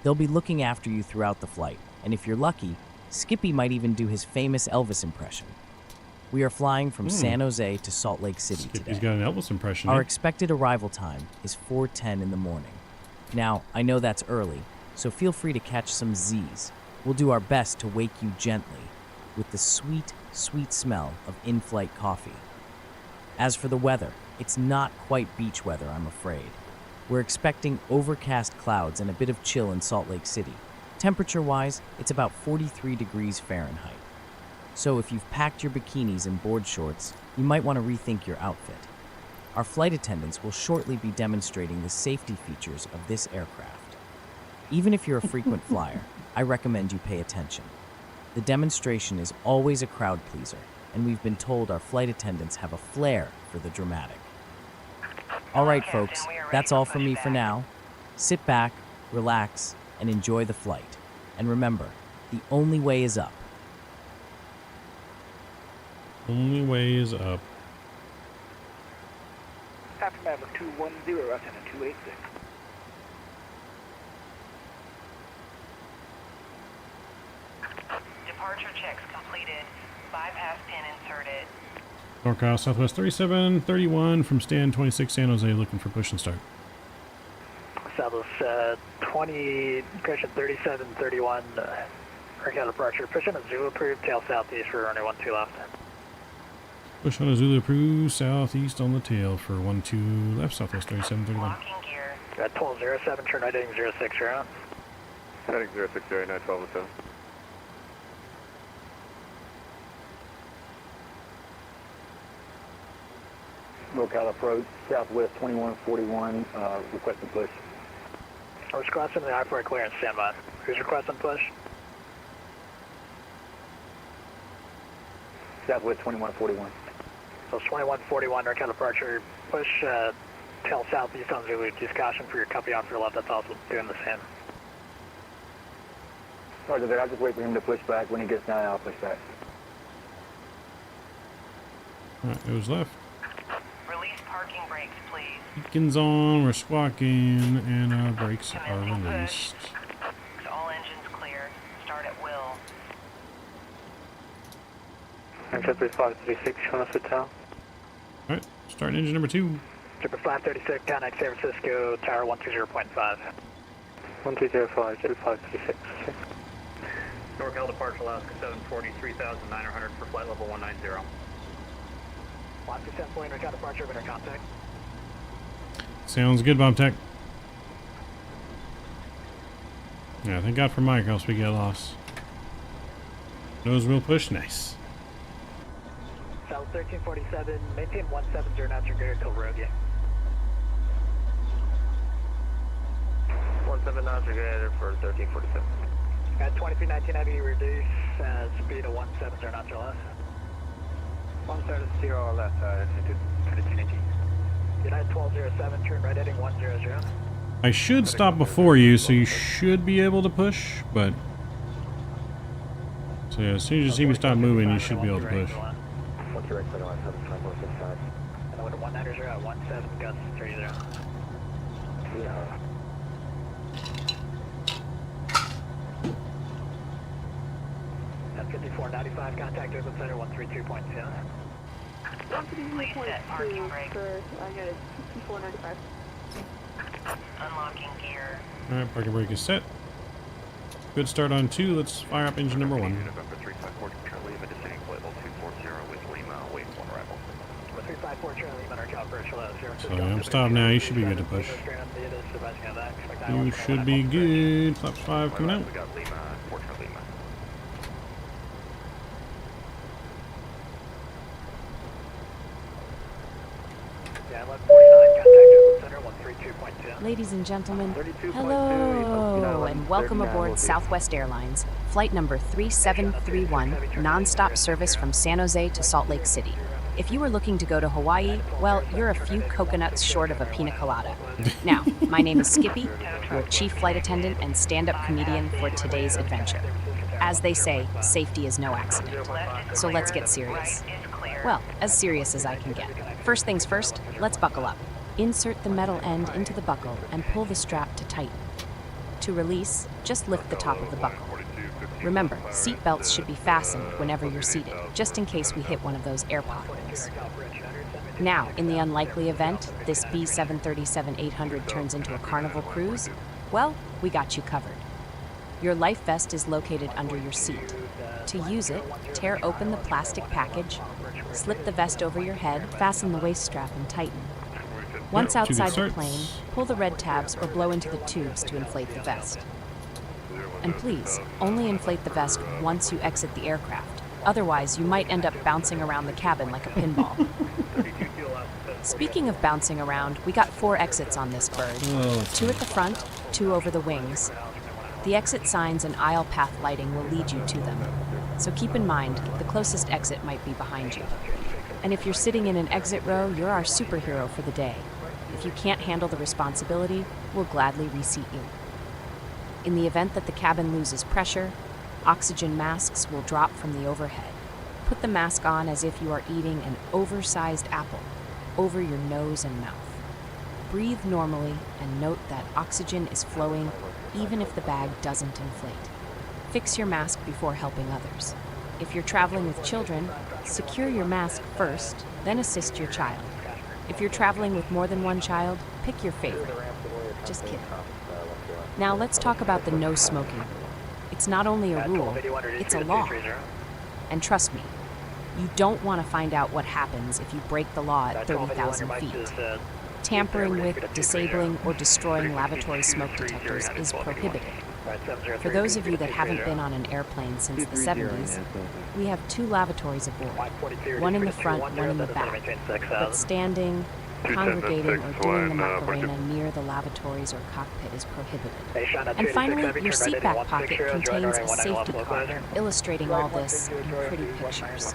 They'll be looking after you throughout the flight, and if you're lucky, Skippy might even do his famous Elvis impression. We are flying from San Jose to Salt Lake City today. He's got an Elvis impression. Our expected arrival time is 4:10 in the morning. Now, I know that's early, so feel free to catch some Z's. We'll do our best to wake you gently with the sweet, sweet smell of in-flight coffee. As for the weather, it's not quite beach weather, I'm afraid. We're expecting overcast clouds and a bit of chill in Salt Lake City. Temperature-wise, it's about 43 degrees Fahrenheit. So if you've packed your bikinis and board shorts, you might want to rethink your outfit. Our flight attendants will shortly be demonstrating the safety features of this aircraft. Even if you're a frequent flyer, I recommend you pay attention. The demonstration is always a crowd pleaser, and we've been told our flight attendants have a flair for the dramatic. All right, folks, that's all from me for now. Sit back, relax, and enjoy the flight. And remember, the only way is up. Only way is up. After Maverick 210, Lieutenant 286. Departure checks completed. Bypass pin inserted. NorCal Southwest 3731 from Stan 26 San Jose looking for push and start. Southwest 20, correction 3731, NorCal departure. Push on a Zulu approved, tail southeast for runway 12 left. Push on a Zulu approved, southeast on the tail for 12 left, Southwest 3731. Locking gear. Got 1207, turn right heading 060 out. Heading 060, 91207. NorCal approach, Southwest 2141, requesting push. I was requesting the I-4 clearance, standby. Who's requesting push? Southwest 2141. So 2141, north departure, push tail southeast on Zulu, just caution for your copy on for your left, that's also doing the same. Roger that, I'll just wait for him to push back. When he gets down, I'll push back. Alright, it was left. Release parking brakes, please. Beacons on, we're squawking, and our brakes are released. All engines clear. Start at will. Jetblue 536, China Hotel. Alright, starting engine number 2. Tripper 536, contact San Francisco, tower 120.5. 1205, Jetblue 536. NorCal departure Alaska 740, 3,900 for flight level 190. 1% point, NorCal departure, better contact. Sounds good, Bob Tech. Yeah, thank God for Mike, else we get lost. Nose wheel push, nice. South 1347, maintain 170 knots, you're good till ROG. 17 knots, you're good for 1347. At 2319 heavy, reduce speed to 170 knots or less. 170 or less, altitude 1318. United 1207, turn right heading 100. I should stop before you, so you should be able to push, but... So yeah, as soon as you see me stop moving, you should be able to push. What's your right side on 7565? And I went to 190 at 17 guts 30. Yeah. At 5495, contact open center 132.2. Please set parking brakes. I got it, 5495. Unlocking gear. Alright, parking brake is set. Good start on 2. Let's fire up engine number 1. November 354 Charlie, Lima descending flight level 240 with Lima, waiting for arrival. 354 Charlie, Lima, NorCal approach, So I'm stopped now. You should be good to push. You should be good. Flaps 5 coming out. We got Lima, Portrait Lima. Ladies and gentlemen, hello and welcome aboard Southwest Airlines, flight number 3731, non-stop service from San Jose to Salt Lake City. If you were looking to go to Hawaii, well, you're a few coconuts short of a pina colada. Now, my name is Skippy, your chief flight attendant and stand-up comedian for today's adventure. As they say, safety is no accident. So let's get serious. Well, as serious as I can get. First things first, let's buckle up. Insert the metal end into the buckle and pull the strap to tighten. To release, just lift the top of the buckle. Remember, seat belts should be fastened whenever you're seated, just in case we hit one of those air potholes. Now, in the unlikely event this B737-800 turns into a Carnival cruise, well, we got you covered. Your life vest is located under your seat. To use it, tear open the plastic package, slip the vest over your head, fasten the waist strap, and tighten. Once outside the plane, pull the red tabs or blow into the tubes to inflate the vest. And please, only inflate the vest once you exit the aircraft. Otherwise, you might end up bouncing around the cabin like a pinball. Speaking of bouncing around, we got 4 exits on this bird. 2 at the front, 2 over the wings. The exit signs and aisle path lighting will lead you to them. So keep in mind, the closest exit might be behind you. And if you're sitting in an exit row, you're our superhero for the day. If you can't handle the responsibility, we'll gladly reseat you. In the event that the cabin loses pressure, oxygen masks will drop from the overhead. Put the mask on as if you are eating an oversized apple over your nose and mouth. Breathe normally and note that oxygen is flowing even if the bag doesn't inflate. Fix your mask before helping others. If you're traveling with children, secure your mask first, then assist your child. If you're traveling with more than one child, pick your favorite. Just kidding. Now let's talk about the no smoking. It's not only a rule, it's a law. And trust me, you don't want to find out what happens if you break the law at 30,000 feet. Tampering with, disabling, or destroying lavatory smoke detectors is prohibited. For those of you that haven't been on an airplane since the 70s, we have 2 lavatories aboard, one in the front, one in the back. But standing, Congregating or doing the Macarena near the lavatories or cockpit is prohibited. And finally, your seatback pocket contains a safety card illustrating all this in pretty pictures.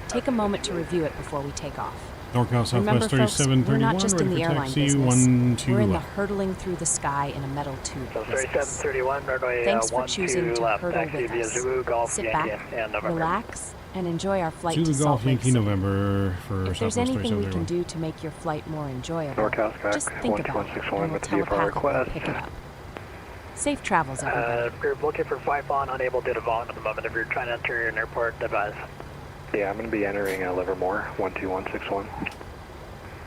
Take a moment to review it before we take off. NorCal Remember, Southwest folks, we're 3731, not just in ready the for airline taxi, business. We're in the left. hurtling through the sky in a metal tube business. 3731, runway Thanks for 12 choosing to left, hurtle taxi with via us. Zulu, Golf, Sit Yankee, back, and November. relax, and enjoy our flight Zulu to Golf Salt Lake Yankee City. November for If there's Southwest anything we can 3731. do to make your flight more enjoyable, NorCal just think about it, and we'll telepathically pick it up. Safe travels, everybody. We're looking for flight on, unable to Devon at the moment. If you're trying to enter an airport, advise. Yeah, I'm going to be entering Livermore, 12161.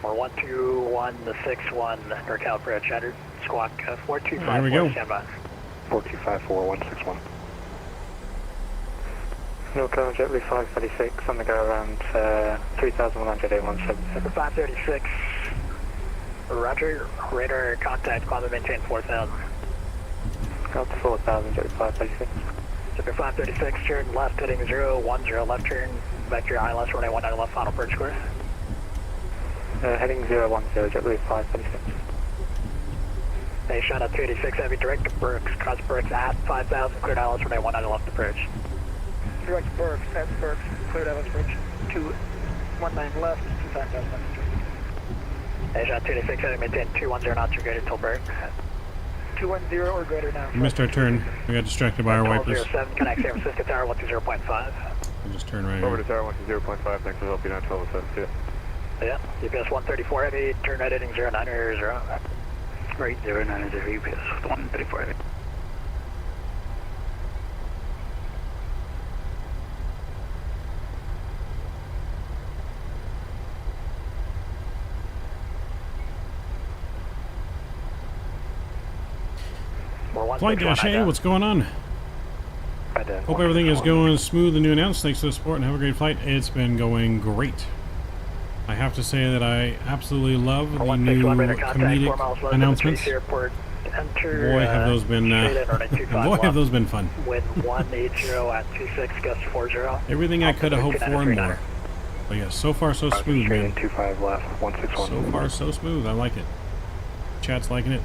Or 12161, NorCal Bridge, enter squawk 4254, There we go. standby. 4254161. NorCal JetBlue 536, on the go around 3100 Number 536, roger, radar contact, climate maintain 4000. Out to 4000, JetBlue 536. Number 536, turn left heading 010, left turn, back to your ILS, runway 19 left, final bridge course. Heading 010, JetBlue 536. Hey, shot at 286 heavy, direct to Burks, cross Burks at 5000, cleared ILS, runway 19 left approach. Direct to Burks, at Burks, cleared ILS bridge, 219 left, 25,000 left. Hey, shot 286 heavy, maintain 210 knots or greater till Burke. 210 or greater now. We missed our turn. We got distracted by our wipers. 07, connect San Francisco Tower 120.5. We'll just turn right Over here. to Tower 120.5, thanks for helping out 1207. Yeah, UPS 134 heavy, turn right heading 090. Right 090, UPS 134 heavy. Flight Dash, hey, what's going on? Hope everything is going smooth and new announced. Thanks for the support and have a great flight. It's been going great. I have to say that I absolutely love the new comedic announcements. Boy, have those been boy, have those been fun. Wind 180 at 26, gust 40. Everything I could have hoped for and more. But yeah, so far so smooth, man. 25 left, 161. So far so smooth. I like it. Chat's liking it.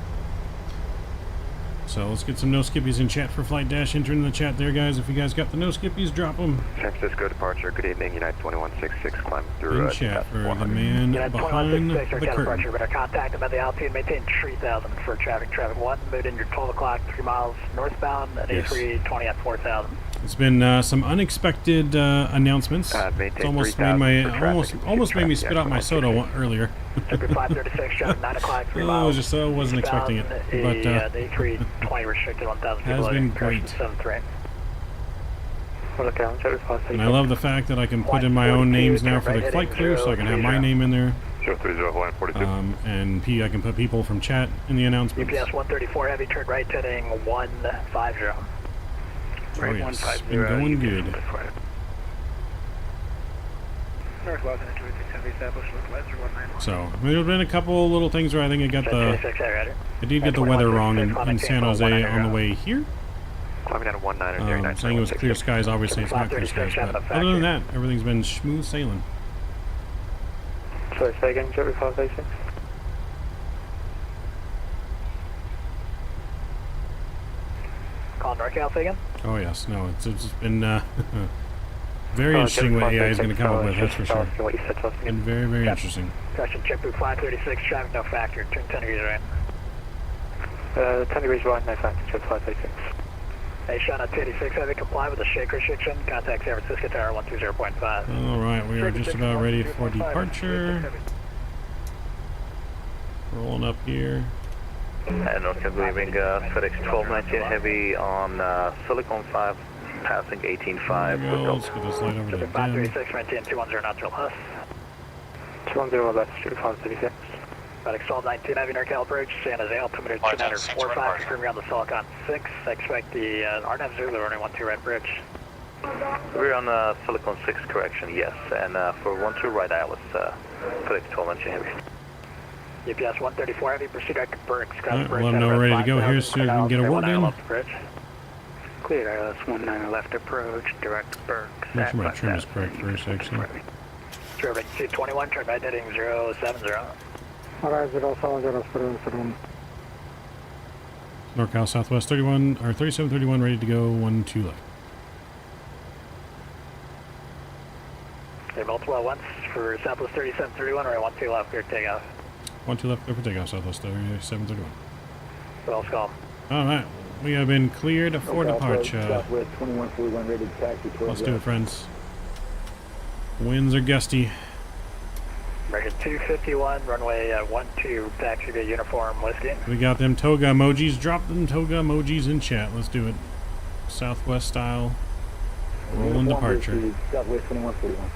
So let's get some no skippies in chat for Flight Dash. Enter in the chat there, guys. If you guys got the no skippies, drop them. San Francisco departure, good evening, United 2166, climb through in chat for the man behind the curtain. Better contact them at the altitude, maintain 3000 for traffic 1, moved in your 12 o'clock, 3 miles northbound, at A320 at 4000. It's been some unexpected announcements. It's almost made my almost made me spit out my soda earlier. 536, traffic 9 o'clock, 3 I miles. just wasn't expecting it, but the A320 restricted 1000 has been great. And I love the fact that I can put in my own names now for the flight crew, so I can have my name in there. And I can put people from chat in the announcements. UPS 134 heavy, turn right heading 150. Oh yes, it's been going good. So, I mean, there have been a couple little things where I think I got I did get the weather wrong in San Jose on the way here. Saying it was clear skies, obviously it's not clear skies, but other than that, everything's been smooth sailing. Sorry, say again, JetBlue 536. Call NorCal again? Oh yes, no, it's been very interesting what AI is going to come up with, that's for sure. And very, very interesting. Question JetBlue 536, traffic no factor, turn 10 degrees right. 10 degrees right, no factor, JetBlue 536. Hey, Sean at 286, heavy, comply with the shake restriction, contact San Francisco Tower 120.5. Alright, we are just about ready for departure. Rolling up here. And NorCal leaving FedEx 1219 heavy on Silicon 5, passing 18.5. Let's get this light over to the 536, maintain 210 knots or less. 210 left, JetBlue 536. FedEx 1219 heavy, NorCal Bridge, San Jose, altimeter 245, confirming on the Silicon 6. Expect the RNAV Zulu running 12 right bridge. We're on Silicon 6 correction, yes, and for 12 right ILS, FedEx 1219 heavy. UPS 134 heavy, proceed right to Burks. Right, well, I'm now ready to go here so we can get our work done. Clear ILS 19 left approach, direct Burks. Make sure my trim is correct first, actually. Traffic 221, turn right heading 070. Alright, 070, NorCal Southwest 31 or 3731 ready to go. 12 left. Okay, multiple at once for Southwest 3731, or 12 left, clear takeoff. 12 left, clear for takeoff. Southwest 3731. What else call? All right, we have been cleared for departure. Southwest 2141 ready to taxi 12. Let's do it, friends. Winds are gusty. American 251, runway 12, taxi to uniform whiskey. We got them toga emojis. Drop them toga emojis in chat. Let's do it. Southwest style. Rolling departure. Southwest 2141.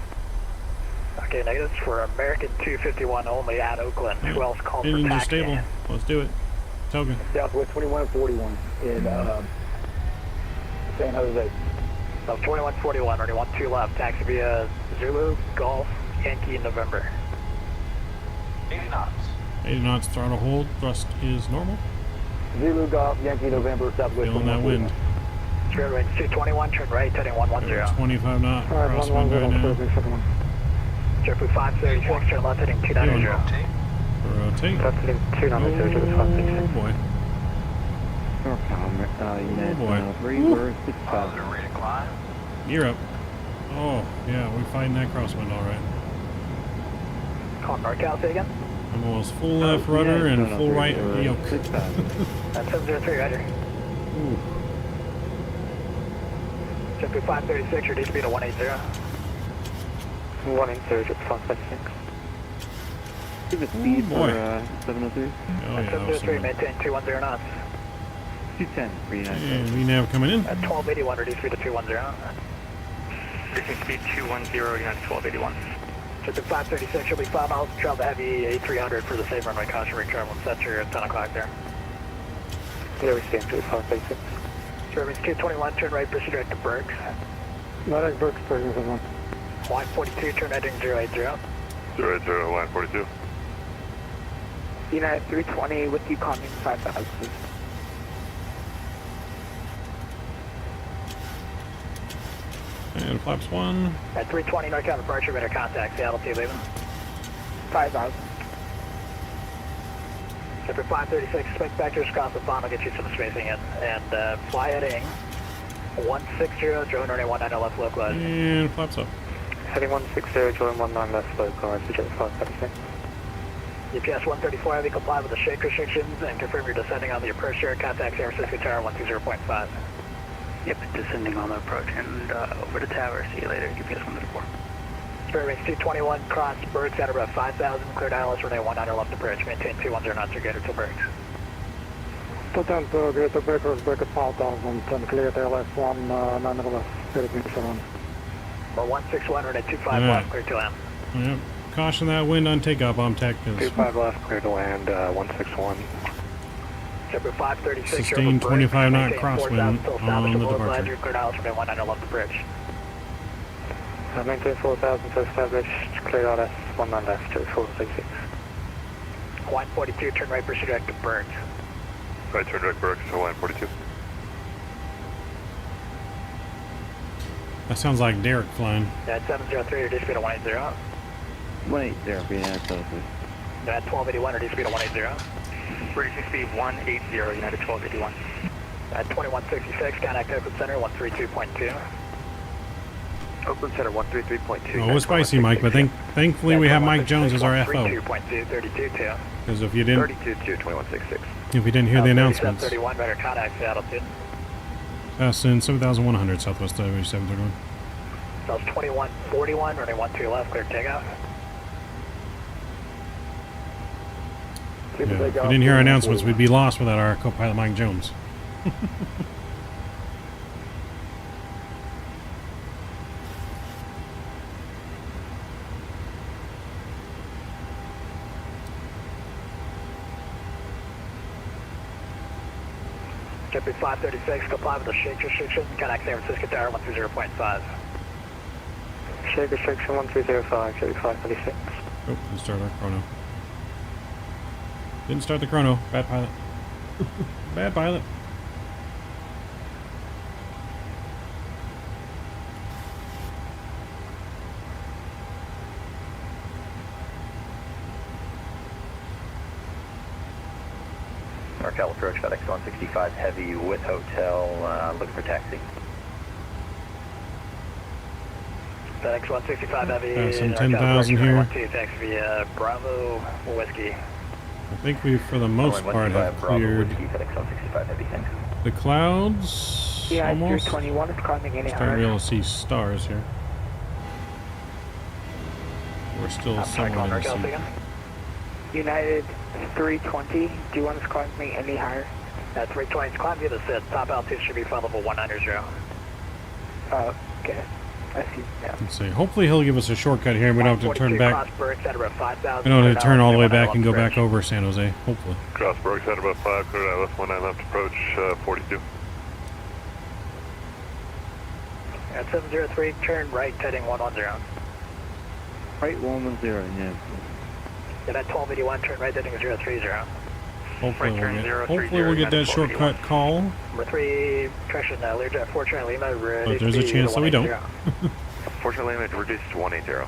Okay, negatives for American 251 only at Oakland. Who else called for Engine taxi? stable. Let's do it. Toga. Southwest 2141 in San Jose. So 2141, already 12 left. Taxi via Zulu, Golf, Yankee, November. 80 knots. 80 knots, throttle hold. Thrust is normal. Zulu, Golf, Yankee, November, Southwest. Feeling that wind. Spirit winds 221, turn right, heading 110. 25 knot, crosswind right now. Jetblue 536, turn left, heading 290. Rotate. That's heading 290 to the 536. Oh boy. United boy. Reverse 65. You're up. Oh, yeah, we're fighting that crosswind all right. Call NorCal, say again. I'm almost full left rudder and full right yoke. That's 703, Roger. Ooh. Jetblue 536, your D speed of 180. 180, just 556. Give a speed boy. for 703. Oh, yeah, 703, maintain 210 knots. 210 for United. And VNAV coming in. At 1281, reduce speed to 210. Reducing speed 210, United 1281. Jetblue 536, you'll be 5 miles to travel the heavy A300 for the safe runway caution retravel and set your at 10 o'clock there. There we stand, 536. Service 221, turn right, proceed direct to Berks. Direct Berks, 37. Line 42, turn heading 080. 080, line 42. United 320 with you calming 5000. And flaps 1. At 320, NorCal departure, radar contact, Seattle 2 leaving. 5000. Sector 536, expect back to across the pond, I'll get you some spacing in. And fly heading 160, Joe 19 left localized. And flaps up. Heading 160, join 19 left localized, suggest 536. UPS 134, heavy comply with the shake restrictions and confirm you're descending on the approach area, contact San Francisco Tower 120.5. Yep, descending on the approach and over the tower. See you later, UPS 134. Spirit range 221, cross Berks at about 5,000, cleared ILS, runway 19 left approach, maintain 210 knots or greater to Berks. 210 greater Berks, break at 5,000, and clear at LS 19 left, 37. Or 161, runway 25 All right. left, clear to land. Yep. Caution that wind on takeoff, bomb tech. 25 left, clear to land, 161. Jetblue 536, Sustained 25 knot crosswind on the departure. Cleared ILS, runway 19 left approach. Maintain 4,000 to establish, clear ILS 19 left to 466. Line 42, turn right, proceed direct to Berks. Right, turn direct Berks to line 42. That sounds like Derek flying. At 703, reduce speed of 180. 180 for United Southwest. At 1281, reduce speed of 180. Reducing speed 180, United 1281. At 2166, contact Oakland Center 132.2. Oakland Center 133.2. Oh, it was spicy, Mike, but thankfully we have Mike Jones as our FO. 32.2, 32.2. Because if you didn't, 32.2, 2166. if you didn't hear the announcements, 31, radar contact Seattle 2. in 7,100 Southwest Highway 731. South 2141, running 12 left, clear takeoff. Yeah, if we didn't hear our announcements, we'd be lost without our co-pilot Mike Jones. Jetblue 536, comply with the shake restriction, contact San Francisco Tower 130.5. Shake restriction 1305, Jetblue 536. Oh, didn't start our chrono. Didn't start the chrono. Bad pilot. Bad pilot. NorCal approach, FedEx 165 Heavy with hotel, looking for taxi. FedEx 165 Heavy, some 10,000 here. 12 taxi via Bravo Whiskey. I think we, for the most part, have cleared the clouds. Yeah, almost. 321 is climbing any Starting to be able to see stars here. We're still somewhat in the sea. United 320, do you want us climbing any higher? 320 is climbing via the SID. Top altitude should be flight level 190. Okay. I see. Yeah. Let's see. Hopefully he'll give us a shortcut here and we don't have to turn back. We don't have to turn all the way back and go back over San Jose, hopefully. Cross Berks at about 5, clear out left 19 left approach 42. At 703, turn right heading 110. Right 110, yeah. At 1281, turn right heading 030. Hopefully we'll get that shortcut call. Number 3, correction, Learjet 4 Charlie Lima, ready. But there's a chance that we don't. 4 Charlie Lima, reduced to 180.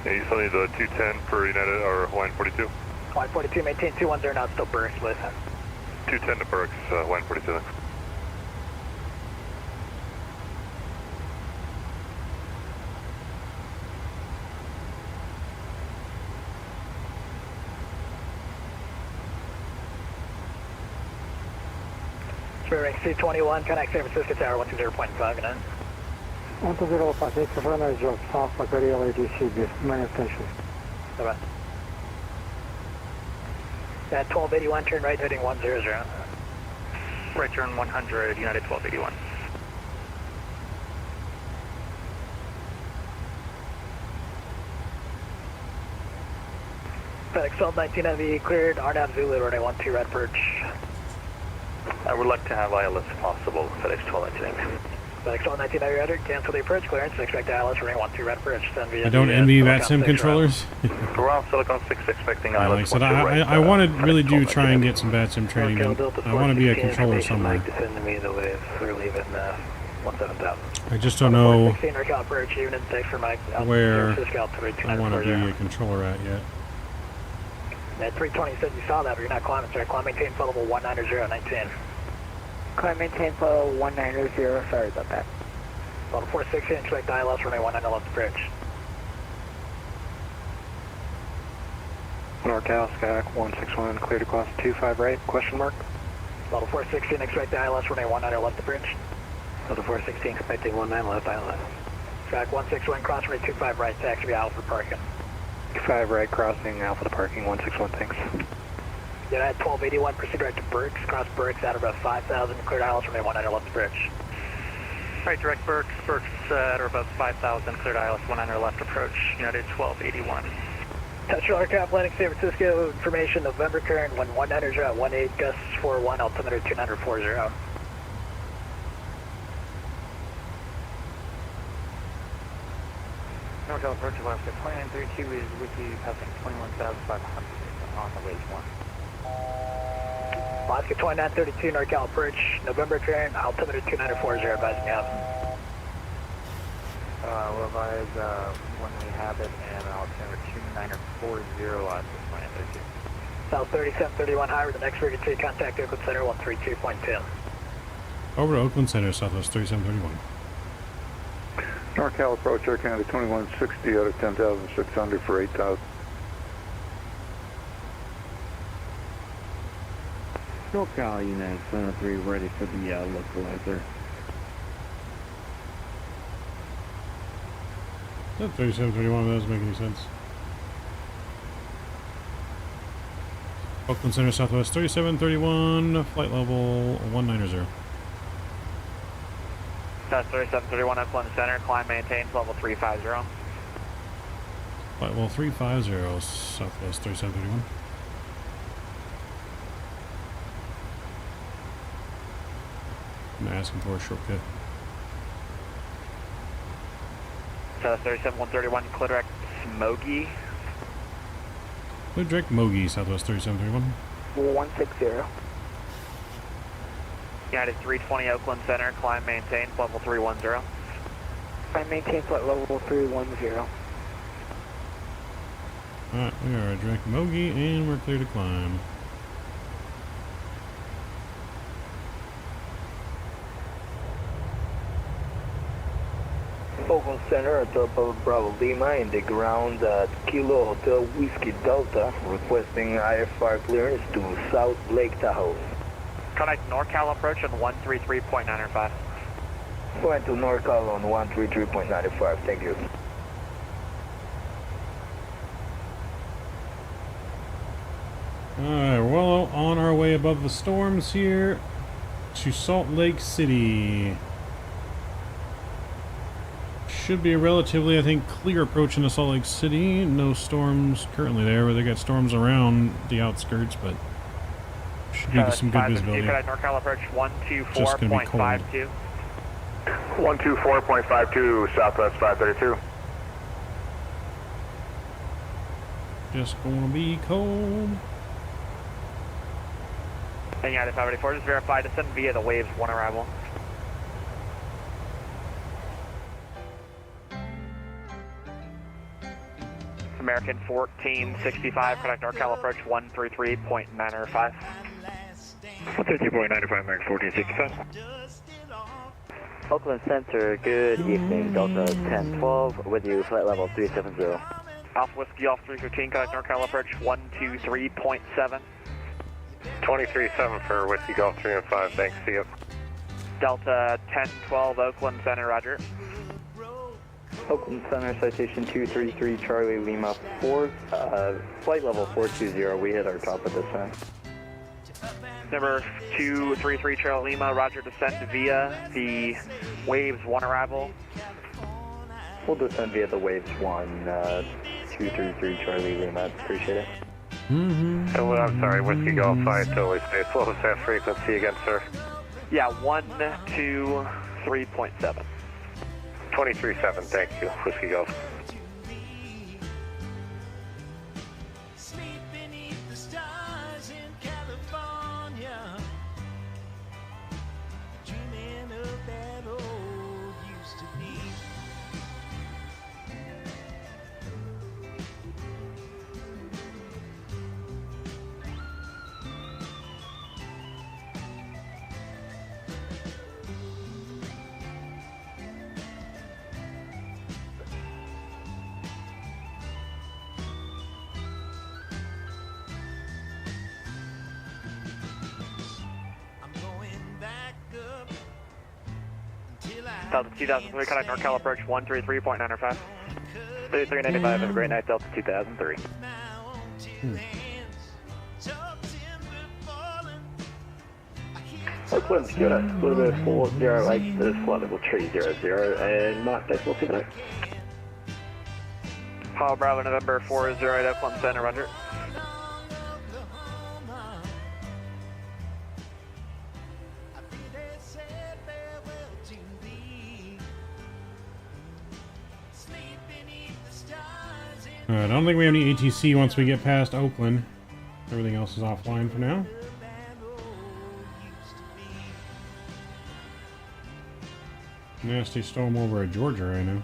And you still need the 210 for United or Hawaiian 42? Hawaiian 42, maintain 210, now still Berks with him. 210 to Berks, Hawaiian 42. Spirit C21, connect San Francisco Tower 120.59. 120, Savannah, Joe, South Macquarie, LADC, my attention. Bye-bye. At 1281, turn right heading 100. Right turn 100, United 1281. FedEx 1219 Heavy cleared, RNAV Zulu, runway 12 red perch. I would like to have ILS if possible, FedEx 1219. FedEx 1219 Heavy Rudder, cancel the approach clearance, expect ILS, runway 12 red perch. I don't envy Vatsim controllers. Ground Silicon 6 expecting ILS. Like I said, I want to really do try and get some Vatsim training. I want to be a controller somewhere. I just don't know where I want to be a controller at yet. At 320 said you saw that, but you're not climbing, sir. Climb maintain flight level 190-19. Climb maintain flight level 190, sorry about that. Level 460, expect ILS, runway 19 left bridge. NorCal, Sky 161, clear to cross 25 right, question mark? Level 416, expect ILS, runway 19 left bridge. Level 416, expecting 19 left ILS. Sky 161, cross runway 25 right, taxi via Alpha parking. 5 right, crossing Alpha to parking, 161, thanks. Yeah, at 1281, proceed right to Berks, cross Berks at about 5,000, cleared ILS, runway 19 left bridge. Right, direct Berks, at about 5,000, cleared ILS, 19 left approach, United 1281. Touch aircraft landing San Francisco, information, November current, when 190 at 18, gusts 41, altimeter 2940. NorCal approach Alaska, 2932 is with you, passing 21,500 on the wave 1. Alaska 2932, NorCal approach, November current, altimeter 2940, advising me out. We'll advise when we have it, and altimeter 2940 on 2932. South 3731 higher, the next frequency, contact Oakland Center 132.10. Over to Oakland Center, Southwest 3731. NorCal approach Air Canada 2160 out of 10,600 for 8,000. NorCal United Center 3 ready for the localizer. That 3731 doesn't make any sense. Oakland Center, Southwest 3731, flight level 190. That's 3731 Oakland Center, climb maintain, level 350. Flight level 350, Southwest 3731. I'm asking for a shortcut. South 37131, clear direct Smoky. Clear direct Mogi, Southwest 3731. 160. United 320 Oakland Center, climb maintain, level 310. Climb maintain flight level 310. Alright, we are at direct Mogi and we're clear to climb. Bravo Center at top of Bravo Lima in the ground at Kilo Hotel Whiskey Delta, requesting IFR clearance to South Lake Tahoe. Connect NorCal approach on 133.905. Going to NorCal on 133.95, thank you. Alright, we're well on our way above the storms here to Salt Lake City. Should be a relatively, I think, clear approach into Salt Lake City. No storms currently there, but they got storms around the outskirts, but should be some good visibility. NorCal approach Just gonna be cold. 124.52. 124.52, Southwest 532. Just gonna be cold. And United 584, just verify descend via the Waves 1 arrival. American 1465, connect NorCal approach 133.905. 133.95, American 1465. Oakland Center, good evening, Delta 1012, with you, flight level 370. Alpha Whiskey Golf 315, connect NorCal approach 123.7. 23.7 for Whiskey Golf 305, thanks, see you. Delta 1012, Oakland Center, roger. Oakland Center, citation 233, Charlie Lima 4, flight level 420, we hit our top of descent. Number 233, Charlie Lima, roger, descend via the Waves 1 arrival. We'll descend via the Waves 1, 233, Charlie Lima, appreciate it. Oh, I'm sorry, Whiskey Golf 5 totally space. What was that frequency again, sir? Yeah, 123.7. 23.7, thank you, Whiskey Golf. Delta 2003, connect NorCal approach 133.905. 3395, have a great night, Delta 2003. Oakland's good at a little bit of 40, like this flight level 300, and Mark Decimal tonight. Paul Bravo November 408, Oakland Center, roger. Alright, I don't think we have any ATC once we get past Oakland. Everything else is offline for now. Nasty storm over at Georgia right now.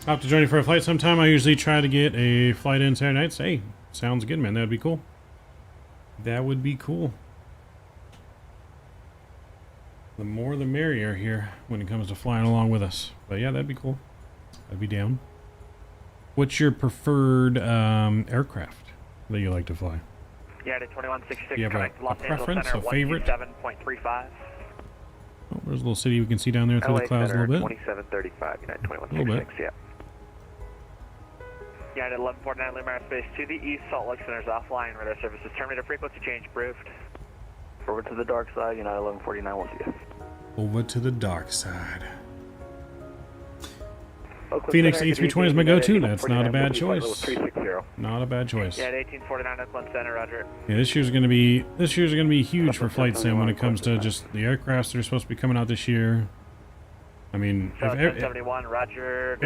I'll have to join you for a flight sometime. I usually try to get a flight in Saturday nights. Hey, sounds good, man. That would be cool. That would be cool. The more the merrier here when it comes to flying along with us. But yeah, that'd be cool. I'd be down. What's your preferred aircraft that you like to fly? Yeah, the 2166, you have connect a Los Angeles preference, Center, a favorite? 127.35. Oh, there's a little city we can see down there through the clouds a little bit. 2735, United 2166, a little bit. yeah. United 1149 Lima airspace to the east, Salt Lake Center is offline. Radar services terminated, frequency change approved. Over to the dark side, United 1149, we'll see you. Over to the dark side. Oakland Phoenix Center, A320 is my go-to. That's not a 1849, bad we'll be flight choice. level 360. Not a bad choice. Yeah, 1849 Oakland Center, roger. Yeah, this year's gonna be huge for Flight Sim when it comes to just the aircrafts that are supposed to be coming out this year. I mean, if 1071, roger.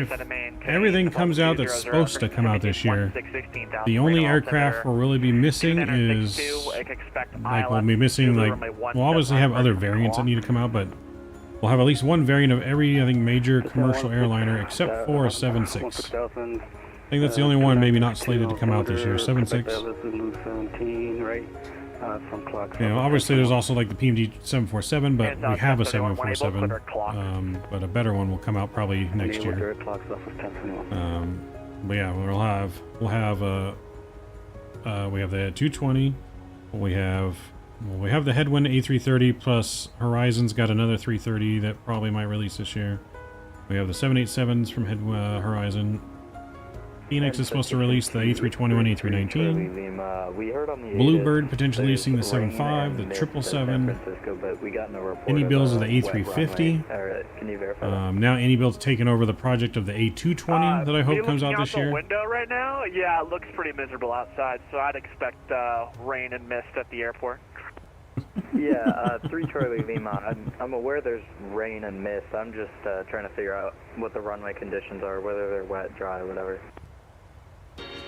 everything comes out that's supposed to come out this year, the only aircraft we'll really be missing is, like, we'll be missing, like, we'll obviously have other variants that need to come out, but We'll have at least one variant of every, I think, major commercial airliner except for a 7.6. I think that's the only one maybe not slated to come out this year. 7.6. You know, obviously there's also like the PMDG 747, but we have a 747. But a better one will come out probably next year. But yeah, we have the 220. We have the Headwind A330 plus Horizon's got another 330 that probably might release this year. We have the 787s from Horizon. Phoenix is supposed to release the A321, A319. Bluebird potentially releasing the 75, the 777. Any builds of the A350. Now any builds taking over the project of the A220 that I hope comes out this year. Window right now, yeah, it looks pretty miserable outside, so I'd expect rain and mist at the airport. Yeah, 3 Charlie Lima. I'm aware there's rain and mist. I'm just trying to figure out what the runway conditions are, whether they're wet, dry, or whatever.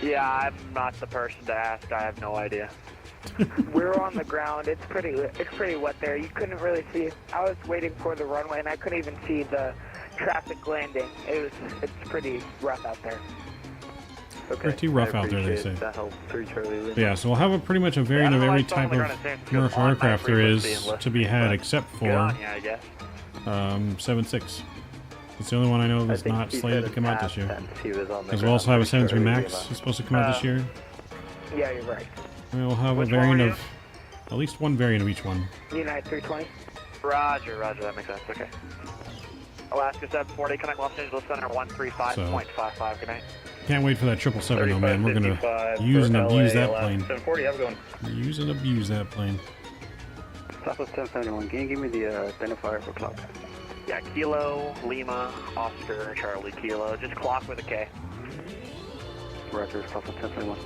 Yeah, I'm not the person to ask. I have no idea. We're on the ground. It's pretty wet there. You couldn't really see. I was waiting for the runway, and I couldn't even see the traffic landing. It's pretty rough out there. Okay. Pretty rough out there, they say. That helps. 3 Charlie Lima. Yeah, so we'll have pretty much a variant of every type of commercial aircraft there is to be had, except for 7.6. It's the only one I know that's not slated to come out this year. Because we'll also have a 7.3 Max that's supposed to come out this year. Yeah, you're right. We'll have a variant of, at least one variant of each one. United 320. Roger, that makes sense, okay. Alaska 740, connect Los Angeles Center 135.55, good night. Can't wait for that 777 though, man. We're gonna use and abuse that plane. 740, how's it going? Use and abuse that plane. Southwest 1071, can you give me the identifier for clock? Yeah, Kilo, Lima, Oscar, Charlie, Kilo. Just clock with a K. Roger, Southwest 1071.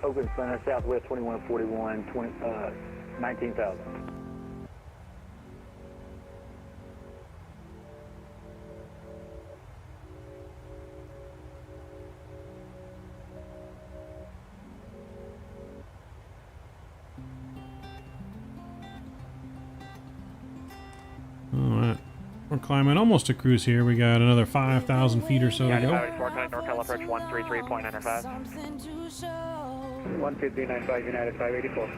Oakland Center, Southwest 2141, 19,000. Alright. We're climbing almost to cruise here. We got another 5,000 feet or so to go. NorCal approach 133.95. 15395 United 584.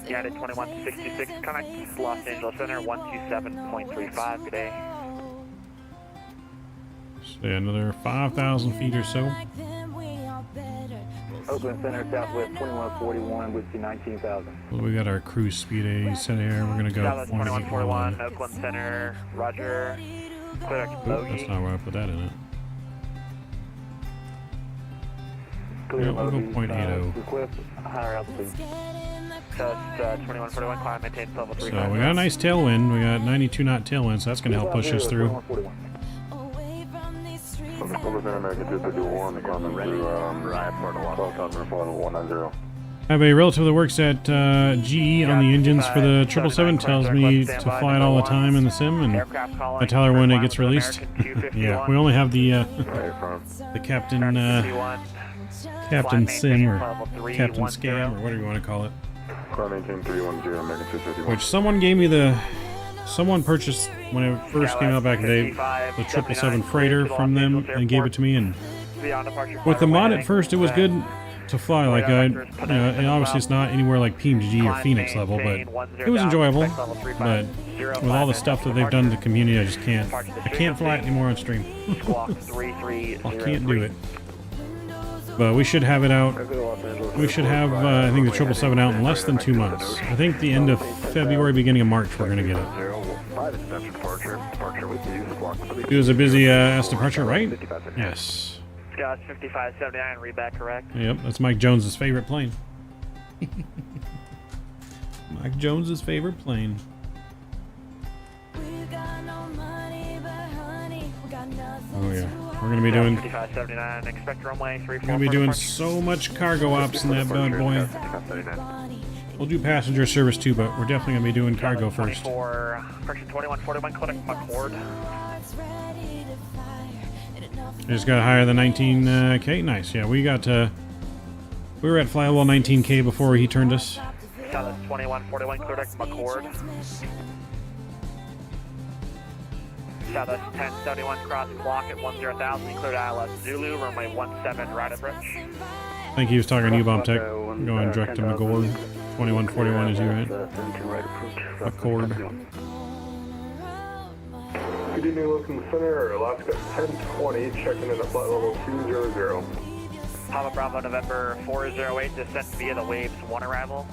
United 2166, connect Los Angeles Center 127.35, good day. So yeah, another 5,000 feet or so. Oakland Center, Southwest 2141, Whiskey 19,000. Well, we got our cruise speed A set here. We're going to go 2141, Oakland Center, Roger. Clear that's not where I put that in it. Yeah, we'll go 0.80. Request higher altitude. Coast 2141, climb, maintain level 3. So we got a nice tailwind. We got 92 knot tailwind, so that's going to help push us through. Have a relative that works at GE on the engines for the 777, tells me to fly it all the time in the sim, and I tell her when it gets released. Yeah, we only have the Captain Sim or Captain Scam or whatever you want to call it. Which someone gave me someone purchased when it first came out back in the day, the 777 freighter from them, and gave it to me. And with the mod at first, it was good to fly. Like and obviously it's not anywhere like PMDG or Phoenix level, but it was enjoyable. But with all the stuff that they've done to the community, I just can't. I can't fly it anymore on stream. I can't do it. But we should have it out. We should have, I think, the 777 out in less than 2 months. I think the end of February, beginning of March, we're going to get it. It was a busy ass departure, right? Yes. Scott 5579, read back correct. Yep, that's Mike Jones's favorite plane. Mike Jones's favorite plane. Oh yeah, we're gonna be doing. 5579, expect runway 34. We're gonna be doing so much cargo ops in that bad boy. We'll do passenger service too, but we're definitely going to be doing cargo first. Correction 2141, clinic McCord. Just got higher than 19K. Nice. Yeah, we got we were at fly level 19K before he turned us. Southwest 2141, clinic McCord. Southwest 1071, cross clock at 10,000, cleared ILS Zulu, runway 17 right approach. I think he was talking to you, Bomb Tech. Going direct to McCord. 2141 is you, right? McCord. Good evening, Looking Center, Alaska 1020, checking in at flight level 200. Papa Bravo November 408, descent via the Waves 1 arrival.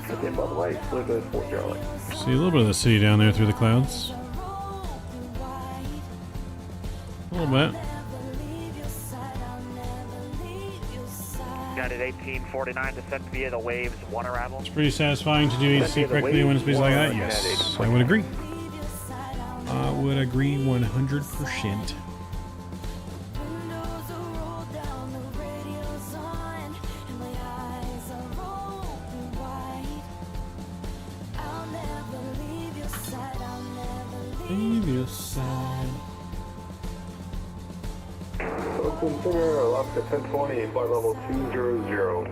Okay, by the way, look at 408. See a little bit of the city down there through the clouds. A little bit. United 1849, descent via the Waves 1 arrival. It's pretty satisfying to do ATC correctly when it's speeds like that. Yes, I would agree. I would agree 100%. Leave your side. Oakland Center, Alaska 1020, flight level 200.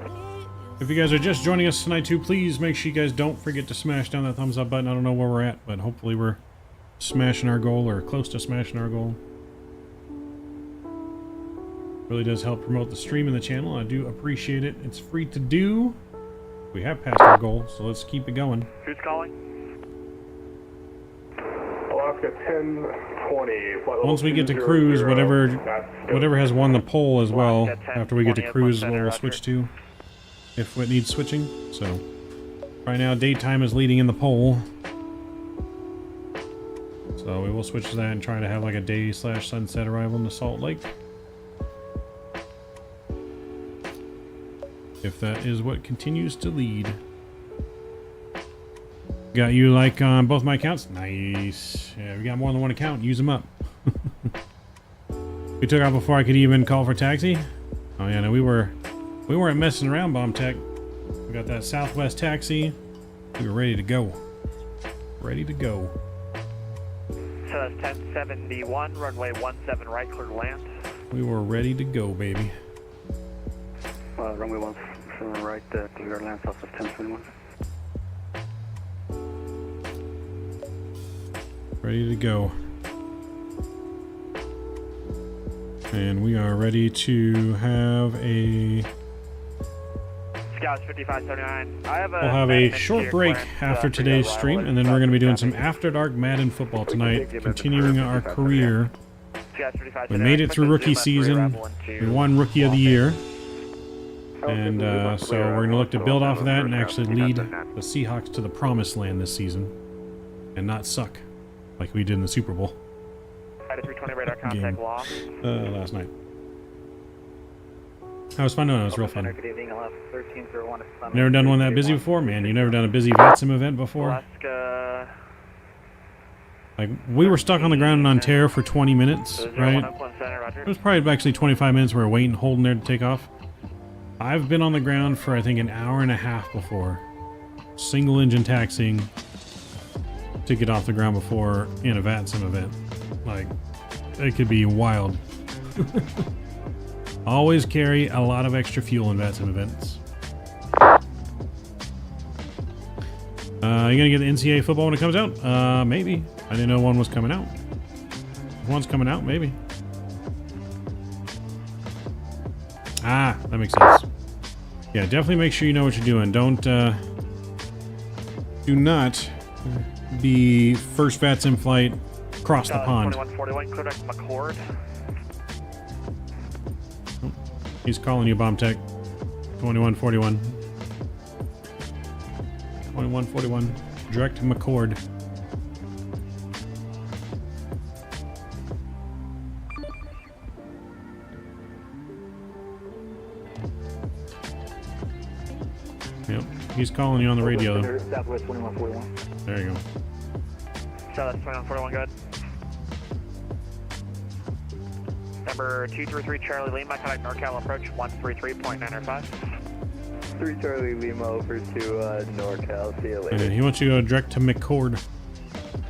If you guys are just joining us tonight too, please make sure you guys don't forget to smash down that thumbs up button. I don't know where we're at, but hopefully we're smashing our goal or close to smashing our goal. Really does help promote the stream and the channel. I do appreciate it. It's free to do. We have passed our goal, so let's keep it going. Who's calling? Alaska 1020. Once we get to cruise, whatever has won the poll as well. After we get to cruise, we'll switch to if it needs switching. So right now, daytime is leading in the poll. So we will switch to that and try to have like a day/sunset arrival into Salt Lake. If that is what continues to lead. Got you like on both my accounts? Nice. Yeah, we got more than one account. Use them up. We took off before I could even call for taxi. Oh yeah, no, we weren't messing around, Bomb Tech. We got that Southwest taxi. We were ready to go. Ready to go. So that's 1071, runway 17 right, clear to land. We were ready to go, baby. Runway 17 right, clear to land, Southwest 1071. Ready to go. And we are ready to have a... Scouts 5579. We'll have a short break after today's stream, and then we're going to be doing some After Dark Madden football tonight, continuing our career. We made it through rookie season. We won Rookie of the Year. And so we're going to look to build off of that and actually lead the Seahawks to the promised land this season. And not suck like we did in the Super Bowl. 320 radar contact lost. Last night. That was fun. No, it was real fun. Good evening, 1301. Never done one that busy before, man. You never done a busy Vatsim event before? Alaska. Like, we were stuck on the ground in Ontario for 20 minutes, right? It was probably actually 25 minutes we were waiting, holding there to take off. I've been on the ground for, I think, an hour and a half before. Single engine taxiing to get off the ground before in a Vatsim event. Like, it could be wild. Always carry a lot of extra fuel in Vatsim events. You gonna get the NCAA football when it comes out? Maybe. I didn't know one was coming out. If one's coming out, maybe. Ah, that makes sense. Yeah, definitely make sure you know what you're doing. Don't, do not be first Vatsim flight across the pond. 2141, clear to McCord. Oh, he's calling you, Bomb Tech. 2141. 2141. Direct to McCord. Yep, he's calling you on the radio. Southwest 2141. There you go. Southwest 2141, good. Number 233 Charlie Lima, contact NorCal approach 133.905. 3 Charlie Lima over to NorCal. See you later. And he wants you to go direct to McCord.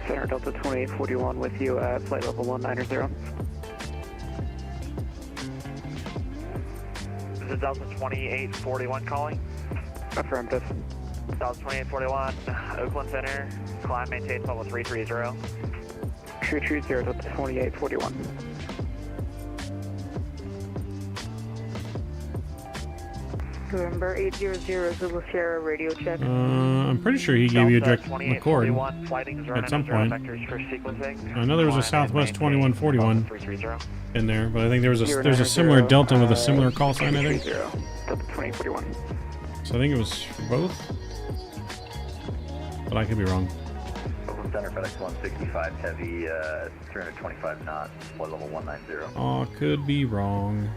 Center Delta 2841 with you at flight level 190. This is Delta 2841 calling. Affirmative. Delta 2841, Oakland Center, climb, maintain level 330. 230 Delta 2841. November 800 Zulu Sierra radio check. I'm pretty sure he gave you a direct McCord at some point. I know there was a Southwest 2141 in there, but I think there's a similar Delta with a similar call sign, I think. Delta 2041. So I think it was for both, but I could be wrong. Oakland Center FedEx 165 heavy, 325 knots, flight level 190. Oh, could be wrong.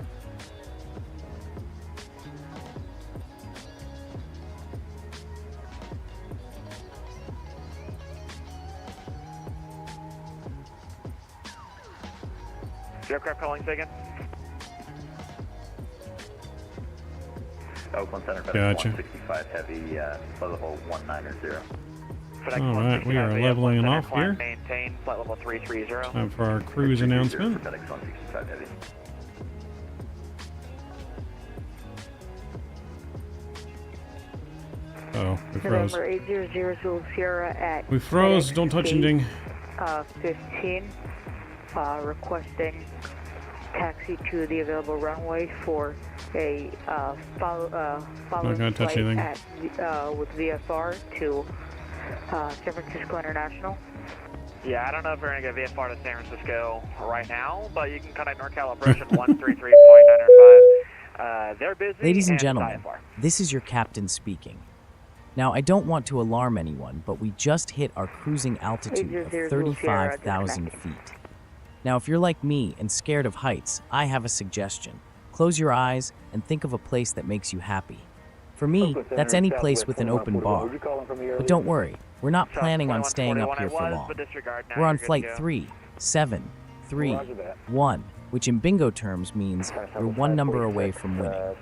Aircraft calling again. Oakland Center FedEx Gotcha. 165 heavy, flight level 190. Alright, we are leveling off here. Maintain flight level 330. Time for our cruise announcement. FedEx 165 heavy. Oh, we froze. November 800 Zulu Sierra at. We froze. Don't touch anything. 15. Requesting taxi to the available runway for a following gonna touch flight anything. with VFR to San Francisco International. Yeah, I don't know if we're going to get VFR to San Francisco right now, but you can contact NorCal operation 133.905. They're busy. Ladies and gentlemen, this is your captain speaking. Now, I don't want to alarm anyone, but we just hit our cruising altitude of 35,000 feet. Now, if you're like me and scared of heights, I have a suggestion. Close your eyes and think of a place that makes you happy. For me, that's any place with an open bar. But don't worry, we're not planning on staying up here for long. We're on flight 3731, which in bingo terms means we're one number away from winning.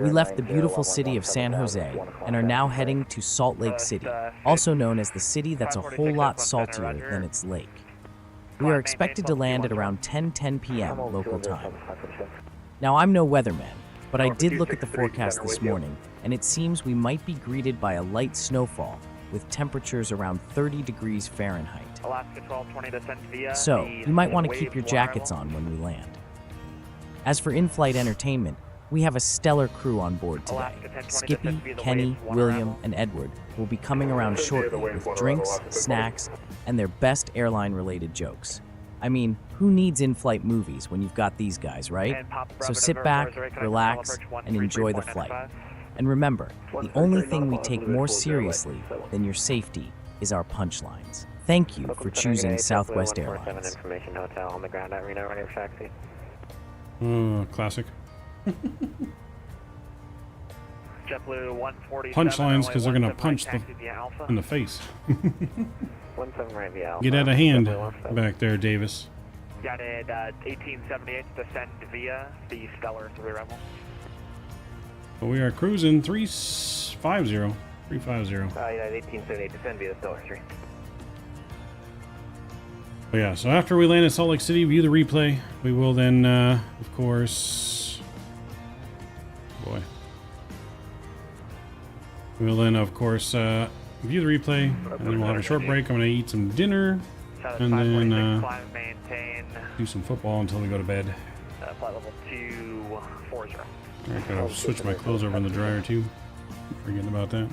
We left the beautiful city of San Jose and are now heading to Salt Lake City, also known as the city that's a whole lot saltier than its lake. We are expected to land at around 10:10 p.m. local time. Now, I'm no weatherman, but I did look at the forecast this morning, and it seems we might be greeted by a light snowfall with temperatures around 30 degrees Fahrenheit. Alaska 1220 descent via. So, you might want to keep your jackets on when we land. As for in-flight entertainment, we have a stellar crew on board today. Skippy, Kenny, William, and Edward will be coming around shortly with drinks, snacks, and their best airline-related jokes. I mean, who needs in-flight movies when you've got these guys, right? So sit back, relax, and enjoy the flight. And remember, the only thing we take more seriously than your safety is our punchlines. Thank you for choosing Southwest Airlines. Information hotel on the ground at Reno, running for taxi. Classic. JetBlue 147. Punchlines because they're going to punch them in the face. 17 right via Alpha. Get out of hand back there, Davis. Got it, 1878 descend via the Stellar 3 Rebel. But we are cruising 350. 350. United 1878 descend via the Stellar 3. But yeah, so after we land at Salt Lake City, view the replay. We will then, of course... Boy. We will then, of course, view the replay, and then we'll have a short break. I'm going to eat some dinner, and then do some football until we go to bed. Flight level 240. Alright, gotta switch my clothes over in the dryer too. Forgetting about that.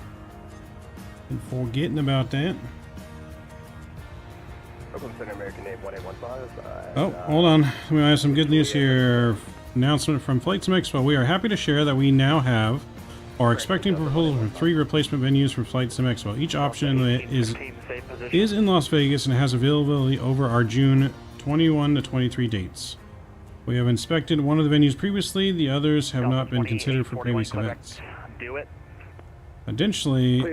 Oh, hold on. We have some good news here. Announcement from Flight Sim Expo. We are happy to share that we now have or expecting proposals for 3 replacement venues for Flight Sim Expo. Each option is in Las Vegas and has availability over our June 21 to 23 dates. We have inspected one of the venues previously. The others have not been considered for previous events. Additionally,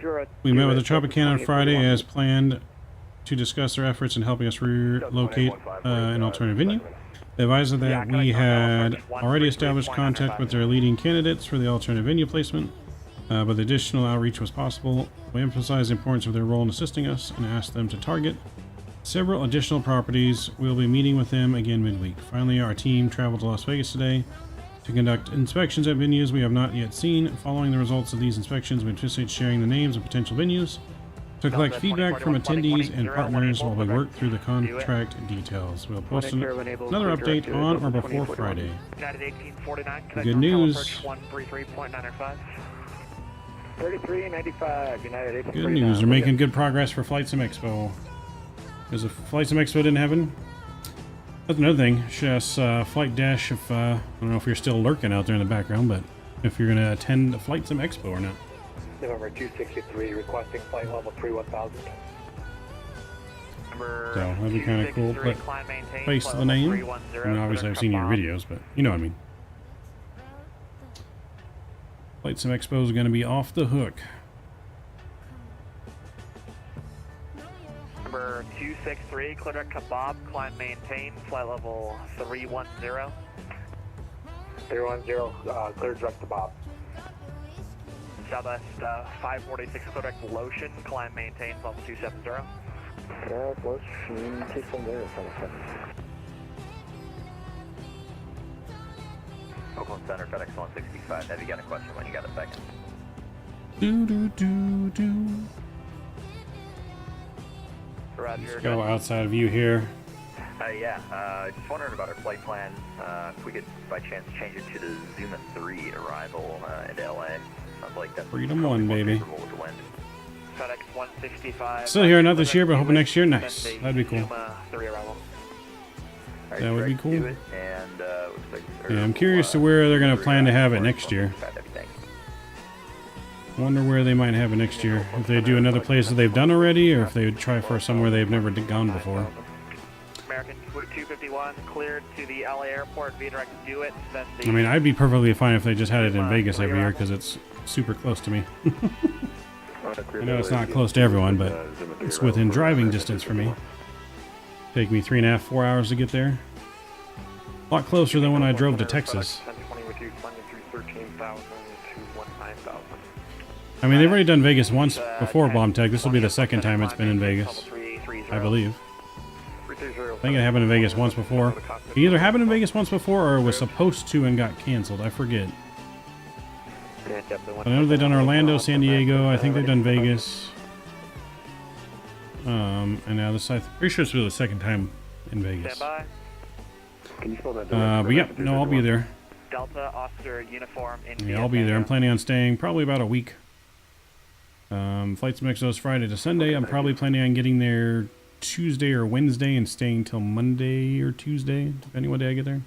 we met with the Tropicana on Friday as planned to discuss their efforts in helping us relocate an alternative venue. They advised that we had already established contact with their leading candidates for the alternative venue placement. but additional outreach was possible. We emphasized the importance of their role in assisting us and asked them to target several additional properties. We'll be meeting with them again midweek. Finally, our team traveled to Las Vegas today to conduct inspections at venues we have not yet seen. Following the results of these inspections, we anticipate sharing the names of potential venues to collect feedback from attendees and partners while we work through the contract details. We'll post another update on or before Friday. Good news. 3395, United Good news. They're making good progress for Flight Sim Expo. Because if Flight Sim Expo didn't happen, that's another thing. Just Flight Dash, if I don't know if you're still lurking out there in the background, but if you're going to attend the Flight Sim Expo or not. November 263, requesting flight level 31000. So that'd be kind of cool. Put face to the name. I mean, obviously I've seen your videos, but you know what I mean. Flight Sim Expo is going to be off the hook. Number 263, clear direct to Bob, climb maintain, flight level 310. 310, clear direct to Bob. Southwest 546, clear direct to Lotion, climb maintain, level 270. Lotion 270, Oakland Center, FedEx 165. Have you got a question when you got a second? Let's go outside view here. Just wondering about our flight plan. If we could, by chance, change it to the Zuma 3 arrival into LA. Sounds like that's Freedom 1, baby. FedEx 165. Still here, not this year, but hoping next year. Nice. That'd be cool. Zuma 3 arrival. That would be cool. Yeah, I'm curious to where they're going to plan to have it next year. Wonder where they might have it next year. If they do another place that they've done already, or if they would try for somewhere they've never gone before. American 251 cleared to the LA airport via direct do it. Then I mean, I'd be perfectly fine if they just had it in Vegas every year because it's super close to me. I know it's not close to everyone, but it's within driving distance for me. Take me 3.5, 4 hours to get there. A lot closer than when I drove to Texas. I mean, they've already done Vegas once before Bomb Tech. This will be the second time it's been in Vegas, I believe. I think it happened in Vegas once before. It either happened in Vegas once before or was supposed to and got canceled. I forget. I know they've done Orlando, San Diego. I think they've done Vegas. And now this, I'm pretty sure this will be the second time in Vegas. But yeah, no, I'll be there. Delta Officer uniform in Yeah, I'll be there. I'm planning on staying probably about a week. Flight Sim Expo is Friday to Sunday. I'm probably planning on getting there Tuesday or Wednesday and staying till Monday or Tuesday, depending what day I get there.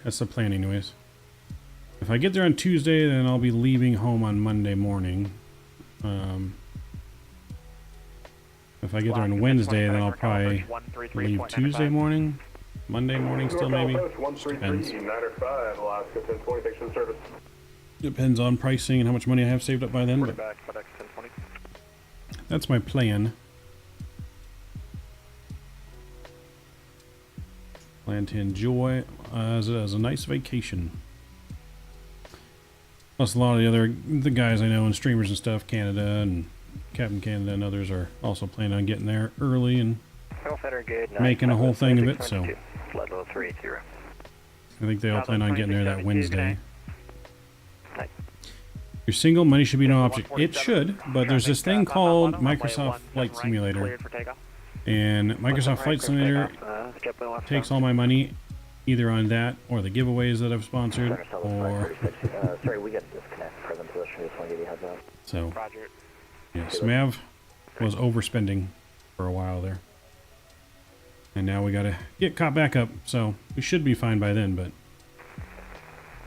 That's the plan anyways. If I get there on Tuesday, then I'll be leaving home on Monday morning. If I get there on Wednesday, then I'll probably leave Tuesday morning. Monday morning still maybe. Depends. Depends on pricing and how much money I have saved up by then. But that's my plan. Plan to enjoy as a nice vacation. Plus a lot of the guys I know and streamers and stuff, Canada and Captain Canada and others are also planning on getting there early and making a whole thing of it, so I think they all plan on getting there that Wednesday. You're single, money should be no object. It should, but there's this thing called Microsoft Flight Simulator. And Microsoft Flight Simulator takes all my money either on that or the giveaways that I've sponsored or... Sorry, we got disconnect. Present position, just want to give you a heads up. So, yes, Mav was overspending for a while there. And now we gotta get caught back up, so we should be fine by then, but...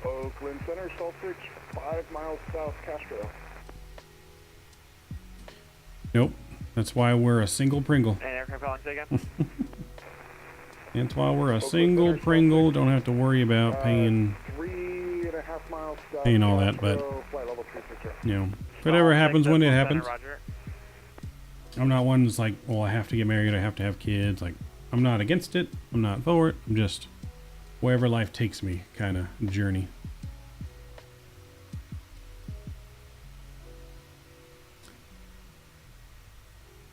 Oakland Center, Saltridge, 5 miles south, Castro. Nope. That's why we're a single Pringle. That's why we're a single Pringle. Don't have to worry about paying all that, but you know, whatever happens when it happens. I'm not one that's like, well, I have to get married, I have to have kids. Like, I'm not against it, I'm not for it. I'm just wherever life takes me kind of journey.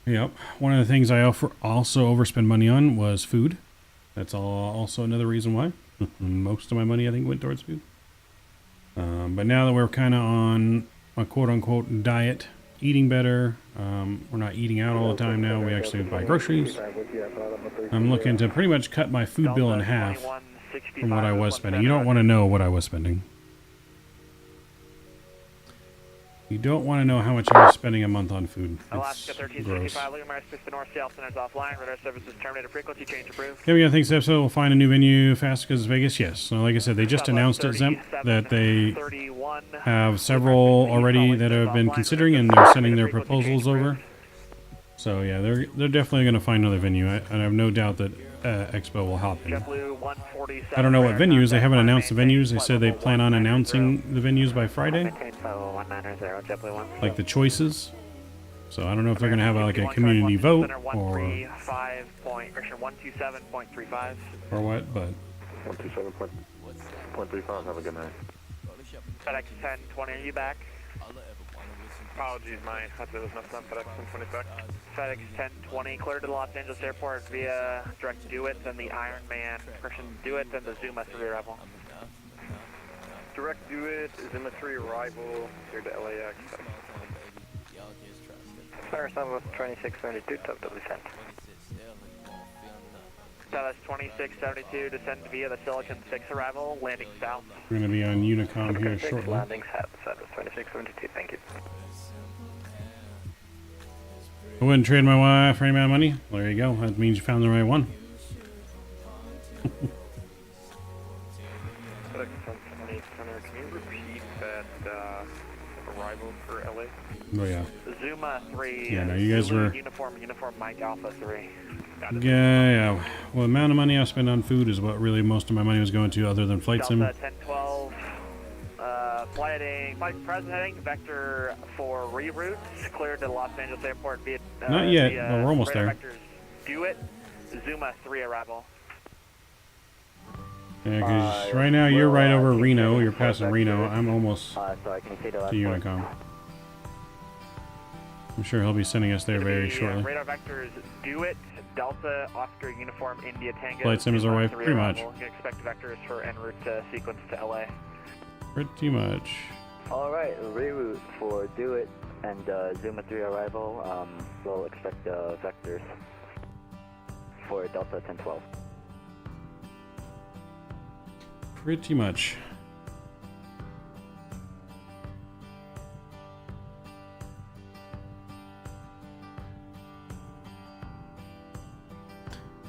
Yep. One of the things I also overspend money on was food. That's also another reason why. Most of my money, I think, went towards food. But now that we're kind of on a quote-unquote diet, eating better, we're not eating out all the time now. We actually buy groceries. I'm looking to pretty much cut my food bill in half from what I was spending. You don't want to know what I was spending. You don't want to know how much I was spending a month on food. Alaska It's 1365, looking at the north south centers offline. Radar services terminated. Frequency change approved. Yeah, I think so. We'll find a new venue fast because Vegas. Yes. So like I said, they just announced it, Zemp, that they have several already that have been considering, and they're sending their proposals over. So yeah, they're definitely going to find another venue. I have no doubt that Expo will help in. I don't know what venues. They haven't announced the venues. They said they plan on announcing the venues by Friday, like the choices. So I don't know if they're going to have like a community vote or what, but 127.35. Have a good night. FedEx 1020, are you back? Apologies, my husband was messed up. FedEx 1020 back. FedEx 1020 cleared to the Los Angeles airport via direct DeWitt, then the Ironman version DeWitt, then the Zuma 3 arrival. Direct DeWitt, Zuma 3 arrival here to LAX. Fire Southwest 2672, top W sent. Southwest 2672, descend via the Silicon 6 arrival, landing south. we're going to be on Unicom here shortly. Landing south, Southwest 2672, thank you. I wouldn't trade my wife for any amount of money. Well, there you go. That means you found the right one. FedEx 1020 center, can you repeat that arrival for LA? Oh yeah. Zuma 3. Yeah, no, you guys were. Uniform Mike Alpha 3. Yeah. Well, the amount of money I spend on food is what really most of my money was going to, other than flight sim. Delta 1012. Flight present heading, vector for reroutes, cleared to Los Angeles Airport via... Not yet, but we're almost there. Vectors DeWitt, Zuma 3 arrival. Yeah, because right now you're right over Reno, you're passing Reno, I'm almost to Unicom. I'm sure he'll be sending us there very shortly. Radar vectors DeWitt, Delta, Oscar, Uniform, India, Tango. Flight sim is our way, pretty much. You can expect vectors for en route sequence to LA. Pretty much. Alright, reroute for DeWitt and Zuma 3 arrival. We'll expect vectors for Delta 1012. Pretty much.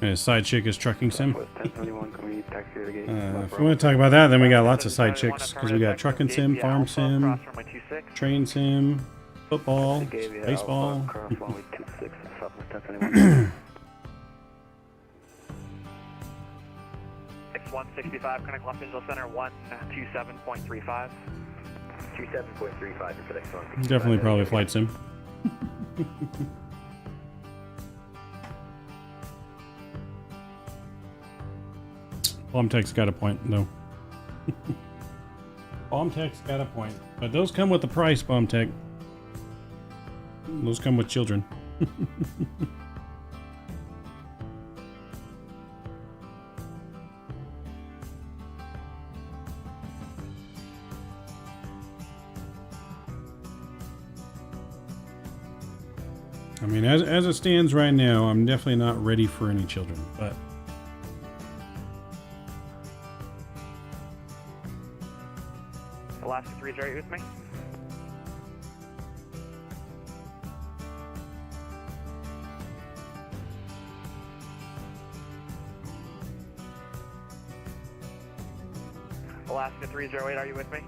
And side chick is trucking sim. If we want to talk about that, then we got lots of side chicks because we got trucking sim, farm sim, train sim, football, baseball. X165, connect Los Angeles Center 127.35. 27.35 for the X165. Definitely probably flight sim. Bombtech's got a point, though. Bombtech's got a point. But those come with the price, Bombtech. Those come with children. I mean, as it stands right now, I'm definitely not ready for any children, but... Alaska 3 is right with me. Alaska 308, are you with me?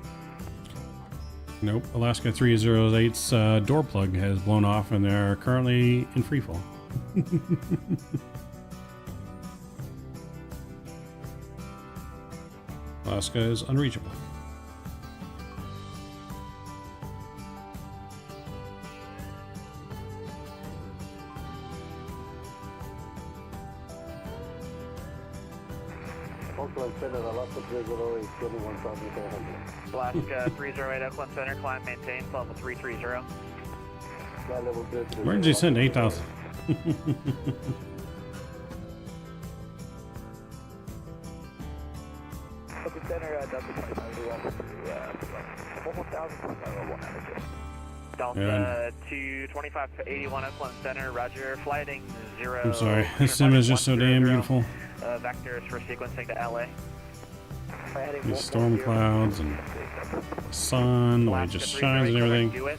Nope. Alaska 308's door plug has blown off and they're currently in freefall. Alaska is unreachable. Oakland Center, Alaska 308, 21,700. Alaska 308, Oakland Center, climb, maintain, level 330. Level 330. Where did you send 8,000? Oakland Center, Delta 2581. Delta 225 to 81 Oakland Center, roger, flighting 0. I'm sorry, this sim is just so damn beautiful. Vectors for sequencing to LA. These storm clouds and the sun, the way it just shines and everything.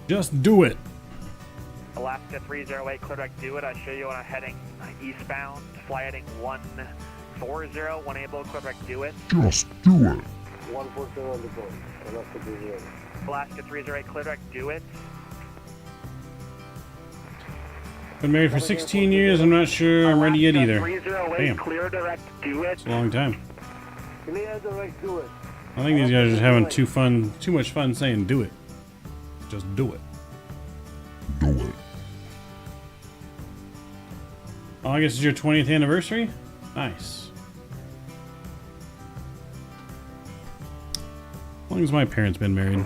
Just do it. Alaska 308, clear direct, do it. I show you when I'm heading eastbound, fly heading 140, one able, clear direct, do it. Just do it. 140 on the board, Alaska 308. Alaska 308, clear direct, do it. Been married for 16 years, I'm not sure I'm ready yet either. 308, Damn. clear direct, do it. It's a long time. Clear direct, do it. I think these guys are just having too much fun saying do it. Just do it. Do it. August is your 20th anniversary? Nice. How long has my parents been married?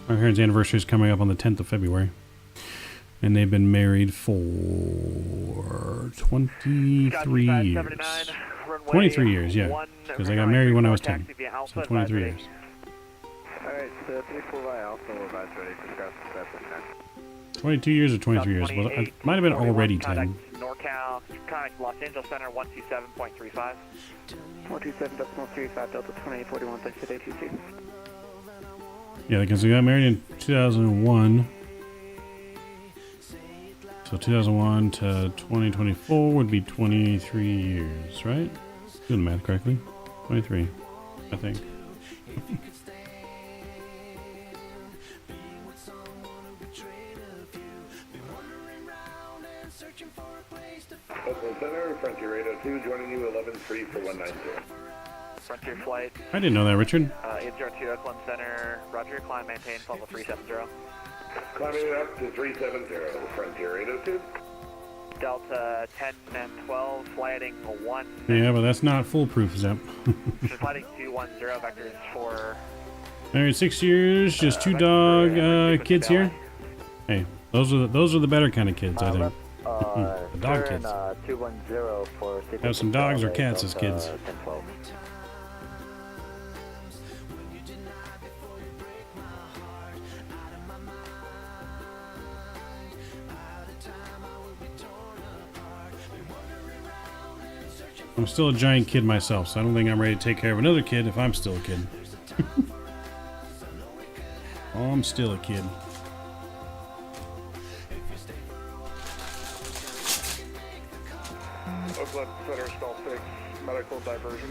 My parents' anniversary is coming up on the 10th of February. And they've been married for 23 years. 23 years, yeah. Because I got married when I was 10. So 23 years. Alright, so 34Y also advise ready for Scott 22 years or 23 years? Well, it might have been already 10. NorCal, contact Los Angeles Center 127.35. 127.35, Delta 2841, thanks for the ATC. Yeah, because we got married in 2001. So 2001 to 2024 would be 23 years, right? Doing the math correctly. 23, I think. Oakland Center, Frontier 802, joining you 11-3 for 190. Frontier flight. I didn't know that, Richard. 802 Oakland Center, roger, climb, maintain, level 370. Climbing up to 370, Frontier 802. Delta 10 and 12, flighting 1. Yeah, but that's not foolproof, Zep. Flighting 210, vectors for. Married 6 years, just 2 dog kids here. Hey, those are the better kind of kids, I think. The dog kids. 210 for Have some dogs or cats as kids. 10-12. I'm still a giant kid myself, so I don't think I'm ready to take care of another kid if I'm still a kid. Oh, I'm still a kid. Oakland Center, stall 6, medical diversion.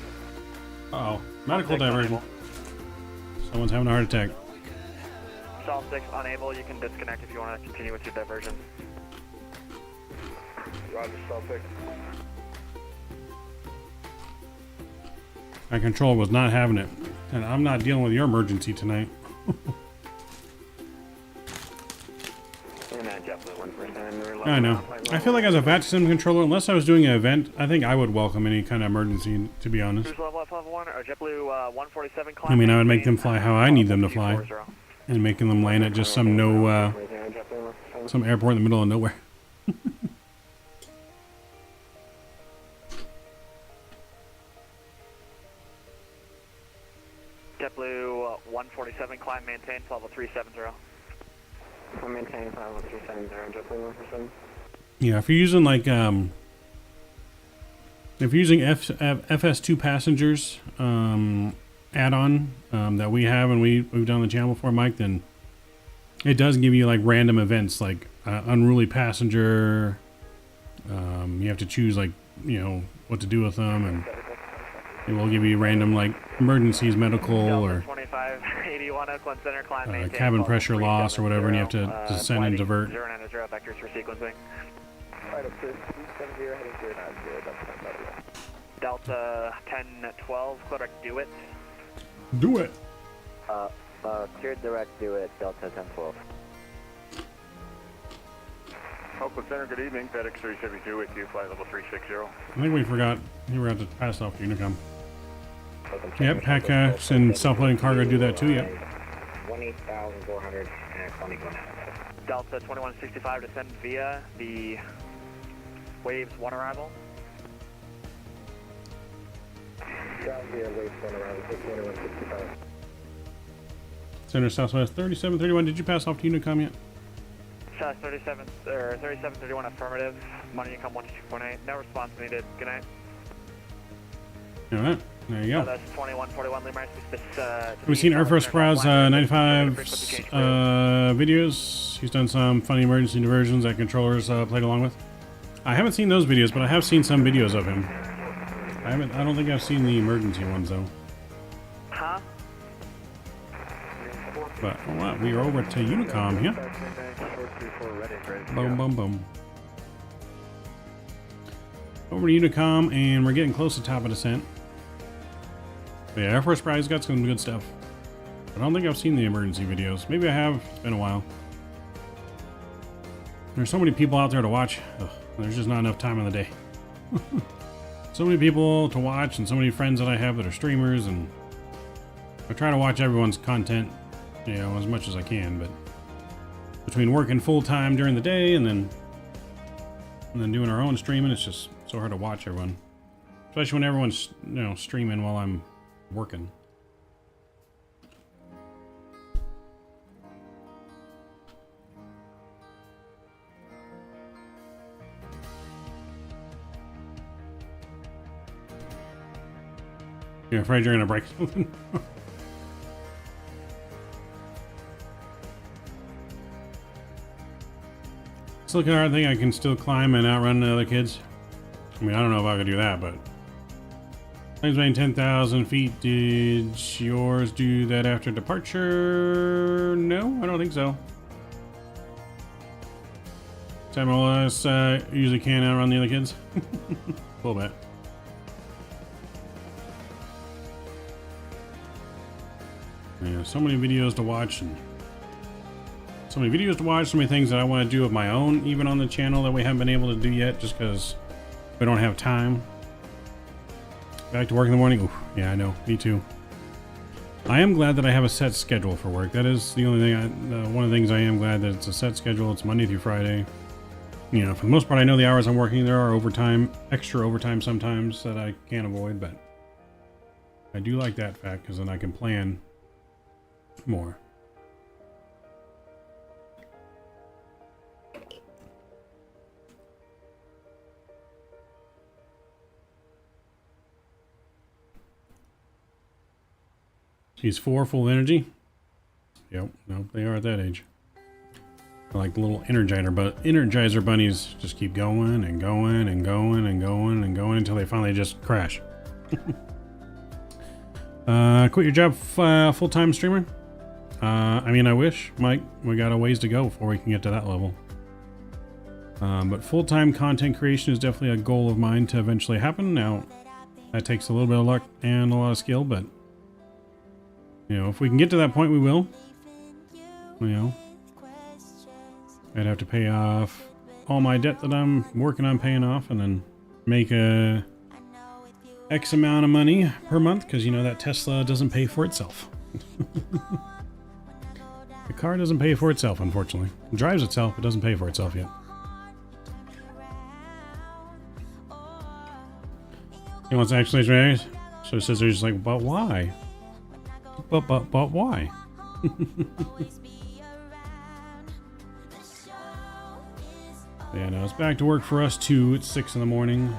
Uh-oh, medical diversion. Someone's having a heart attack. Stall 6 unable, you can disconnect if you want to continue with your diversion. Roger, stall 6. My control was not having it, and I'm not dealing with your emergency tonight. I know. I feel like as a Vatsim controller, unless I was doing an event, I think I would welcome any kind of emergency, to be honest. I mean, I would make them fly how I need them to fly, and making them land at just some some airport in the middle of nowhere. JetBlue 147, climb, maintain, level 370. I'm maintaining level 370, JetBlue 147. Yeah, if you're using like if you're using FS2 passengers add-on that we have and we've done on the channel before, Mike, then it does give you like random events like unruly passenger. You have to choose like what to do with them, and it will give you random like emergencies, medical, or cabin pressure loss or whatever, and you have to descend and divert. 090 vectors for sequencing. Delta 1012, clear do it. Do it. Clear direct, do it, Delta 1012. Oakland Center, good evening. FedEx 372 with you, flight level 360. I think we forgot to pass off to Unicom. Yep, PACAX and self-loading cargo do that too, yep. 18,420 going out. Delta 2165 to send via the Waves 1 arrival. Down via Waves 1 arrival, 2165. Center Southwest 3731, did you pass off to Unicom yet? 3731 affirmative. Money income 122.8. No response needed. Good night. You know that? There you go. That's 2141 Lima. We've seen Air Force Spraz 95 videos. He's done some funny emergency diversions that controllers played along with. I haven't seen those videos, but I have seen some videos of him. I don't think I've seen the emergency ones though. Huh? But wow, we are over to Unicom here. Boom, boom, boom. Over to Unicom, and we're getting close to top of descent. But yeah, Air Force Prize got some good stuff. I don't think I've seen the emergency videos. Maybe I have. It's been a while. There's so many people out there to watch. Ugh, there's just not enough time in the day. So many people to watch, and so many friends that I have that are streamers, and I try to watch everyone's content, you know, as much as I can. But between working full time during the day and then doing our own streaming, it's just so hard to watch everyone, especially when everyone's, you know, streaming while I'm working. You're afraid you're gonna break something? It's looking hard. I think I can still climb and outrun the other kids. I mean, I don't know if I could do that, but planes weighing 10,000 feet. Did yours do that after departure? No, I don't think so. MLS usually can outrun the other kids. A little bit. Yeah, so many videos to watch, and so many things that I want to do of my own, even on the channel, that we haven't been able to do yet, just because we don't have time. Back to work in the morning. Oof, yeah, I know. Me too. I am glad that I have a set schedule for work. That is the only thing. One of the things I am glad that it's a set schedule. It's Monday through Friday. You know, for the most part, I know the hours I'm working. There are extra overtime sometimes that I can't avoid, but I do like that fact, because then I can plan more. She's 4 full energy. Yep, no, they are at that age. They're like the little Energizer bunnies, just keep going and going and going and going and going until they finally just crash. Quit your job full-time streamer? I mean, I wish, Mike. We got a ways to go before we can get to that level. But full-time content creation is definitely a goal of mine to eventually happen. Now, that takes a little bit of luck and a lot of skill, but you know, if we can get to that point, we will. You know, I'd have to pay off all my debt that I'm working on paying off, and then make a X amount of money per month, because you know that Tesla doesn't pay for itself. The car doesn't pay for itself, unfortunately. It drives itself, but doesn't pay for itself yet. He wants to actually raise. So Scissors just like, but why? But why? Yeah, no, it's back to work for us too. It's 6 in the morning.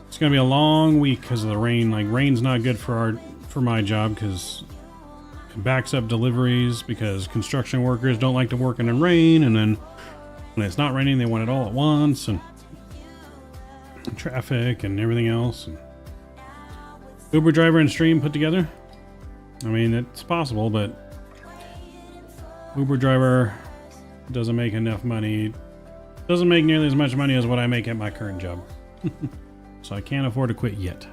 It's gonna be a long week because of the rain. Like, rain's not good for my job, because it backs up deliveries, because construction workers don't like to work in the rain, and then when it's not raining, they want it all at once, and traffic and everything else. And Uber driver and stream put together. I mean, it's possible, but Uber driver doesn't make enough money. Doesn't make nearly as much money as what I make at my current job. So I can't afford to quit yet.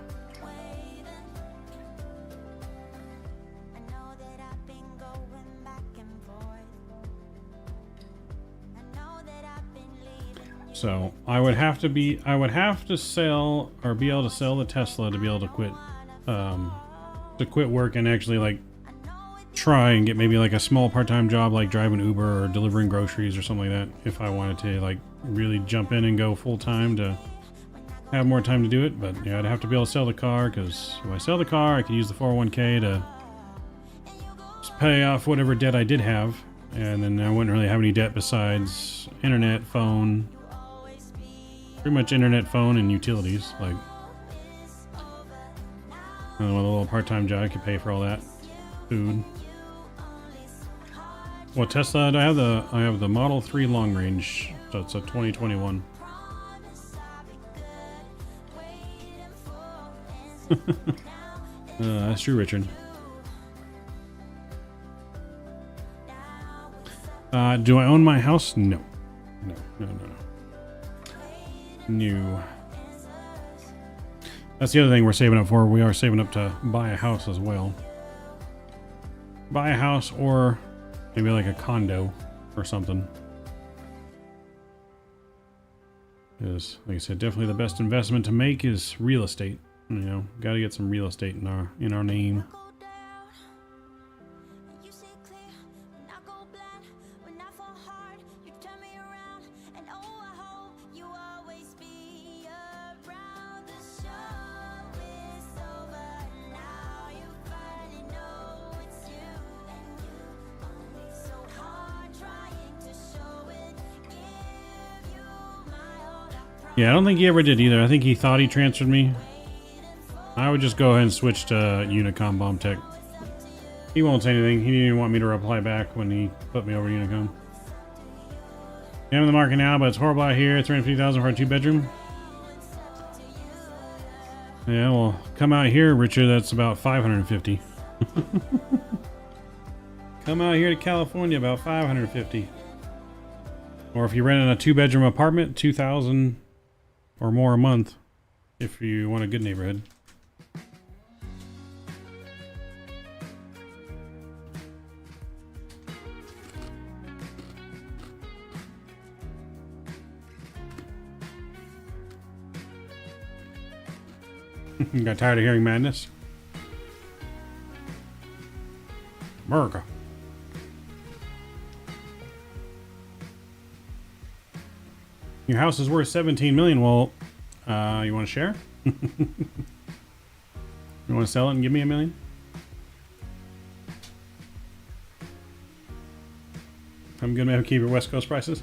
So I would have to sell or be able to sell the Tesla to be able to quit work and actually like try and get maybe like a small part-time job like driving Uber or delivering groceries or something like that if I wanted to like really jump in and go full-time to have more time to do it. But yeah, I'd have to be able to sell the car, because if I sell the car I could use the 401k to just pay off whatever debt I did have, and then I wouldn't really have any debt besides internet, phone, pretty much internet, phone, and utilities. Like, I don't know, with a little part-time job I could pay for all that. Food. Well, Tesla, I have the Model 3 long range, so it's a 2021. That's true, Richard. Do I own my house? No. No. That's the other thing we're saving up for. We are saving up to buy a house as well. Buy a house, or maybe like a condo or something. Because, like I said, definitely the best investment to make is real estate. You know, got to get some real estate in our name. Yeah, I don't think he ever did either. I think he thought he transferred me. I would just go ahead and switch to Unicom Bomb Tech. He won't say anything. He didn't even want me to reply back when he put me over to Unicom. I'm in the market now, but it's horrible out here. $350,000 for a 2-bedroom. Yeah, well, come out here, Richard. That's about $550. Come out here to California, about $550. Or if you rent in a 2-bedroom apartment, $2,000 or more a month, if you want a good neighborhood. Got tired of hearing madness? America. Your house is worth $17 million. Well, you want to share? You want to sell it and give me $1 million? I'm gonna keep your West Coast prices.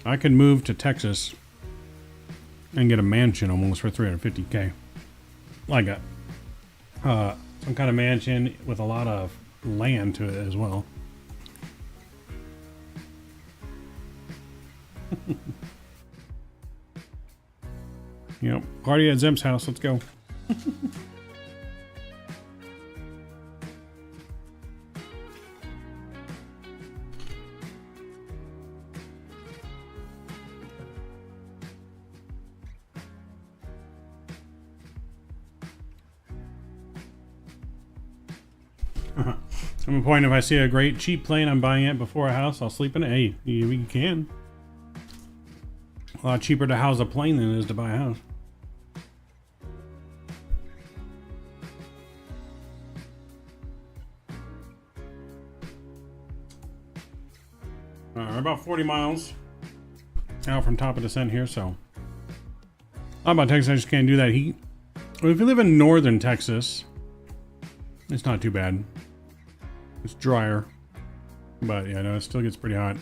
I could move to Texas and get a mansion almost for $350K. Like a some kind of mansion with a lot of land to it as well. Yep, party at Zem's house. Let's go. I'm a point, if I see a great cheap plane, I'm buying it before a house, I'll sleep in it. Hey, you can. A lot cheaper to house a plane than it is to buy a house. We're about 40 miles out from top of descent here, so. How about Texas? I just can't do that heat. Well, if you live in northern Texas, it's not too bad. It's drier, but yeah, no, it still gets pretty hot.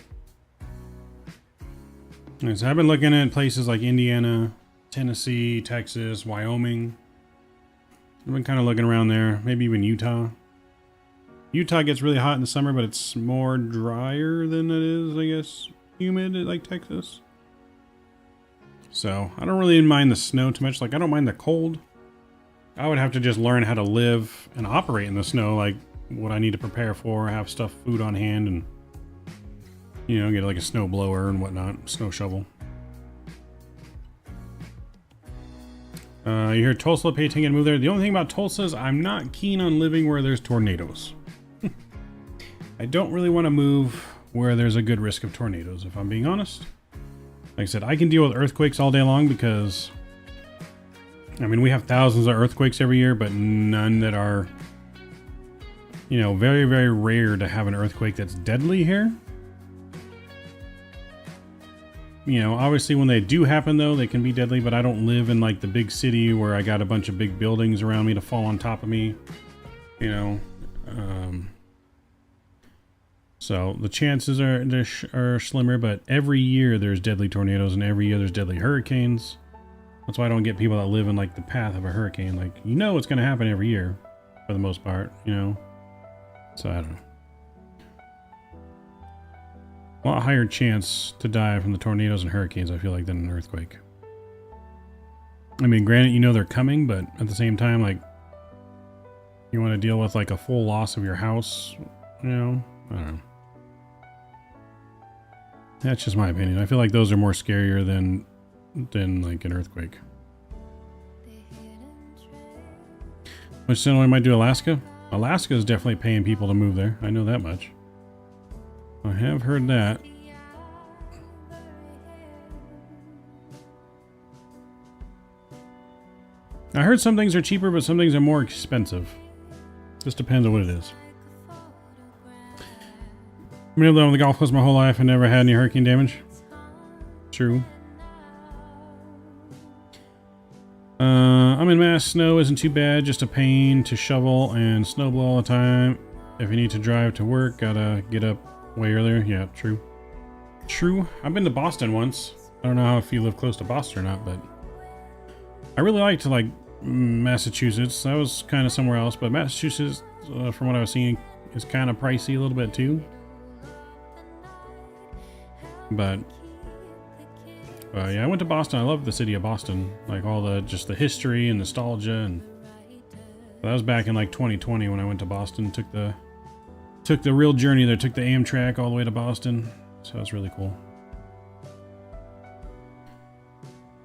And so I've been looking at places like Indiana, Tennessee, Texas, Wyoming. I've been kind of looking around there, maybe even Utah. Utah gets really hot in the summer, but it's more drier than it is, I guess, humid like Texas. So I don't really mind the snow too much. Like, I don't mind the cold. I would have to just learn how to live and operate in the snow, like what I need to prepare for, have food on hand, and, you know, get like a snow blower and whatnot, snow shovel. You hear Tulsa, pay attention and move there. The only thing about Tulsa is I'm not keen on living where there's tornadoes. I don't really want to move where there's a good risk of tornadoes, if I'm being honest. Like I said, I can deal with earthquakes all day long because, I mean, we have thousands of earthquakes every year, but none that are, you know, very, very rare to have an earthquake that's deadly here. You know, obviously when they do happen though, they can be deadly, but I don't live in like the big city where I got a bunch of big buildings around me to fall on top of me, you know. So the chances are slimmer, but every year there's deadly tornadoes and every year there's deadly hurricanes. That's why I don't get people that live in like the path of a hurricane. Like, you know, it's going to happen every year for the most part, you know. So I don't know. A lot higher chance to die from the tornadoes and hurricanes, I feel like, than an earthquake. I mean, granted, you know they're coming, but at the same time, like, you want to deal with like a full loss of your house, you know? I don't know. That's just my opinion. I feel like those are more scarier than like an earthquake. Which similar might do Alaska. Alaska is definitely paying people to move there. I know that much. I have heard that. I heard some things are cheaper, but some things are more expensive. Just depends on what it is. I've been on the golf course my whole life and never had any hurricane damage. True. I'm in Mass. Snow isn't too bad, just a pain to shovel and snowblow all the time. If you need to drive to work, gotta get up way earlier. Yeah, true. True. I've been to Boston once. I don't know how if you live close to Boston or not, but I really liked like Massachusetts. I was kind of somewhere else, but Massachusetts, from what I was seeing, is kind of pricey a little bit too. But yeah, I went to Boston. I love the city of Boston, like all the just the history and nostalgia, and that was back in like 2020 when I went to Boston. Took the real journey there. Took the Amtrak all the way to Boston, so that was really cool.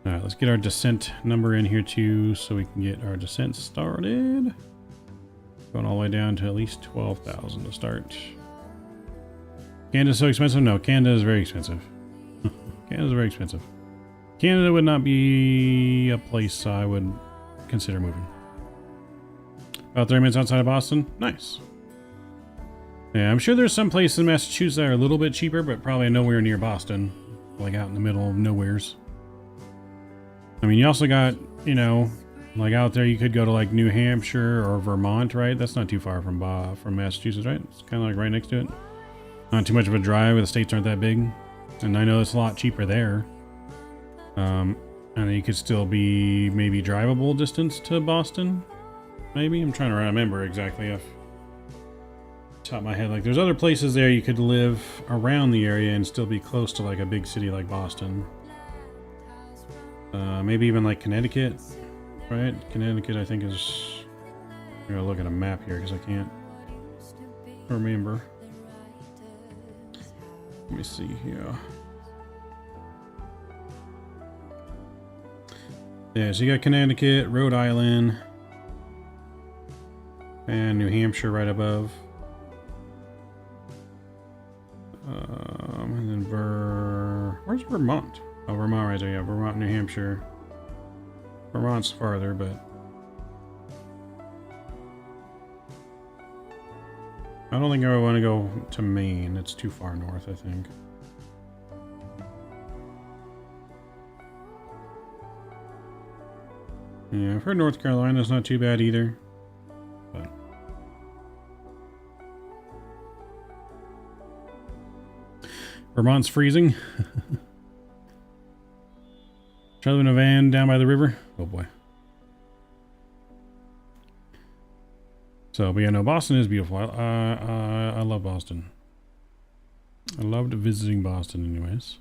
All right, let's get our descent number in here too, so we can get our descent started. Going all the way down to at least 12,000 to start. Canada's so expensive? No, Canada is very expensive. Canada's very expensive. Canada would not be a place I would consider moving. About 30 minutes outside of Boston? Nice. Yeah, I'm sure there's some places in Massachusetts that are a little bit cheaper, but probably nowhere near Boston. Like out in the middle of nowheres. I mean, you also got, you know, like out there you could go to like New Hampshire or Vermont, right? That's not too far from Massachusetts, right? It's kind of like right next to it. Not too much of a drive, the states aren't that big. And I know it's a lot cheaper there. And you could still be maybe drivable distance to Boston. Maybe? I'm trying to remember exactly off the top of my head. Like there's other places there you could live around the area and still be close to like a big city like Boston. Maybe even like Connecticut, right? Connecticut I think is... I'm gonna look at a map here because I can't remember. Let me see here. Yeah, so you got Connecticut, Rhode Island, and New Hampshire right above. And then where's Vermont? Oh, Vermont right there. Yeah, Vermont, New Hampshire. Vermont's farther, but I don't think I would want to go to Maine. It's too far north, I think. Yeah, I've heard North Carolina's not too bad either. But Vermont's freezing. Try to live in a van down by the river. Oh boy. So, but yeah, no, Boston is beautiful. I love Boston. I loved visiting Boston anyways.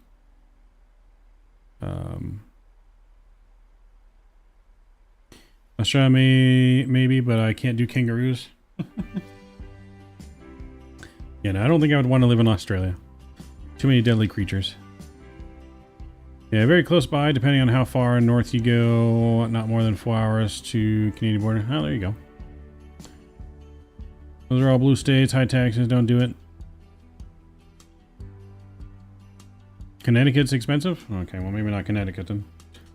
Australia maybe, but I can't do kangaroos. Yeah, no, I don't think I would want to live in Australia. Too many deadly creatures. Yeah, very close by, depending on how far north you go. Not more than 4 hours to Canadian border. Oh, there you go. Those are all blue states, high taxes, don't do it. Connecticut's expensive? Okay, well maybe not Connecticut then.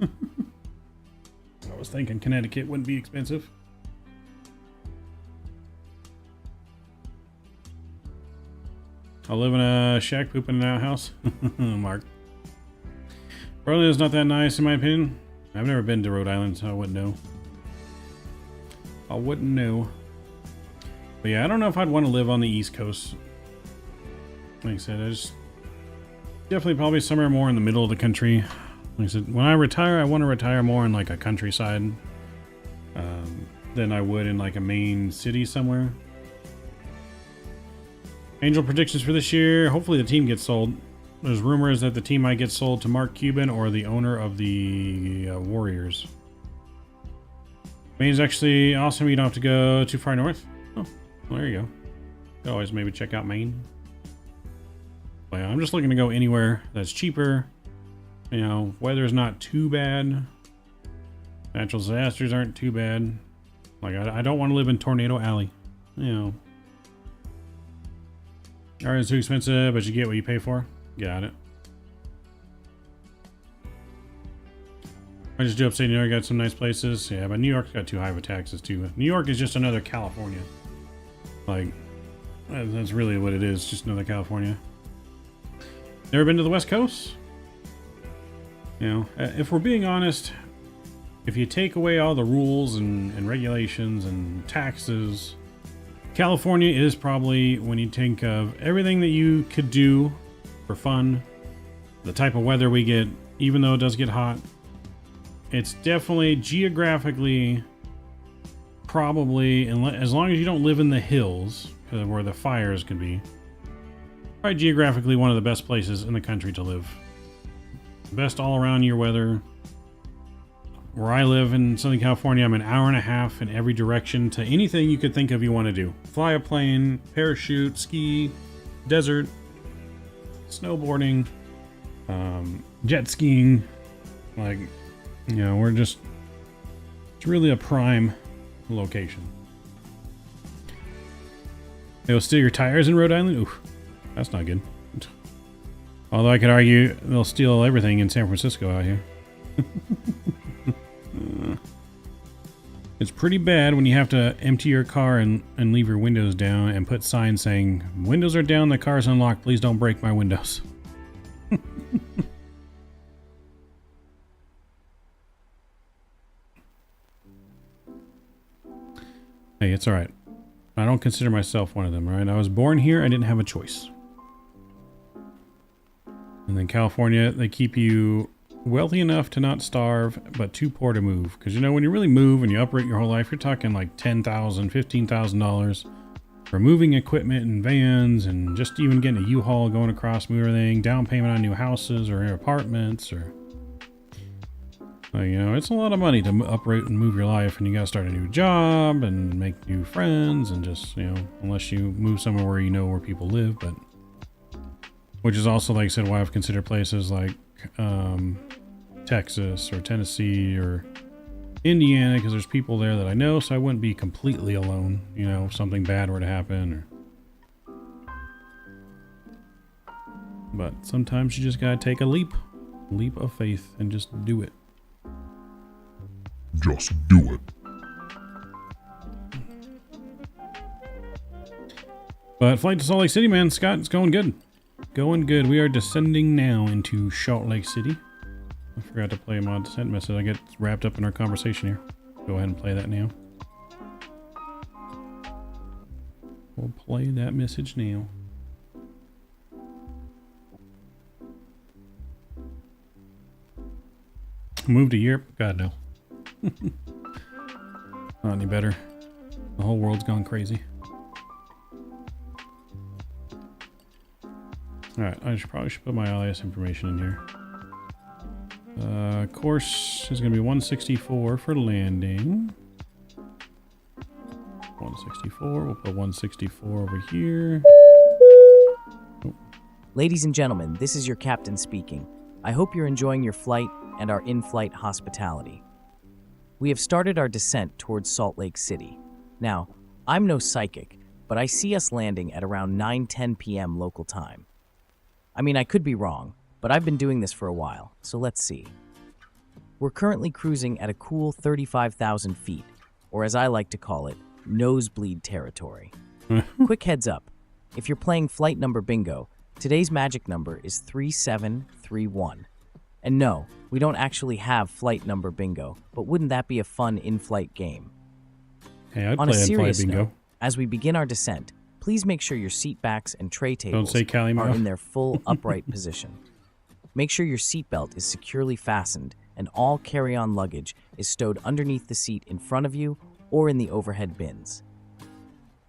I was thinking Connecticut wouldn't be expensive. I'll live in a shack, poop in an outhouse. Mark. Rhode Island is not that nice in my opinion. I've never been to Rhode Island, so I wouldn't know. I wouldn't know. But yeah, I don't know if I'd want to live on the East Coast. Like I said, I just definitely probably somewhere more in the middle of the country. Like I said, when I retire, I want to retire more in like a countryside than I would in like a main city somewhere. Angel predictions for this year. Hopefully the team gets sold. There's rumors that the team might get sold to Mark Cuban or the owner of the Warriors. Maine's actually awesome. You don't have to go too far north. Oh, well, there you go. You could always maybe check out Maine. But yeah, I'm just looking to go anywhere that's cheaper. You know, weather's not too bad. Natural disasters aren't too bad. Like, I don't want to live in Tornado Alley. You know. Alright, it's too expensive, but you get what you pay for. Got it. I just do upstate New York, got some nice places. Yeah, but New York's got too high of a taxes too. New York is just another California. Like, that's really what it is, just another California. Never been to the West Coast? You know, if we're being honest, if you take away all the rules and regulations and taxes, California is probably, when you think of everything that you could do for fun, the type of weather we get, even though it does get hot, it's definitely geographically probably, as long as you don't live in the hills, where the fires can be, probably geographically one of the best places in the country to live. Best all around year weather. Where I live in Southern California, I'm an hour and a half in every direction to anything you could think of you want to do. Fly a plane, parachute, ski, desert, snowboarding, jet skiing. Like, you know, it's really a prime location. They'll steal your tires in Rhode Island? Oof, that's not good. Although I could argue they'll steal everything in San Francisco out here. It's pretty bad when you have to empty your car and leave your windows down and put signs saying, "Windows are down, the car's unlocked, please don't break my windows." Hey, it's alright. I don't consider myself one of them, alright? I was born here, I didn't have a choice. And then California, they keep you wealthy enough to not starve, but too poor to move. Because, you know, when you really move and you uproot your whole life, you're talking like $10,000, $15,000 for moving equipment and vans and just even getting a U-Haul going across, move everything, down payment on new houses or apartments or... Like, you know, it's a lot of money to uproot and move your life, and you gotta start a new job and make new friends and just, you know, unless you move somewhere where you know where people live, but... Which is also, like I said, why I've considered places like Texas or Tennessee or Indiana, because there's people there that I know, so I wouldn't be completely alone, you know, if something bad were to happen. But sometimes you just gotta take a leap of faith and just do it. Just do it. But flight to Salt Lake City, man, Scott, it's going good. Going good. We are descending now into Salt Lake City. I forgot to play my descent message. I get wrapped up in our conversation here. Go ahead and play that now. We'll play that message now. Move to Europe? God, no. Not any better. The whole world's gone crazy. Alright, I probably should put my LAS information in here. Course is going to be 164 for landing. 164, we'll put 164 over here. Ladies and gentlemen, this is your captain speaking. I hope you're enjoying your flight and our in-flight hospitality. We have started our descent towards Salt Lake City. Now, I'm no psychic, but I see us landing at around 9:10 p.m. local time. I mean, I could be wrong, but I've been doing this for a while, so let's see. We're currently cruising at a cool 35,000 feet, or as I like to call it, nosebleed territory. Quick heads up, if you're playing flight number bingo, today's magic number is 3731. And no, we don't actually have flight number bingo, but wouldn't that be a fun in-flight game? Hey, I'd On a play serious in-flight bingo. note, as we begin our descent, please make sure your seat backs and tray tables say Cali are Mouth. in their full upright position. Make sure your seatbelt is securely fastened and all carry-on luggage is stowed underneath the seat in front of you or in the overhead bins.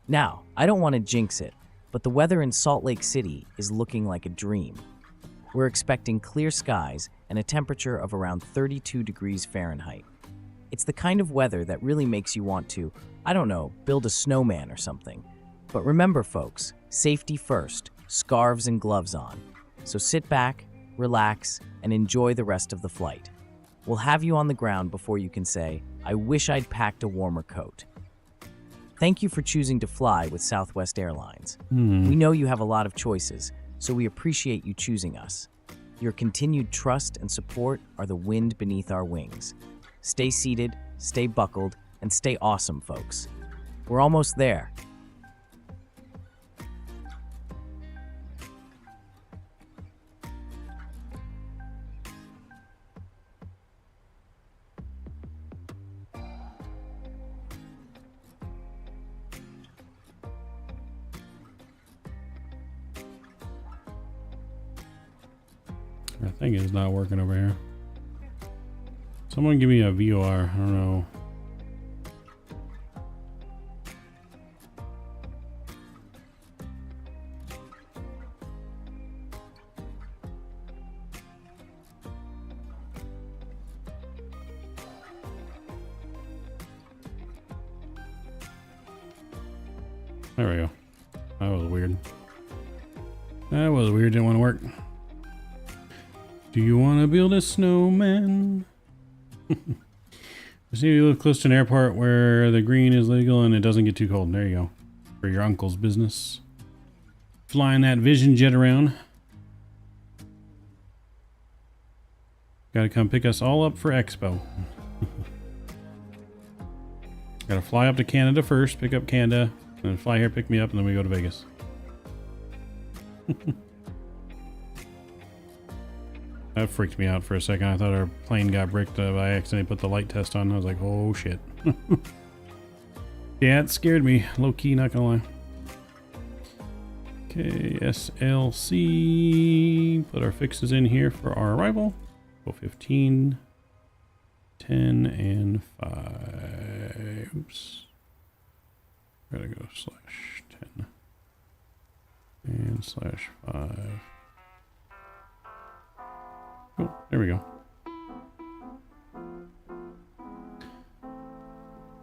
Now, I don't want to jinx it, but the weather in Salt Lake City is looking like a dream. We're expecting clear skies and a temperature of around 32 degrees Fahrenheit. It's the kind of weather that really makes you want to, I don't know, build a snowman or something. But remember, folks, safety first, scarves and gloves on. So sit back, relax, and enjoy the rest of the flight. We'll have you on the ground before you can say, I wish I'd packed a warmer coat. Thank you for choosing to fly with Southwest Airlines. We know you have a lot of choices, so we appreciate you choosing us. Your continued trust and support are the wind beneath our wings. Stay seated, stay buckled, and stay awesome, folks. We're almost there. I think it's not working over here. Someone give me a VOR. I don't know. There we go. That was weird. That was weird. Didn't want to work. Do you want to build a snowman? Just need to live close to an airport where the green is legal and it doesn't get too cold. There you go. For your uncle's business. Flying that Vision jet around. Gotta come pick us all up for Expo. Gotta fly up to Canada first, pick up Canada, and then fly here, pick me up, and then we go to Vegas. That freaked me out for a second. I thought our plane got bricked. I accidentally put the light test on. I was like, oh shit. Yeah, it scared me. Low key, not gonna lie. Okay, SLC. Put our fixes in here for our arrival. Go 15, 10, and 5. Oops. Gotta go /10 and /5. Oh, there we go.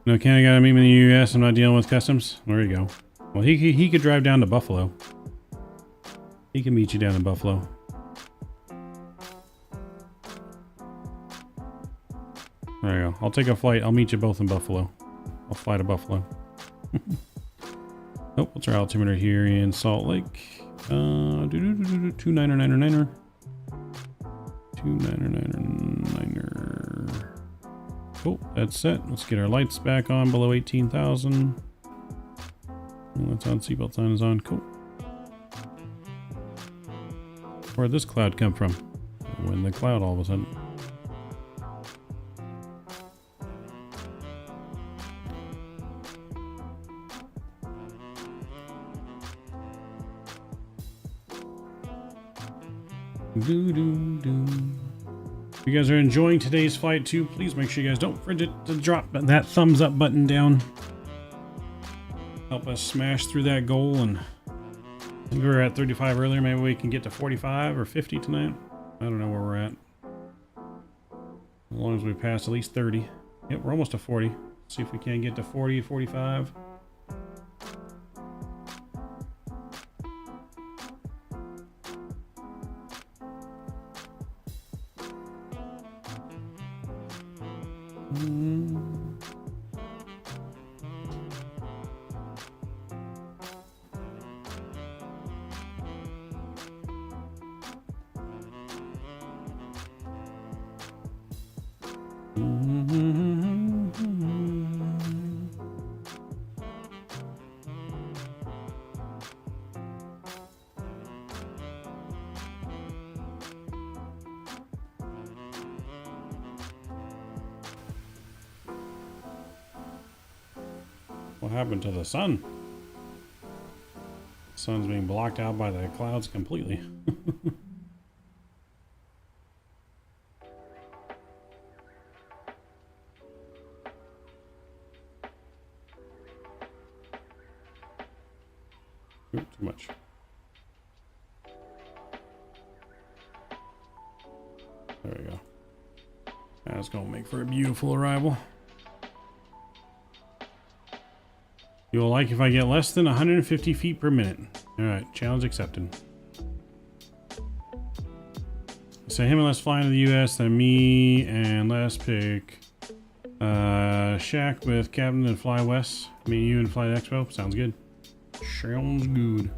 No, Canada gotta meet me in the US. I'm not dealing with customs. There you go. Well, he could drive down to Buffalo. He can meet you down in Buffalo. There you go. I'll take a flight. I'll meet you both in Buffalo. I'll fly to Buffalo. Oh, what's our altimeter here in Salt Lake? 2999er. 2999er. Cool, that's set. Let's get our lights back on below 18,000. Lights on, seatbelt sign is on. Cool. Where'd this cloud come from? When the cloud all of a sudden. If you guys are enjoying today's flight too, please make sure you guys don't forget to drop that thumbs up button down. Help us smash through that goal. And I think we were at 35 earlier. Maybe we can get to 45 or 50 tonight. I don't know where we're at. As long as we pass at least 30. Yep, we're almost to 40. See if we can get to 40, 45. What happened to the sun? The sun's being blocked out by the clouds completely. Ooh, too much. There we go. That's gonna make for a beautiful arrival. You'll like if I get less than 150 feet per minute. Alright, challenge accepted. So him and Les flying to the US, then me and Les pick Shaq with Captain and fly west. Me, you, and Flight Expo. Sounds good. Sounds good.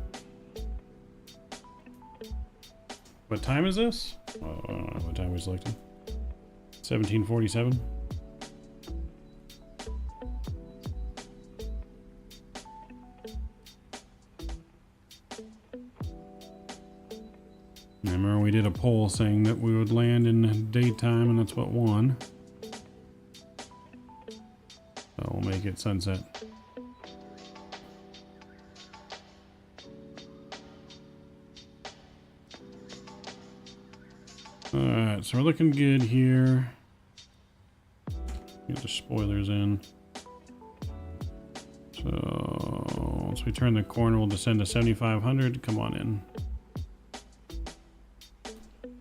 What time is this? Oh, I don't know what time we selected. 1747. I remember we did a poll saying that we would land in the daytime, and that's what won. So we'll make it sunset. Alright, so we're looking good here. Get the spoilers in. So once we turn the corner, we'll descend to 7,500. Come on in.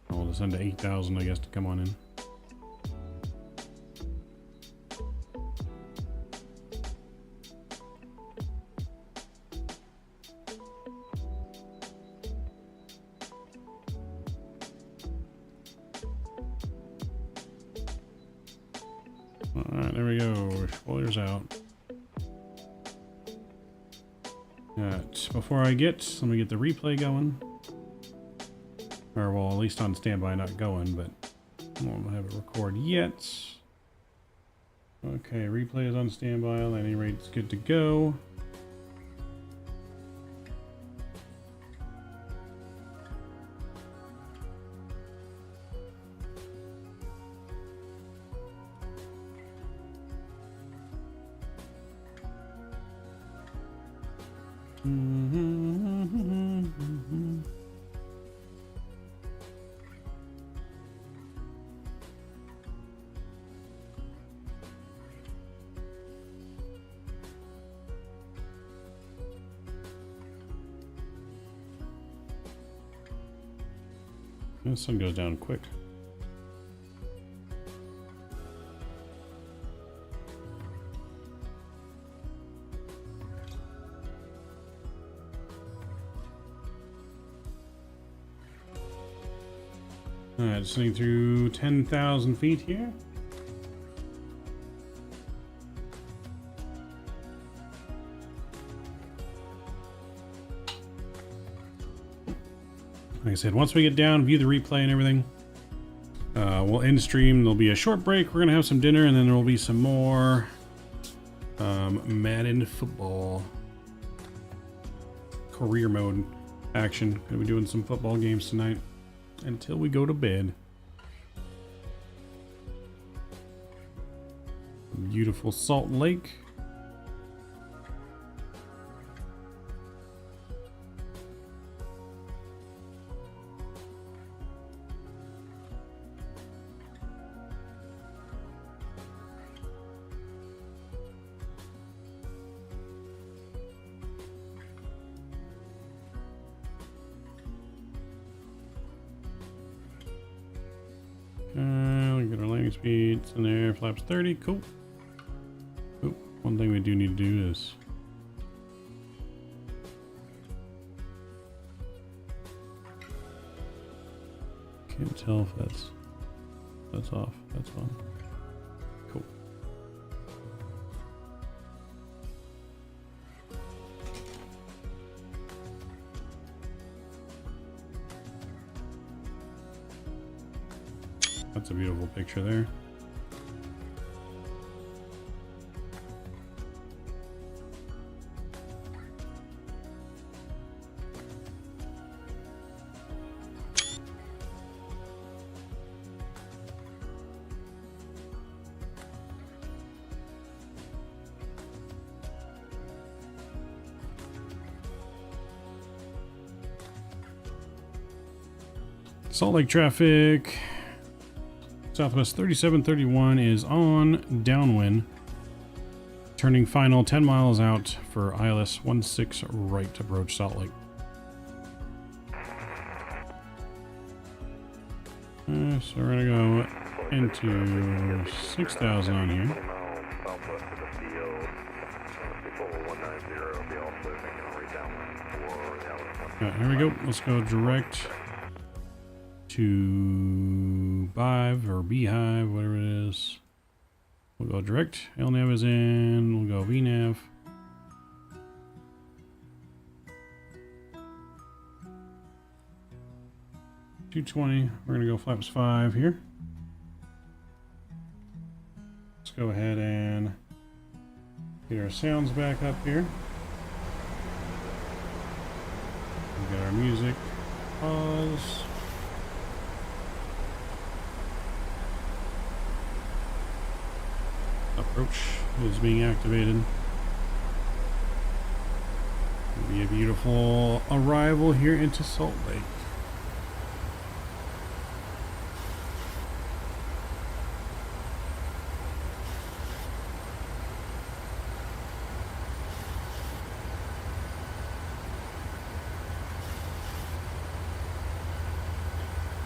We'll descend to 8,000, I guess, to come on in. Alright, there we go. Spoilers out. Alright, before let me get the replay going. Or, well, at least on standby, not going, but I won't have it record yet. Okay, replay is on standby. Landing rate's good to go. The sun goes down quick. Alright, sitting through 10,000 feet here. Like I said, once we get down, view the replay and everything, we'll end stream. There'll be a short break. We're going to have some dinner, and then there will be some more Madden football career mode action. Going to be doing some football games tonight until we go to bed. Beautiful Salt Lake. We get our landing speeds in there, flaps 30, cool. Oh, one thing we do need to do is can't tell if that's off, that's on. Cool. a beautiful picture there. Salt Lake traffic. Southwest 3731 is on downwind. Turning final 10 miles out for ILS 16 right to approach Salt Lake. So we're gonna go into 6,000 on here. Alright, here we go. Let's go direct to Bive or Beehive, whatever it is. We'll go direct. LNAV is in. We'll go VNAV. $220. We're gonna go flaps 5 here. Let's go ahead and get our sounds back up here. We got our music. Pause. Approach is being activated. It'll be a beautiful arrival here into Salt Lake.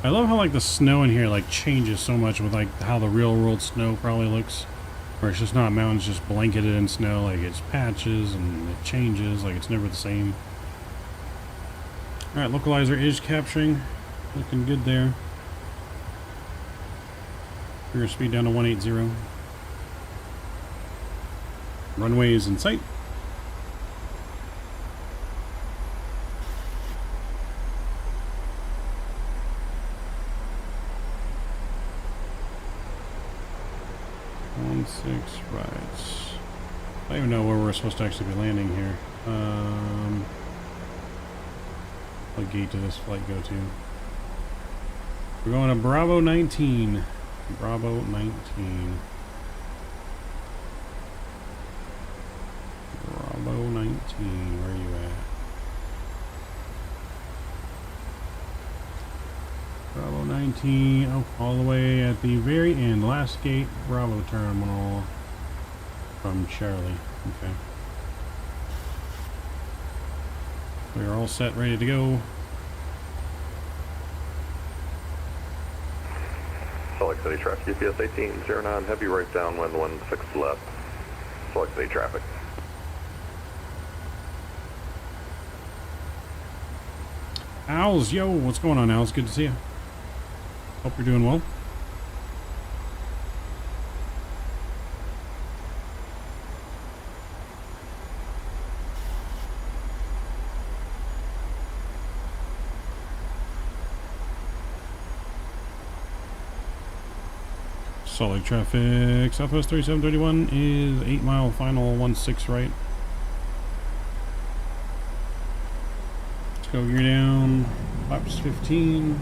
I love how like the snow in here like changes so much with like how the real world snow probably looks. Where it's just not mountains just blanketed in snow, like it's patches and it changes, like it's never the same. Alright, localizer is capturing. Looking good there. Trigger speed down to 180. Runway is in sight. Six rights. I don't even know where we're supposed to actually be landing here. What gate did this flight go to? We're going to Bravo 19. Bravo 19. Bravo 19. Where are you at? Bravo 19, oh, all the way at the very end, last gate, Bravo terminal from Charlie. Okay. We are all set, ready to go. Salt Lake City traffic, UPS 1809, heavy right downwind, 16 left. Salt Lake City traffic. Owls, yo, what's going on, Owls? Good to see you. Hope you're doing well. Salt Lake traffic, Southwest 3731 is 8 mile final, 16 right. Let's go gear down, flaps 15.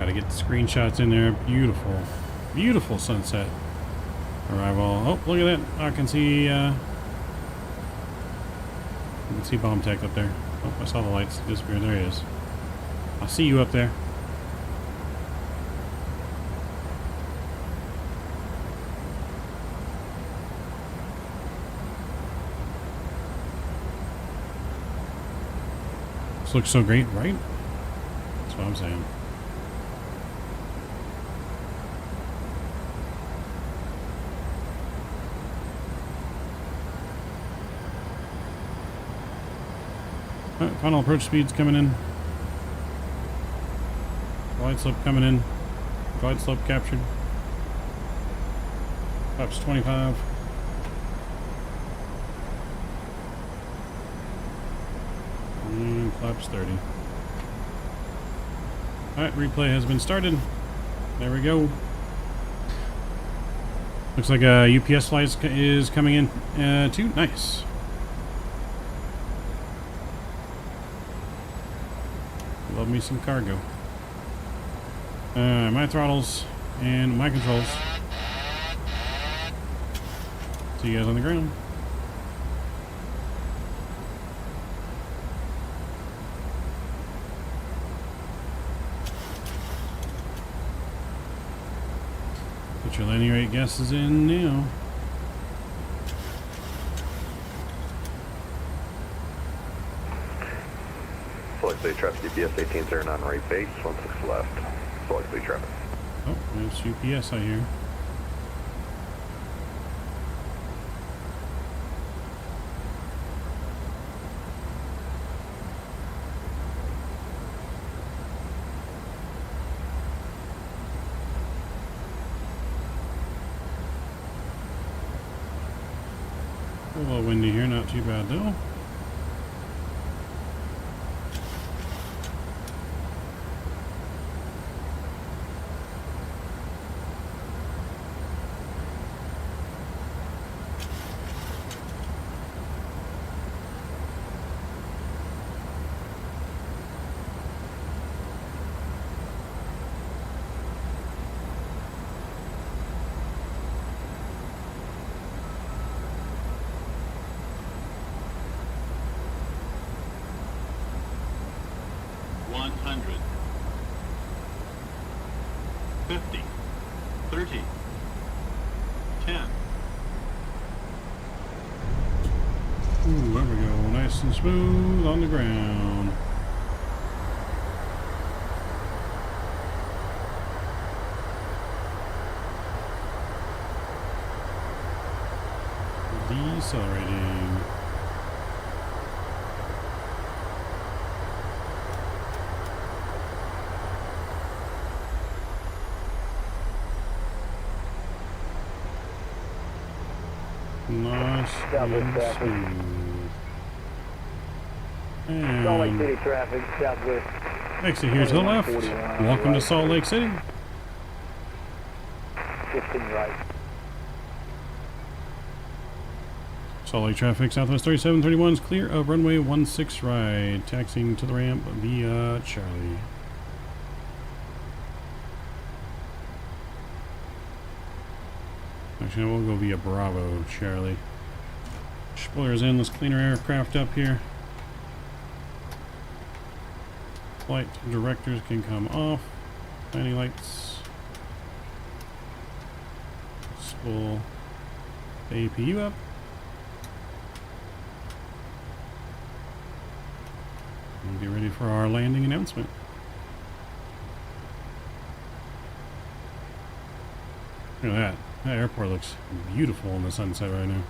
Gotta get the screenshots in there. Beautiful, beautiful sunset arrival. Oh, look at that! I can see Bomb Tech up there. Oh, I saw the lights disappear. There he is. I'll see you up there. This looks so great, right? That's what I'm saying. Alright, final approach speed's coming in. Glide slope coming in. Glide slope captured. Flaps 25. And flaps 30. Alright, replay has been started. There we go. Looks like a UPS flight is coming in too. Nice. Love me some cargo. My throttles and my controls. See you guys on the ground. Put your landing rate guesses in now. Select City traffic, UPS 1809 right base, 16 left. Select City traffic. Oh, there's UPS out here. A little windy here, not too bad though. Ooh, there we go. Nice and smooth on the ground. Decelerating. Nice and smooth. Salt Lake City traffic, southwest. Exit here to the left. Welcome to Salt Lake City. 15 right. Salt Lake traffic, southwest 3731 is clear of runway 16 right. Taxiing to the ramp via Charlie. Actually, we'll go via Bravo, Charlie. Spoilers in, let's clean our aircraft up here. Flight directors can come off. Landing lights. Let's pull the APU up. And get ready for our landing announcement. Look at that. That airport looks beautiful in the sunset right now.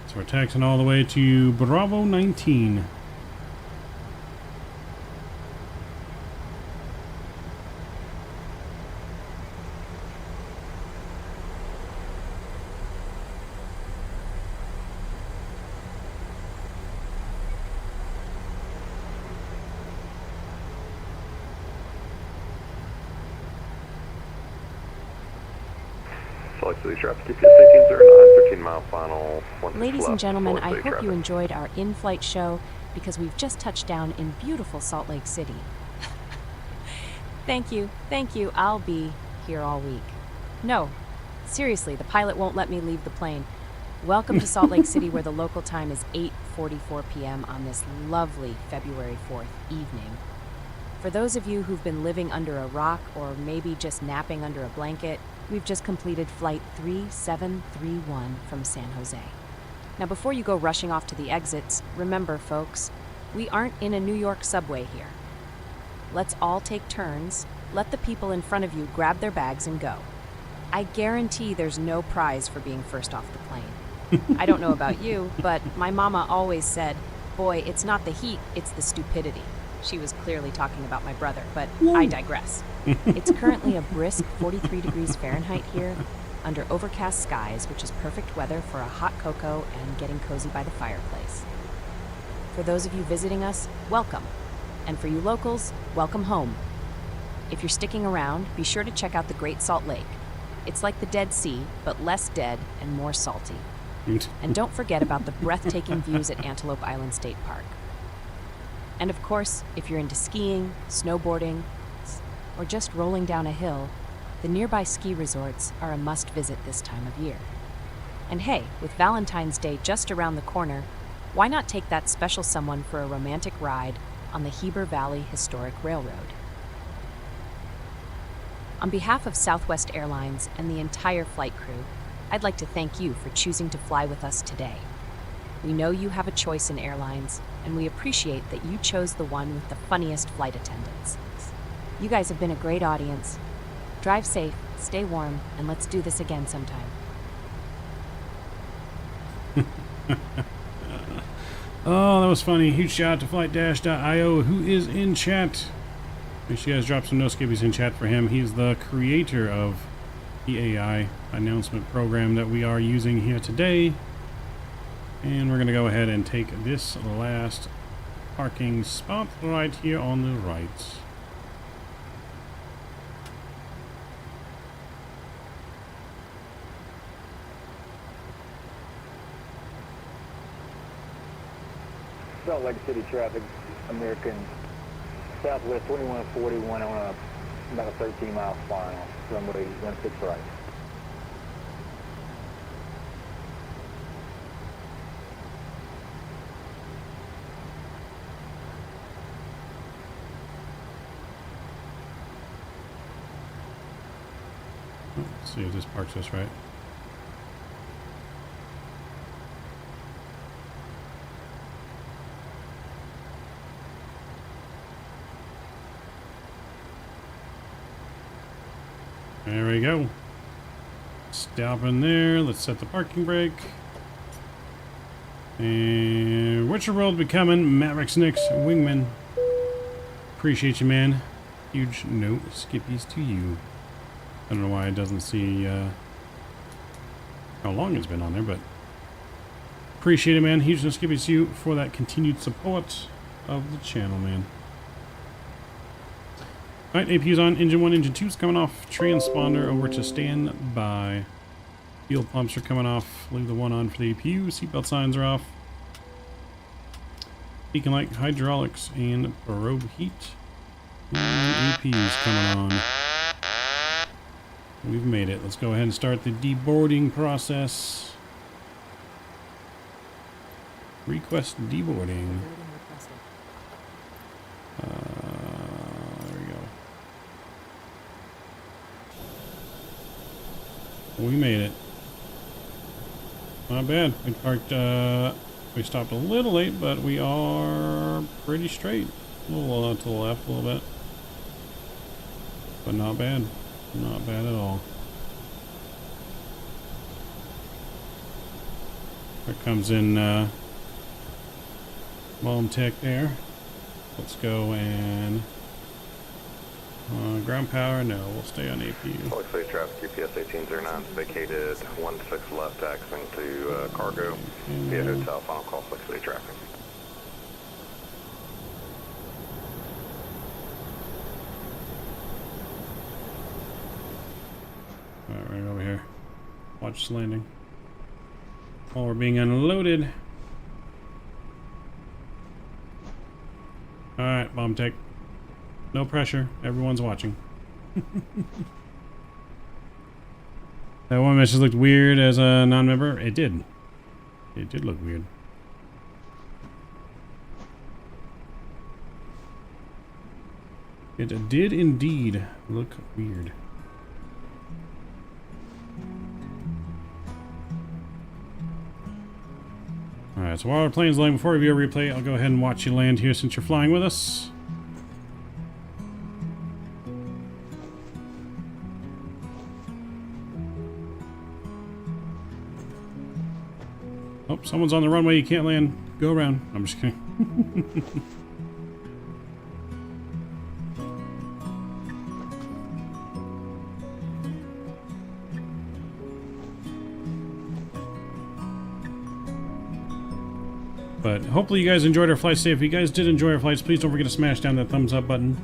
So we're taxiing all the way to Bravo 19. Select City traffic, UPS 1809, 13 mile final. Ladies and gentlemen, I hope you enjoyed our in-flight show because we've just touched down in beautiful Salt Lake City. Thank you, I'll be here all week. No, seriously, the pilot won't let me leave the plane. Welcome to Salt Lake City, where the local time is 8:44 p.m. on this lovely February 4th evening. For those of you who've been living under a rock or maybe just napping under a blanket, we've just completed Flight 3731 from San Jose. Now before you go rushing off to the exits, remember folks, we aren't in a New York subway here. Let's all take turns, let the people in front of you grab their bags and go. I guarantee there's no prize for being first off the plane. I don't know about you, but my mama always said, boy, it's not the heat, it's the stupidity. She was clearly talking about my brother, but I digress. It's currently a brisk 43 degrees Fahrenheit here, under overcast skies, which is perfect weather for a hot cocoa and getting cozy by the fireplace. For those of you visiting us, welcome. And for you locals, welcome home. If you're sticking around, be sure to check out the Great Salt Lake. It's like the Dead Sea, but less dead and more salty. And don't forget about the breathtaking views at Antelope Island State Park. And of course, if you're into skiing, snowboarding, or just rolling down a hill, the nearby ski resorts are a must-visit this time of year. And hey, with Valentine's Day just around the corner, why not take that special someone for a romantic ride on the Heber Valley Historic Railroad? On behalf of Southwest Airlines and the entire flight crew, I'd like to thank you for choosing to fly with us today. We know you have a choice in airlines, and we appreciate that you chose the one with the funniest flight attendants. You guys have been a great audience. Drive safe, stay warm, and let's do this again sometime. Oh, that was funny. Huge shout out to flightdash.io, who is in chat. Make sure you guys drop some no skippies in chat for him. He's the creator of the AI announcement program that we are using here today. And we're going to go ahead and take this last parking spot right here on the right. Salt Lake City traffic, American Southwest 2141 on about a 13-mile final, runway 16 right. Let's see if this parks us right. There we go. Stop in there. Let's set the parking brake. And what's your world becoming? Maverick Snicks, Wingman. Appreciate you, man. Huge no skippies to you. I don't know why it doesn't see how long it's been on there, but appreciate it, man. Huge no skippies to you for that continued support of the channel, man. Alright, APU's on. Engine 1, Engine 2's coming off. Transponder over to standby. Fuel pumps are coming off. Leave the one on for the APU. Seatbelt signs are off. Beacon light, hydraulics, and probe heat. And APU's coming on. We've made it. Let's go ahead and start the deboarding process. Request deboarding. There we go. We made it. Not bad. We parked, we stopped a little late, but we are pretty straight. A little to the left a little bit. But not bad. Not bad at all. There comes in Mom Tech there. Let's go and ground power. No, we'll stay on APU. Looks like traffic UPS 1809 vacated 16 left axing to cargo via hotel. Final call 6 traffic. Alright, right over here. Watch this landing. While we're being unloaded. Alright, bomb tech. No pressure. Everyone's watching. That one message looked weird as a non-member. It did. It did look weird. It did indeed look weird. Alright, so while our plane's landing, before we view a replay, I'll go ahead and watch you land here since you're flying with us. someone's on the runway, you can't land. Go around. I'm just kidding. But hopefully you guys enjoyed our flight today. If you guys did enjoy our flights, please don't forget to smash down that thumbs up button.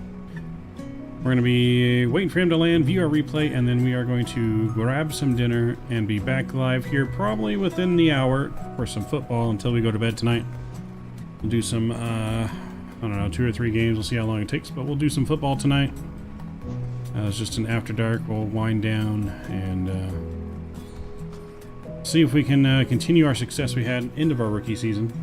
We're going to be waiting for him to land, view our replay, and then we are going to grab some dinner and be back live here probably within the hour for some football until we go to bed tonight. We'll do some, I don't know, 2 or 3 games. We'll see how long it takes, but we'll do some football tonight. It's just an after dark. We'll wind down and see if we can continue our success we had end of our rookie season.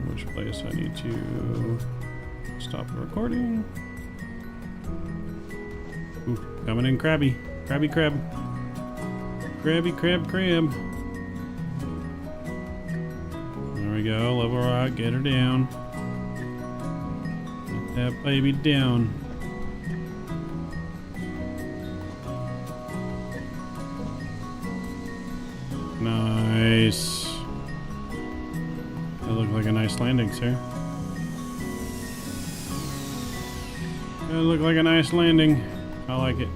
Which place I need to stop the recording. Ooh, coming in crabby. Crabby crab. Crabby crab crab. There we go. Level rock. Get her down. Get that baby down. Nice. That looked like a nice landing, sir. That looked like a nice landing. I like it.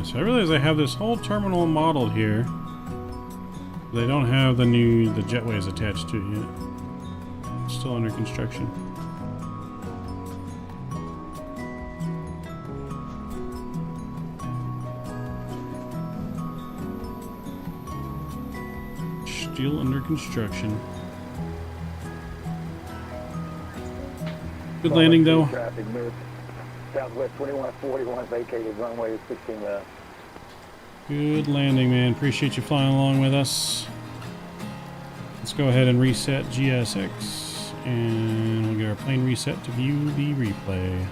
So I realize I have this whole terminal modeled here. They don't have the jetways attached to it yet. It's still under construction. Still under construction. Good landing though. Traffic moved. Southwest 2141 vacated runway 16 left. Good landing, man. Appreciate you flying along with us. Let's go ahead and reset GSX and we'll get our plane reset to view the replay.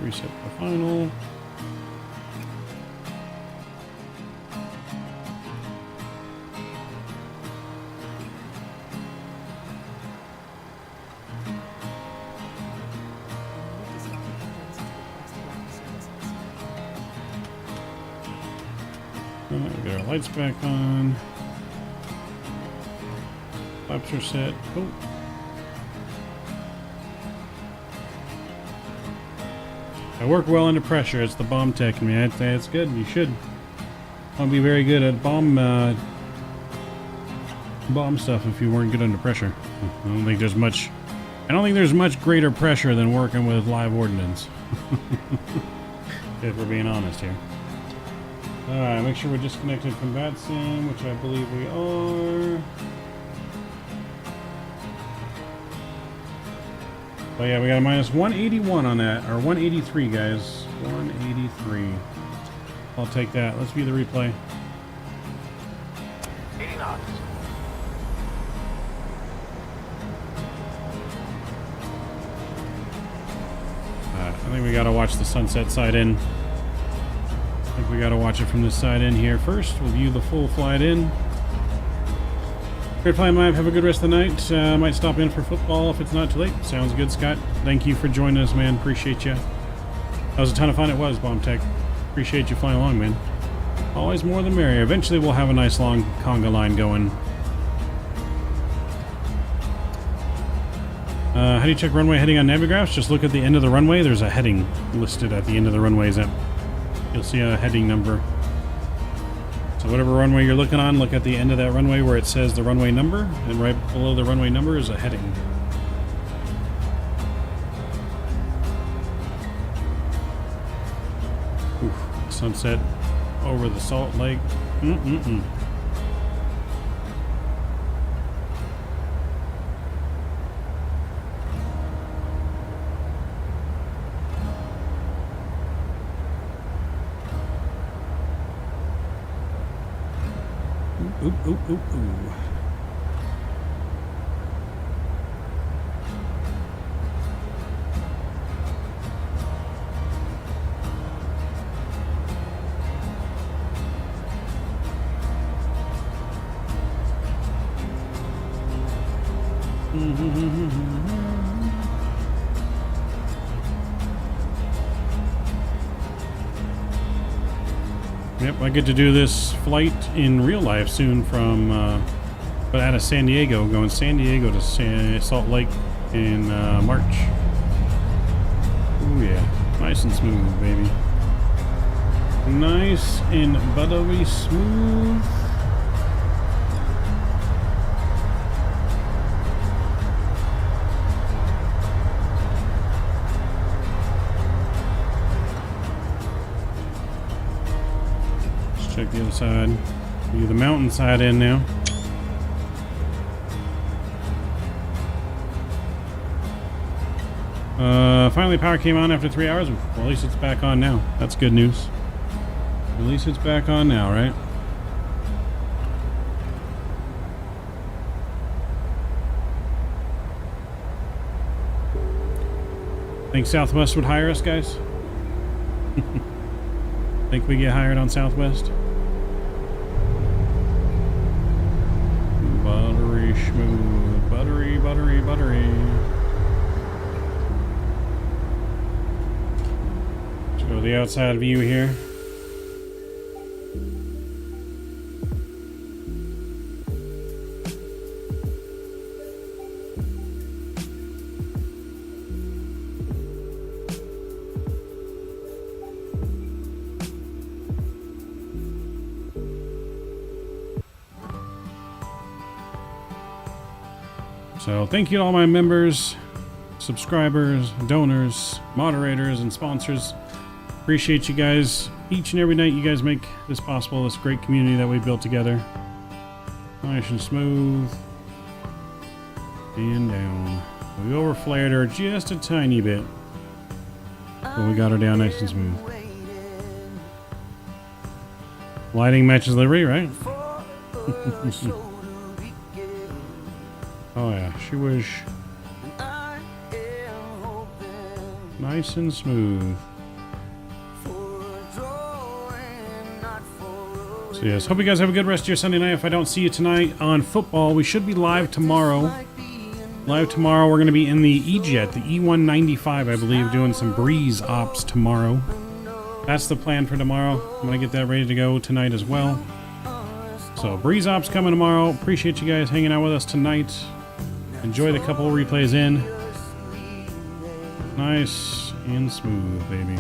Reset the final. Alright, we got our lights back on. Flaps are set. Cool. I work well under pressure. It's the bomb tech in me. I'd say it's good. You should. Want to be very good at bomb stuff if you weren't good under pressure. I don't think there's much. I don't think there's much greater pressure than working with live ordnance. If we're being honest here. All right, make sure we're disconnected from Vatsim, which I believe we are. Oh yeah, we got a minus 181 on that, or 183, guys. 183. I'll take that. Let's view the replay. 80 knots. I think we gotta watch the sunset side in. I think we gotta watch it from this side in here first. We'll view the full flight in. Great flying, Mike. Have a good rest of the night. Might stop in for football if it's not too late. Sounds good, Scott. Thank you for joining us, man. Appreciate you. That was a ton of fun. It was, Bomb Tech. Appreciate you flying along, man. Always more the merrier. Eventually we'll have a nice long conga line going. How do you check runway heading on Navigraphs? Just look at the end of the runway. There's a heading listed at the end of the runways. You'll see a heading number. So whatever runway you're looking on, look at the end of that runway where it says the runway number, and right below the runway number is a heading. Oof, sunset over the Salt Lake. Oop, oop, oop, oop. Yep, I get to do this flight in real life soon from, but out of San Diego, going San Diego to Salt Lake in March. Ooh yeah, nice and smooth, baby. Nice and buttery smooth. Check the other side. Do the mountain side in now. Finally power came on after 3 hours. Well, at least it's back on now. That's good news. At least it's back on now, right? Think Southwest would hire us, guys? Think we get hired on Southwest? Buttery smooth. Buttery, buttery, buttery. Let's go to the outside view here. So thank you to all my members, subscribers, donors, moderators, and sponsors. Appreciate you guys. Each and every night you guys make this possible, this great community that we built together. Nice and smooth. And down. We overflared her just a tiny bit, but we got her down nice and smooth. Lighting matches livery, right? Oh yeah, she was nice and smooth. So yes, hope you guys have a good rest of your Sunday night. If I don't see you tonight on football, we should be live tomorrow. Live tomorrow, we're going to be in the E-Jet, the E195, I believe, doing some breeze ops tomorrow. That's the plan for tomorrow. I'm going to get that ready to go tonight as well. So breeze ops coming tomorrow. Appreciate you guys hanging out with us tonight. Enjoy the couple replays in. Nice and smooth, baby.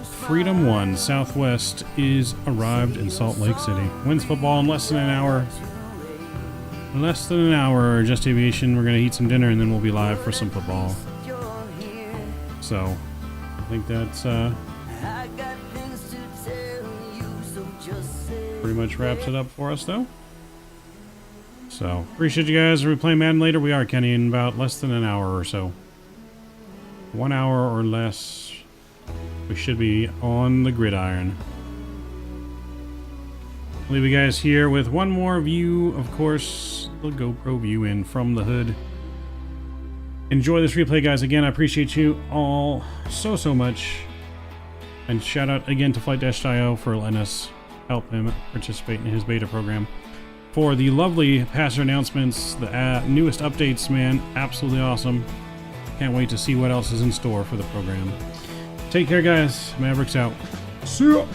Freedom 1 Southwest is arrived in Salt Lake City. Wins football in less than an hour. Less than an hour, Just Aviation. We're going to eat some dinner and then we'll be live for some football. So, I think that's pretty much wraps it up for us, though. So, appreciate you guys. Are we playing Madden later? We are, Kenny, in about less than an hour or so. 1 hour or less. We should be on the gridiron. I'll leave you guys here with one more view, of course, the GoPro view in from the hood. Enjoy this replay, guys. Again, I appreciate you all so much. And shout out again to Flight-IO for letting us help him participate in his beta program. For the lovely passer announcements, the newest updates, man, absolutely awesome. Can't wait to see what else is in store for the program. Take care, guys. Mavericks out. See ya!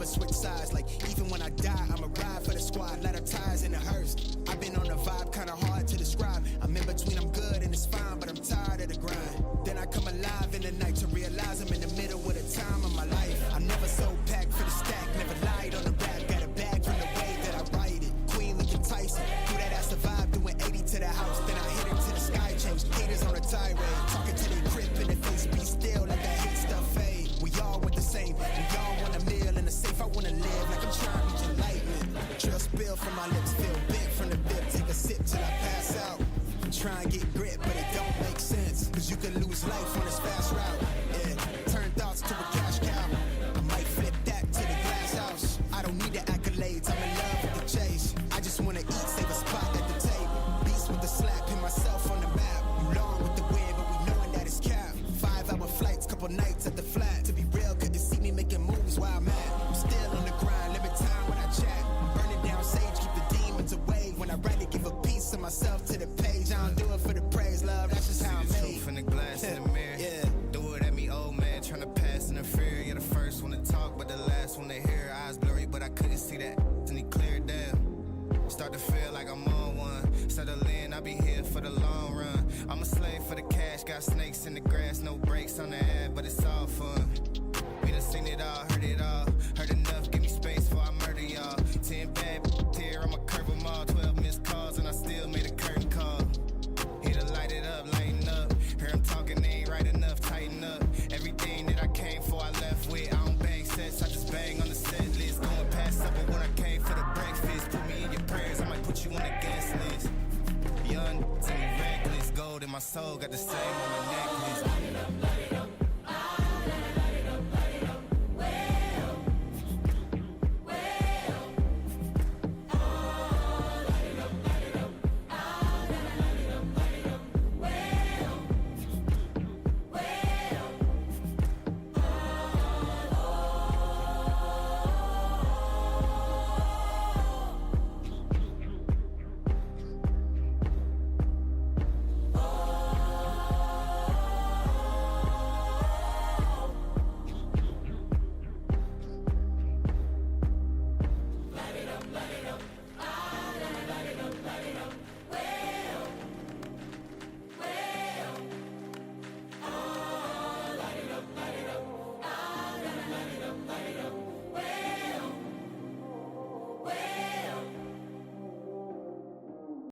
switch sides. Like, even when I die, I'ma ride for the squad. Let our ties in the hearse. I've been on the vibe, kinda hard to describe. I'm in between, I'm good and it's fine, but I'm tired of the grind. Then I come alive in the night to realize I'm in the middle of the time of my life. I'm never so packed for the stack, never lied on the rap. Got a bag from the way that I write it. Queen looking Tyson, do that ass survive, doing 80 to the house. Then I hit it to the sky, change haters on the tirade. Talking to their grip in the face, be still, let that hate stuff fade. We all want the same, we all want a meal in the safe. I wanna live like I'm trying to reach enlightenment. Drill spill from my lips, feel big from the bib. Take a sip till I pass out. Try and get grit, but it don't make sense. Cause you can lose life on this fast route. Yeah, turn thoughts to a cash cow. I might flip that to the glass house. I don't need the accolades, I'm in love with the chase. I just wanna eat, save a spot at the table. Beast with the slap, pin myself on the map. You long with the wind, but we knowing that it's cap. 5-hour flights, couple nights at the flat. To be real, couldn't see me making moves while I'm at. I'm still on the grind, limit time when I chat. I'm burning down sage, keep the demons away. When I write it, give a piece of myself to the page. I don't do it for the praise, love, that's just how I'm made. Truth in the glass in the mirror. Yeah. Do it at me, old man, tryna pass in the fear. You're the first one to talk, but the last one to hear. Eyes blurry, but I couldn't see that. Then he cleared down. Start to feel like I'm on one. Settle in, I'll be here for the long run. I'm a slave for the cash, got snakes in the grass, no brakes on the ad, but it's all fun. We done seen it all, heard it all. Heard enough, give me space before I murder y'all. 10 bad here, I'ma curve them all. 12 missed calls, and I still made a curtain call. Here to light it up, lighten up. Hear him talking, they ain't right enough, tighten up. Everything that I came for, I left with. I don't bang sets, I just bang on the set list. Going past supper when I came for the breakfast. Put me in your prayers, I might put you on the guest list. Young, to me reckless, gold in my soul, got the same on my necklace.